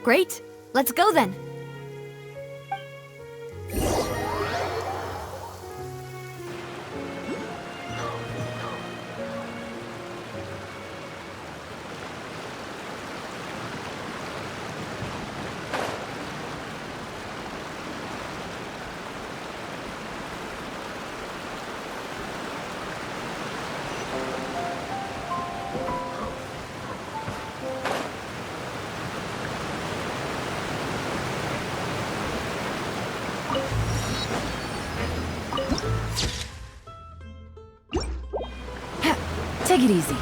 Great, let's go then. Take it easy.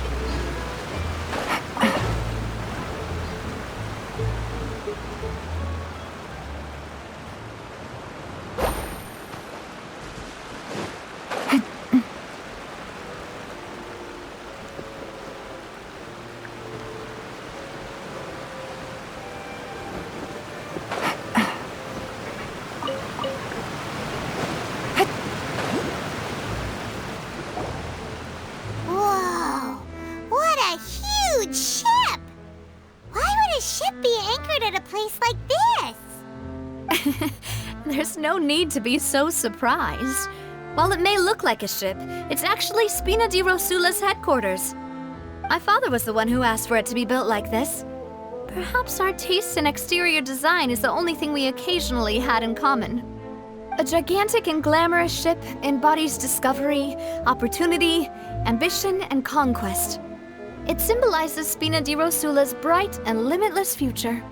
Whoa! What a huge ship! Why would a ship be anchored at a place like this? There's no need to be so surprised. While it may look like a ship, it's actually Spina di Rosula's headquarters. My father was the one who asked for it to be built like this. Perhaps our taste in exterior design is the only thing we occasionally had in common. A gigantic and glamorous ship embodies discovery, opportunity, ambition, and conquest. It symbolizes Spina di Rosula's bright and limitless future.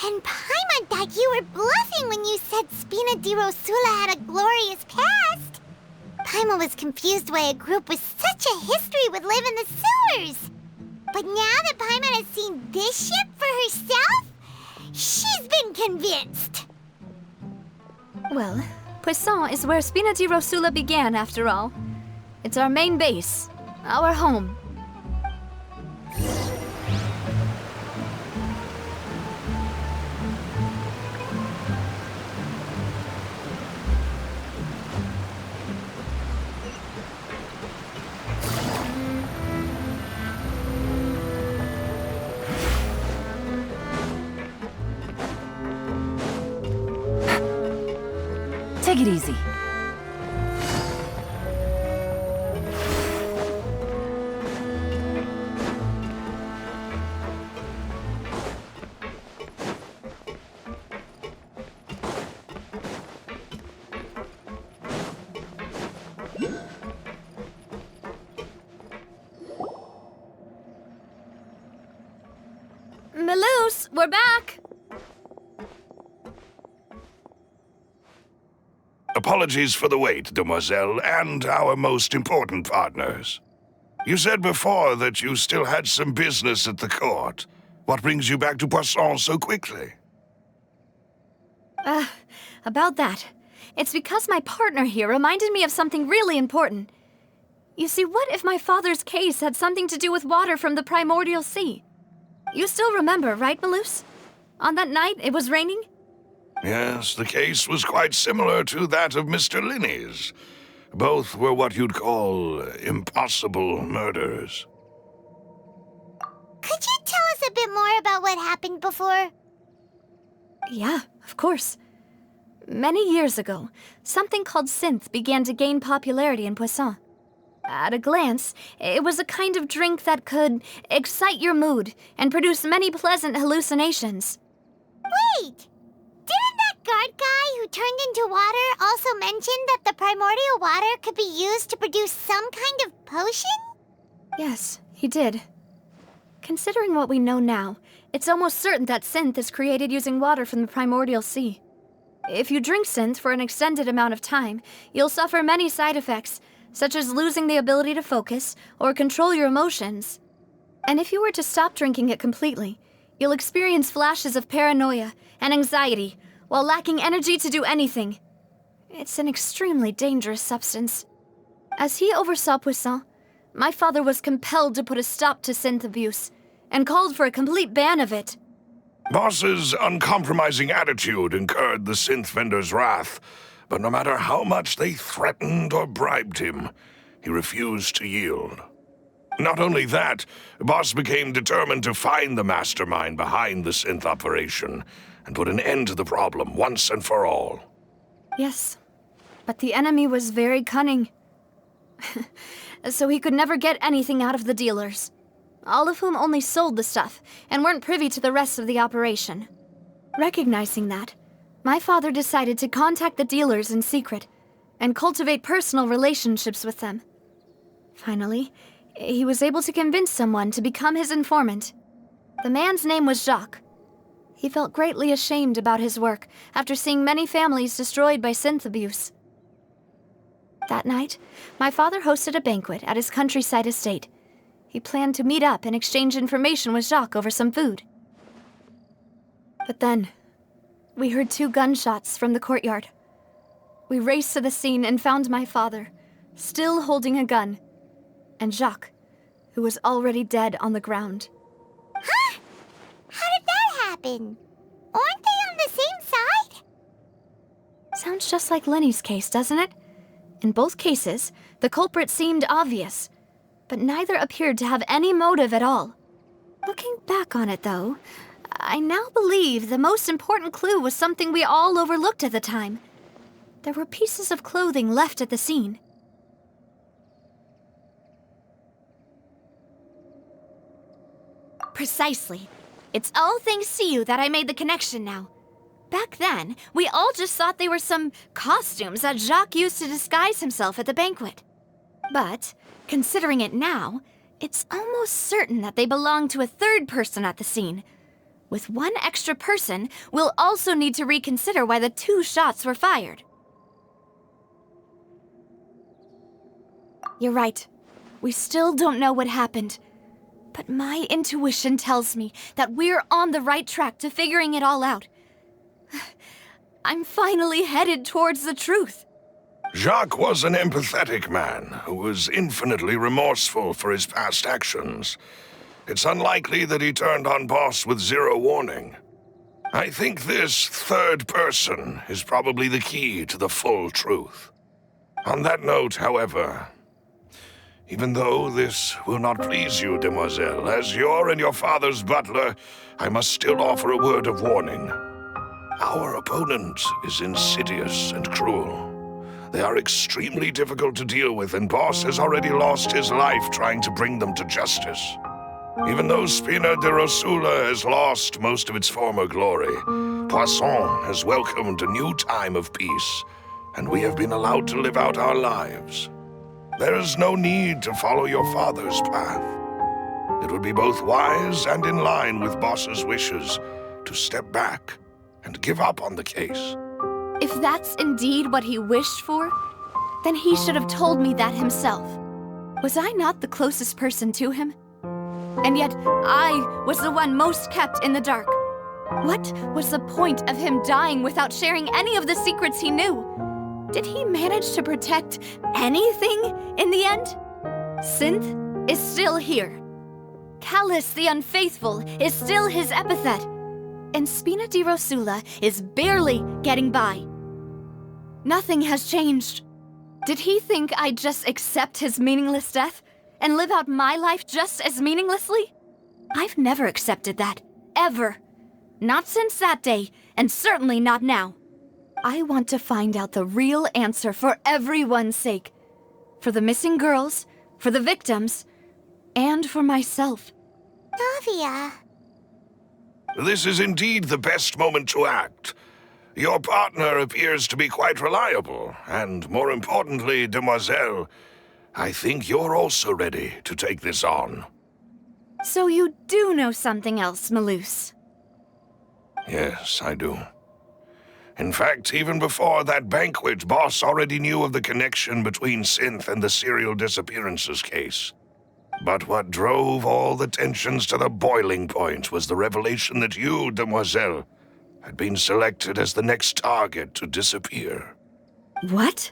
And Paimon thought you were bluffing when you said Spina di Rosula had a glorious past. Paimon was confused why a group with such a history would live in the sewers. But now that Paimon has seen this ship for herself, she's been convinced. Well, Poisson is where Spina di Rosula began, after all. It's our main base, our home. Take it easy. Melus, we're back! Apologies for the wait, demoiselle, and our most important partners. You said before that you still had some business at the court. What brings you back to Poisson so quickly? About that. It's because my partner here reminded me of something really important. You see, what if my father's case had something to do with water from the primordial sea? You still remember, right, Melus? On that night, it was raining? Yes, the case was quite similar to that of Mr. Linney's. Both were what you'd call impossible murders. Could you tell us a bit more about what happened before? Yeah, of course. Many years ago, something called synth began to gain popularity in Poisson. At a glance, it was a kind of drink that could excite your mood and produce many pleasant hallucinations. Wait! Didn't that guard guy who turned into water also mention that the primordial water could be used to produce some kind of potion? Yes, he did. Considering what we know now, it's almost certain that synth is created using water from the primordial sea. If you drink synth for an extended amount of time, you'll suffer many side effects, such as losing the ability to focus or control your emotions. And if you were to stop drinking it completely, you'll experience flashes of paranoia and anxiety while lacking energy to do anything. It's an extremely dangerous substance. As he oversaw Poisson, my father was compelled to put a stop to synth abuse and called for a complete ban of it. Boss's uncompromising attitude incurred the synth vendor's wrath, but no matter how much they threatened or bribed him, he refused to yield. Not only that, Boss became determined to find the mastermind behind the synth operation and put an end to the problem once and for all. Yes, but the enemy was very cunning. So he could never get anything out of the dealers, all of whom only sold the stuff and weren't privy to the rest of the operation. Recognizing that, my father decided to contact the dealers in secret and cultivate personal relationships with them. Finally, he was able to convince someone to become his informant. The man's name was Jacques. He felt greatly ashamed about his work after seeing many families destroyed by synth abuse. That night, my father hosted a banquet at his countryside estate. He planned to meet up and exchange information with Jacques over some food. But then, we heard 2 gunshots from the courtyard. We raced to the scene and found my father, still holding a gun, and Jacques, who was already dead on the ground. Huh? How did that happen? Aren't they on the same side? Sounds just like Lenny's case, doesn't it? In both cases, the culprit seemed obvious, but neither appeared to have any motive at all. Looking back on it, though, I now believe the most important clue was something we all overlooked at the time. There were pieces of clothing left at the scene. Precisely. It's all thanks to you that I made the connection now. Back then, we all just thought they were some costumes that Jacques used to disguise himself at the banquet. But, considering it now, it's almost certain that they belong to a third person at the scene. With one extra person, we'll also need to reconsider why the 2 shots were fired. You're right. We still don't know what happened. But my intuition tells me that we're on the right track to figuring it all out. I'm finally headed towards the truth. Jacques was an empathetic man who was infinitely remorseful for his past actions. It's unlikely that he turned on Boss with 0 warning. I think this third person is probably the key to the full truth. On that note, however, even though this will not please you, demoiselle, as your and your father's butler, I must still offer a word of warning. Our opponent is insidious and cruel. They are extremely difficult to deal with, and Boss has already lost his life trying to bring them to justice. Even though Spina de Rosula has lost most of its former glory, Poisson has welcomed a new time of peace, and we have been allowed to live out our lives. There is no need to follow your father's path. It would be both wise and in line with Boss's wishes to step back and give up on the case. If that's indeed what he wished for, then he should have told me that himself. Was I not the closest person to him? And yet, I was the one most kept in the dark. What was the point of him dying without sharing any of the secrets he knew? Did he manage to protect anything in the end? Synth is still here. Callus the Unfaithful is still his epithet. And Spina di Rosula is barely getting by. Nothing has changed. Did he think I'd just accept his meaningless death and live out my life just as meaninglessly? I've never accepted that, ever. Not since that day, and certainly not now. I want to find out the real answer for everyone's sake. For the missing girls, for the victims, and for myself. Navia. This is indeed the best moment to act. Your partner appears to be quite reliable, and more importantly, demoiselle, I think you're also ready to take this on. So you do know something else, Malouse? Yes, I do. In fact, even before that banquet, Boss already knew of the connection between Synth and the serial disappearances case. But what drove all the tensions to the boiling point was the revelation that you, demoiselle, had been selected as the next target to disappear. What?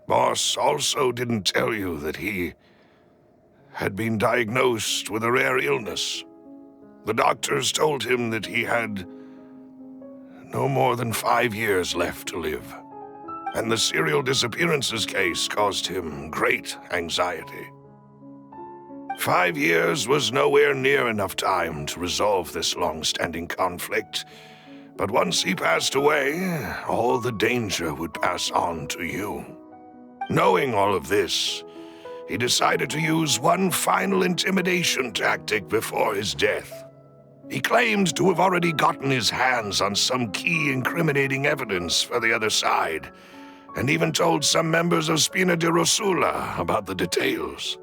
Boss also didn't tell you that he had been diagnosed with a rare illness. The doctors told him that he had no more than 5 years left to live. And the serial disappearances case caused him great anxiety. 5 years was nowhere near enough time to resolve this long-standing conflict, but once he passed away, all the danger would pass on to you. Knowing all of this, he decided to use one final intimidation tactic before his death. He claimed to have already gotten his hands on some key incriminating evidence for the other side, and even told some members of Spina di Rosula about the details.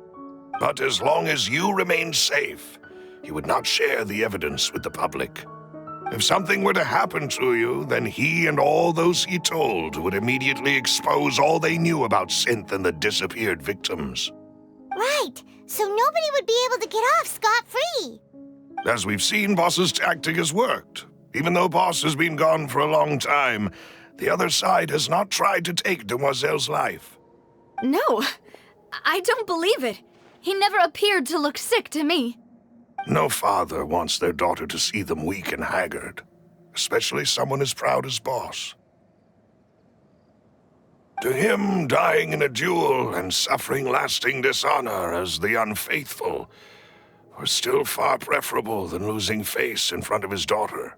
But as long as you remained safe, he would not share the evidence with the public. If something were to happen to you, then he and all those he told would immediately expose all they knew about Synth and the disappeared victims. Right, so nobody would be able to get off scot-free. As we've seen, Boss's tactic has worked. Even though Boss has been gone for a long time, the other side has not tried to take Demoiselle's life. No, I don't believe it. He never appeared to look sick to me. No father wants their daughter to see them weak and haggard, especially someone as proud as Boss. To him, dying in a duel and suffering lasting dishonor as the unfaithful were still far preferable than losing face in front of his daughter.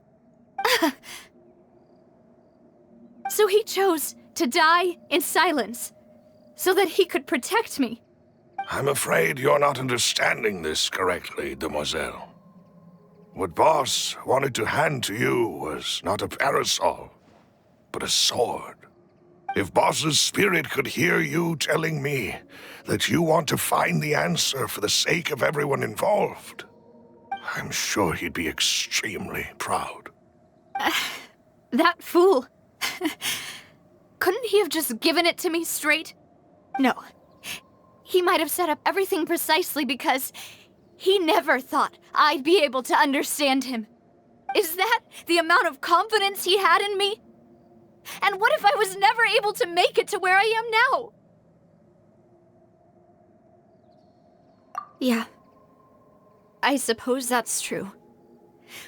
So he chose to die in silence, so that he could protect me. I'm afraid you're not understanding this correctly, Demoiselle. What Boss wanted to hand to you was not a parasol, but a sword. If Boss's spirit could hear you telling me that you want to find the answer for the sake of everyone involved, I'm sure he'd be extremely proud. That fool. Couldn't he have just given it to me straight? No. He might have set up everything precisely because he never thought I'd be able to understand him. Is that the amount of confidence he had in me? And what if I was never able to make it to where I am now? Yeah. I suppose that's true.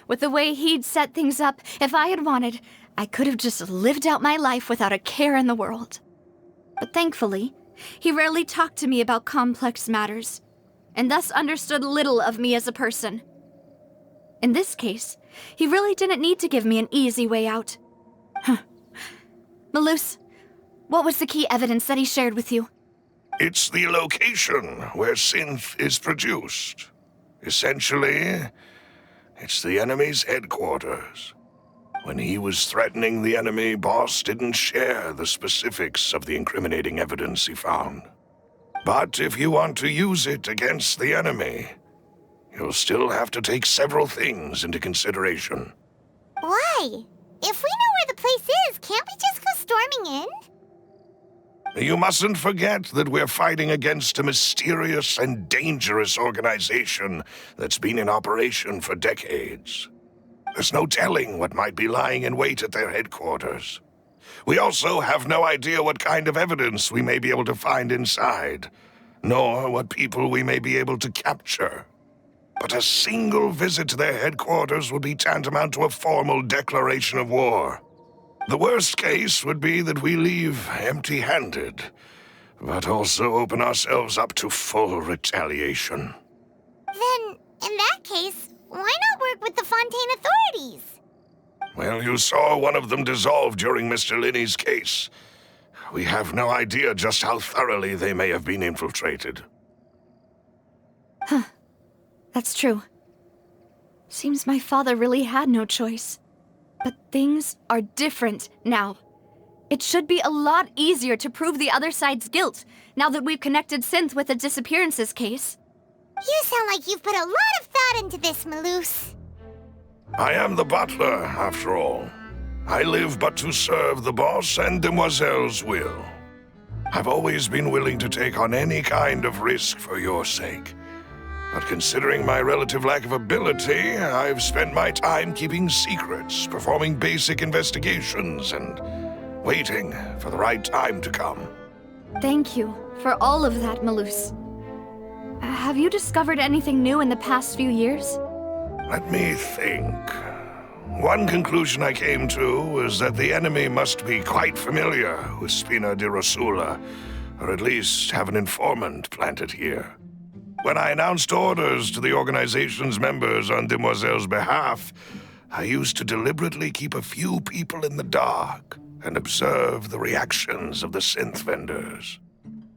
With the way he'd set things up, if I had wanted, I could have just lived out my life without a care in the world. But thankfully, he rarely talked to me about complex matters, and thus understood little of me as a person. In this case, he really didn't need to give me an easy way out. Malus, what was the key evidence that he shared with you? It's the location where Synth is produced. Essentially, it's the enemy's headquarters. When he was threatening the enemy, Boss didn't share the specifics of the incriminating evidence he found. But if you want to use it against the enemy, you'll still have to take several things into consideration. Why? If we know where the place is, can't we just go storming in? You mustn't forget that we're fighting against a mysterious and dangerous organization that's been in operation for decades. There's no telling what might be lying in wait at their headquarters. We also have no idea what kind of evidence we may be able to find inside, nor what people we may be able to capture. But a single visit to their headquarters would be tantamount to a formal declaration of war. The worst case would be that we leave empty-handed, but also open ourselves up to full retaliation. Then, in that case, why not work with the Fontaine authorities? Well, you saw one of them dissolve during Mr. Linney's case. We have no idea just how thoroughly they may have been infiltrated. Huh. That's true. Seems my father really had no choice. But things are different now. It should be a lot easier to prove the other side's guilt, now that we've connected Synth with the disappearances case. You sound like you've put a lot of thought into this, Malus. I am the butler, after all. I live but to serve the boss and Demoiselle's will. I've always been willing to take on any kind of risk for your sake. But considering my relative lack of ability, I've spent my time keeping secrets, performing basic investigations, and waiting for the right time to come. Thank you for all of that, Malus. Have you discovered anything new in the past few years? Let me think. One conclusion I came to was that the enemy must be quite familiar with Spina di Rosula, or at least have an informant planted here. When I announced orders to the organization's members on Demoiselle's behalf, I used to deliberately keep a few people in the dark and observe the reactions of the synth vendors.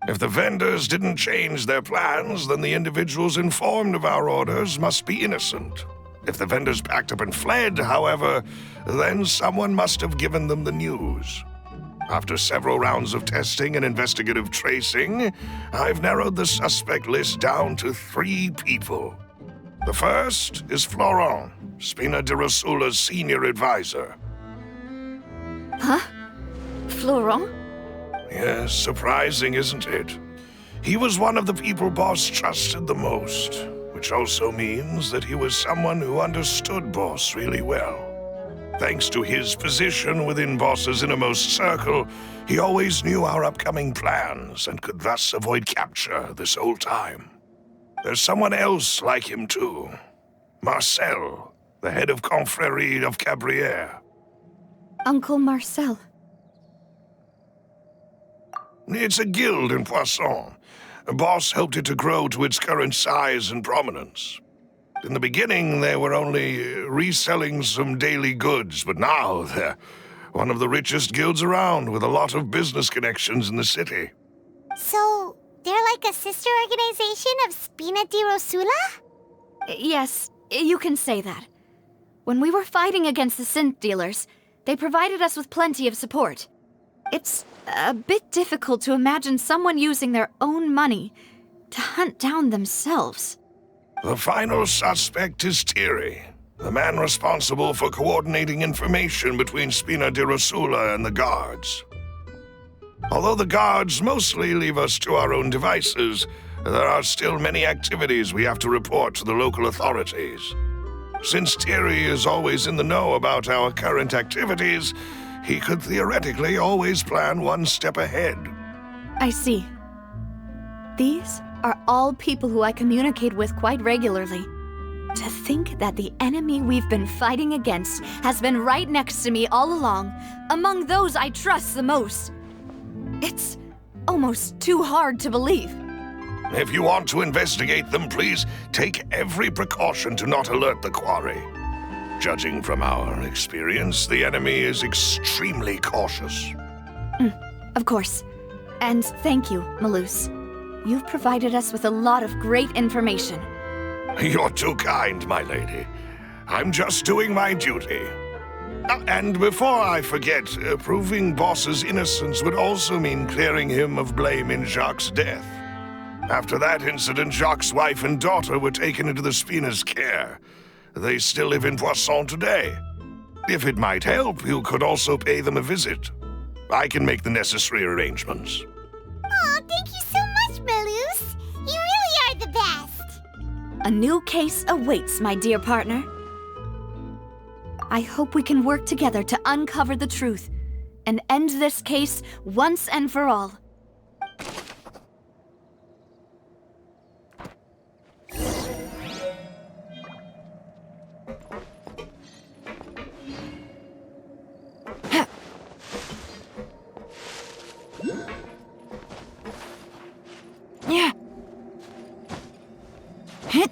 If the vendors didn't change their plans, then the individuals informed of our orders must be innocent. If the vendors packed up and fled, however, then someone must have given them the news. After several rounds of testing and investigative tracing, I've narrowed the suspect list down to 3 people. The first is Florent, Spina di Rosula's senior advisor. Huh? Florent? Yes, surprising, isn't it? He was one of the people Boss trusted the most, which also means that he was someone who understood Boss really well. Thanks to his position within Boss's innermost circle, he always knew our upcoming plans and could thus avoid capture this whole time. There's someone else like him too. Marcel, the head of Confrérie of Cabrières. Uncle Marcel. It's a guild in Poisson. Boss helped it to grow to its current size and prominence. In the beginning, they were only reselling some daily goods, but now they're one of the richest guilds around with a lot of business connections in the city. So, they're like a sister organization of Spina di Rosula? Yes, you can say that. When we were fighting against the synth dealers, they provided us with plenty of support. It's a bit difficult to imagine someone using their own money to hunt down themselves. The final suspect is Thierry, the man responsible for coordinating information between Spina di Rosula and the guards. Although the guards mostly leave us to our own devices, there are still many activities we have to report to the local authorities. Since Thierry is always in the know about our current activities, he could theoretically always plan one step ahead. I see. These are all people who I communicate with quite regularly. To think that the enemy we've been fighting against has been right next to me all along, among those I trust the most. It's almost too hard to believe. If you want to investigate them, please take every precaution to not alert the quarry. Judging from our experience, the enemy is extremely cautious. Of course. And thank you, Malus. You've provided us with a lot of great information. You're too kind, my lady. I'm just doing my duty. And before I forget, proving Boss's innocence would also mean clearing him of blame in Jacques' death. After that incident, Jacques' wife and daughter were taken into the Spina's care. They still live in Poisson today. If it might help, you could also pay them a visit. I can make the necessary arrangements. Aw, thank you so much, Malus. You really are the best. A new case awaits, my dear partner. I hope we can work together to uncover the truth and end this case once and for all. Yeah. Hit.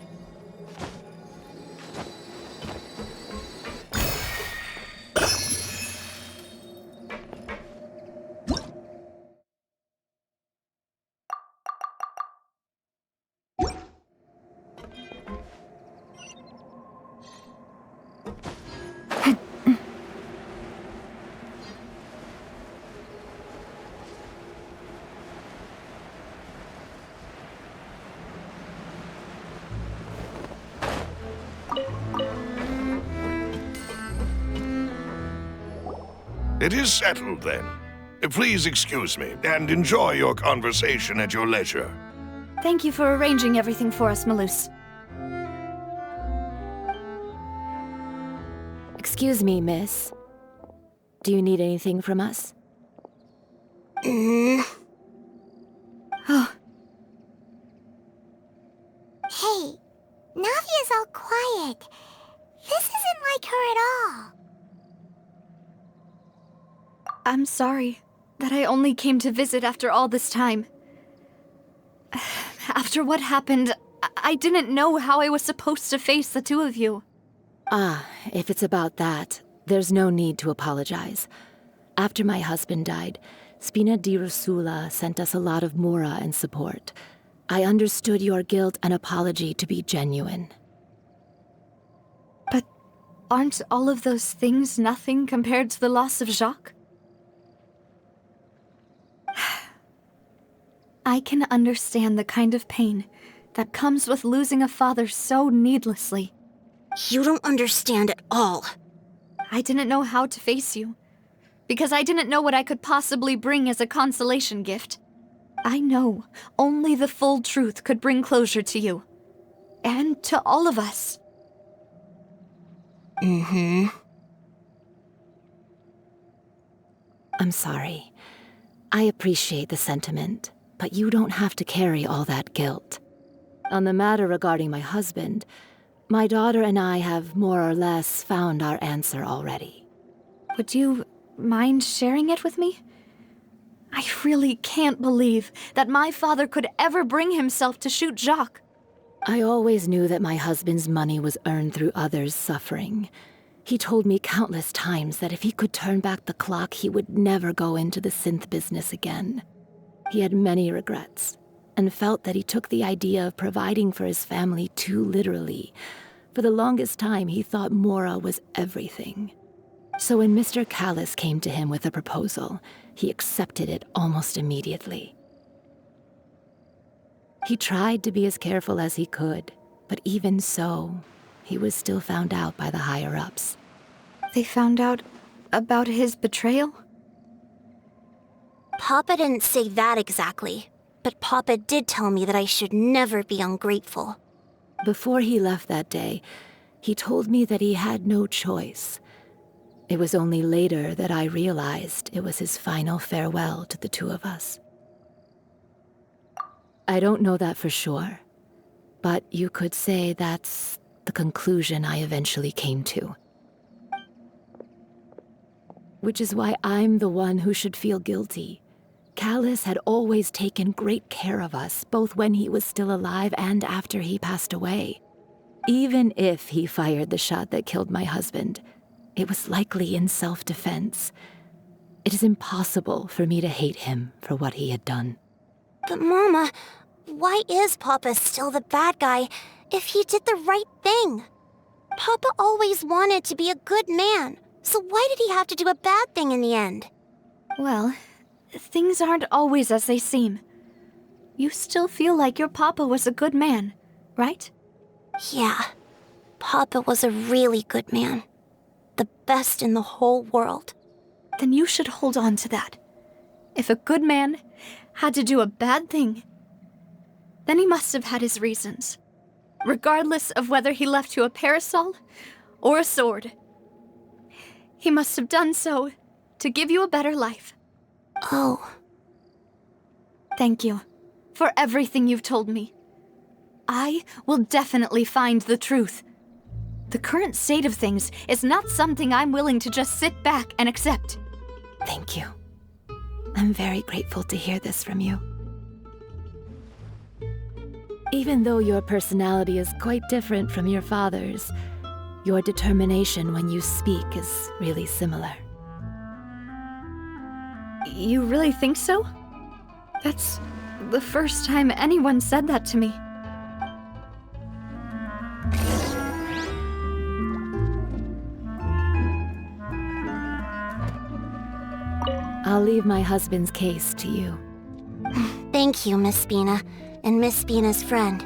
It is settled, then. Please excuse me, and enjoy your conversation at your leisure. Thank you for arranging everything for us, Malus. Excuse me, miss. Do you need anything from us? Oh. Hey, Navia's all quiet. This isn't like her at all. I'm sorry that I only came to visit after all this time. After what happened, I didn't know how I was supposed to face the two of you. Ah, if it's about that, there's no need to apologize. After my husband died, Spina di Rosula sent us a lot of mora and support. I understood your guilt and apology to be genuine. But aren't all of those things nothing compared to the loss of Jacques? I can understand the kind of pain that comes with losing a father so needlessly. You don't understand at all. I didn't know how to face you, because I didn't know what I could possibly bring as a consolation gift. I know only the full truth could bring closure to you, and to all of us. I'm sorry. I appreciate the sentiment, but you don't have to carry all that guilt. On the matter regarding my husband, my daughter and I have more or less found our answer already. Would you mind sharing it with me? I really can't believe that my father could ever bring himself to shoot Jacques. I always knew that my husband's money was earned through others' suffering. He told me countless times that if he could turn back the clock, he would never go into the synth business again. He had many regrets, and felt that he took the idea of providing for his family too literally. For the longest time, he thought Mora was everything. So when Mr. Callis came to him with a proposal, he accepted it almost immediately. He tried to be as careful as he could, but even so, he was still found out by the higher-ups. They found out about his betrayal? Papa didn't say that exactly, but Papa did tell me that I should never be ungrateful. Before he left that day, he told me that he had no choice. It was only later that I realized it was his final farewell to the two of us. I don't know that for sure, but you could say that's the conclusion I eventually came to. Which is why I'm the one who should feel guilty. Callis had always taken great care of us, both when he was still alive and after he passed away. Even if he fired the shot that killed my husband, it was likely in self-defense. It is impossible for me to hate him for what he had done. But Mama, why is Papa still the bad guy if he did the right thing? Papa always wanted to be a good man, so why did he have to do a bad thing in the end? Well, things aren't always as they seem. You still feel like your Papa was a good man, right? Yeah, Papa was a really good man. The best in the whole world. Then you should hold on to that. If a good man had to do a bad thing, then he must have had his reasons. Regardless of whether he left you a parasol or a sword. He must have done so to give you a better life. Oh. Thank you for everything you've told me. I will definitely find the truth. The current state of things is not something I'm willing to just sit back and accept. Thank you. I'm very grateful to hear this from you. Even though your personality is quite different from your father's, your determination when you speak is really similar. You really think so? That's the first time anyone said that to me. I'll leave my husband's case to you. Thank you, Miss Spina, and Miss Spina's friend.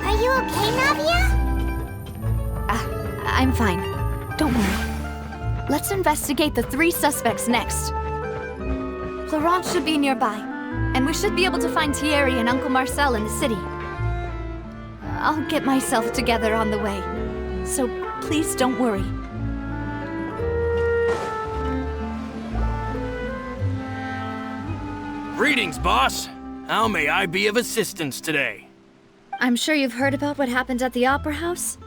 Are you okay, Navia? I'm fine. Don't worry. Let's investigate the 3 suspects next. Florent should be nearby, and we should be able to find Thierry and Uncle Marcel in the city. I'll get myself together on the way, so please don't worry. Greetings, boss. How may I be of assistance today? I'm sure you've heard about what happened at the Opera House.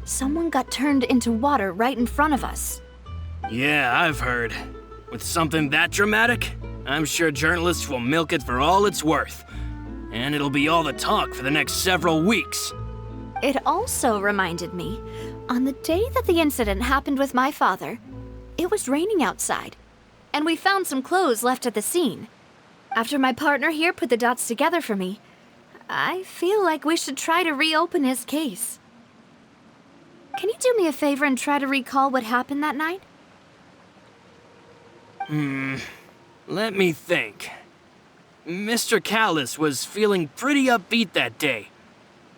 Someone got turned into water right in front of us. Yeah, I've heard. With something that dramatic, I'm sure journalists will milk it for all it's worth. And it'll be all the talk for the next several weeks. It also reminded me, on the day that the incident happened with my father, it was raining outside, and we found some clothes left at the scene. After my partner here put the dots together for me, I feel like we should try to reopen his case. Can you do me a favor and try to recall what happened that night? Let me think. Mr. Callus was feeling pretty upbeat that day.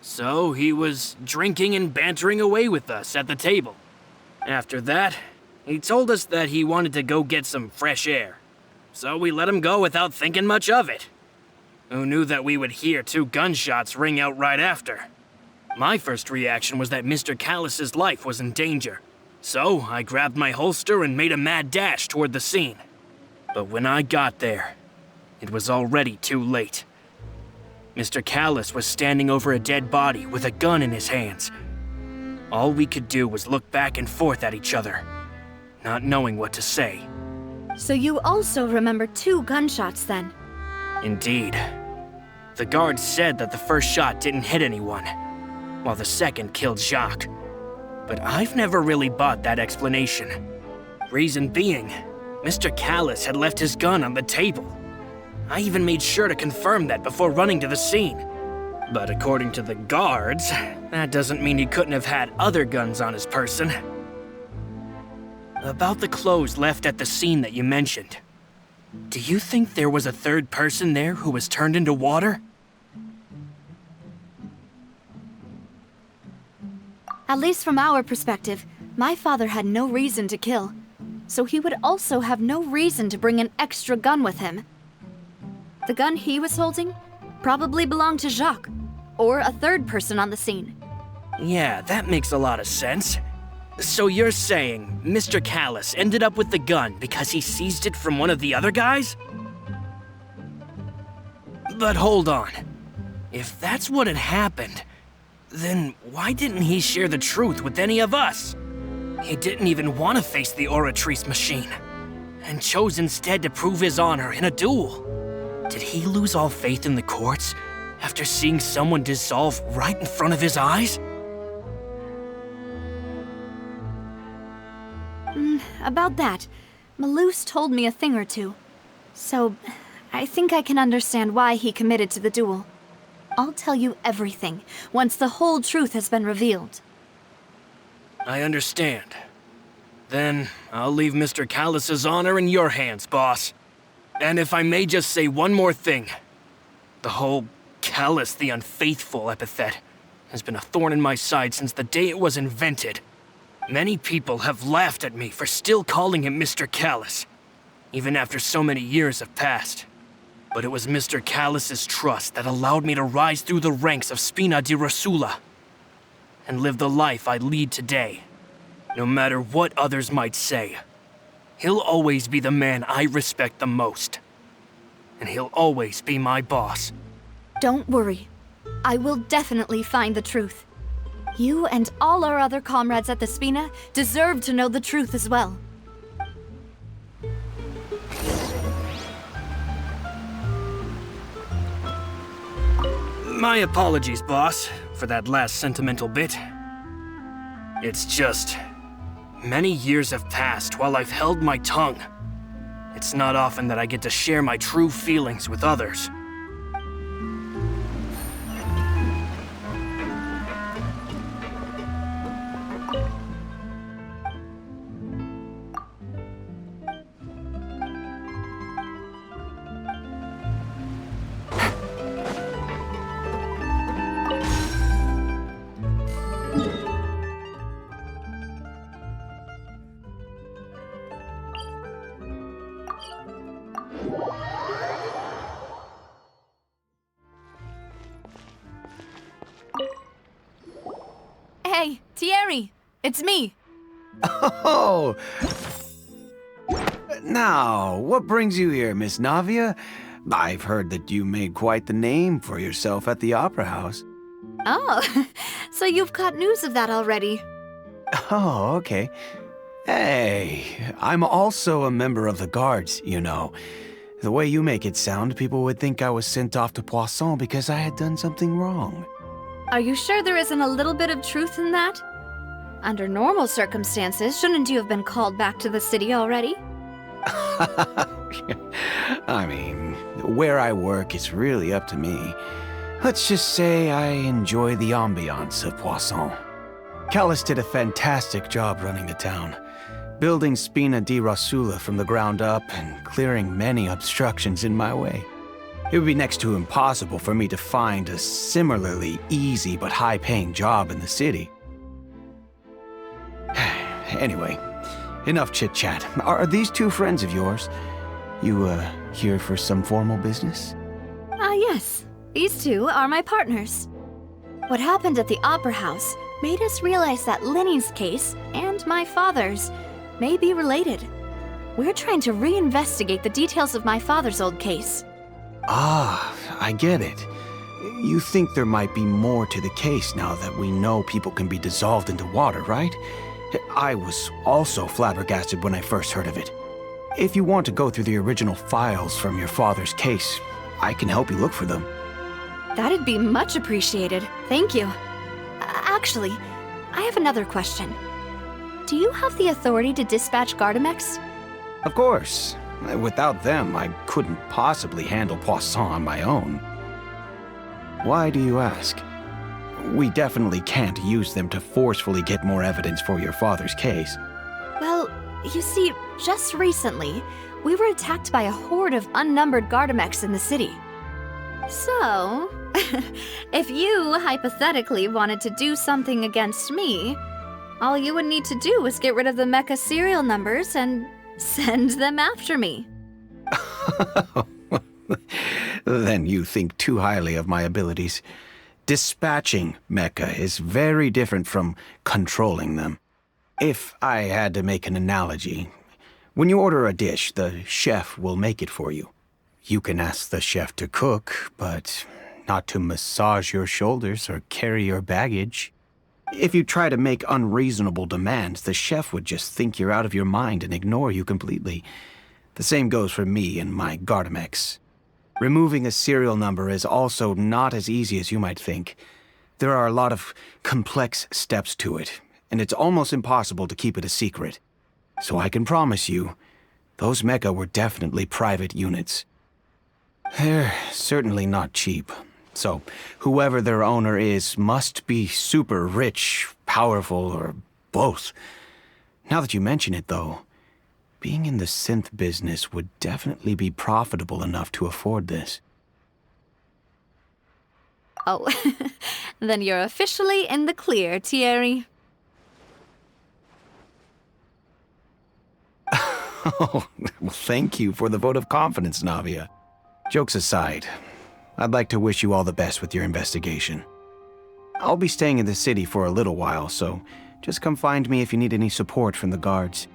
So he was drinking and bantering away with us at the table. After that, he told us that he wanted to go get some fresh air. So we let him go without thinking much of it. Who knew that we would hear 2 gunshots ring out right after? My first reaction was that Mr. Callus's life was in danger. So I grabbed my holster and made a mad dash toward the scene. But when I got there, it was already too late. Mr. Callus was standing over a dead body with a gun in his hands. All we could do was look back and forth at each other, not knowing what to say. So you also remember 2 gunshots then? Indeed. The guard said that the first shot didn't hit anyone, while the second killed Jacques. But I've never really bought that explanation. Reason being, Mr. Callus had left his gun on the table. I even made sure to confirm that before running to the scene. But according to the guards, that doesn't mean he couldn't have had other guns on his person. About the clothes left at the scene that you mentioned, do you think there was a third person there who was turned into water? At least from our perspective, my father had no reason to kill. So he would also have no reason to bring an extra gun with him. The gun he was holding probably belonged to Jacques, or a third person on the scene. Yeah, that makes a lot of sense. So you're saying Mr. Callus ended up with the gun because he seized it from one of the other guys? But hold on. If that's what had happened, then why didn't he share the truth with any of us? He didn't even want to face the Oratrice machine, and chose instead to prove his honor in a duel. Did he lose all faith in the courts after seeing someone dissolve right in front of his eyes? About that, Malus told me a thing or two. So, I think I can understand why he committed to the duel. I'll tell you everything once the whole truth has been revealed. I understand. Then I'll leave Mr. Callus's honor in your hands, boss. And if I may just say one more thing. The whole Callus the Unfaithful epithet has been a thorn in my side since the day it was invented. Many people have laughed at me for still calling him Mr. Callus, even after so many years have passed. But it was Mr. Callus's trust that allowed me to rise through the ranks of Spina di Rosula and live the life I lead today. No matter what others might say, he'll always be the man I respect the most. And he'll always be my boss. Don't worry. I will definitely find the truth. You and all our other comrades at the Spina deserve to know the truth as well. My apologies, boss, for that last sentimental bit. It's just, many years have passed while I've held my tongue. It's not often that I get to share my true feelings with others. Hey, Thierry, it's me. Oh! Now, what brings you here, Miss Navia? I've heard that you made quite the name for yourself at the Opera House. Oh, so you've caught news of that already. Oh, okay. Hey, I'm also a member of the Guards, you know. The way you make it sound, people would think I was sent off to Poisson because I had done something wrong. Are you sure there isn't a little bit of truth in that? Under normal circumstances, shouldn't you have been called back to the city already? I mean, where I work is really up to me. Let's just say I enjoy the ambiance of Poisson. Callus did a fantastic job running the town. building Spina di Rosula from the ground up and clearing many obstructions in my way. It would be next to impossible for me to find a similarly easy but high-paying job in the city. Anyway, enough chit-chat. Are these two friends of yours? You, here for some formal business? Yes. These two are my partners. What happened at the Opera House made us realize that Linny's case and my father's may be related. We're trying to reinvestigate the details of my father's old case. Ah, I get it. You think there might be more to the case now that we know people can be dissolved into water, right? I was also flabbergasted when I first heard of it. If you want to go through the original files from your father's case, I can help you look for them. That'd be much appreciated. Thank you. Actually, I have another question. Do you have the authority to dispatch Gardamex? Of course. Without them, I couldn't possibly handle Poisson on my own. Why do you ask? We definitely can't use them to forcefully get more evidence for your father's case. Well, you see, just recently, we were attacked by a horde of unnumbered Gardamex in the city. So, if you hypothetically wanted to do something against me, all you would need to do was get rid of the mecha serial numbers and send them after me. Then you think too highly of my abilities. Dispatching mecha is very different from controlling them. If I had to make an analogy, when you order a dish, the chef will make it for you. You can ask the chef to cook, but not to massage your shoulders or carry your baggage. If you try to make unreasonable demands, the chef would just think you're out of your mind and ignore you completely. The same goes for me and my Gardamex. Removing a serial number is also not as easy as you might think. There are a lot of complex steps to it, and it's almost impossible to keep it a secret. So I can promise you, those mecha were definitely private units. They're certainly not cheap. So, whoever their owner is must be super rich, powerful, or both. Now that you mention it, though, being in the synth business would definitely be profitable enough to afford this. Oh, then you're officially in the clear, Thierry. Oh, well, thank you for the vote of confidence, Navia. Jokes aside, I'd like to wish you all the best with your investigation. I'll be staying in the city for a little while, so just come find me if you need any support from the guards.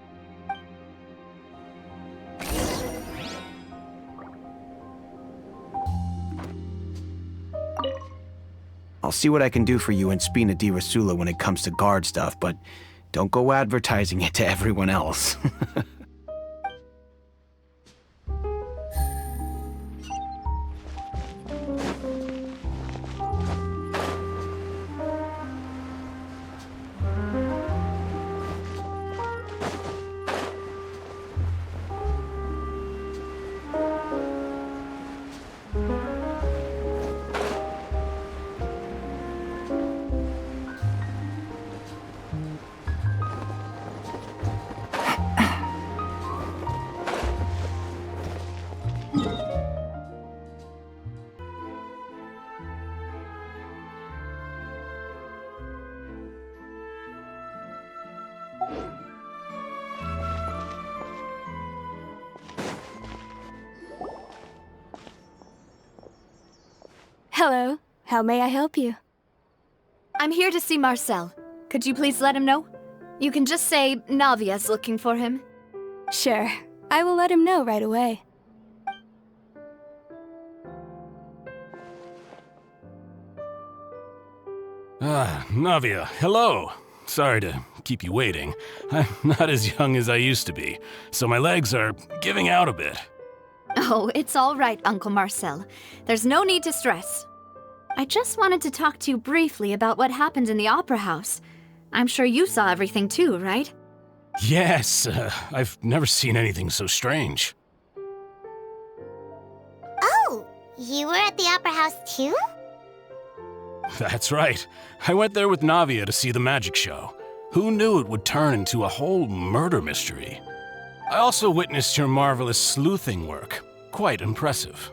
I'll see what I can do for you in Spina di Rosula when it comes to guard stuff, but don't go advertising it to everyone else. Hello. How may I help you? I'm here to see Marcel. Could you please let him know? You can just say Navia's looking for him. Sure. I will let him know right away. Navia, hello. Sorry to keep you waiting. I'm not as young as I used to be, so my legs are giving out a bit. Oh, it's all right, Uncle Marcel. There's no need to stress. I just wanted to talk to you briefly about what happened in the Opera House. I'm sure you saw everything too, right? Yes, I've never seen anything so strange. Oh, you were at the Opera House too? That's right. I went there with Navia to see the magic show. Who knew it would turn into a whole murder mystery? I also witnessed your marvelous sleuthing work. Quite impressive.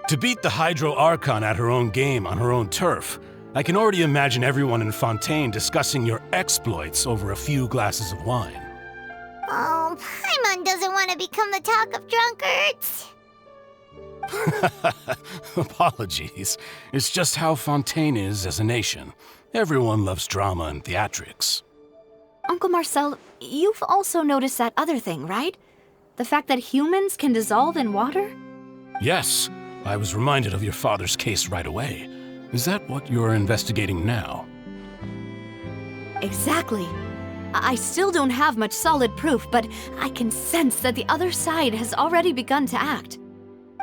To beat the Hydro Archon at her own game on her own turf, I can already imagine everyone in Fontaine discussing your exploits over a few glasses of wine. Oh, Paimon doesn't want to become the talk of drunkards. Apologies. It's just how Fontaine is as a nation. Everyone loves drama and theatrics. Uncle Marcel, you've also noticed that other thing, right? The fact that humans can dissolve in water? Yes, I was reminded of your father's case right away. Is that what you're investigating now? Exactly. I still don't have much solid proof, but I can sense that the other side has already begun to act.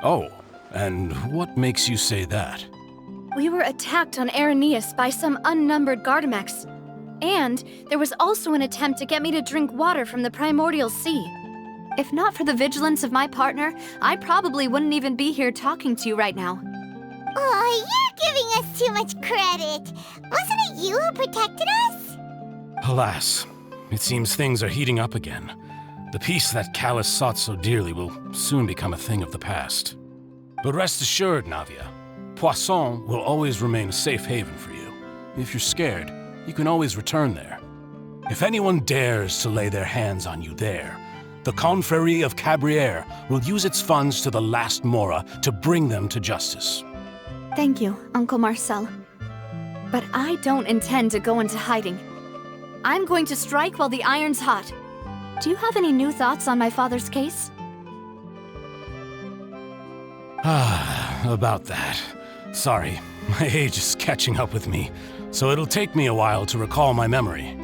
Oh, and what makes you say that? We were attacked on Araneus by some unnumbered Gardamex. And there was also an attempt to get me to drink water from the primordial sea. If not for the vigilance of my partner, I probably wouldn't even be here talking to you right now. Oh, you're giving us too much credit. Wasn't it you who protected us? Alas, it seems things are heating up again. The peace that Callus sought so dearly will soon become a thing of the past. But rest assured, Navia, Poisson will always remain a safe haven for you. If you're scared, you can always return there. If anyone dares to lay their hands on you there, the Confrérie of Cabrières will use its funds to the last Mora to bring them to justice. Thank you, Uncle Marcel. But I don't intend to go into hiding. I'm going to strike while the iron's hot. Do you have any new thoughts on my father's case? About that. Sorry, my age is catching up with me, so it'll take me a while to recall my memory.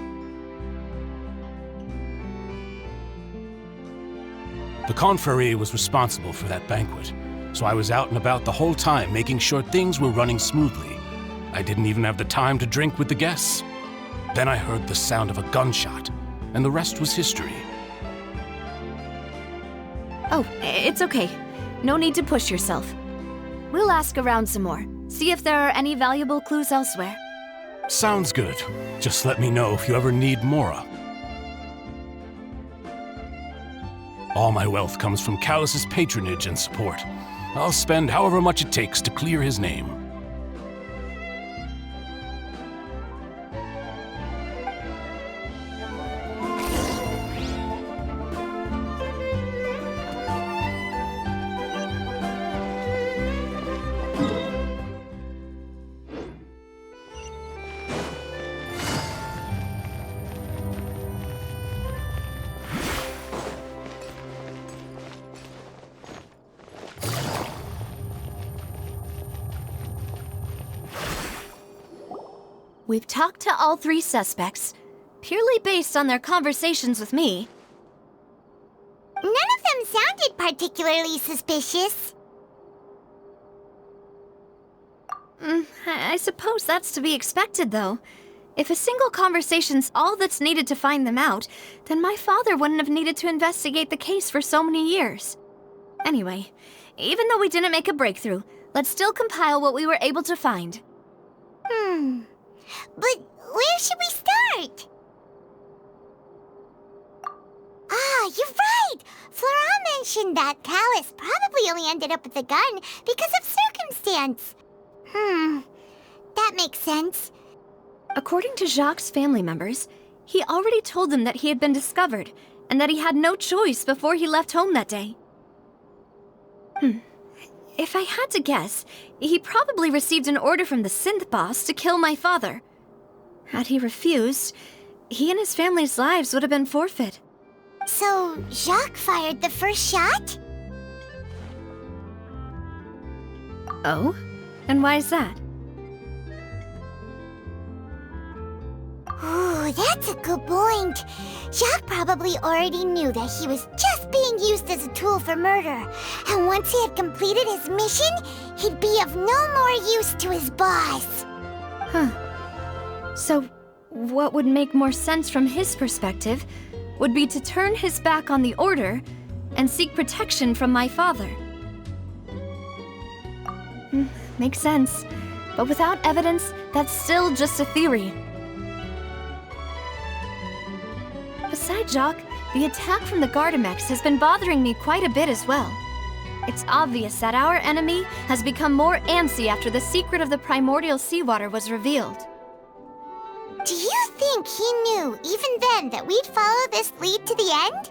The Confrérie was responsible for that banquet, so I was out and about the whole time making sure things were running smoothly. I didn't even have the time to drink with the guests. Then I heard the sound of a gunshot, and the rest was history. Oh, it's okay. No need to push yourself. We'll ask around some more, see if there are any valuable clues elsewhere. Sounds good. Just let me know if you ever need Mora. All my wealth comes from Callus's patronage and support. I'll spend however much it takes to clear his name. We've talked to all three suspects, purely based on their conversations with me. None of them sounded particularly suspicious. I suppose that's to be expected, though. If a single conversation's all that's needed to find them out, then my father wouldn't have needed to investigate the case for so many years. Anyway, even though we didn't make a breakthrough, let's still compile what we were able to find. But where should we start? Ah, you're right! Flora mentioned that Callus probably only ended up with the gun because of circumstance. That makes sense. According to Jacques' family members, he already told them that he had been discovered, and that he had no choice before he left home that day. If I had to guess, he probably received an order from the synth boss to kill my father. Had he refused, he and his family's lives would have been forfeit. So, Jacques fired the first shot? Oh? And why is that? Ooh, that's a good point. Jacques probably already knew that he was just being used as a tool for murder. And once he had completed his mission, he'd be of no more use to his boss. So, what would make more sense from his perspective would be to turn his back on the Order and seek protection from my father. Makes sense. But without evidence, that's still just a theory. Jock, the attack from the Gardamex has been bothering me quite a bit as well. It's obvious that our enemy has become more antsy after the secret of the primordial seawater was revealed. Do you think he knew, even then, that we'd follow this lead to the end?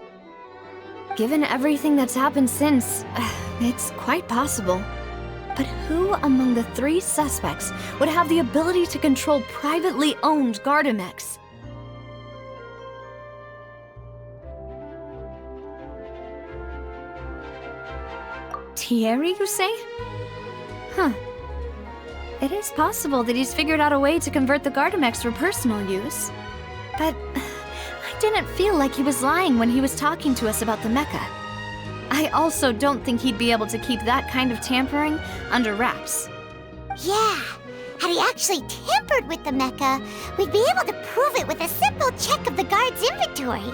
Given everything that's happened since, it's quite possible. But who among the 3 suspects would have the ability to control privately owned Gardamex? Thierry, you say? Huh. It is possible that he's figured out a way to convert the Gardamex for personal use. But I didn't feel like he was lying when he was talking to us about the mecha. I also don't think he'd be able to keep that kind of tampering under wraps. Yeah, had he actually tampered with the mecha, we'd be able to prove it with a simple check of the guard's inventory.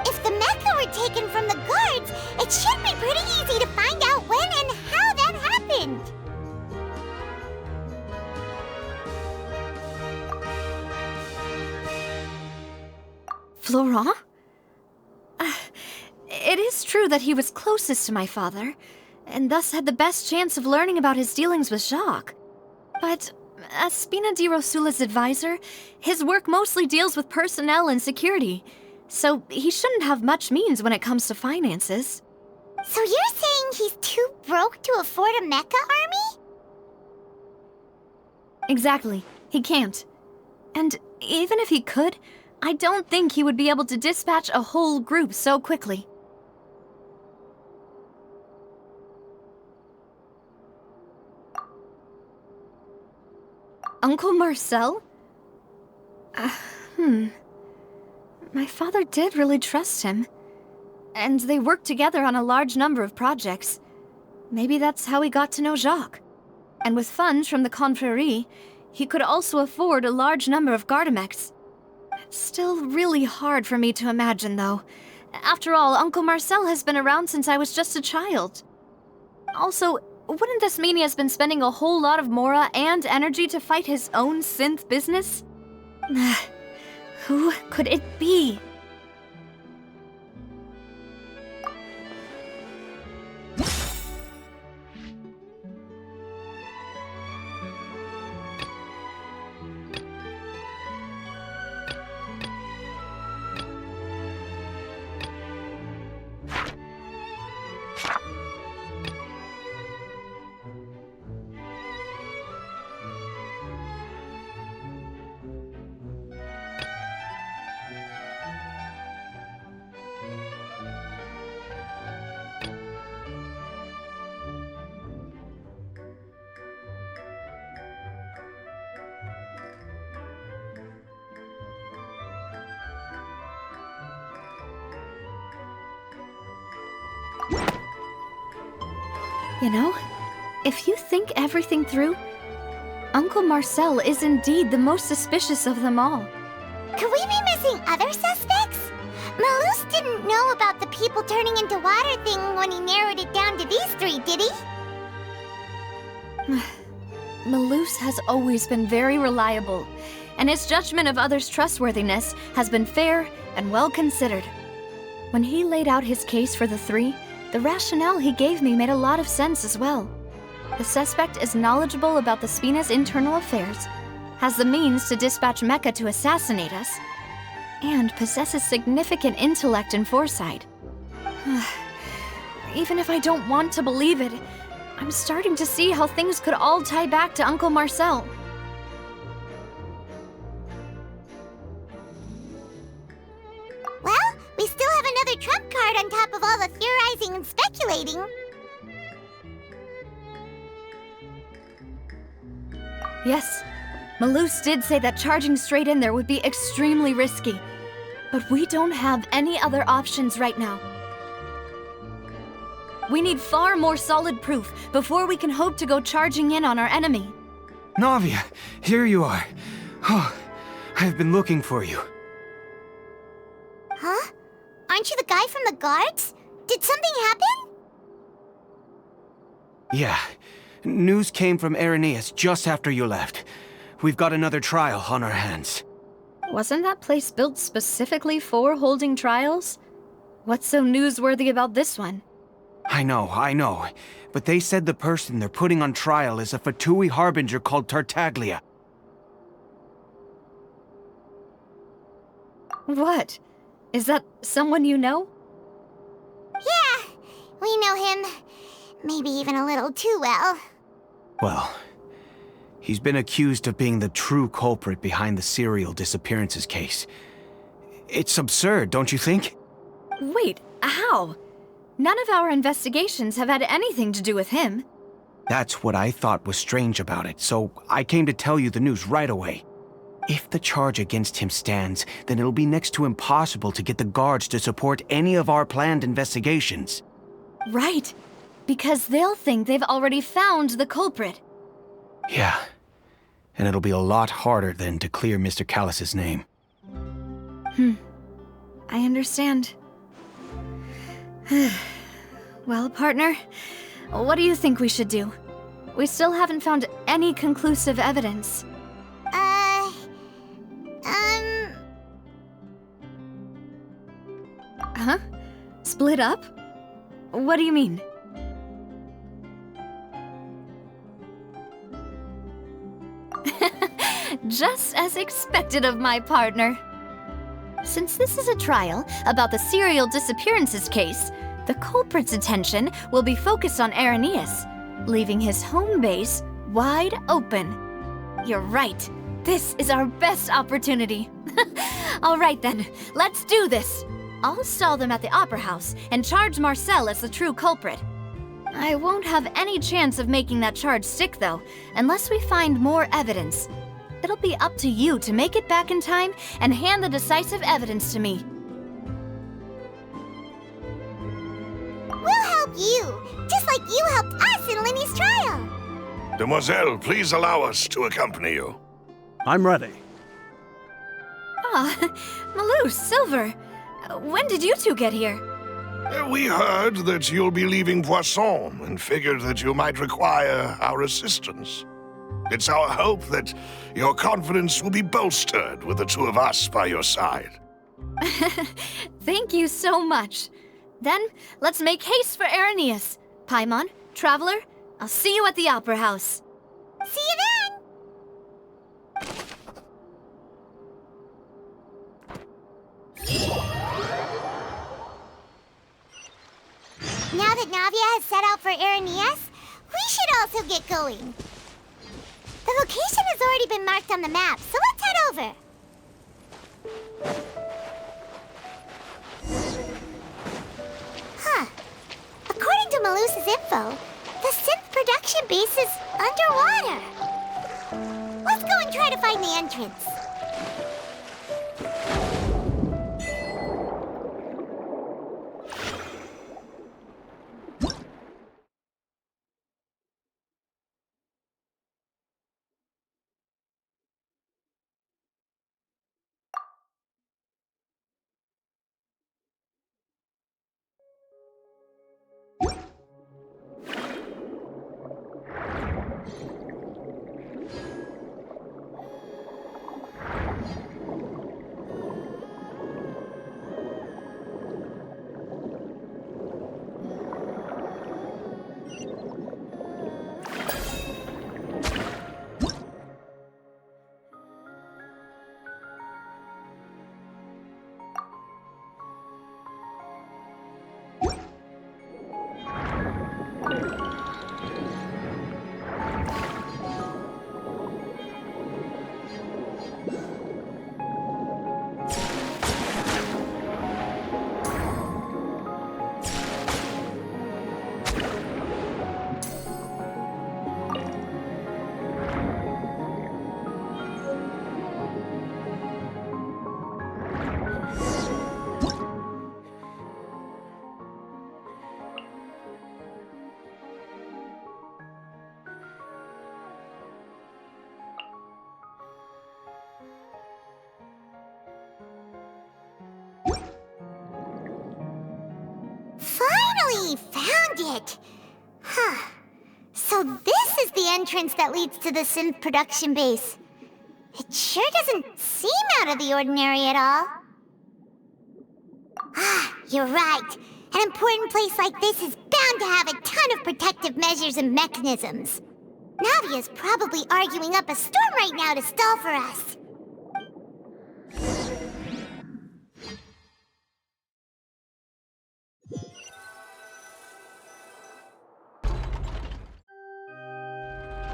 If the mecha were taken from the guards, it should be pretty easy to find out when and how that happened. Florent? It is true that he was closest to my father, and thus had the best chance of learning about his dealings with Jacques. But as Spina di Rosula's advisor, his work mostly deals with personnel and security, so he shouldn't have much means when it comes to finances. So you're saying he's too broke to afford a mecha army? Exactly. He can't. And even if he could, I don't think he would be able to dispatch a whole group so quickly. Uncle Marcel? My father did really trust him. And they worked together on a large number of projects. Maybe that's how he got to know Jacques. And with funds from the Confrérie, he could also afford a large number of Gardamex. It's still really hard for me to imagine, though. After all, Uncle Marcel has been around since I was just a child. Also, wouldn't this mean he has been spending a whole lot of mora and energy to fight his own synth business? Who could it be? You know, if you think everything through, Uncle Marcel is indeed the most suspicious of them all. Could we be missing other suspects? Malus didn't know about the people turning into water thing when he narrowed it down to these 3, did he? Malus has always been very reliable, and his judgment of others' trustworthiness has been fair and well considered. When he laid out his case for the 3, the rationale he gave me made a lot of sense as well. The suspect is knowledgeable about the Spina's internal affairs, has the means to dispatch Mecha to assassinate us, and possesses significant intellect and foresight. Even if I don't want to believe it, I'm starting to see how things could all tie back to Uncle Marcel. Well, we still have another trump card on top of all the theorizing and speculating. Yes, Malus did say that charging straight in there would be extremely risky. But we don't have any other options right now. We need far more solid proof before we can hope to go charging in on our enemy. Navia, here you are. Oh, I've been looking for you. Huh? Aren't you the guy from the guards? Did something happen? Yeah. News came from Irenaeus just after you left. We've got another trial on our hands. Wasn't that place built specifically for holding trials? What's so newsworthy about this one? I know. But they said the person they're putting on trial is a Fatui harbinger called Tartaglia. What? Is that someone you know? Yeah, we know him. Maybe even a little too well. Well, he's been accused of being the true culprit behind the serial disappearances case. It's absurd, don't you think? Wait, how? None of our investigations have had anything to do with him. That's what I thought was strange about it, so I came to tell you the news right away. If the charge against him stands, then it'll be next to impossible to get the guards to support any of our planned investigations. Right, because they'll think they've already found the culprit. Yeah, and it'll be a lot harder then to clear Mr. Callus's name. I understand. Well, partner, what do you think we should do? We still haven't found any conclusive evidence. Huh? Split up? What do you mean? Just as expected of my partner. Since this is a trial about the serial disappearances case, the culprit's attention will be focused on Irenaeus, leaving his home base wide open. You're right. This is our best opportunity. All right then, let's do this. I'll stall them at the Opera House and charge Marcel as the true culprit. I won't have any chance of making that charge stick, though, unless we find more evidence. It'll be up to you to make it back in time and hand the decisive evidence to me. We'll help you, just like you helped us in Linny's trial. Demoiselle, please allow us to accompany you. I'm ready. Ah, Malou, Silver. When did you two get here? We heard that you'll be leaving Poisson and figured that you might require our assistance. It's our hope that your confidence will be bolstered with the two of us by your side. Thank you so much. Then, let's make haste for Irenaeus. Paimon, Traveler, I'll see you at the Opera House. See you then! Now that Navia has set out for Irenaeus, we should also get going. The location has already been marked on the map, so let's head over. Huh. According to Malus's info, the synth production base is underwater. Let's go and try to find the entrance. Finally found it! Huh. So this is the entrance that leads to the synth production base. It sure doesn't seem out of the ordinary at all. Ah, you're right. An important place like this is bound to have a ton of protective measures and mechanisms. Navia's probably arguing up a storm right now to stall for us.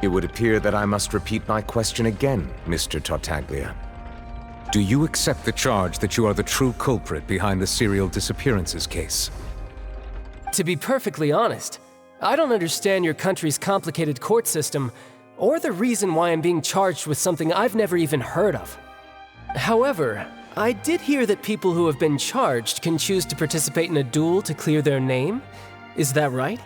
It would appear that I must repeat my question again, Mr. Tartaglia. Do you accept the charge that you are the true culprit behind the serial disappearances case? To be perfectly honest, I don't understand your country's complicated court system, or the reason why I'm being charged with something I've never even heard of. However, I did hear that people who have been charged can choose to participate in a duel to clear their name. Is that right?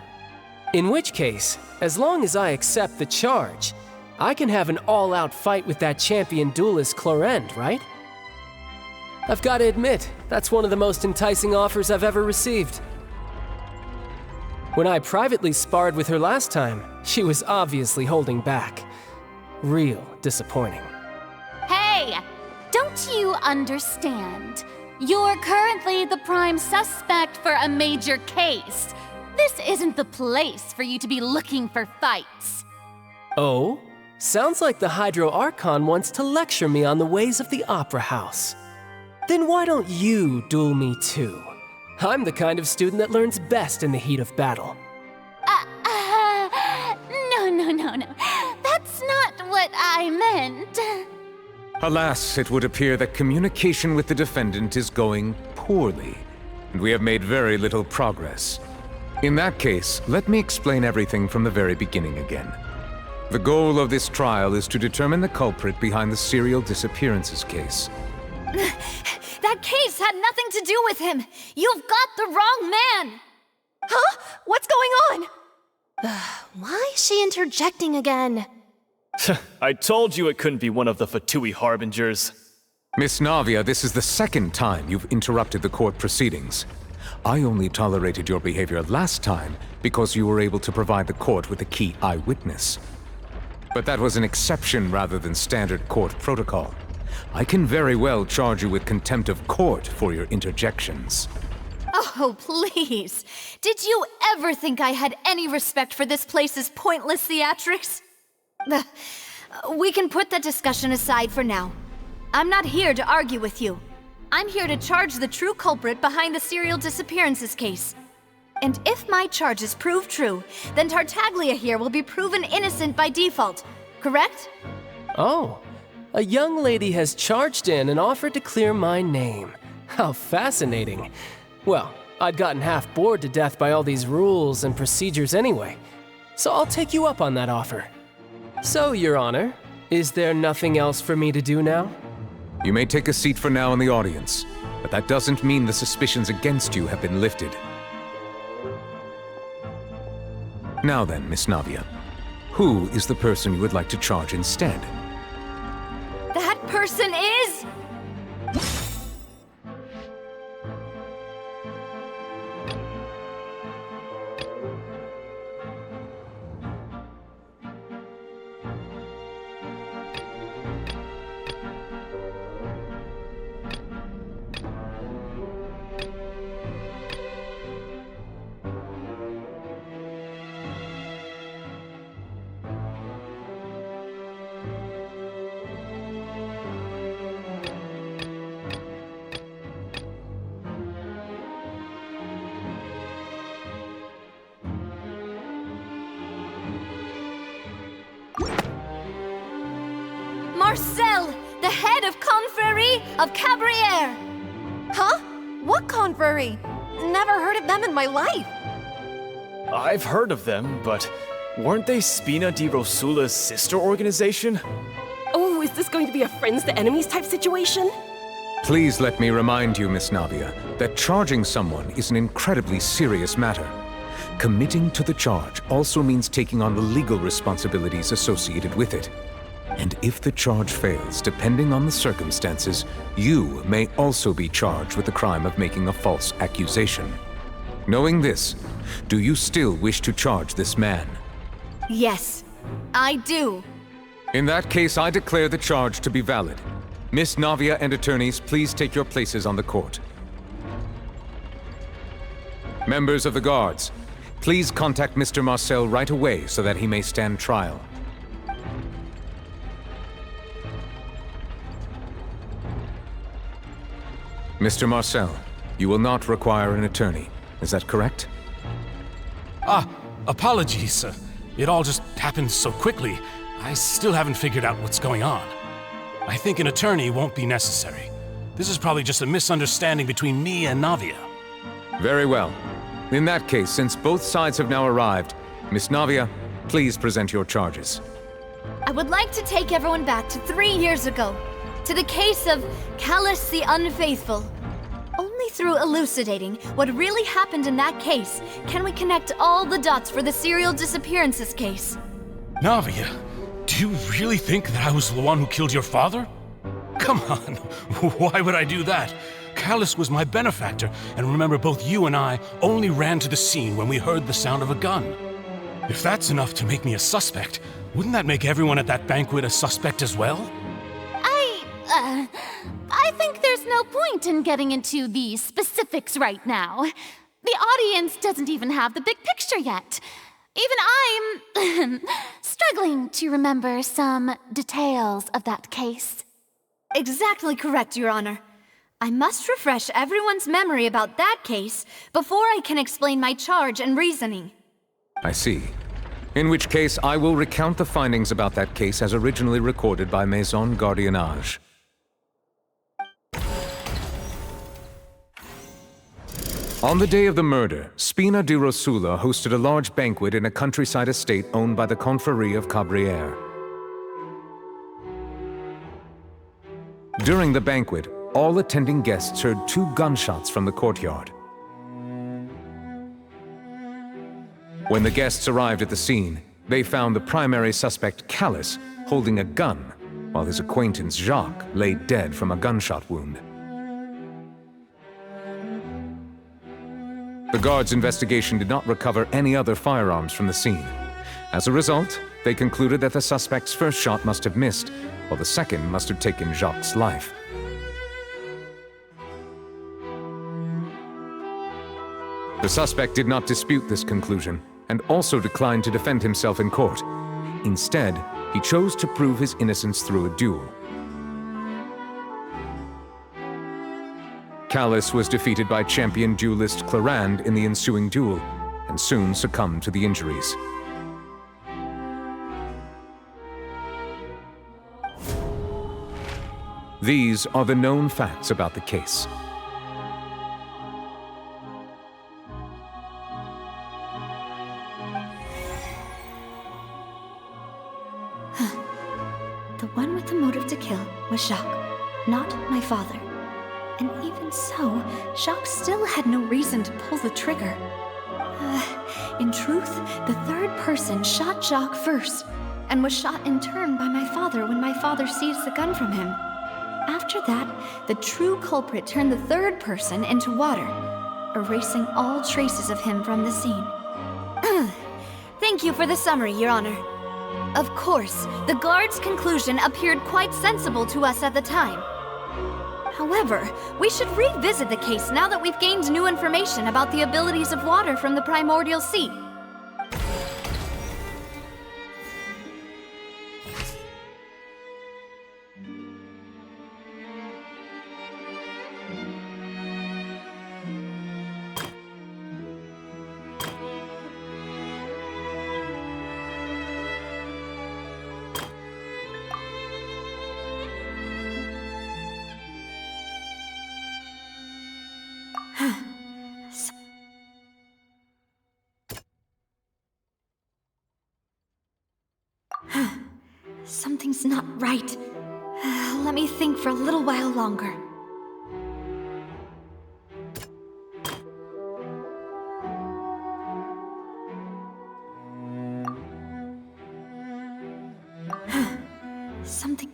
In which case, as long as I accept the charge, I can have an all-out fight with that champion duelist Clorend, right? I've got to admit, that's one of the most enticing offers I've ever received. When I privately sparred with her last time, she was obviously holding back. Real disappointing. Hey! Don't you understand? You're currently the prime suspect for a major case. This isn't the place for you to be looking for fights. Oh? Sounds like the Hydro Archon wants to lecture me on the ways of the Opera House. Then why don't you duel me too? I'm the kind of student that learns best in the heat of battle. No. That's not what I meant. Alas, it would appear that communication with the defendant is going poorly, and we have made very little progress. In that case, let me explain everything from the very beginning again. The goal of this trial is to determine the culprit behind the serial disappearances case. That case had nothing to do with him! You've got the wrong man! Huh? What's going on? Why is she interjecting again? I told you it couldn't be one of the Fatui harbingers. Miss Navia, this is the second time you've interrupted the court proceedings. I only tolerated your behavior last time because you were able to provide the court with a key eyewitness. But that was an exception rather than standard court protocol. I can very well charge you with contempt of court for your interjections. Oh, please. Did you ever think I had any respect for this place's pointless theatrics? We can put that discussion aside for now. I'm not here to argue with you. I'm here to charge the true culprit behind the serial disappearances case. And if my charges prove true, then Tartaglia here will be proven innocent by default, correct? Oh, a young lady has charged in and offered to clear my name. How fascinating. Well, I'd gotten half bored to death by all these rules and procedures anyway, so I'll take you up on that offer. So, Your Honor, is there nothing else for me to do now? You may take a seat for now in the audience, but that doesn't mean the suspicions against you have been lifted. Now then, Miss Navia, who is the person you would like to charge instead? That person is... Marcel, the head of Confrérie of Cabrières! Huh? What confrérie? Never heard of them in my life. I've heard of them, but weren't they Spina di Rosula's sister organization? Oh, is this going to be a friends to enemies type situation? Please let me remind you, Miss Navia, that charging someone is an incredibly serious matter. Committing to the charge also means taking on the legal responsibilities associated with it. And if the charge fails, depending on the circumstances, you may also be charged with the crime of making a false accusation. Knowing this, do you still wish to charge this man? Yes, I do. In that case, I declare the charge to be valid. Miss Navia and attorneys, please take your places on the court. Members of the guards, please contact Mr. Marcel right away so that he may stand trial. Mr. Marcel, you will not require an attorney. Is that correct? Apologies. It all just happened so quickly. I still haven't figured out what's going on. I think an attorney won't be necessary. This is probably just a misunderstanding between me and Navia. Very well. In that case, since both sides have now arrived, Miss Navia, please present your charges. I would like to take everyone back to 3 years ago, to the case of Callus the Unfaithful. Only through elucidating what really happened in that case can we connect all the dots for the serial disappearances case. Navia, do you really think that I was the one who killed your father? Come on, why would I do that? Callus was my benefactor, and remember, both you and I only ran to the scene when we heard the sound of a gun. If that's enough to make me a suspect, wouldn't that make everyone at that banquet a suspect as well? I think there's no point in getting into the specifics right now. The audience doesn't even have the big picture yet. Even I'm struggling to remember some details of that case. Exactly correct, Your Honor. I must refresh everyone's memory about that case before I can explain my charge and reasoning. I see. In which case, I will recount the findings about that case as originally recorded by Maison Gardiennage. On the day of the murder, Spina di Rosula hosted a large banquet in a countryside estate owned by the Confrérie of Cabrières. During the banquet, all attending guests heard 2 gunshots from the courtyard. When the guests arrived at the scene, they found the primary suspect, Callus, holding a gun, while his acquaintance, Jacques, lay dead from a gunshot wound. The guards' investigation did not recover any other firearms from the scene. As a result, they concluded that the suspect's first shot must have missed, while the second must have taken Jacques' life. The suspect did not dispute this conclusion, and also declined to defend himself in court. Instead, he chose to prove his innocence through a duel. Callus was defeated by champion duelist Clarande in the ensuing duel, and soon succumbed to the injuries. These are the known facts about the case. The one with the motive to kill was Jacques, not my father. And even so, Jacques still had no reason to pull the trigger. In truth, the third person shot Jacques first, and was shot in turn by my father when my father seized the gun from him. After that, the true culprit turned the third person into water, erasing all traces of him from the scene. Thank you for the summary, Your Honor. Of course, the guard's conclusion appeared quite sensible to us at the time. However, we should revisit the case now that we've gained new information about the abilities of water from the primordial sea. Something's not right. Let me think for a little while longer. Something...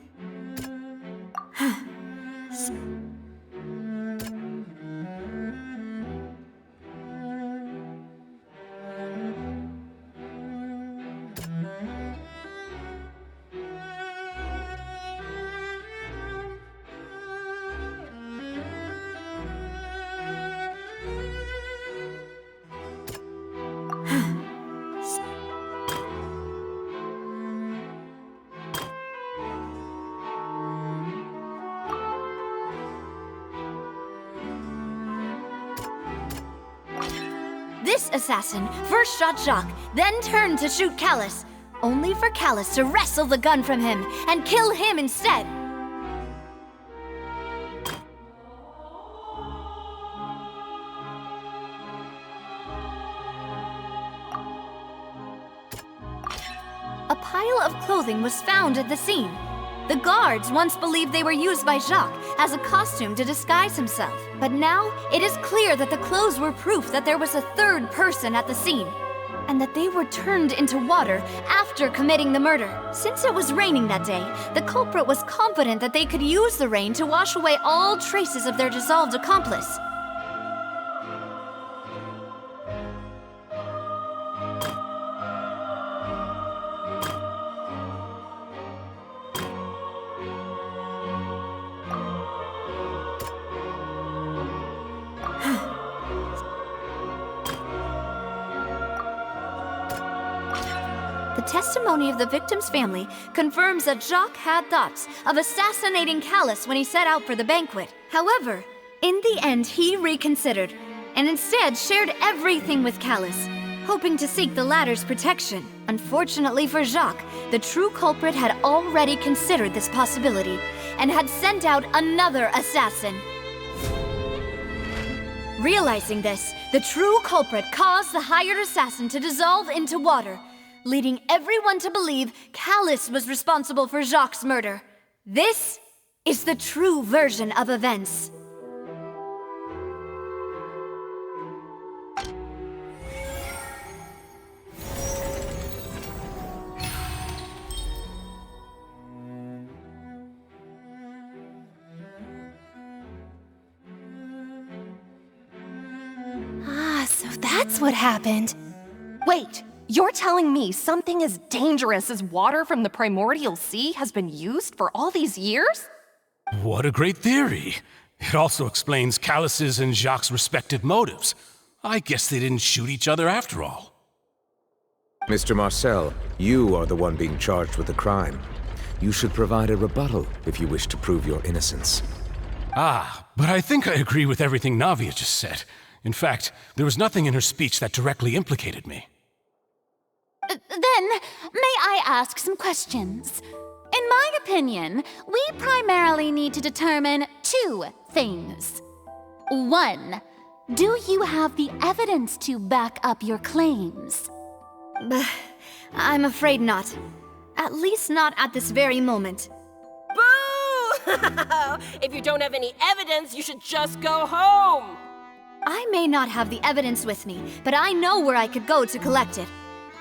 This assassin first shot Jacques, then turned to shoot Callus, only for Callus to wrestle the gun from him and kill him instead. A pile of clothing was found at the scene. The guards once believed they were used by Jacques as a costume to disguise himself. But now, it is clear that the clothes were proof that there was a third person at the scene, and that they were turned into water after committing the murder. Since it was raining that day, the culprit was confident that they could use the rain to wash away all traces of their dissolved accomplice. The testimony of the victim's family confirms that Jacques had thoughts of assassinating Callus when he set out for the banquet. However, in the end, he reconsidered and instead shared everything with Callus, hoping to seek the latter's protection. Unfortunately for Jacques, the true culprit had already considered this possibility and had sent out another assassin. Realizing this, the true culprit caused the hired assassin to dissolve into water, leading everyone to believe Callus was responsible for Jacques' murder. This is the true version of events. Ah, so that's what happened. Wait! You're telling me something as dangerous as water from the primordial sea has been used for all these years? What a great theory. It also explains Callus's and Jacques' respective motives. I guess they didn't shoot each other after all. Mr. Marcel, you are the one being charged with the crime. You should provide a rebuttal if you wish to prove your innocence. Ah, but I think I agree with everything Navia just said. In fact, there was nothing in her speech that directly implicated me. Then, may I ask some questions? In my opinion, we primarily need to determine two things. One, do you have the evidence to back up your claims? I'm afraid not. At least not at this very moment. Boo! If you don't have any evidence, you should just go home! I may not have the evidence with me, but I know where I could go to collect it.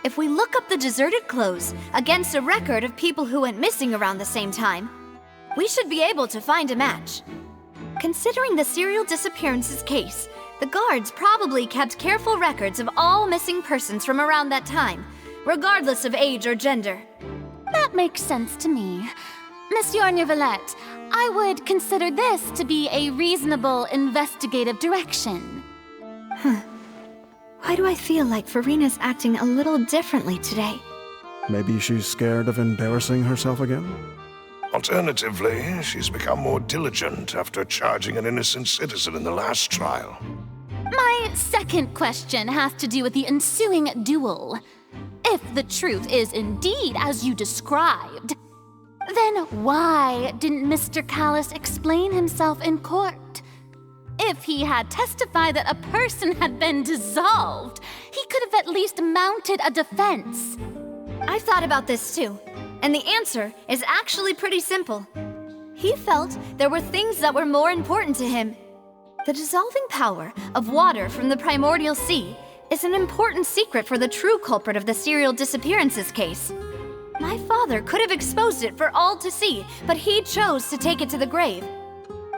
If we look up the deserted clothes against a record of people who went missing around the same time, we should be able to find a match. Considering the serial disappearances case, the guards probably kept careful records of all missing persons from around that time, regardless of age or gender. That makes sense to me. Monsieur Neuvillette, I would consider this to be a reasonable investigative direction. Why do I feel like Farina's acting a little differently today? Maybe she's scared of embarrassing herself again? Alternatively, she's become more diligent after charging an innocent citizen in the last trial. My second question has to do with the ensuing duel. If the truth is indeed as you described, then why didn't Mr. Callus explain himself in court? If he had testified that a person had been dissolved, he could have at least mounted a defense. I've thought about this too, and the answer is actually pretty simple. He felt there were things that were more important to him. The dissolving power of water from the primordial sea is an important secret for the true culprit of the serial disappearances case. My father could have exposed it for all to see, but he chose to take it to the grave.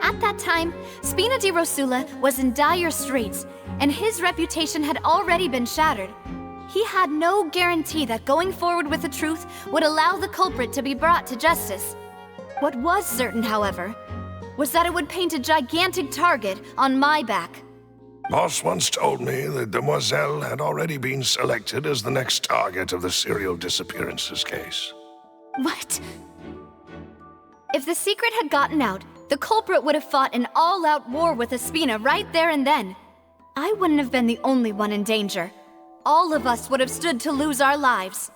At that time, Spina di Rosula was in dire straits, and his reputation had already been shattered. He had no guarantee that going forward with the truth would allow the culprit to be brought to justice. What was certain, however, was that it would paint a gigantic target on my back. Boss once told me that Demoiselle had already been selected as the next target of the serial disappearances case. What? If the secret had gotten out, the culprit would have fought an all-out war with Espina right there and then. I wouldn't have been the only one in danger. All of us would have stood to lose our lives.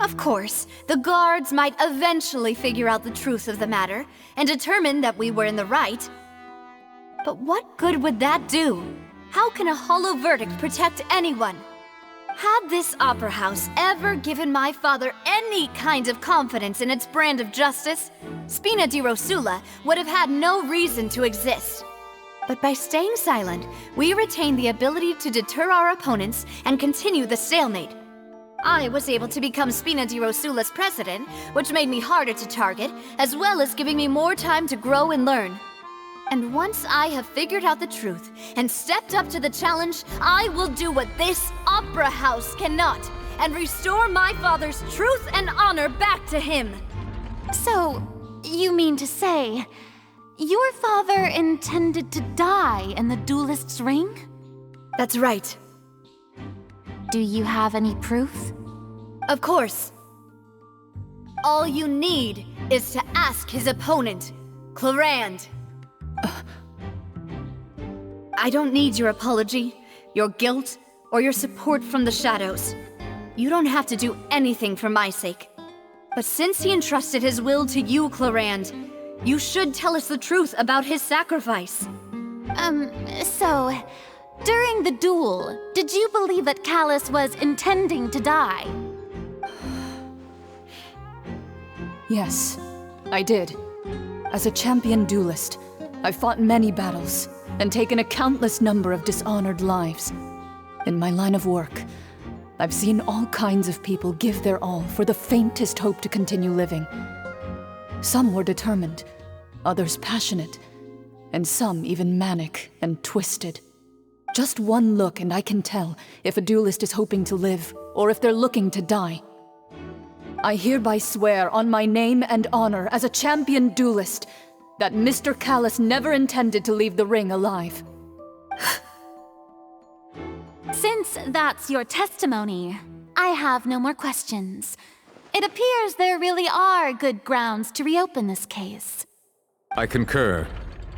Of course, the guards might eventually figure out the truth of the matter and determine that we were in the right. But what good would that do? How can a hollow verdict protect anyone? Had this opera house ever given my father any kind of confidence in its brand of justice, Spina di Rosula would have had no reason to exist. But by staying silent, we retained the ability to deter our opponents and continue the stalemate. I was able to become Spina di Rosula's president, which made me harder to target, as well as giving me more time to grow and learn. And once I have figured out the truth and stepped up to the challenge, I will do what this opera house cannot, and restore my father's truth and honor back to him. So, you mean to say, your father intended to die in the duelist's ring? That's right. Do you have any proof? Of course. All you need is to ask his opponent, Clarand. I don't need your apology, your guilt, or your support from the shadows. You don't have to do anything for my sake. But since he entrusted his will to you, Clarand, you should tell us the truth about his sacrifice. So, during the duel, did you believe that Callus was intending to die? Yes, I did. As a champion duelist, I've fought many battles and taken a countless number of dishonored lives. In my line of work, I've seen all kinds of people give their all for the faintest hope to continue living. Some were determined, others passionate, and some even manic and twisted. Just one look and I can tell if a duelist is hoping to live or if they're looking to die. I hereby swear on my name and honor as a champion duelist that Mr. Callus never intended to leave the ring alive. Since that's your testimony, I have no more questions. It appears there really are good grounds to reopen this case. I concur.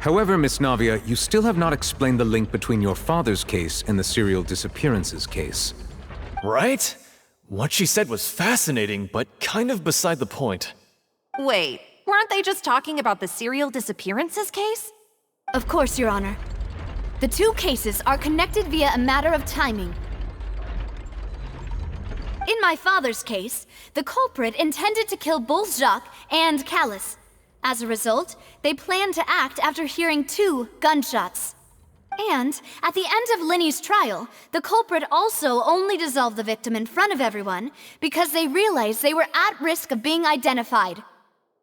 However, Miss Navia, you still have not explained the link between your father's case and the serial disappearances case. Right? What she said was fascinating, but kind of beside the point. Wait, weren't they just talking about the serial disappearances case? Of course, Your Honor. The two cases are connected via a matter of timing. In my father's case, the culprit intended to kill both Jacques and Callus. As a result, they planned to act after hearing 2 gunshots. And, at the end of Linny's trial, the culprit also only dissolved the victim in front of everyone because they realized they were at risk of being identified.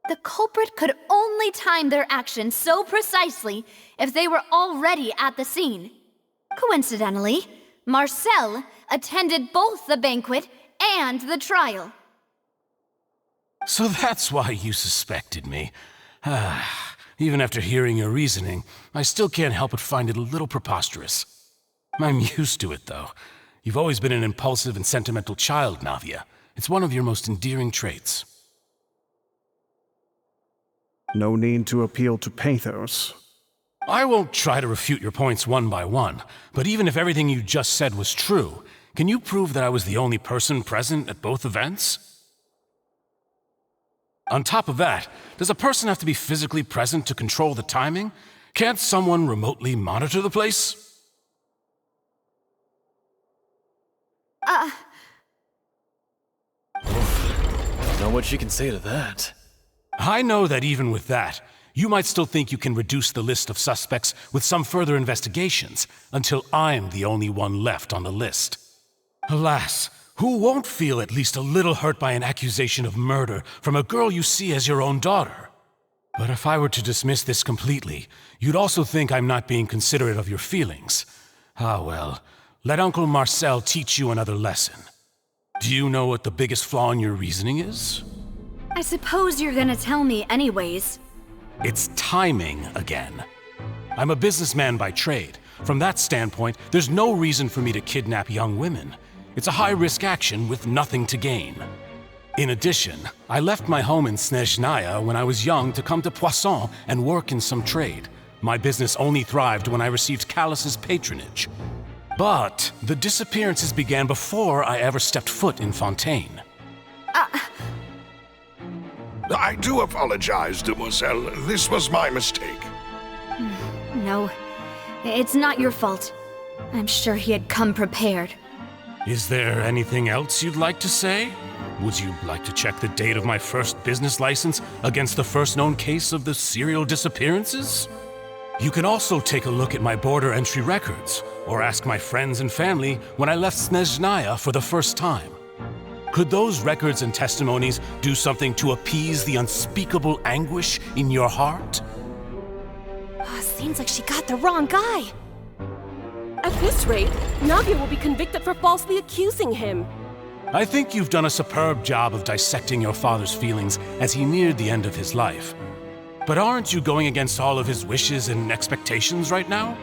The culprit could only time their actions so precisely if they were already at the scene. Coincidentally, Marcel attended both the banquet and the trial. So that's why you suspected me. Even after hearing your reasoning, I still can't help but find it a little preposterous. I'm used to it, though. You've always been an impulsive and sentimental child, Navia. It's one of your most endearing traits. No need to appeal to pathos. I won't try to refute your points one by one, but even if everything you just said was true, can you prove that I was the only person present at both events? On top of that, does a person have to be physically present to control the timing? Can't someone remotely monitor the place? Don't know what she can say to that. I know that even with that, you might still think you can reduce the list of suspects with some further investigations, until I'm the only one left on the list. Alas, who won't feel at least a little hurt by an accusation of murder from a girl you see as your own daughter? But if I were to dismiss this completely, you'd also think I'm not being considerate of your feelings. Ah well, let Uncle Marcel teach you another lesson. Do you know what the biggest flaw in your reasoning is? I suppose you're gonna tell me anyways. It's timing again. I'm a businessman by trade. From that standpoint, there's no reason for me to kidnap young women. It's a high-risk action with nothing to gain. In addition, I left my home in Snezhnaya when I was young to come to Poisson and work in some trade. My business only thrived when I received Callus's patronage. But the disappearances began before I ever stepped foot in Fontaine. I do apologize, demoiselle. This was my mistake. No, it's not your fault. I'm sure he had come prepared. Is there anything else you'd like to say? Would you like to check the date of my first business license against the first known case of the serial disappearances? You can also take a look at my border entry records, or ask my friends and family when I left Snezhnaya for the first time. Could those records and testimonies do something to appease the unspeakable anguish in your heart? Seems like she got the wrong guy. At this rate, Navia will be convicted for falsely accusing him. I think you've done a superb job of dissecting your father's feelings as he neared the end of his life. But aren't you going against all of his wishes and expectations right now?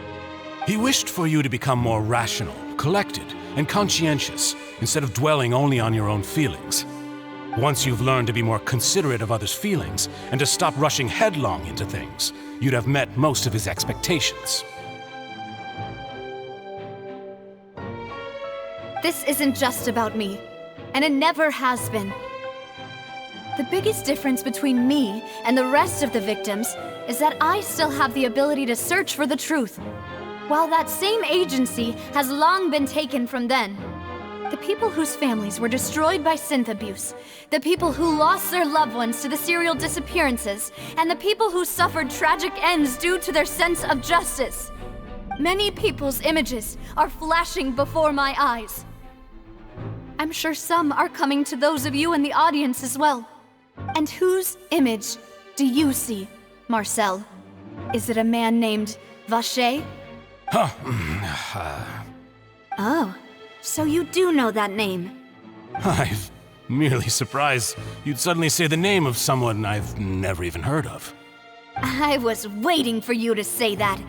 He wished for you to become more rational, collected, and conscientious, instead of dwelling only on your own feelings. Once you've learned to be more considerate of others' feelings, and to stop rushing headlong into things, you'd have met most of his expectations. This isn't just about me, and it never has been. The biggest difference between me and the rest of the victims is that I still have the ability to search for the truth, while that same agency has long been taken from them. The people whose families were destroyed by synth abuse, the people who lost their loved ones to the serial disappearances, and the people who suffered tragic ends due to their sense of justice. Many people's images are flashing before my eyes. I'm sure some are coming to those of you in the audience as well. And whose image do you see, Marcel? Is it a man named Vacher? Oh, so you do know that name. I'm merely surprised you'd suddenly say the name of someone I've never even heard of. I was waiting for you to say that.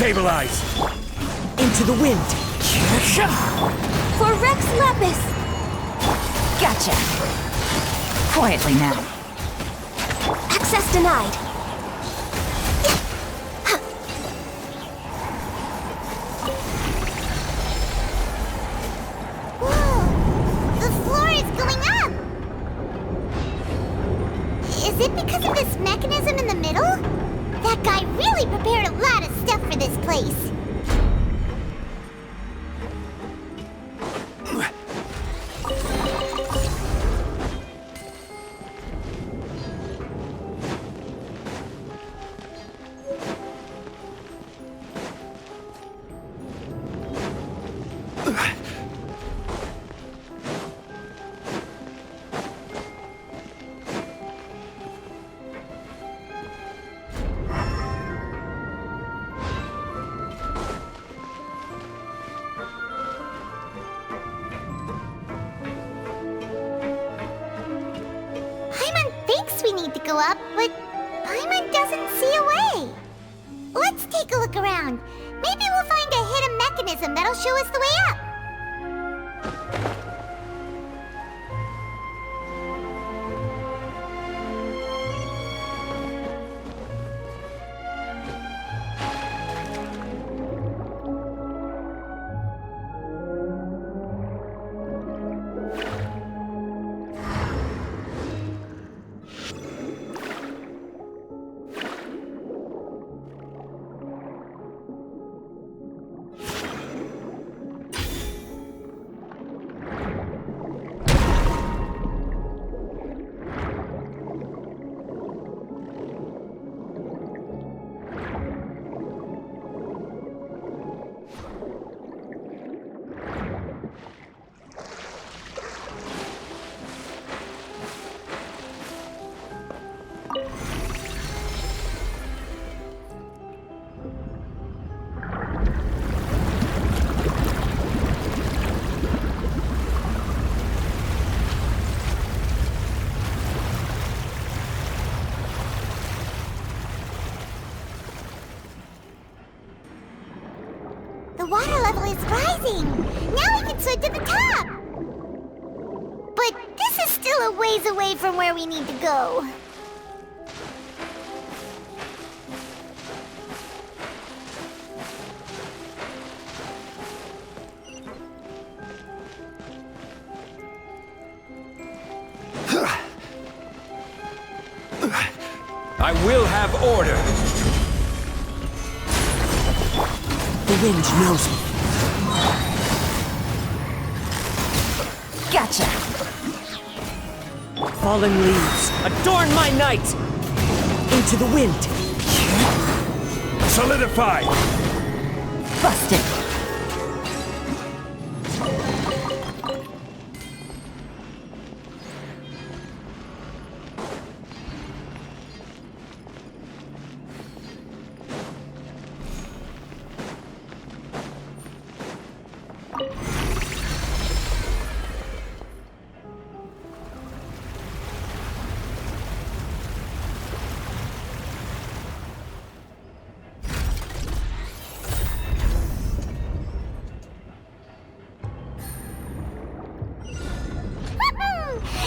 Stabilize! Into the wind! For Rex Lepis! Gotcha! Quietly now. Access denied. Whoa! The floor is going up! Is it because of this mechanism in the middle? That guy really prepared a lot of stuff for this place. We need to go up, but Paimon doesn't see a way. Let's take a look around. Maybe we'll find a hidden mechanism that'll show us the way up. the water level is rising. Now we can swim to the top. But this is still a ways away from where we need to go. I will have order. The wind knows me. Gotcha. Fallen leaves, adorn my night! Into the wind. Solidify! Busted.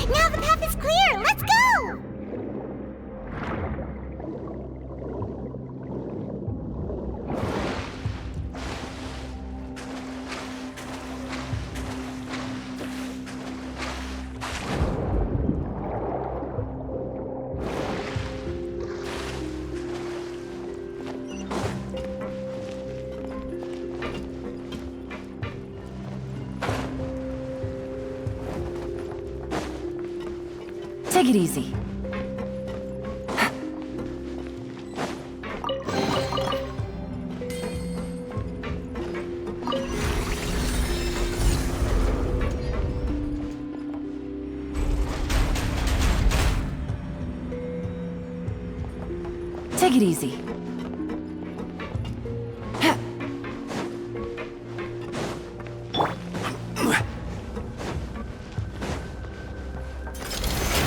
Now the path is clear! Let's go! Take it easy. Take it easy.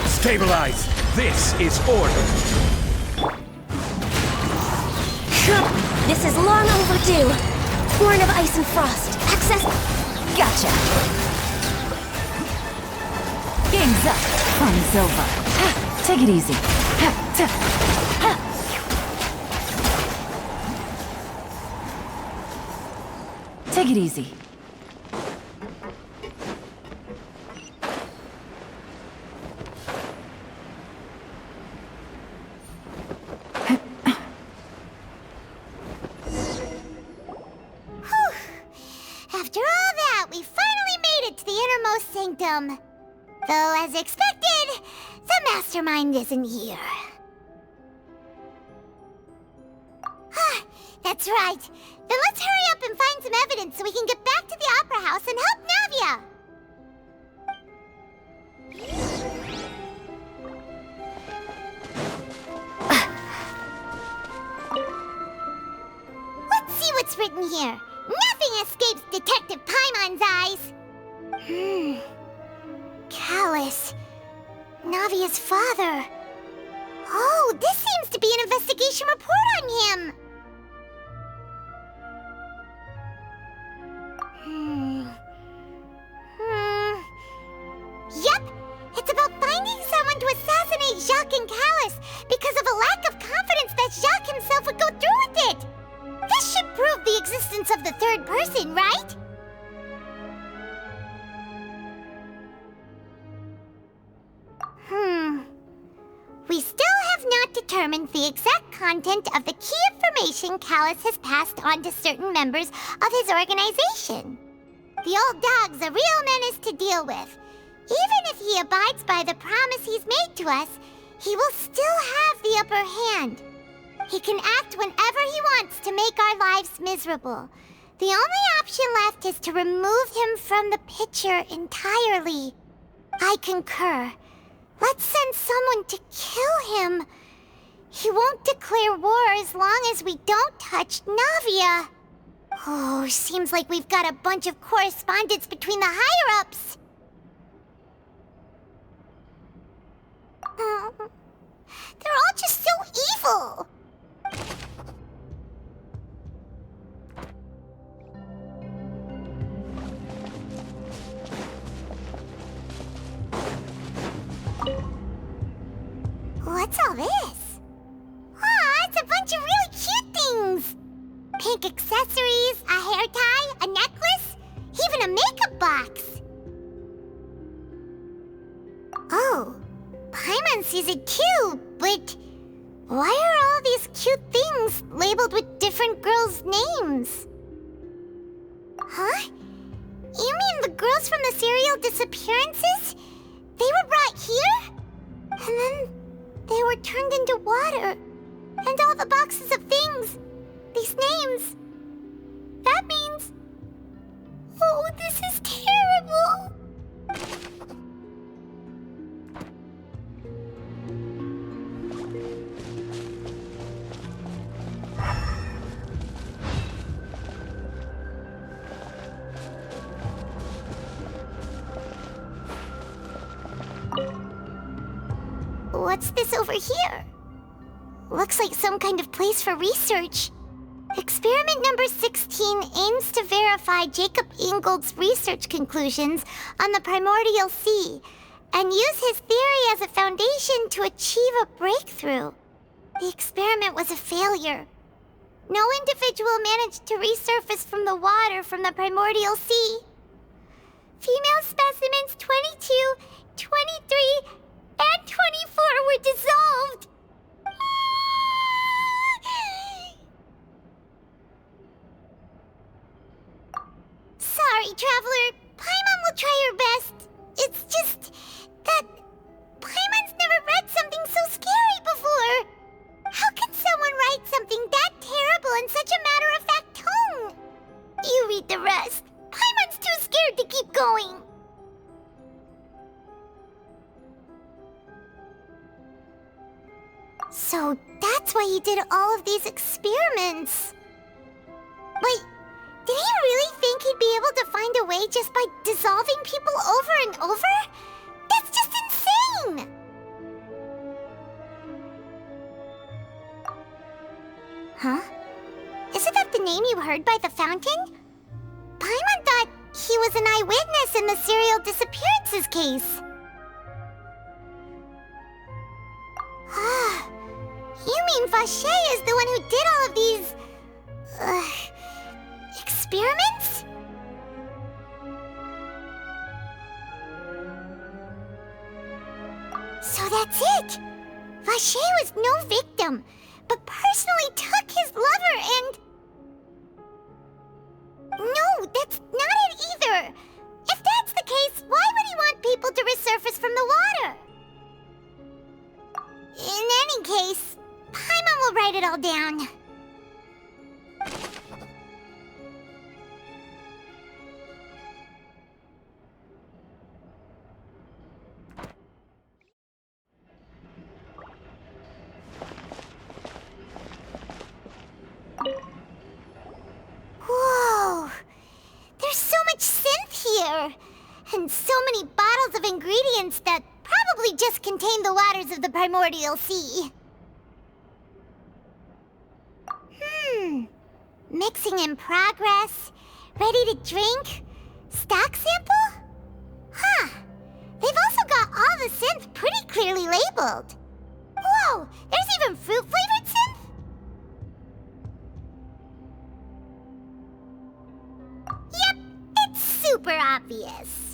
Stabilize! This is order! This is long overdue. Born of ice and frost. Access. Gotcha. Game's up. Fun's over. Take it easy. Take it easy. After all that, we finally made it to the innermost sanctum. Though, as expected, the mastermind isn't here. That's right. Then let's hurry up and find some evidence so we can get back to the Opera House and help Navia. Let's see what's written here. Nothing escapes Detective Paimon's eyes. Callus. Navia's father. Oh, this seems to be an investigation report on him. Yep, it's about finding someone to assassinate Jacques and Callus because of a lack of confidence that Jacques himself would go through with it. This should prove the existence of the third person, right? We still have not determined the exact content of the key information Callus has passed on to certain members of his organization. The old dog's a real menace to deal with. Even if he abides by the promise he's made to us, he will still have the upper hand. He can act whenever he wants to make our lives miserable. The only option left is to remove him from the picture entirely. I concur. Let's send someone to kill him. He won't declare war as long as we don't touch Navia. Oh, seems like we've got a bunch of correspondence between the higher-ups. They're all just so evil. accessories, a hair tie, a necklace, even a makeup box. Oh, Paimon sees it too, but why are all these cute things labeled with different girls' names? Huh? You mean the girls from the serial disappearances? They were brought here? And then they were turned into water. And all the boxes of things, these names. That means... Oh, this is terrible! What's this over here? Looks like some kind of place for research. Experiment number 16 aims to verify Jacob Ingold's research conclusions on the primordial sea and use his theory as a foundation to achieve a breakthrough. The experiment was a failure. No individual managed to resurface from the water from the primordial sea. Female specimens 22, 23, and 24 were dissolved. Sorry, Traveler. Paimon will try her best. It's just that Paimon's never read something so scary before. How can someone write something that terrible in such a matter-of-fact tone? You read the rest. Paimon's too scared to keep going. So that's why he did all of these experiments. Wait, did he really think he'd be able to find a way just by dissolving people over and over? That's just insane! Huh? Isn't that the name you heard by the fountain? Paimon thought he was an eyewitness in the serial disappearances case. You mean Vacher is the one who did all of these... experiments? So that's it! Vacher was no victim, but personally took his lover and... No, that's not it either! If that's the case, why would he want people to resurface from the water? In any case, Paimon will write it all down. Whoa! There's so much synth here! And so many bottles of ingredients that probably just contain the waters of the primordial sea. Mixing in progress, ready to drink, stock sample? Huh. They've also got all the synth pretty clearly labeled. Whoa, there's even fruit-flavored synth? Yep, it's super obvious.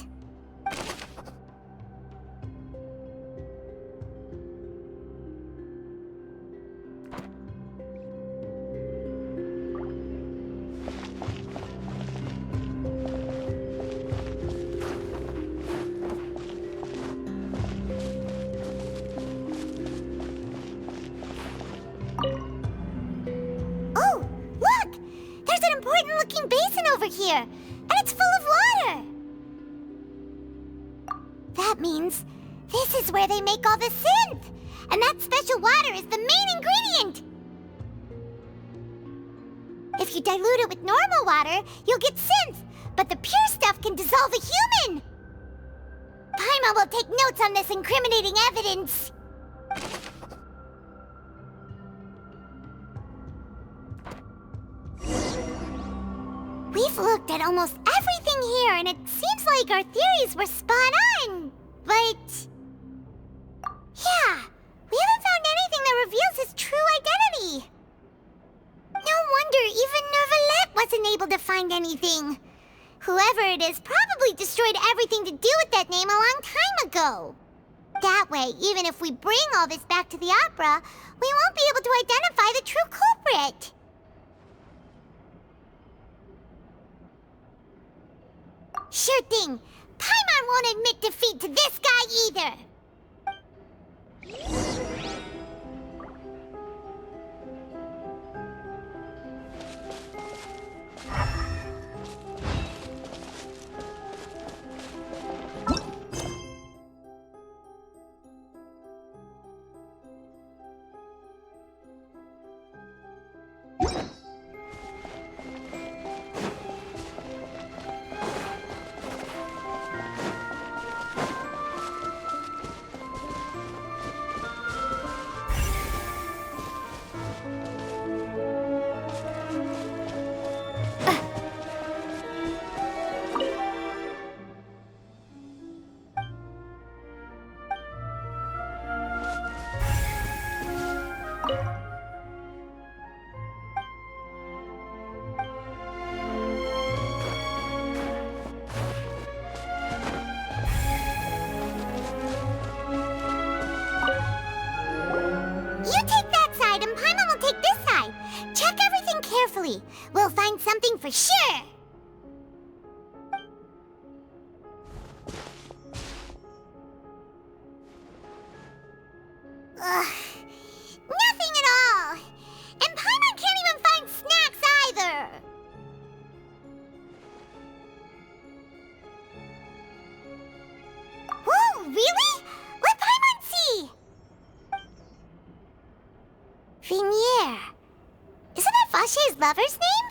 Looking basin over here, and it's full of water. That means this is where they make all the synth, and that special water is the main ingredient. If you dilute it with normal water, you'll get synth, but the pure stuff can dissolve a human. Paimon will take notes on this incriminating evidence. We've looked at almost everything here, and it seems like our theories were spot on. But... yeah, we haven't found anything that reveals his true identity. No wonder even Neuvillette wasn't able to find anything. Whoever it is probably destroyed everything to do with that name a long time ago. That way, even if we bring all this back to the opera, we won't be able to identify the true culprit. Sure thing. Paimon won't admit defeat to this guy either. We'll find something for sure! Ugh. Nothing at all! And Paimon can't even find snacks either! Whoa, really? Let Paimon see! Vinier. Isn't that Vache's lover's name?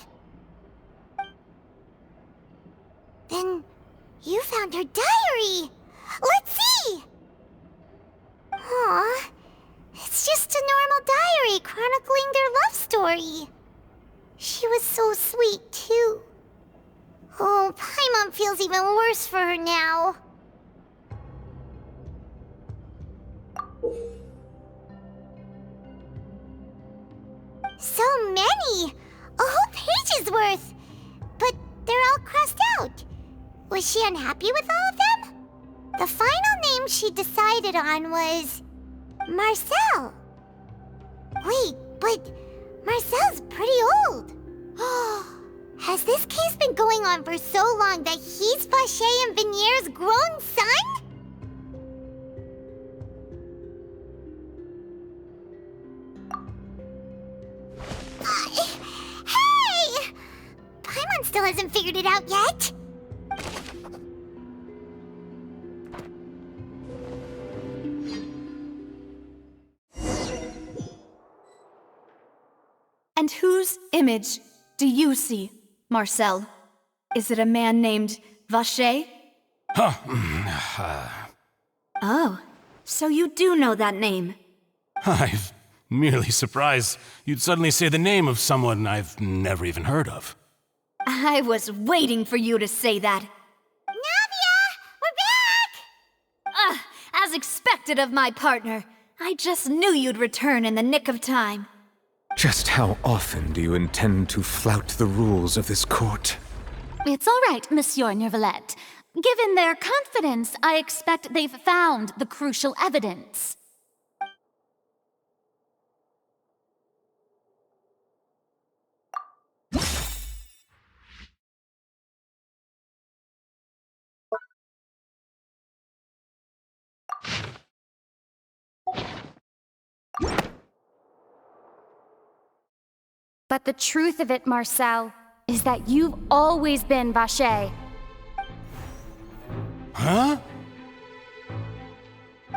Then you found her diary! Let's see! Aw, it's just a normal diary chronicling their love story. She was so sweet, too. Oh, Paimon feels even worse for her now. So many! A whole page's worth! But they're all crossed out. Was she unhappy with all of them? The final name she decided on was... Marcel. Wait, but Marcel's pretty old. Has this case been going on for so long that he's Vache and Vinier's grown son? Hey! Paimon still hasn't figured it out yet. And whose image do you see, Marcel? Is it a man named Vache? Oh, so you do know that name. I'm merely surprised you'd suddenly say the name of someone I've never even heard of. I was waiting for you to say that. Navia! We're back! As expected of my partner. I just knew you'd return in the nick of time. Just how often do you intend to flout the rules of this court? It's all right, Monsieur Nervalette. Given their confidence, I expect they've found the crucial evidence. But the truth of it, Marcel, is that you've always been Vache. Huh?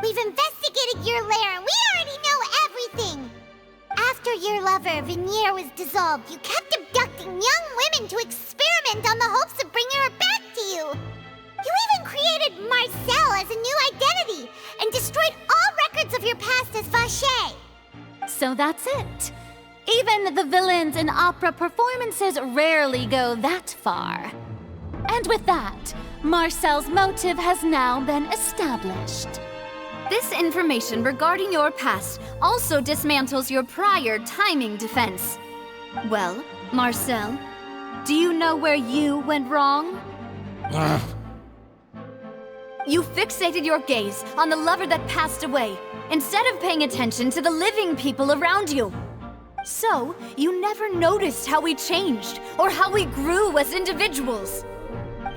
We've investigated your lair and we already know everything! After your lover, Vinier, was dissolved, you kept abducting young women to experiment on the hopes of bringing her back to you! You even created Marcel as a new identity and destroyed all records of your past as Vache! So that's it. Even the villains in opera performances rarely go that far. And with that, Marcel's motive has now been established. This information regarding your past also dismantles your prior timing defense. Well, Marcel, Do you know where you went wrong? You fixated your gaze on the lover that passed away, instead of paying attention to the living people around you. So, you never noticed how we changed, or how we grew as individuals.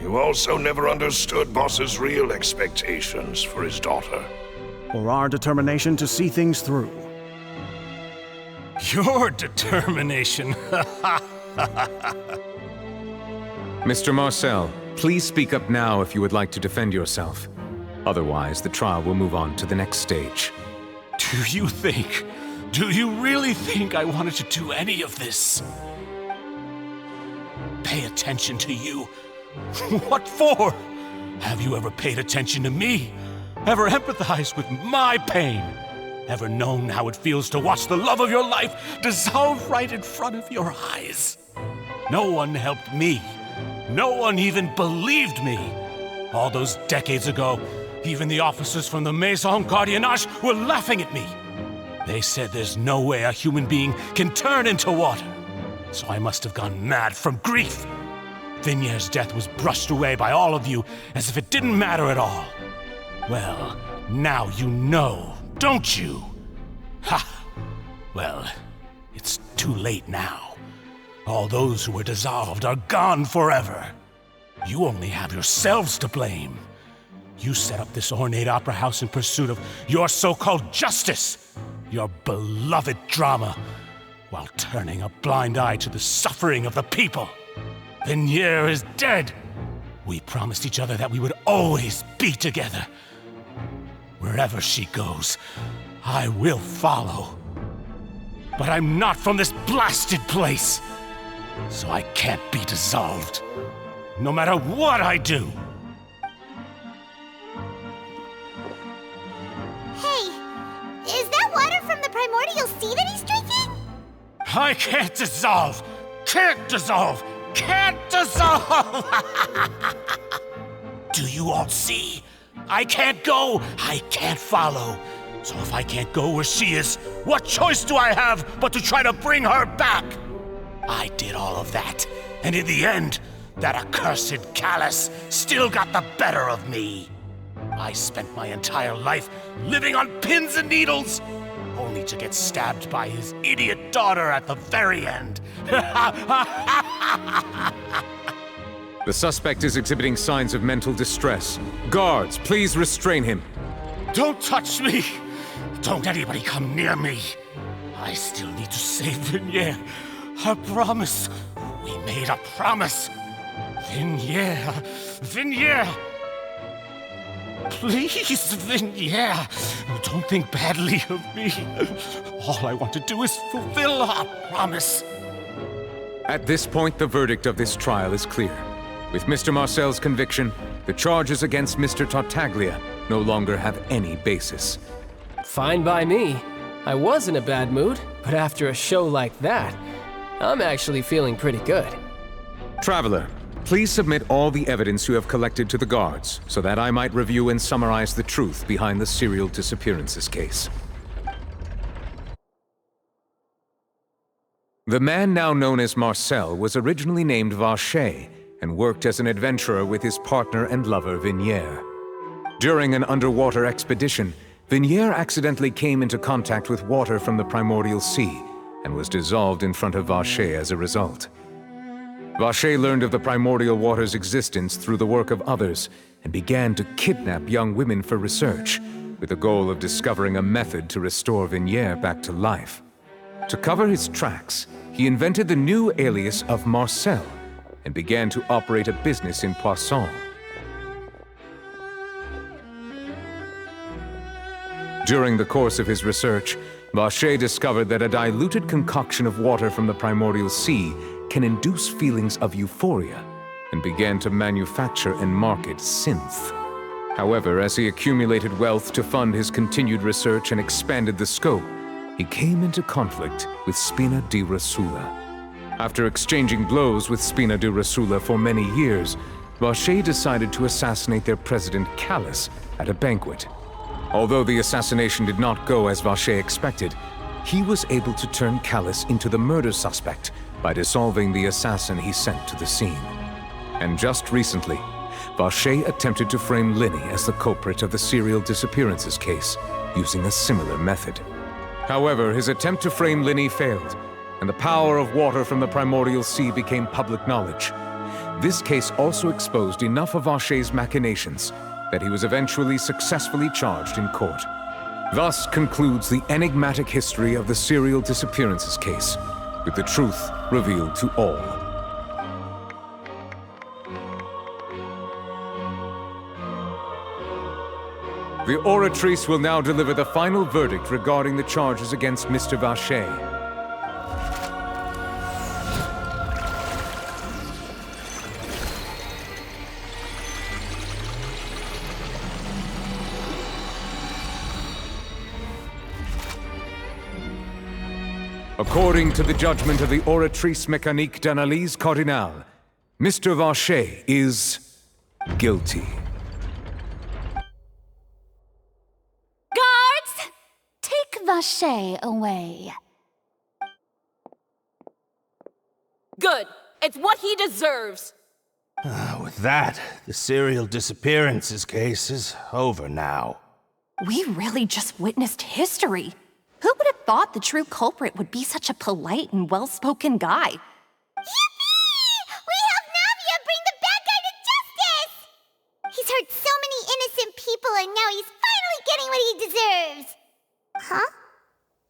You also never understood Boss's real expectations for his daughter. Or our determination to see things through. Your determination. Mr. Marcel, please speak up now if you would like to defend yourself. Otherwise, the trial will move on to the next stage. Do you really think I wanted to do any of this? Pay attention to you? What for? Have you ever paid attention to me? Ever empathized with my pain? Ever known how it feels to watch the love of your life dissolve right in front of your eyes? No one helped me. No one even believed me. All those decades ago, even the officers from the Maison Gardiennage were laughing at me. They said there's no way a human being can turn into water. So I must have gone mad from grief. Vigniere's death was brushed away by all of you as if it didn't matter at all. Well, now you know, don't you? Ha! Well, it's too late now. All those who were dissolved are gone forever. You only have yourselves to blame. You set up this ornate opera house in pursuit of your so-called justice, your beloved drama, while turning a blind eye to the suffering of the people. Vigniere is dead. We promised each other that we would always be together. Wherever she goes, I will follow. But I'm not from this blasted place, so I can't be dissolved, no matter what I do. Hey, is that water from the primordial sea that he's drinking? I can't dissolve! Can't dissolve! Can't dissolve! Do you all see? I can't go, I can't follow. So if I can't go where she is, what choice do I have but to try to bring her back? I did all of that, and in the end, that accursed Callus still got the better of me. I spent my entire life living on pins and needles, only to get stabbed by his idiot daughter at the very end. The suspect is exhibiting signs of mental distress. Guards, please restrain him. Don't touch me! Don't anybody come near me! I still need to save Vigniere. A promise. We made a promise. Vigniere. Vigniere! Please, Vigniere, don't think badly of me. All I want to do is fulfill our promise. At this point, the verdict of this trial is clear. With Mr. Marcel's conviction, the charges against Mr. Tartaglia no longer have any basis. Fine by me. I was in a bad mood, but after a show like that, I'm actually feeling pretty good. Traveler, please submit all the evidence you have collected to the guards, so that I might review and summarize the truth behind the serial disappearances case. The man now known as Marcel was originally named Vacher, and worked as an adventurer with his partner and lover Vigniere. During an underwater expedition, Vigniere accidentally came into contact with water from the primordial sea, and was dissolved in front of Vacher as a result. Vacher learned of the primordial water's existence through the work of others, and began to kidnap young women for research, with the goal of discovering a method to restore Vigniere back to life. To cover his tracks, he invented the new alias of Marcel, and began to operate a business in Poisson. During the course of his research, Vacher discovered that a diluted concoction of water from the primordial sea can induce feelings of euphoria, and began to manufacture and market synth. However, as he accumulated wealth to fund his continued research and expanded the scope, he came into conflict with Spina di Rosula. After exchanging blows with Spina di Rosula for many years, Vacher decided to assassinate their president Callus at a banquet. Although the assassination did not go as Vacher expected, he was able to turn Callus into the murder suspect by dissolving the assassin he sent to the scene. And just recently, Vacher attempted to frame Linny as the culprit of the serial disappearances case, using a similar method. However, his attempt to frame Linny failed, and the power of water from the primordial sea became public knowledge. This case also exposed enough of Vacher's machinations that he was eventually successfully charged in court. Thus concludes the enigmatic history of the serial disappearances case, with the truth revealed to all. The Oratrice will now deliver the final verdict regarding the charges against Mr. Vacher. According to the judgment of the Oratrice Mécanique d'Analyse Cardinale, Mr. Vacher is guilty. Guards! Take Vacher away. Good. It's what he deserves. With that, the serial disappearances case is over now. We really just witnessed history. Who would have thought the true culprit would be such a polite and well-spoken guy? Yippee! We helped Navia bring the bad guy to justice! He's hurt so many innocent people and now he's finally getting what he deserves! Huh?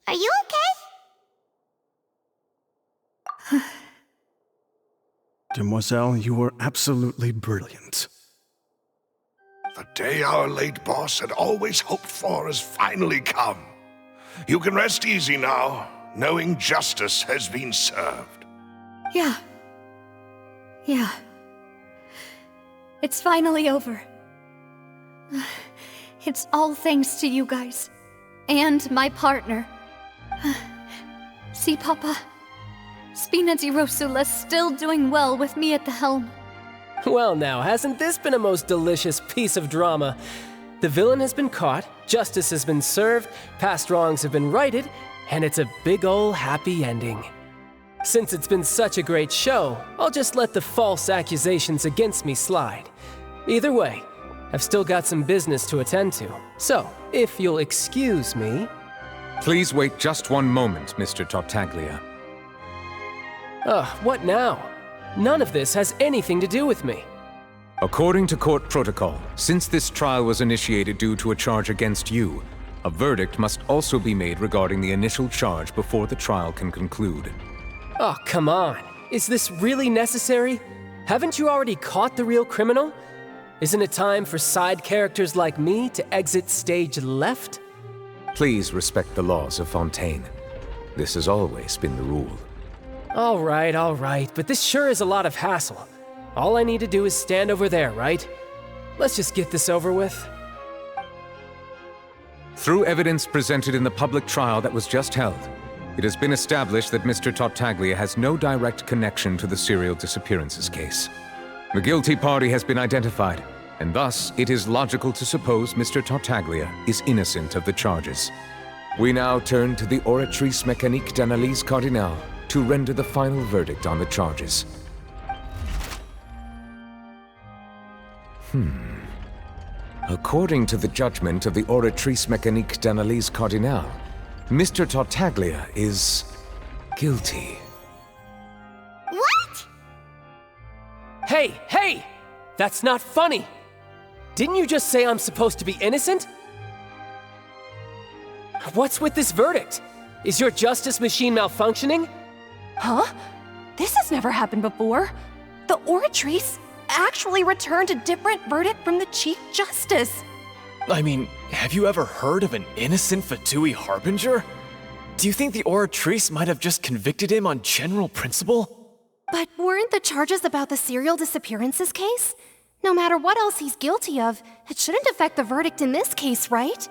Are you okay? Demoiselle, you were absolutely brilliant. The day our late boss had always hoped for has finally come. You can rest easy now, knowing justice has been served. Yeah. It's finally over. It's all thanks to you guys. And my partner. See, Papa? Spina di Rosula's still doing well with me at the helm. Well now, hasn't this been a most delicious piece of drama? The villain has been caught, justice has been served, past wrongs have been righted, and it's a big ol' happy ending. Since it's been such a great show, I'll just let the false accusations against me slide. Either way, I've still got some business to attend to, so if you'll excuse me... Please wait just one moment, Mr. Tartaglia. What now? None of this has anything to do with me. According to court protocol, since this trial was initiated due to a charge against you, a verdict must also be made regarding the initial charge before the trial can conclude. Oh, come on. Is this really necessary? Haven't you already caught the real criminal? Isn't it time for side characters like me to exit stage left? Please respect the laws of Fontaine. This has always been the rule. All right, but this sure is a lot of hassle. All I need to do is stand over there, right? Let's just get this over with. Through evidence presented in the public trial that was just held, it has been established that Mr. Tartaglia has no direct connection to the serial disappearances case. The guilty party has been identified, and thus it is logical to suppose Mr. Tartaglia is innocent of the charges. We now turn to the Oratrice Mécanique d'Analyse Cardinale to render the final verdict on the charges. According to the judgment of the Oratrice Mécanique d'Analyse Cardinale, Mr. Tartaglia is guilty. What? Hey! That's not funny! Didn't you just say I'm supposed to be innocent? What's with this verdict? Is your justice machine malfunctioning? Huh? This has never happened before. The Oratrice actually returned a different verdict from the Chief Justice. I mean, have you ever heard of an innocent Fatui Harbinger? Do you think the Oratrice might have just convicted him on general principle? But weren't the charges about the serial disappearances case? No matter what else he's guilty of, it shouldn't affect the verdict in this case, right?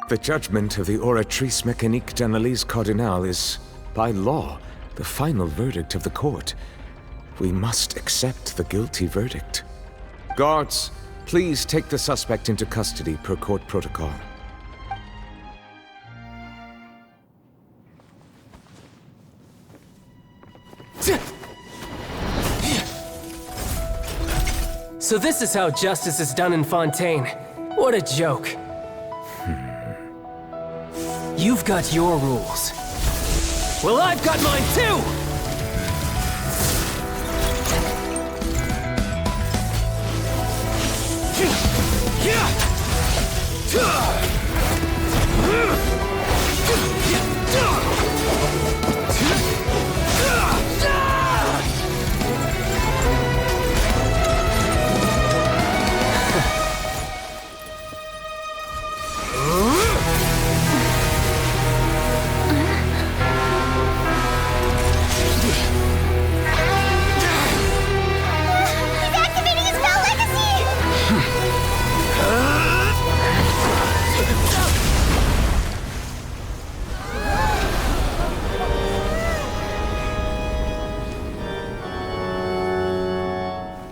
The judgment of the Oratrice Mécanique d'Analyse Cardinale is, by law, the final verdict of the court. We must accept the guilty verdict. Guards, please take the suspect into custody per court protocol. So this is how justice is done in Fontaine. What a joke. You've got your rules. Well, I've got mine too!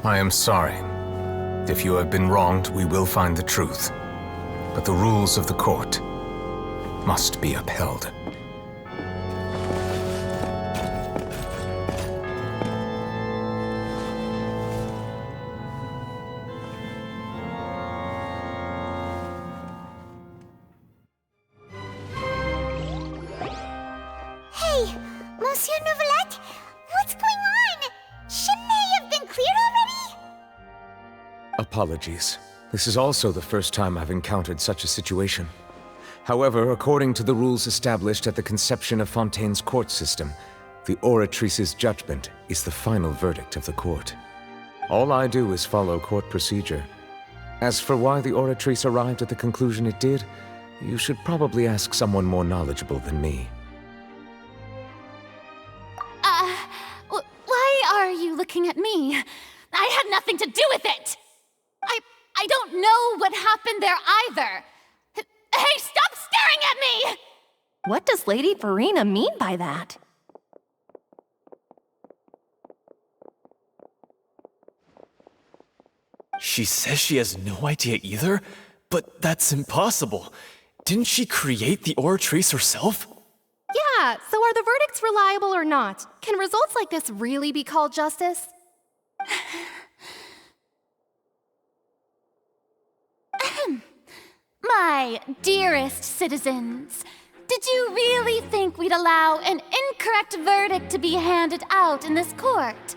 I am sorry. If you have been wronged, we will find the truth. But the rules of the court must be upheld. Hey, Monsieur Novelette, what's going on? Shouldn't they have been cleared already? Apologies. This is also the first time I've encountered such a situation. However, according to the rules established at the conception of Fontaine's court system, the Oratrice's judgment is the final verdict of the court. All I do is follow court procedure. As for why the Oratrice arrived at the conclusion it did, you should probably ask someone more knowledgeable than me. Why are you looking at me? I had nothing to do with it! I don't know what happened there either! Hey, stop staring at me! What does Lady Farina mean by that? She says she has no idea either? But that's impossible. Didn't she create the Oratrice herself? Yeah, so are the verdicts reliable or not? Can results like this really be called justice? My dearest citizens, did you really think we'd allow an incorrect verdict to be handed out in this court?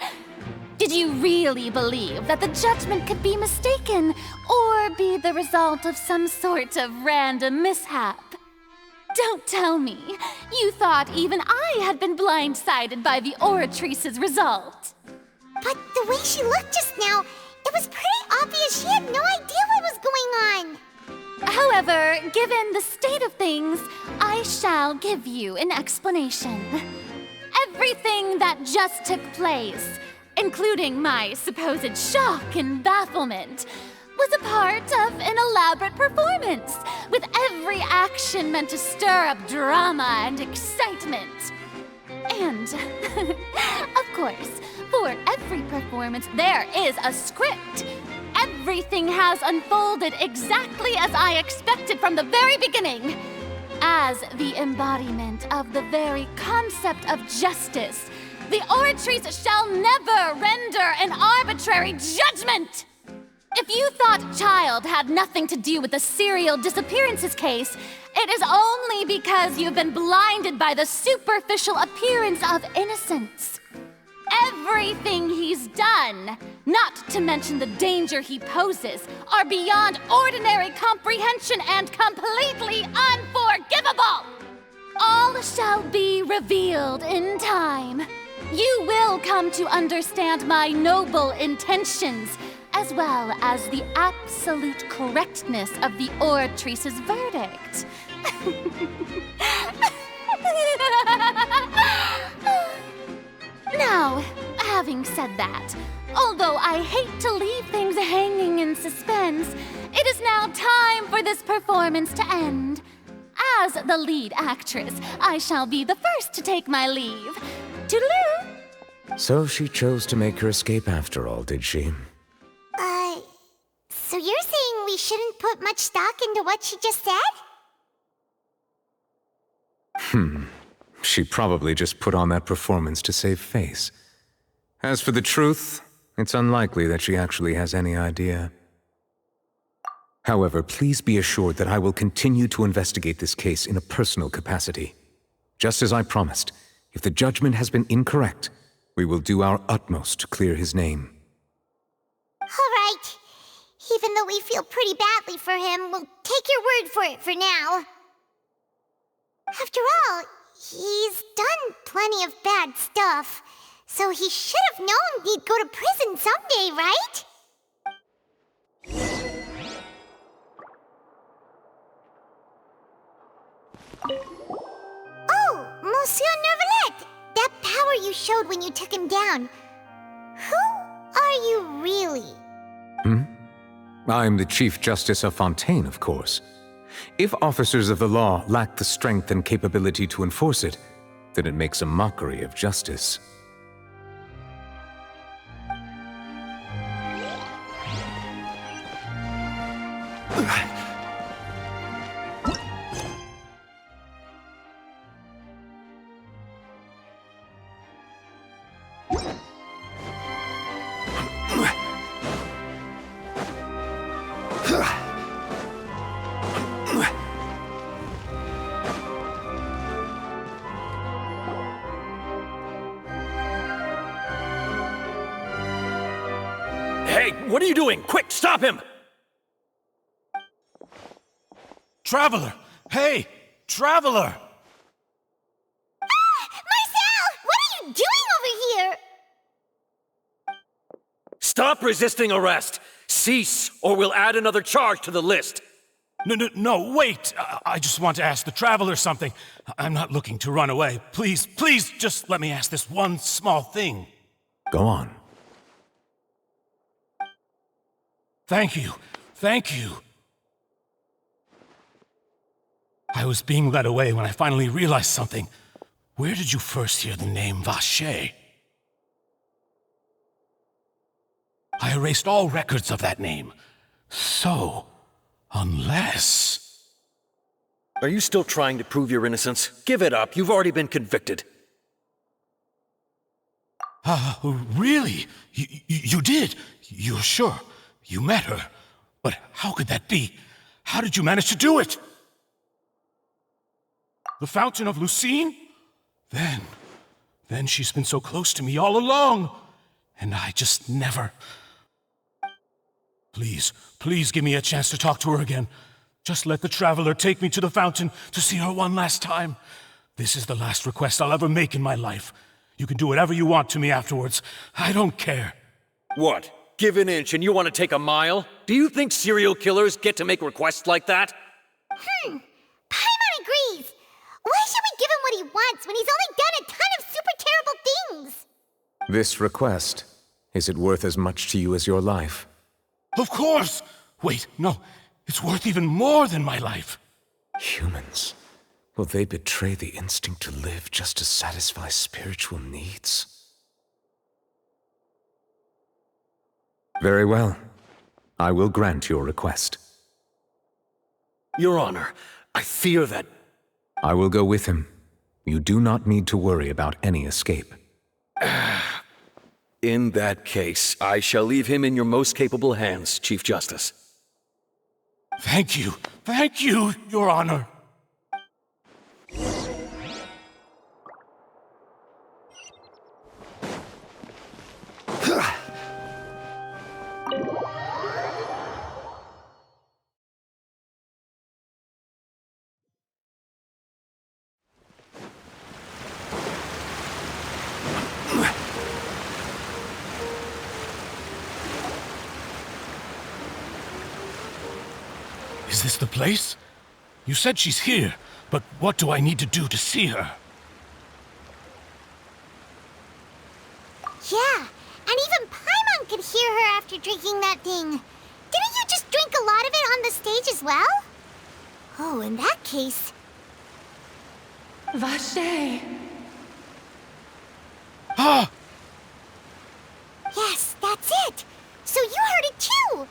Did you really believe that the judgment could be mistaken or be the result of some sort of random mishap? Don't tell me you thought even I had been blindsided by the Oratrice's result. But the way she looked just now, it was pretty obvious she had no idea what was going on. However, given the state of things, I shall give you an explanation. Everything that just took place, including my supposed shock and bafflement, was a part of an elaborate performance, with every action meant to stir up drama and excitement. And, of course, for every performance, there is a script. Everything has unfolded exactly as I expected from the very beginning. As the embodiment of the very concept of justice, the Oratrice shall never render an arbitrary judgment! If you thought Child had nothing to do with the serial disappearances case, it is only because you've been blinded by the superficial appearance of innocence. Everything he's done, not to mention the danger he poses, are beyond ordinary comprehension and completely unforgivable! All shall be revealed in time. You will come to understand my noble intentions, as well as the absolute correctness of the Oratrice's verdict. Now, having said that, although I hate to leave things hanging in suspense, it is now time for this performance to end. As the lead actress, I shall be the first to take my leave. Toodaloo! So she chose to make her escape after all, did she? So you're saying we shouldn't put much stock into what she just said? She probably just put on that performance to save face. As for the truth, it's unlikely that she actually has any idea. However, please be assured that I will continue to investigate this case in a personal capacity. Just as I promised, if the judgment has been incorrect, we will do our utmost to clear his name. All right. Even though we feel pretty badly for him, we'll take your word for it for now. After all, he's done plenty of bad stuff, so he should have known he'd go to prison someday, right? Oh, Monsieur Nervalet! That power you showed when you took him down. Who are you really? I'm the Chief Justice of Fontaine, of course. If officers of the law lack the strength and capability to enforce it, then it makes a mockery of justice. Hey, what are you doing? Quick, stop him! Traveler! Hey! Traveler! Marcel! What are you doing over here? Stop resisting arrest! Cease, or we'll add another charge to the list! No, wait! I just want to ask the Traveler something. I'm not looking to run away. Please, just let me ask this one small thing. Go on. Thank you. I was being led away when I finally realized something. Where did you first hear the name Vacher? I erased all records of that name. So, unless... Are you still trying to prove your innocence? Give it up. You've already been convicted. Really? You did? You're sure? You met her? But how could that be? How did you manage to do it? The Fountain of Lucine? Then she's been so close to me all along. And I just never... Please give me a chance to talk to her again. Just let the Traveler take me to the fountain to see her one last time. This is the last request I'll ever make in my life. You can do whatever you want to me afterwards. I don't care. What? Give an inch and you want to take a mile? Do you think serial killers get to make requests like that? Paimon agrees. Why should we give him what he wants when he's only done a ton of super terrible things? This request, is it worth as much to you as your life? Of course! Wait, no. It's worth even more than my life. Humans. Will they betray the instinct to live just to satisfy spiritual needs? Very well. I will grant your request. Your Honor, I fear that... I will go with him. You do not need to worry about any escape. In that case, I shall leave him in your most capable hands, Chief Justice. Thank you, Your Honor. Is this the place? You said she's here, but what do I need to do to see her? Yeah, and even Paimon could hear her after drinking that thing. Didn't you just drink a lot of it on the stage as well? Oh, in that case... Vacher! Ah! Yes, that's it! So you heard it too!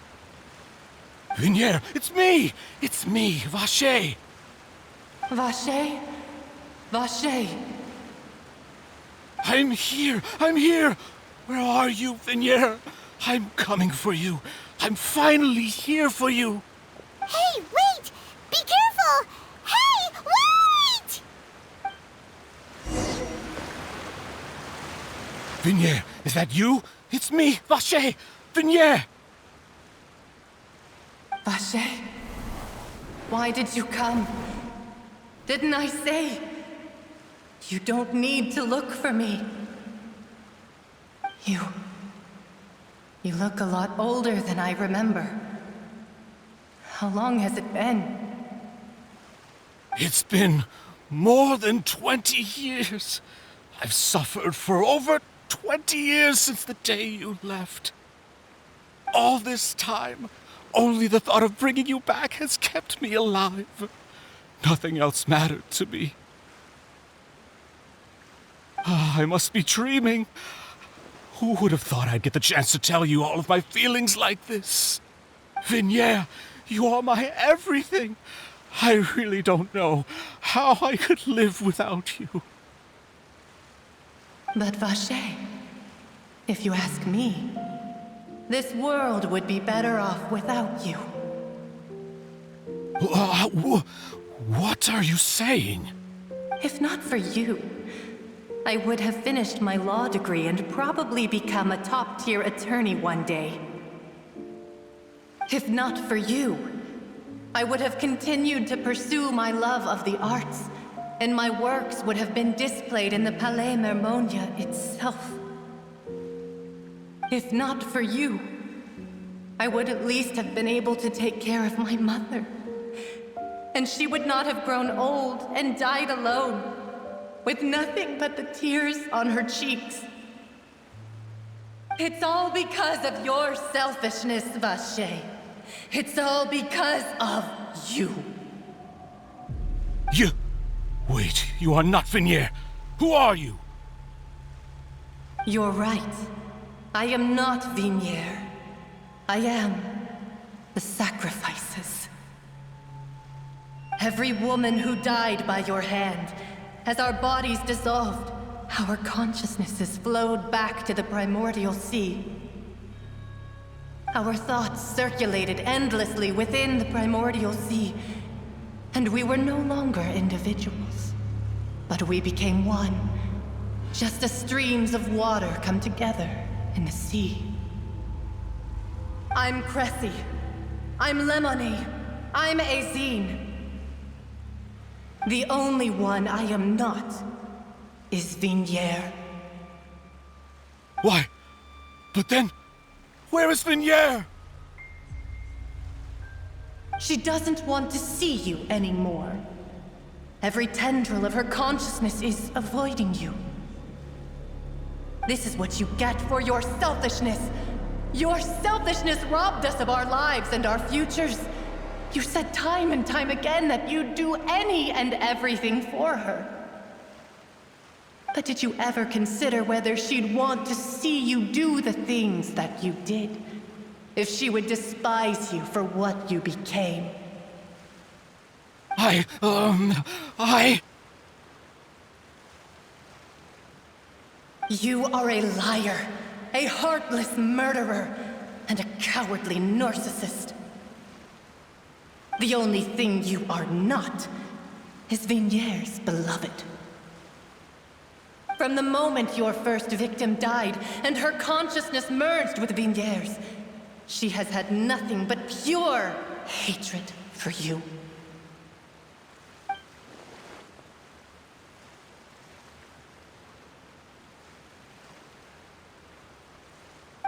Vinier, it's me! It's me, Vacher! Vacher? Vacher! I'm here! Where are you, Vignier? I'm coming for you. I'm finally here for you. Hey, wait! Be careful! Hey, wait! Vignier, is that you? It's me, Vacher! Vignier! Vacher, why did you come? Didn't I say? You don't need to look for me. You look a lot older than I remember. How long has it been? It's been more than 20 years. I've suffered for over 20 years since the day you left. All this time, only the thought of bringing you back has kept me alive. Nothing else mattered to me. I must be dreaming. Who would have thought I'd get the chance to tell you all of my feelings like this? Vignier, you are my everything. I really don't know how I could live without you. But Vacher, if you ask me, this world would be better off without you. What are you saying? If not for you, I would have finished my law degree and probably become a top-tier attorney one day. If not for you, I would have continued to pursue my love of the arts, and my works would have been displayed in the Palais Mermonia itself. If not for you, I would at least have been able to take care of my mother. And she would not have grown old and died alone, with nothing but the tears on her cheeks. It's all because of your selfishness, Vacher. It's all because of you. You... Wait, you are not Vignier. Who are you? You're right. I am not Vignier. I am the sacrifices. Every woman who died by your hand, as our bodies dissolved, our consciousnesses flowed back to the primordial sea. Our thoughts circulated endlessly within the primordial sea, and we were no longer individuals, but we became one, just as streams of water come together in the sea. I'm Cressy. I'm Lemony. I'm Azine. The only one I am not is Vignier. Why? But then, where is Vignier? She doesn't want to see you anymore. Every tendril of her consciousness is avoiding you. This is what you get for your selfishness. Your selfishness robbed us of our lives and our futures. You said time and time again that you'd do any and everything for her. But did you ever consider whether she'd want to see you do the things that you did? If she would despise you for what you became? You are a liar, a heartless murderer, and a cowardly narcissist. The only thing you are not is Vignier's beloved. From the moment your first victim died and her consciousness merged with Vignier's, she has had nothing but pure hatred for you.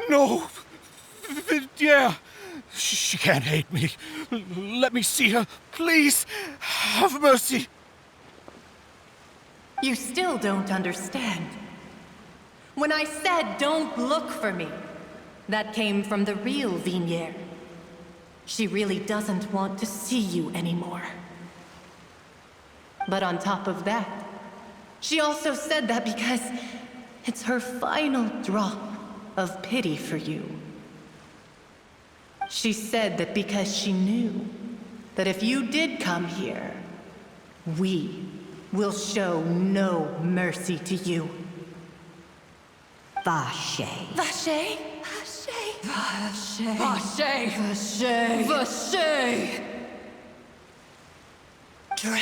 No! Vignier! She can't hate me. Let me see her, please. Have mercy. You still don't understand. When I said don't look for me, that came from the real Vignier. She really doesn't want to see you anymore. But on top of that, she also said that because it's her final drop of pity for you. She said that because she knew that if you did come here, we will show no mercy to you. Vache. Vache? Vache. Vache. Vache. Vache. Drown.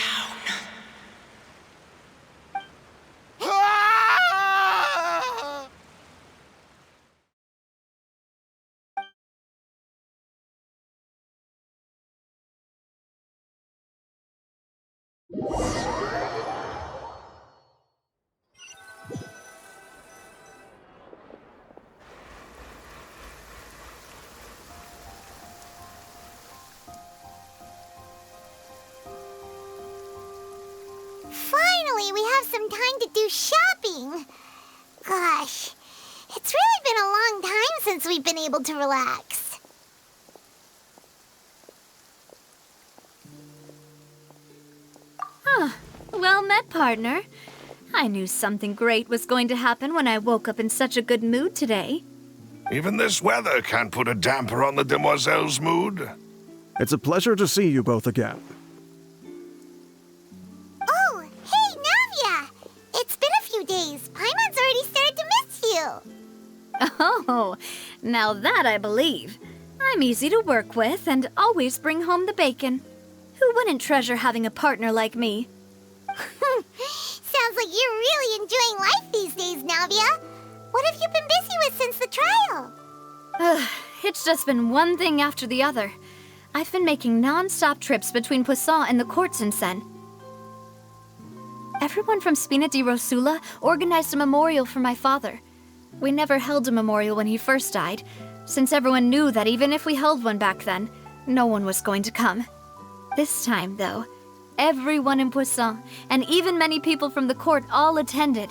Finally, we have some time to do shopping. Gosh, it's really been a long time since we've been able to relax. Huh. Well met, partner. I knew something great was going to happen when I woke up in such a good mood today. Even this weather can't put a damper on the demoiselle's mood. It's a pleasure to see you both again. Oh, hey, Navia! It's been a few days. Paimon's already started to miss you. Oh, now that I believe. I'm easy to work with and always bring home the bacon. Who wouldn't treasure having a partner like me? Sounds like you're really enjoying life these days, Navia. What have you been busy with since the trial? It's just been one thing after the other. I've been making non-stop trips between Poisson and the courts in Sen. Everyone from Spina di Rosula organized a memorial for my father. We never held a memorial when he first died, since everyone knew that even if we held one back then, no one was going to come. This time, though, everyone in Poisson, and even many people from the court, all attended.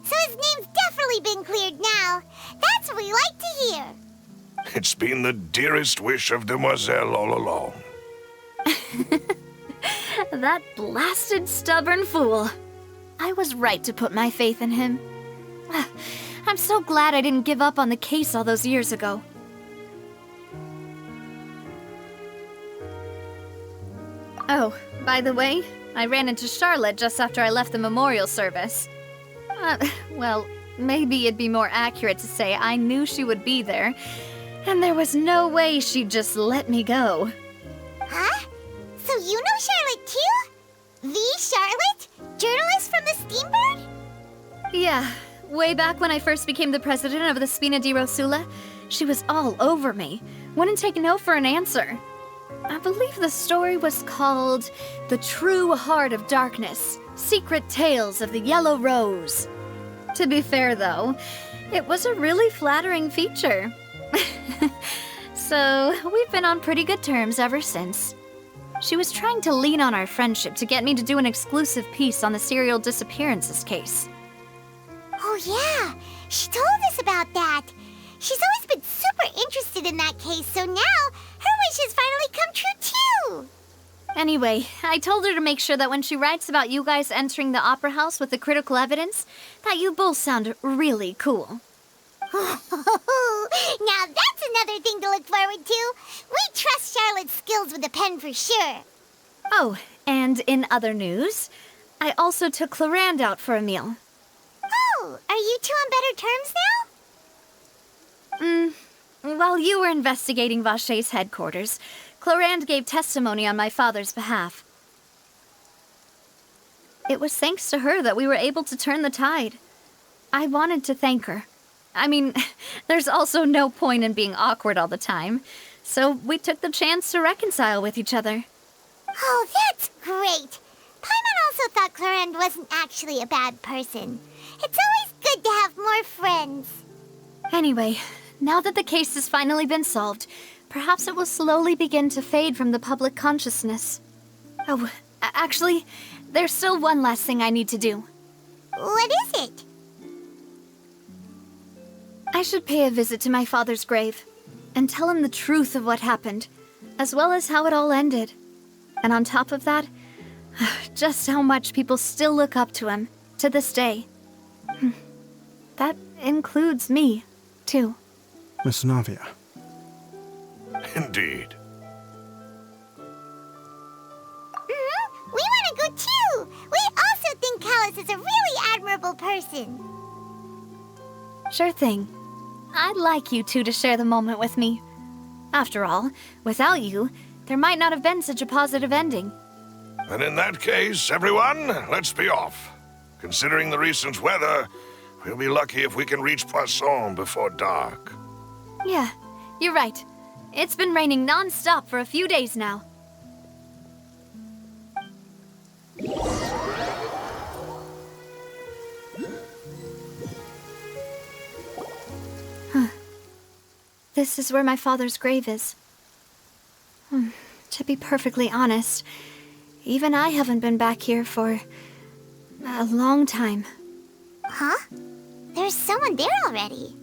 So his name's definitely been cleared now. That's what we like to hear. It's been the dearest wish of Demoiselle all along. That blasted stubborn fool. I was right to put my faith in him. I'm so glad I didn't give up on the case all those years ago. Oh, by the way, I ran into Charlotte just after I left the memorial service. Well, maybe it'd be more accurate to say I knew she would be there, and there was no way she'd just let me go. Huh? So you know Charlotte too? The Charlotte? Journalist from the Steambird? Yeah, way back when I first became the president of the Spina di Rosula, she was all over me. Wouldn't take no for an answer. I believe the story was called The True Heart of Darkness, Secret Tales of the Yellow Rose. To be fair, though, it was a really flattering feature. So, we've been on pretty good terms ever since. She was trying to lean on our friendship to get me to do an exclusive piece on the serial disappearances case. Oh yeah, she told us about that. She's always been super interested in that case, so now her wish has finally come true too. Anyway, I told her to make sure that when she writes about you guys entering the opera house with the critical evidence, that you both sound really cool. Now that's another thing to look forward to. We trust Charlotte's skills with a pen for sure. Oh, and in other news, I also took Clarande out for a meal. Oh, are you two on better terms now? While you were investigating Vache's headquarters, Clarande gave testimony on my father's behalf. It was thanks to her that we were able to turn the tide. I wanted to thank her. I mean, there's also no point in being awkward all the time, so we took the chance to reconcile with each other. Oh, that's great. Paimon also thought Clarande wasn't actually a bad person. It's always good to have more friends. Anyway, now that the case has finally been solved, perhaps it will slowly begin to fade from the public consciousness. Oh, actually, there's still one last thing I need to do. What is it? I should pay a visit to my father's grave and tell him the truth of what happened, as well as how it all ended. And on top of that, just how much people still look up to him to this day. That includes me, too. Miss Navia. Indeed. We want to go too! We also think Callus is a really admirable person. Sure thing. I'd like you two to share the moment with me. After all, without you, there might not have been such a positive ending. And in that case, everyone, let's be off. Considering the recent weather, we'll be lucky if we can reach Poisson before dark. Yeah, you're right. It's been raining non-stop for a few days now. This is where my father's grave is. To be perfectly honest, even I haven't been back here for a long time. Huh? There's someone there already.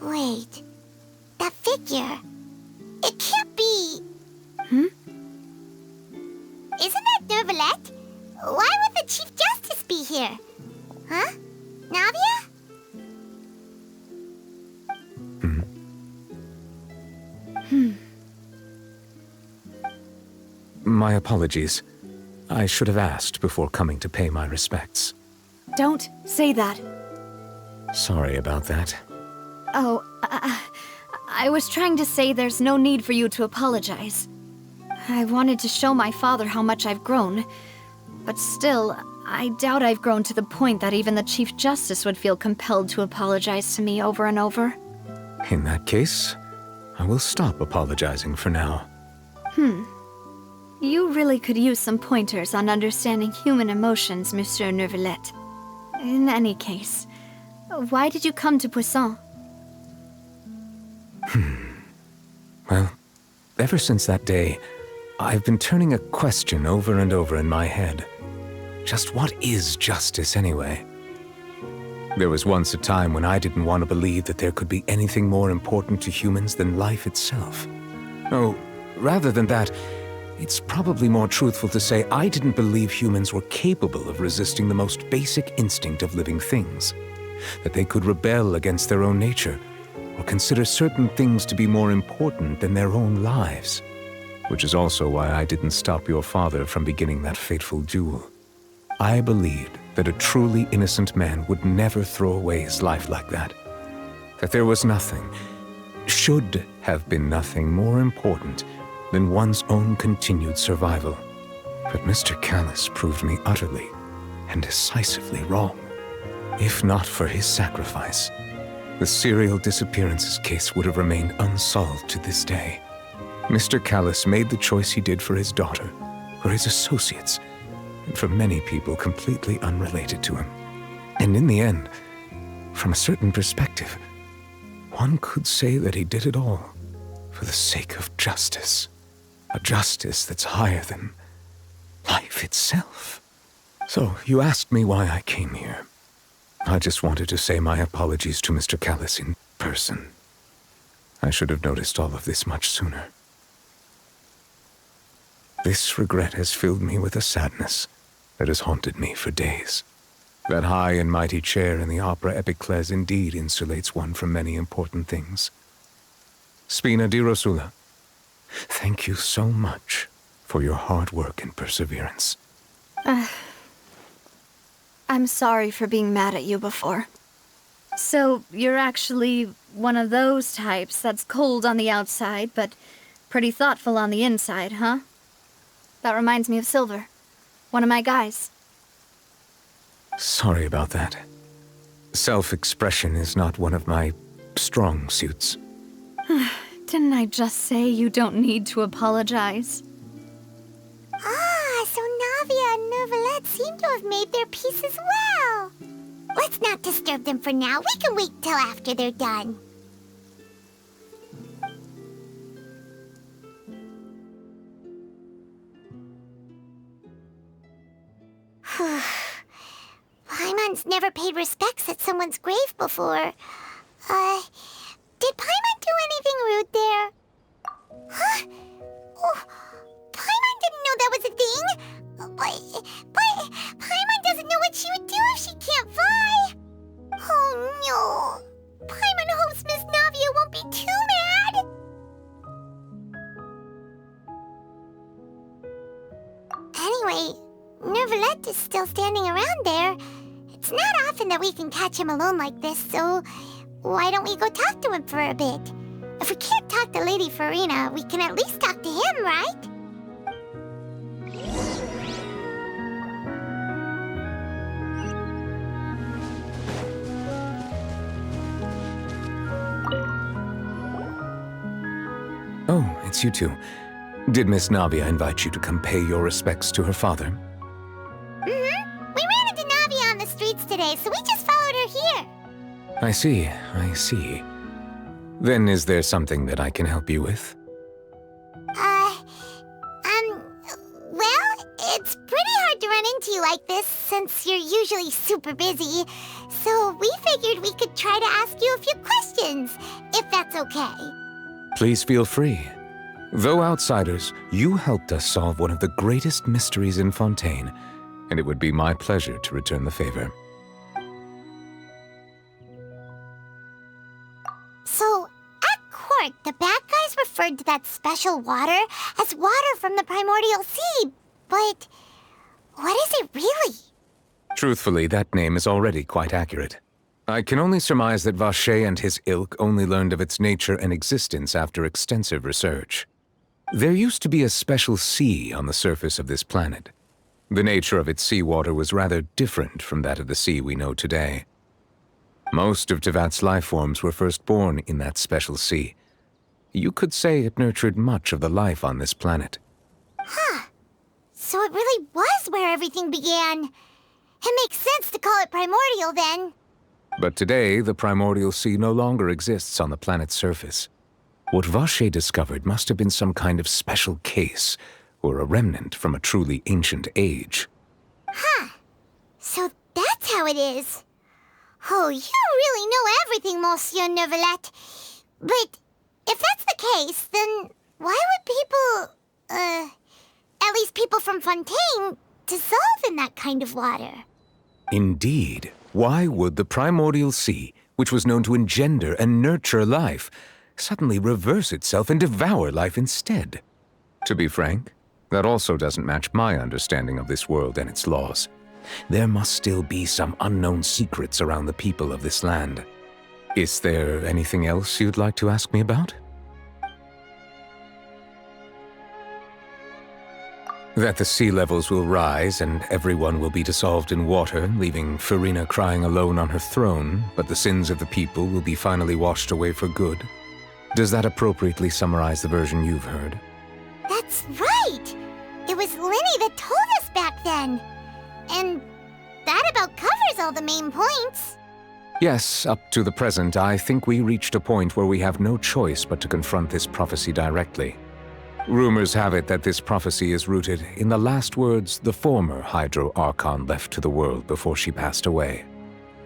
Wait. That figure. It can't be. Isn't that Neuvillette? Why would the Chief Justice be here? Huh? Navia? My apologies. I should have asked before coming to pay my respects. Don't say that. Sorry about that. Oh, I was trying to say there's no need for you to apologize. I wanted to show my father how much I've grown, but still, I doubt I've grown to the point that even the Chief Justice would feel compelled to apologize to me over and over. In that case, I will stop apologizing for now. You really could use some pointers on understanding human emotions, Monsieur Neuvillette. In any case, why did you come to Poisson? Well, ever since that day, I've been turning a question over and over in my head. Just what is justice anyway? There was once a time when I didn't want to believe that there could be anything more important to humans than life itself. Oh, rather than that, it's probably more truthful to say I didn't believe humans were capable of resisting the most basic instinct of living things. That they could rebel against their own nature, or consider certain things to be more important than their own lives. Which is also why I didn't stop your father from beginning that fateful duel. I believed that a truly innocent man would never throw away his life like that. That there was nothing, should have been nothing more important than one's own continued survival. But Mr. Callis proved me utterly and decisively wrong. If not for his sacrifice, the serial disappearances case would have remained unsolved to this day. Mr. Callis made the choice he did for his daughter, for his associates, and for many people completely unrelated to him. And in the end, from a certain perspective, one could say that he did it all for the sake of justice. A justice that's higher than life itself. So, you asked me why I came here. I just wanted to say my apologies to Mr. Callis in person. I should have noticed all of this much sooner. This regret has filled me with a sadness that has haunted me for days. That high and mighty chair in the Opera Epiclese indeed insulates one from many important things. Spina di Rosula, thank you so much for your hard work and perseverance. I'm sorry for being mad at you before. So, you're actually one of those types that's cold on the outside, but pretty thoughtful on the inside, huh? That reminds me of Silver, one of my guys. Sorry about that. Self-expression is not one of my strong suits. Didn't I just say you don't need to apologize? Ah, so Navia and Neuvillette seem to have made their peace as well. Let's not disturb them for now. We can wait till after they're done. Paimon's never paid respects at someone's grave before. Did Paimon do anything rude there? Huh? Oh, Paimon didn't know that was a thing. But Paimon doesn't know what she would do if she can't fly. Oh no. Paimon hopes Miss Navia won't be too mad. Anyway, Neuvillette is still standing around there. It's not often that we can catch him alone like this, so why don't we go talk to him for a bit? If we can't talk to Lady Farina, we can at least talk to him, right? Oh, it's you two. Did Miss Navia invite you to come pay your respects to her father? We ran into Navia on the streets today, so we just followed her here. I see. Then is there something that I can help you with? Well, it's pretty hard to run into you like this since you're usually super busy. So we figured we could try to ask you a few questions, if that's okay. Please feel free. Though outsiders, you helped us solve one of the greatest mysteries in Fontaine, and it would be my pleasure to return the favor. So, at court, the bad guys referred to that special water as water from the primordial sea, but what is it really? Truthfully, that name is already quite accurate. I can only surmise that Vacher and his ilk only learned of its nature and existence after extensive research. There used to be a special sea on the surface of this planet. The nature of its seawater was rather different from that of the sea we know today. Most of Tevat's life forms were first born in that special sea. You could say it nurtured much of the life on this planet. Huh. So it really was where everything began. It makes sense to call it primordial then. But today, the primordial sea no longer exists on the planet's surface. What Vacher discovered must have been some kind of special case, or a remnant from a truly ancient age. Huh. So that's how it is. Oh, you really know everything, Monsieur Neuvillette. But if that's the case, then why would people, at least people from Fontaine, dissolve in that kind of water? Indeed. Why would the primordial sea, which was known to engender and nurture life, suddenly reverse itself and devour life instead? To be frank, that also doesn't match my understanding of this world and its laws. There must still be some unknown secrets around the people of this land. Is there anything else you'd like to ask me about? That the sea levels will rise and everyone will be dissolved in water, leaving Farina crying alone on her throne, but the sins of the people will be finally washed away for good. Does that appropriately summarize the version you've heard? That's right! It was Linny that told us back then. And that about covers all the main points. Yes, up to the present, I think we reached a point where we have no choice but to confront this prophecy directly. Rumors have it that this prophecy is rooted in the last words the former Hydro Archon left to the world before she passed away.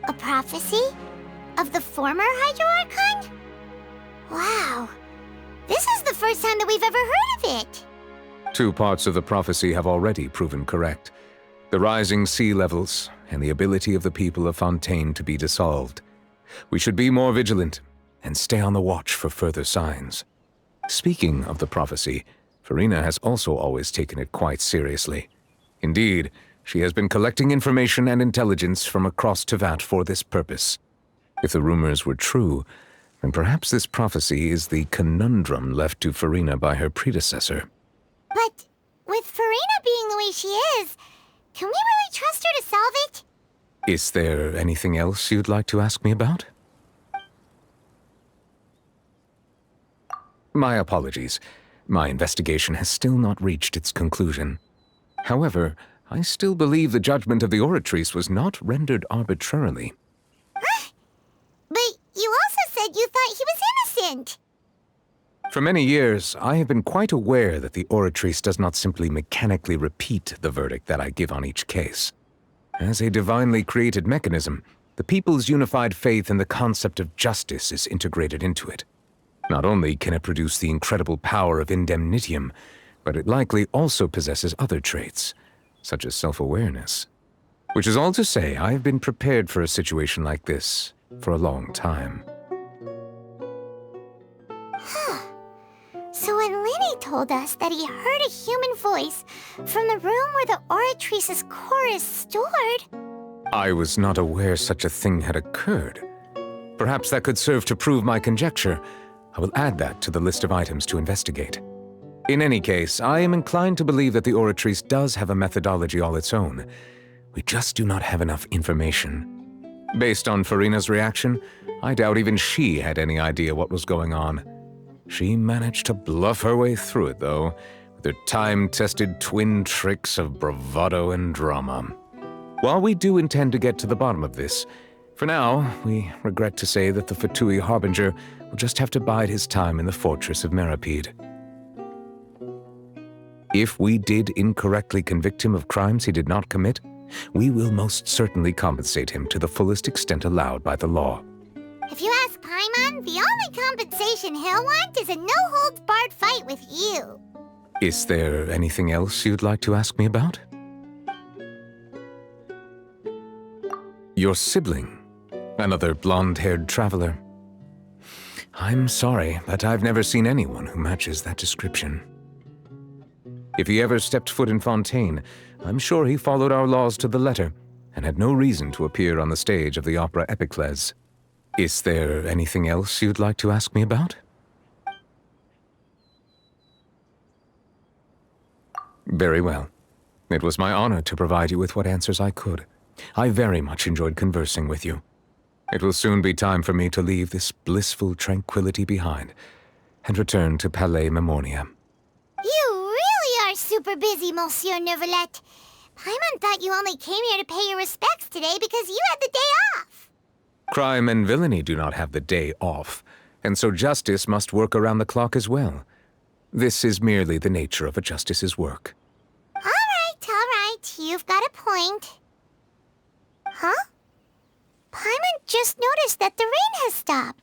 A prophecy? Of the former Hydro Archon? Wow. This is the first time that we've ever heard of it. 2 parts of the prophecy have already proven correct. The rising sea levels and the ability of the people of Fontaine to be dissolved. We should be more vigilant and stay on the watch for further signs. Speaking of the prophecy, Farina has also always taken it quite seriously. Indeed, she has been collecting information and intelligence from across Tevat for this purpose. If the rumors were true, then perhaps this prophecy is the conundrum left to Farina by her predecessor. But with Farina being the way she is, can we really trust her to solve it? Is there anything else you'd like to ask me about? My apologies. My investigation has still not reached its conclusion. However, I still believe the judgment of the Oratrice was not rendered arbitrarily. Huh? But you also said you thought he was innocent. For many years, I have been quite aware that the Oratrice does not simply mechanically repeat the verdict that I give on each case. As a divinely created mechanism, the people's unified faith in the concept of justice is integrated into it. Not only can it produce the incredible power of indemnitium, but it likely also possesses other traits, such as self-awareness. Which is all to say, I have been prepared for a situation like this for a long time. Huh. So when Linny told us that he heard a human voice from the room where the Oratrice's core is stored... I was not aware such a thing had occurred. Perhaps that could serve to prove my conjecture. I will add that to the list of items to investigate. In any case, I am inclined to believe that the Oratrice does have a methodology all its own. We just do not have enough information. Based on Farina's reaction, I doubt even she had any idea what was going on. She managed to bluff her way through it, though, with her time-tested twin tricks of bravado and drama. While we do intend to get to the bottom of this, for now, we regret to say that the Fatui Harbinger will just have to bide his time in the fortress of Meripede. If we did incorrectly convict him of crimes he did not commit, we will most certainly compensate him to the fullest extent allowed by the law. If you ask Paimon, the only compensation he'll want is a no-holds-barred fight with you. Is there anything else you'd like to ask me about? Your sibling, another blonde-haired traveler. I'm sorry, but I've never seen anyone who matches that description. If he ever stepped foot in Fontaine, I'm sure he followed our laws to the letter and had no reason to appear on the stage of the opera Epicles. Is there anything else you'd like to ask me about? Very well. It was my honor to provide you with what answers I could. I very much enjoyed conversing with you. It will soon be time for me to leave this blissful tranquility behind and return to Palais Memornia. You really are super busy, Monsieur Neuvillette. Paimon thought you only came here to pay your respects today because you had the day off. Crime and villainy do not have the day off, and so justice must work around the clock as well. This is merely the nature of a justice's work. All right. You've got a point. Huh? Paimon just noticed that the rain has stopped.